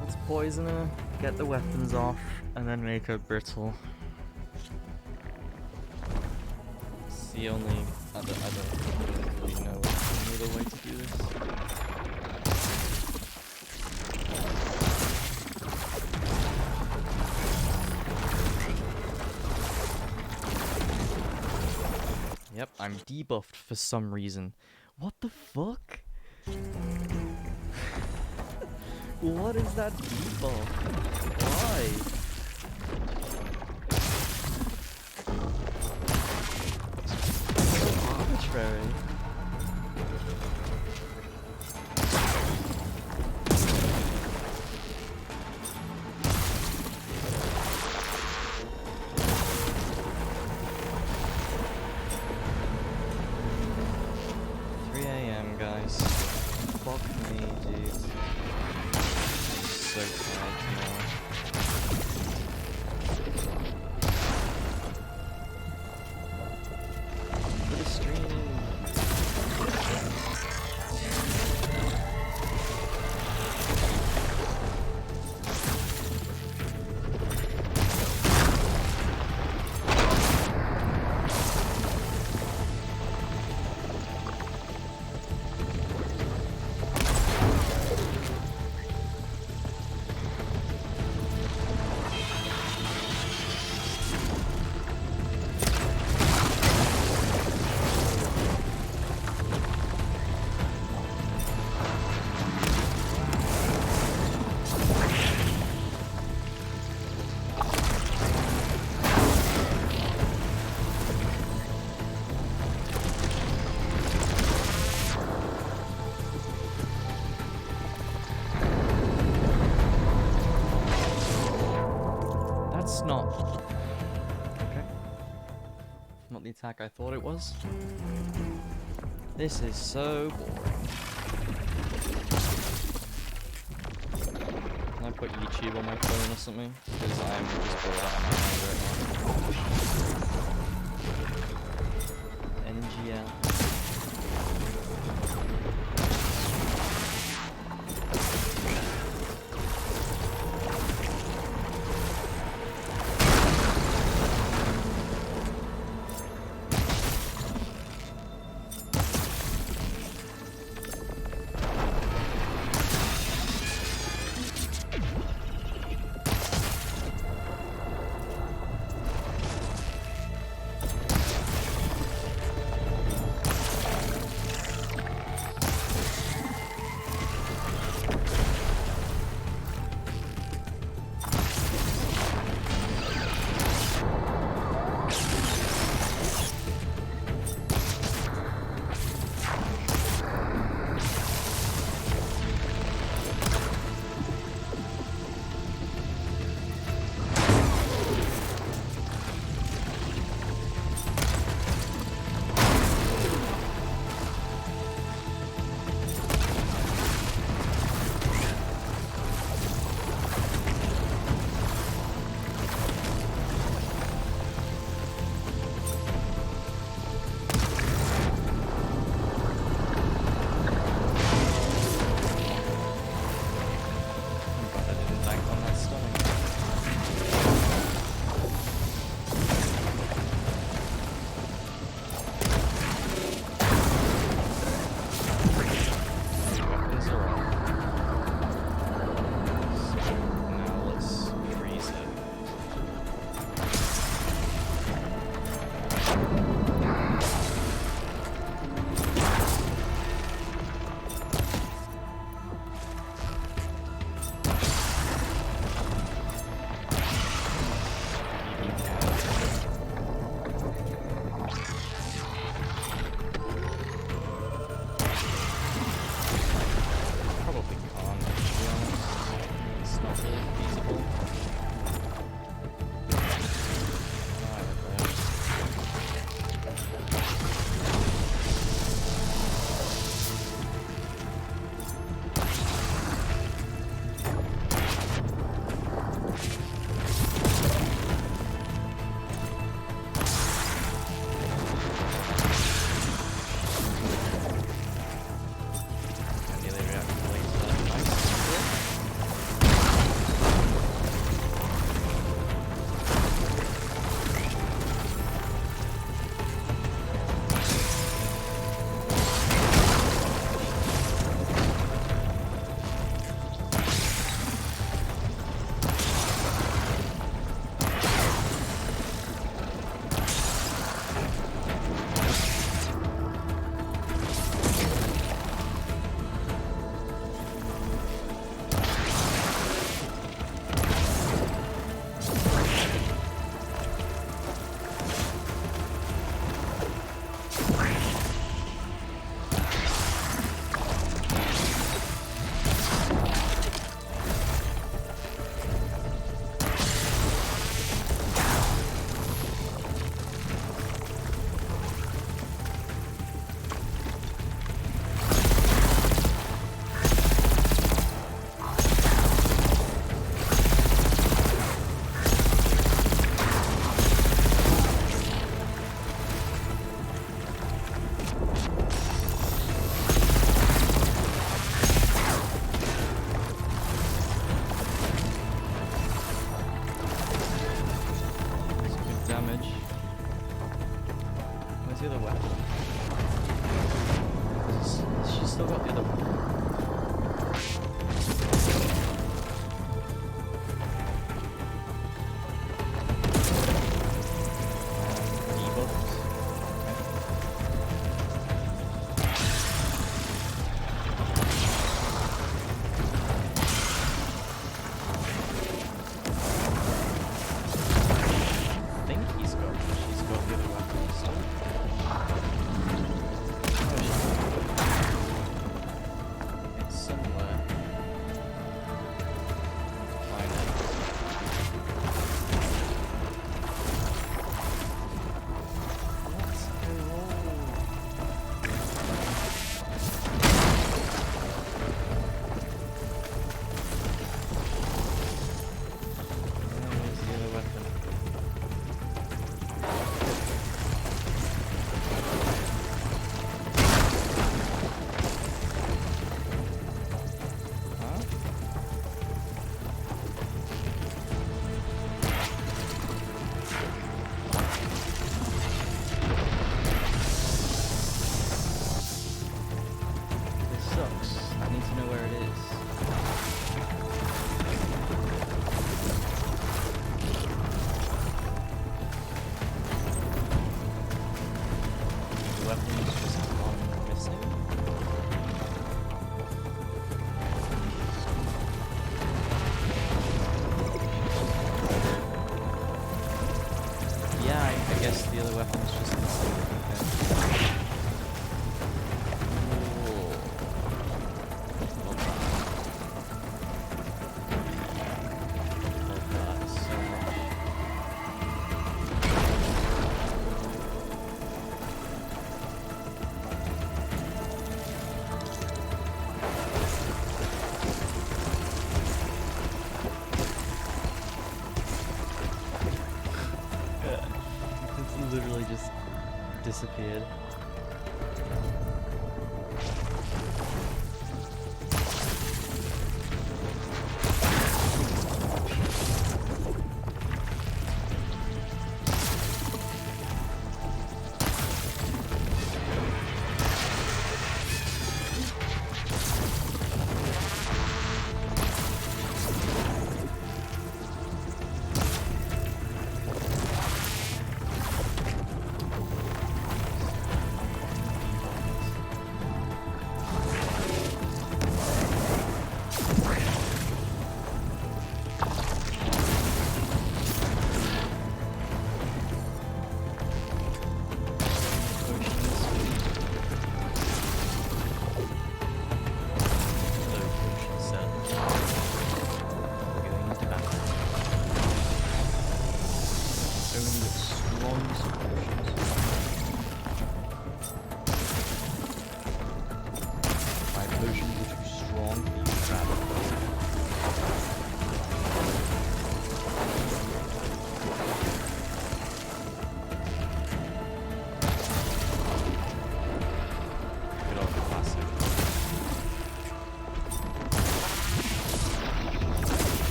A: Let's poison her, get the weapons off, and then make her brittle. It's the only I don't really know any other way to do this. Yep, I'm debuffed for some reason. What the fuck? What is that debuff? Why? Arbitrary. Guys, fuck me, dude. I'm so tired now. For the stream. Not okay. Not the attack I thought it was. This is so boring. Can I put YouTube on my phone or something? Because I'm just bored out of my mind right now. NGL. guess the other weapon's just instant. Okay. Literally just disappeared.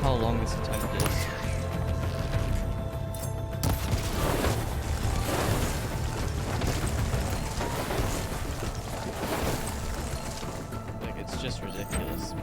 A: How long this attempt is. Like, it's just ridiculous.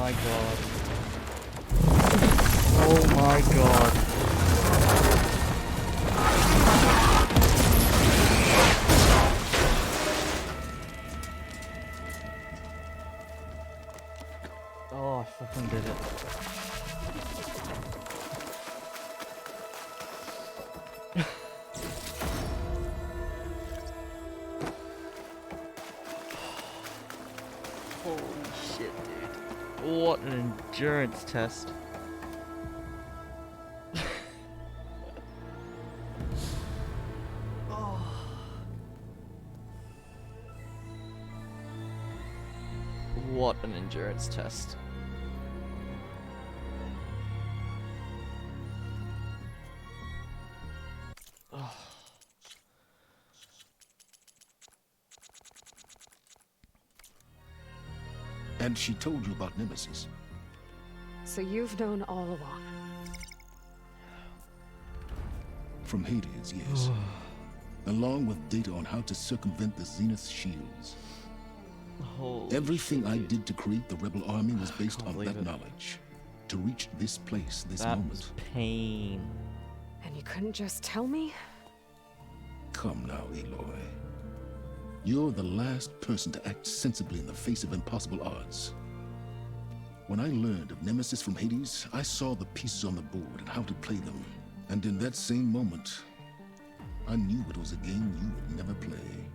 A: my god. Oh my god. Oh, I fucking did it. Holy shit, dude. What an endurance test. What an endurance test.
H: And she told you about Nemesis.
B: So you've known all along.
H: From Hades, yes. Along with data on how to circumvent the Zenith shields. Everything I did to create the rebel army was based on that knowledge. To reach this place, this moment.
A: Was pain.
B: And you couldn't just tell me?
H: Come now, Aloy. You're the last person to act sensibly in the face of impossible odds. When I learned of Nemesis from Hades, I saw the pieces on the board and how to play them. And in that same moment, I knew it was a game you would never play.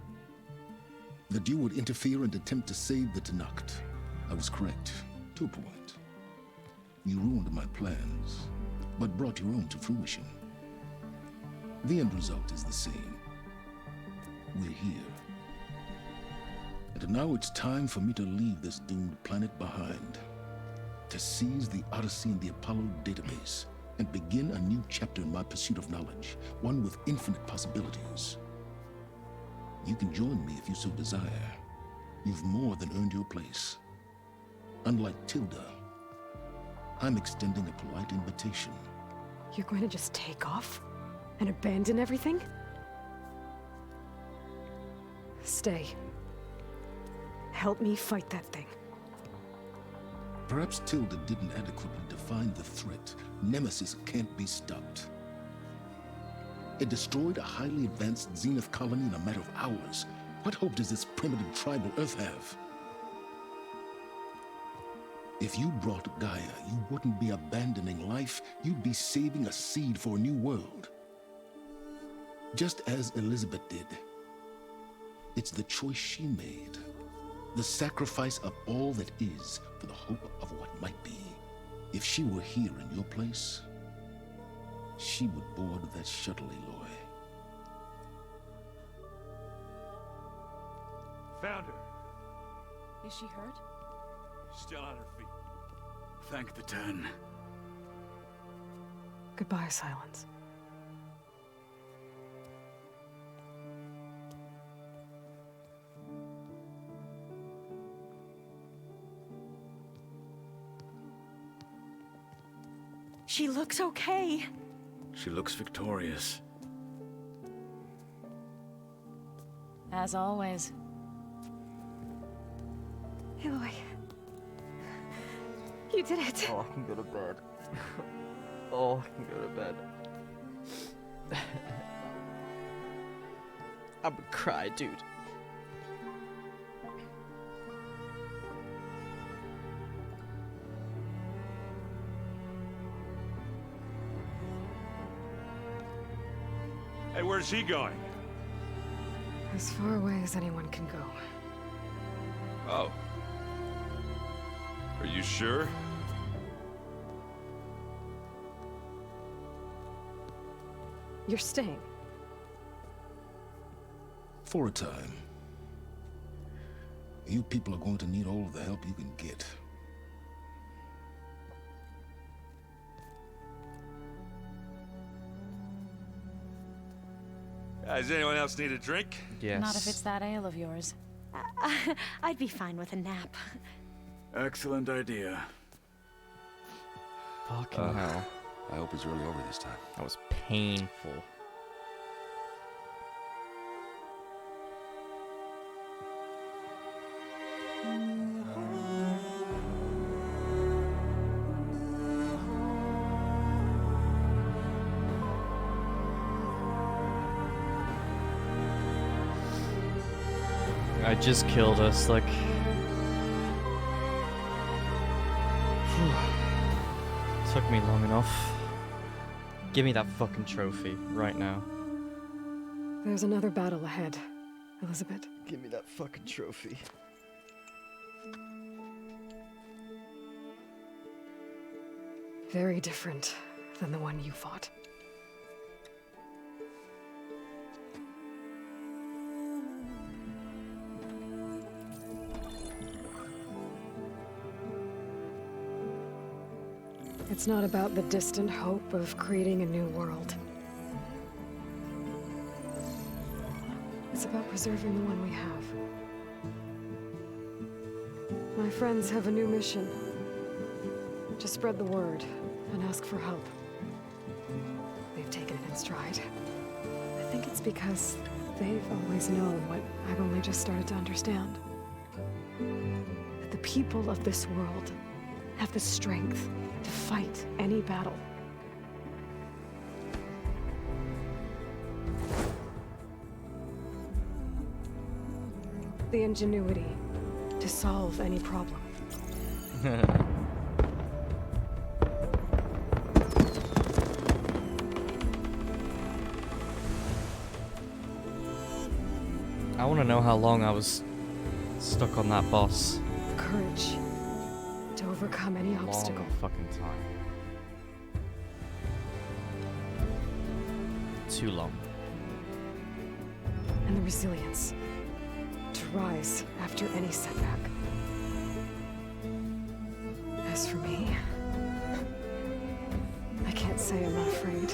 H: That you would interfere and attempt to save the Tenakth. I was correct, to a point. You ruined my plans, but brought your own to fruition. The end result is the same. We're here. And now it's time for me to leave this doomed planet behind. To seize the Odyssey and the Apollo database, and begin a new chapter in my pursuit of knowledge, one with infinite possibilities. You can join me if you so desire. You've more than earned your place. Unlike Tilda, I'm extending a polite invitation.
B: You're going to just take off? And abandon everything? Stay. Help me fight that thing.
H: Perhaps Tilda didn't adequately define the threat. Nemesis can't be stopped. It destroyed a highly advanced Zenith colony in a matter of hours. What hope does this primitive tribal Earth have? If you brought Gaia, you wouldn't be abandoning life, you'd be saving a seed for a new world. Just as Elizabeth did. It's the choice she made. The sacrifice of all that is for the hope of what might be. If she were here in your place, she would board that shuttle, Aloy.
K: Found her.
N: Is she hurt?
K: Still on her feet.
F: Thank the Ten.
B: Goodbye, Silence.
D: She looks okay.
F: She looks victorious.
N: As always.
B: Aloy. You did it.
A: Oh, I can go to bed. Oh, I can go to bed. I would cry, dude.
K: Hey, where's he going?
B: As far away as anyone can go.
K: Oh. Are you sure?
B: You're staying.
H: For a time. You people are going to need all of the help you can get.
K: Does anyone else need a drink?
A: Yes.
N: Not if it's that ale of yours.
D: I'd be fine with a nap.
F: Excellent idea.
A: Fucking hell.
O: I hope it's really over this time.
A: That was painful. I just killed us, like... Took me long enough. Give me that fucking trophy right now.
B: There's another battle ahead, Elizabeth.
A: Give me that fucking trophy.
B: Very different than the one you fought. It's not about the distant hope of creating a new world. It's about preserving the one we have. My friends have a new mission. To spread the word and ask for help. They've taken it in stride. I think it's because they've always known what I've only just started to understand. That the people of this world have the strength to fight any battle. The ingenuity to solve any problem.
A: I want to know how long I was stuck on that boss.
B: Courage to overcome any obstacle.
A: Long fucking time. Too long.
B: And the resilience to rise after any setback. As for me, I can't say I'm not afraid.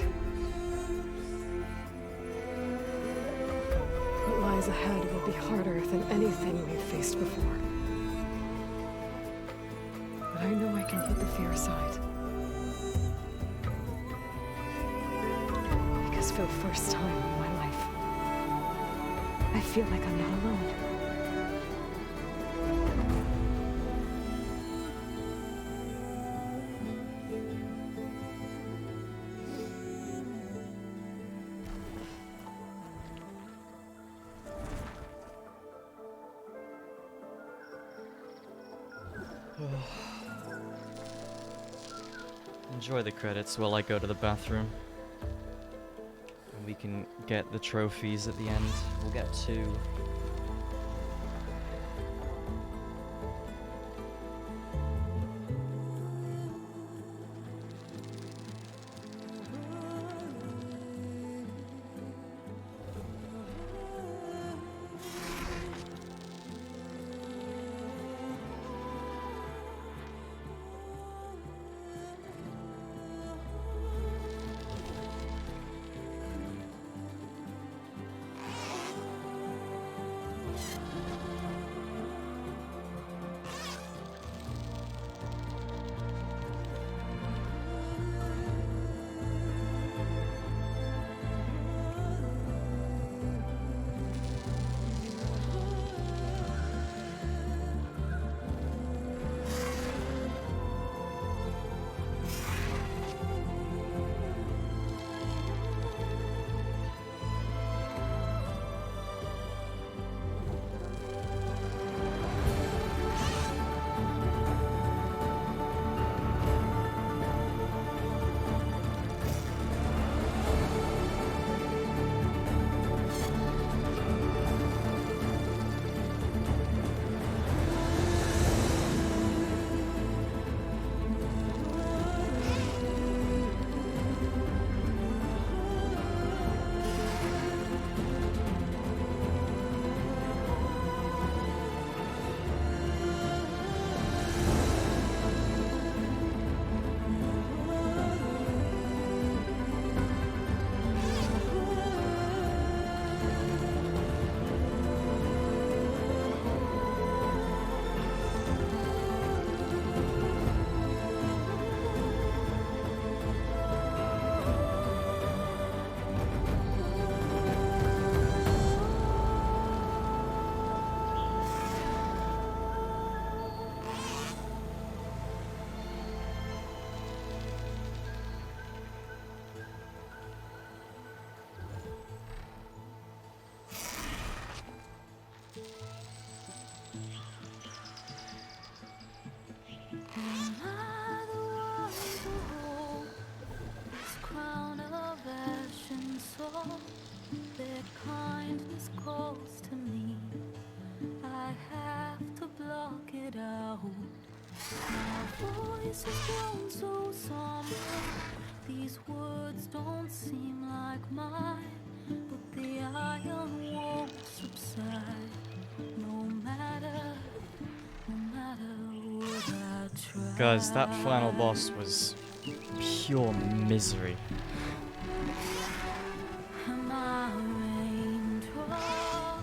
B: What lies ahead will be harder than anything we've faced before. But I know I can put the fear aside. Because for the first time in my life, I feel like I'm not alone.
A: Enjoy the credits while I go to the bathroom. And we can get the trophies at the end. We'll get 2.
Q: face has grown so somber. These words don't seem like mine, but the iron won't subside. No matter what I try.
A: Guys, that final boss was pure misery.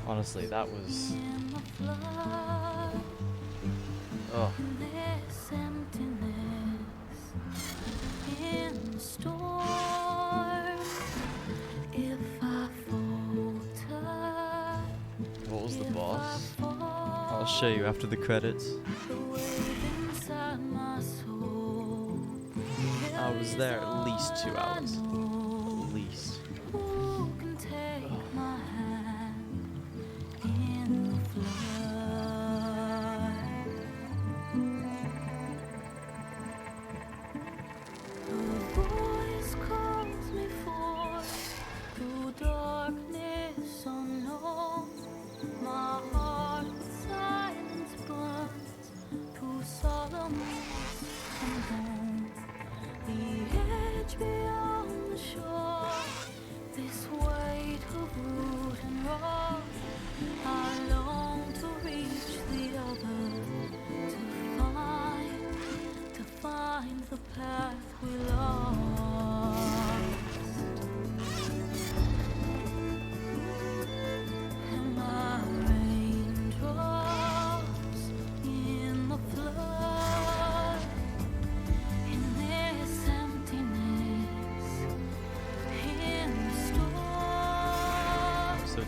A: Honestly, that was... Oh. What was the boss? I'll show you after the credits. I was there at least 2 hours. At least.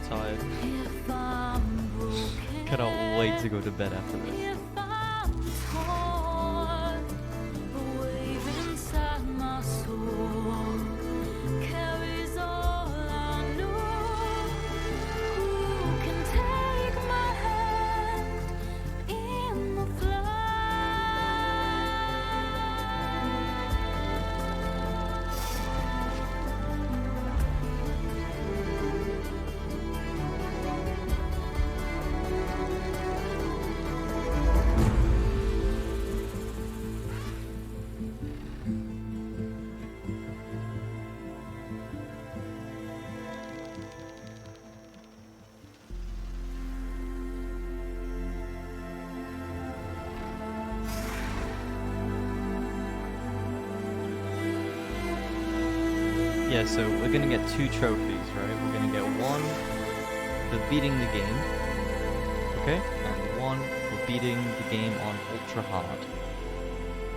A: Tired. Cannot wait to go to bed after this. Yeah, so we're gonna get 2 trophies, right? We're gonna get 1 for beating the game, okay? And 1 for beating the game on ultra hard.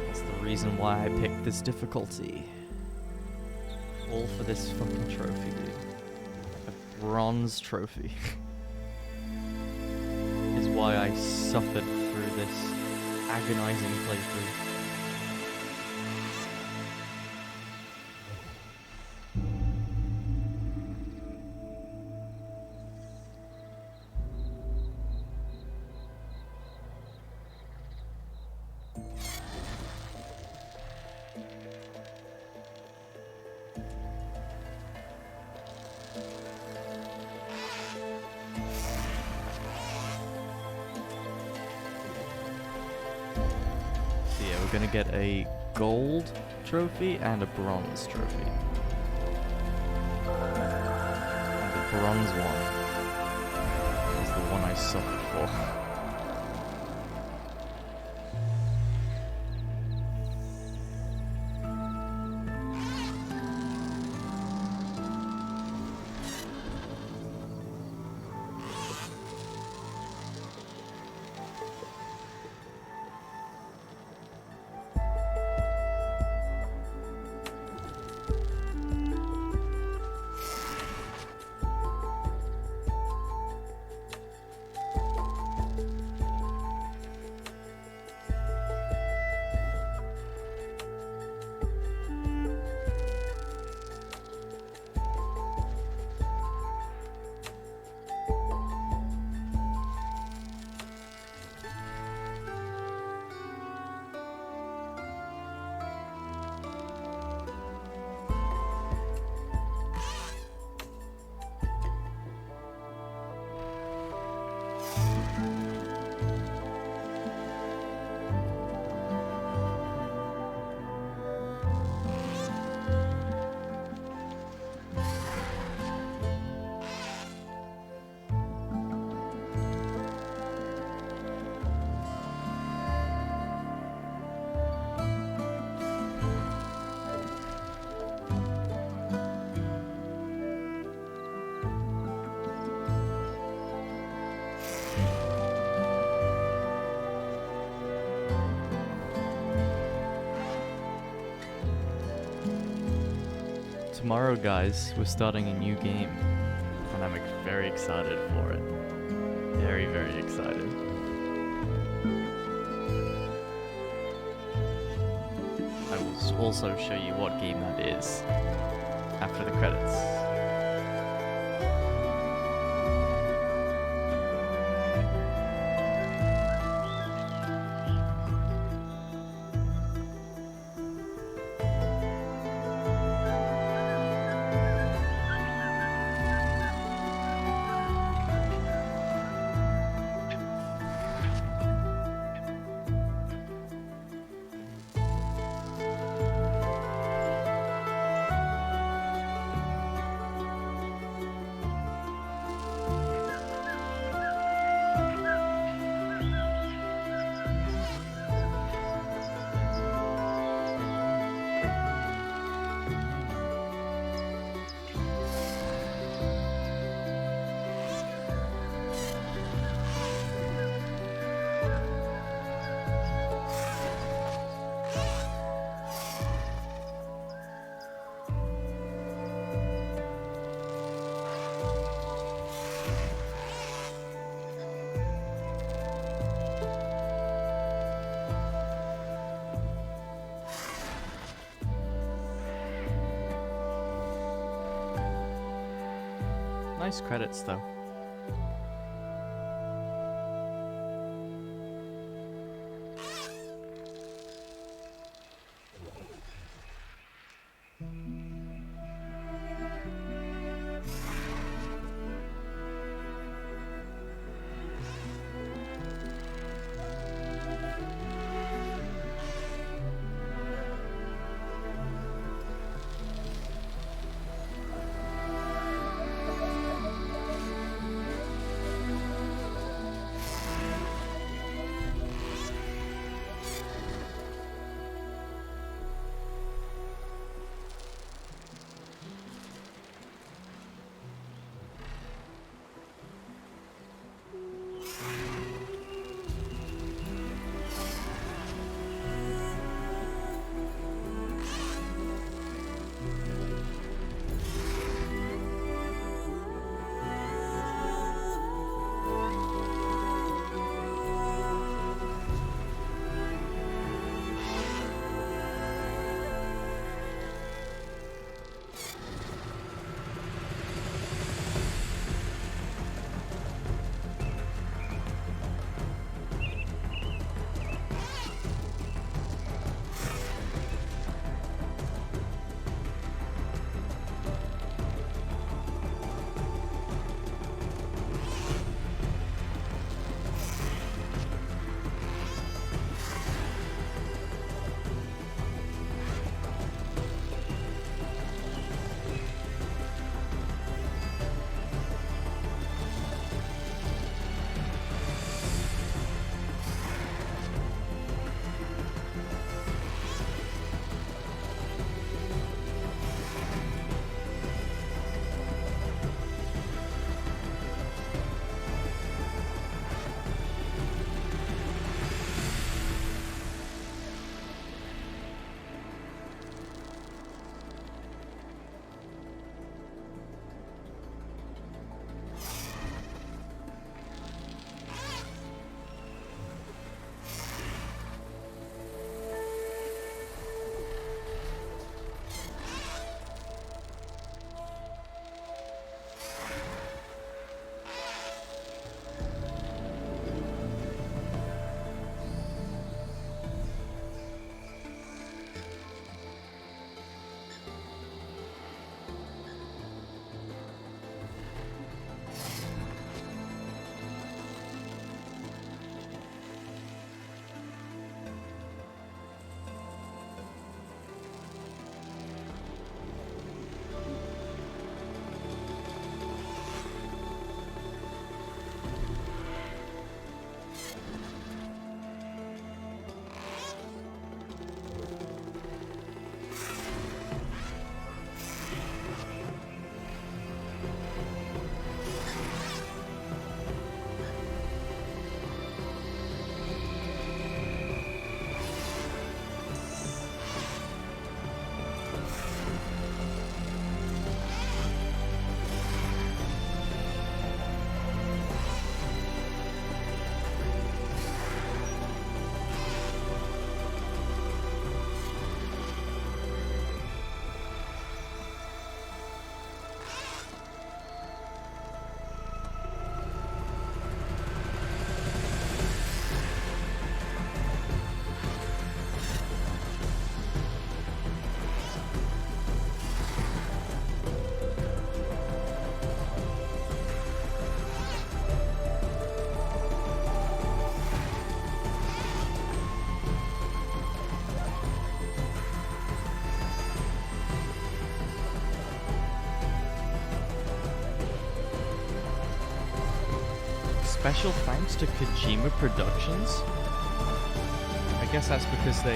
A: That's the reason why I picked this difficulty. All for this fucking trophy, dude. A bronze trophy. Is why I suffered through this agonizing playthrough. We're gonna get a gold trophy and a bronze trophy. And the bronze one is the one I suffered for. Tomorrow, guys, we're starting a new game, and I'm very excited for it. Very, very excited. I will also show you what game that is after the credits. Nice credits, though. special thanks to Kojima Productions. I guess that's because they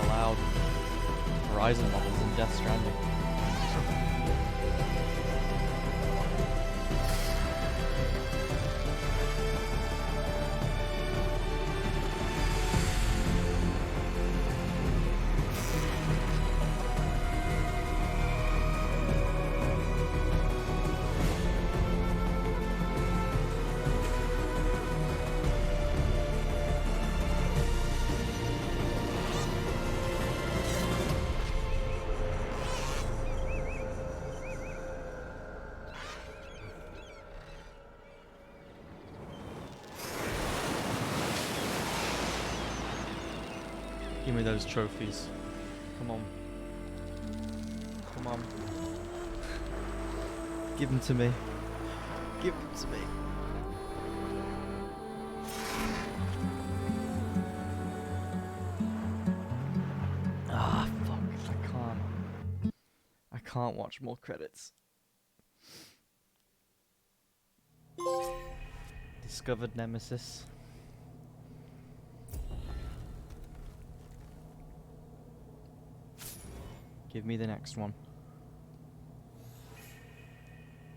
A: allowed Horizon models in Death Stranding. Give me those trophies. Come on. Come on. Give them to me. Give them to me. Ah, fuck. I can't watch more credits. Discovered Nemesis. Give me the next one.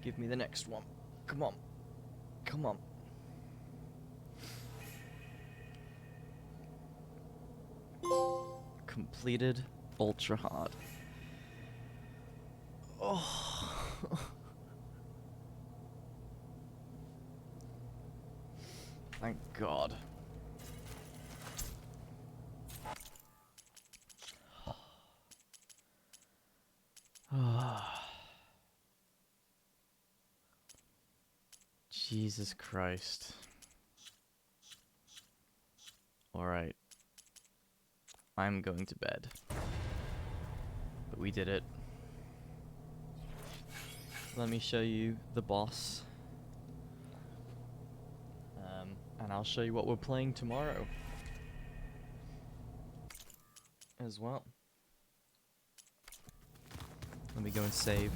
A: Give me the next one. Come on. Come on. Completed ultra hard. Oh. Thank God. Jesus Christ. Alright. I'm going to bed. But we did it. Let me show you the boss. And I'll show you what we're playing tomorrow. As well. Let me go and save.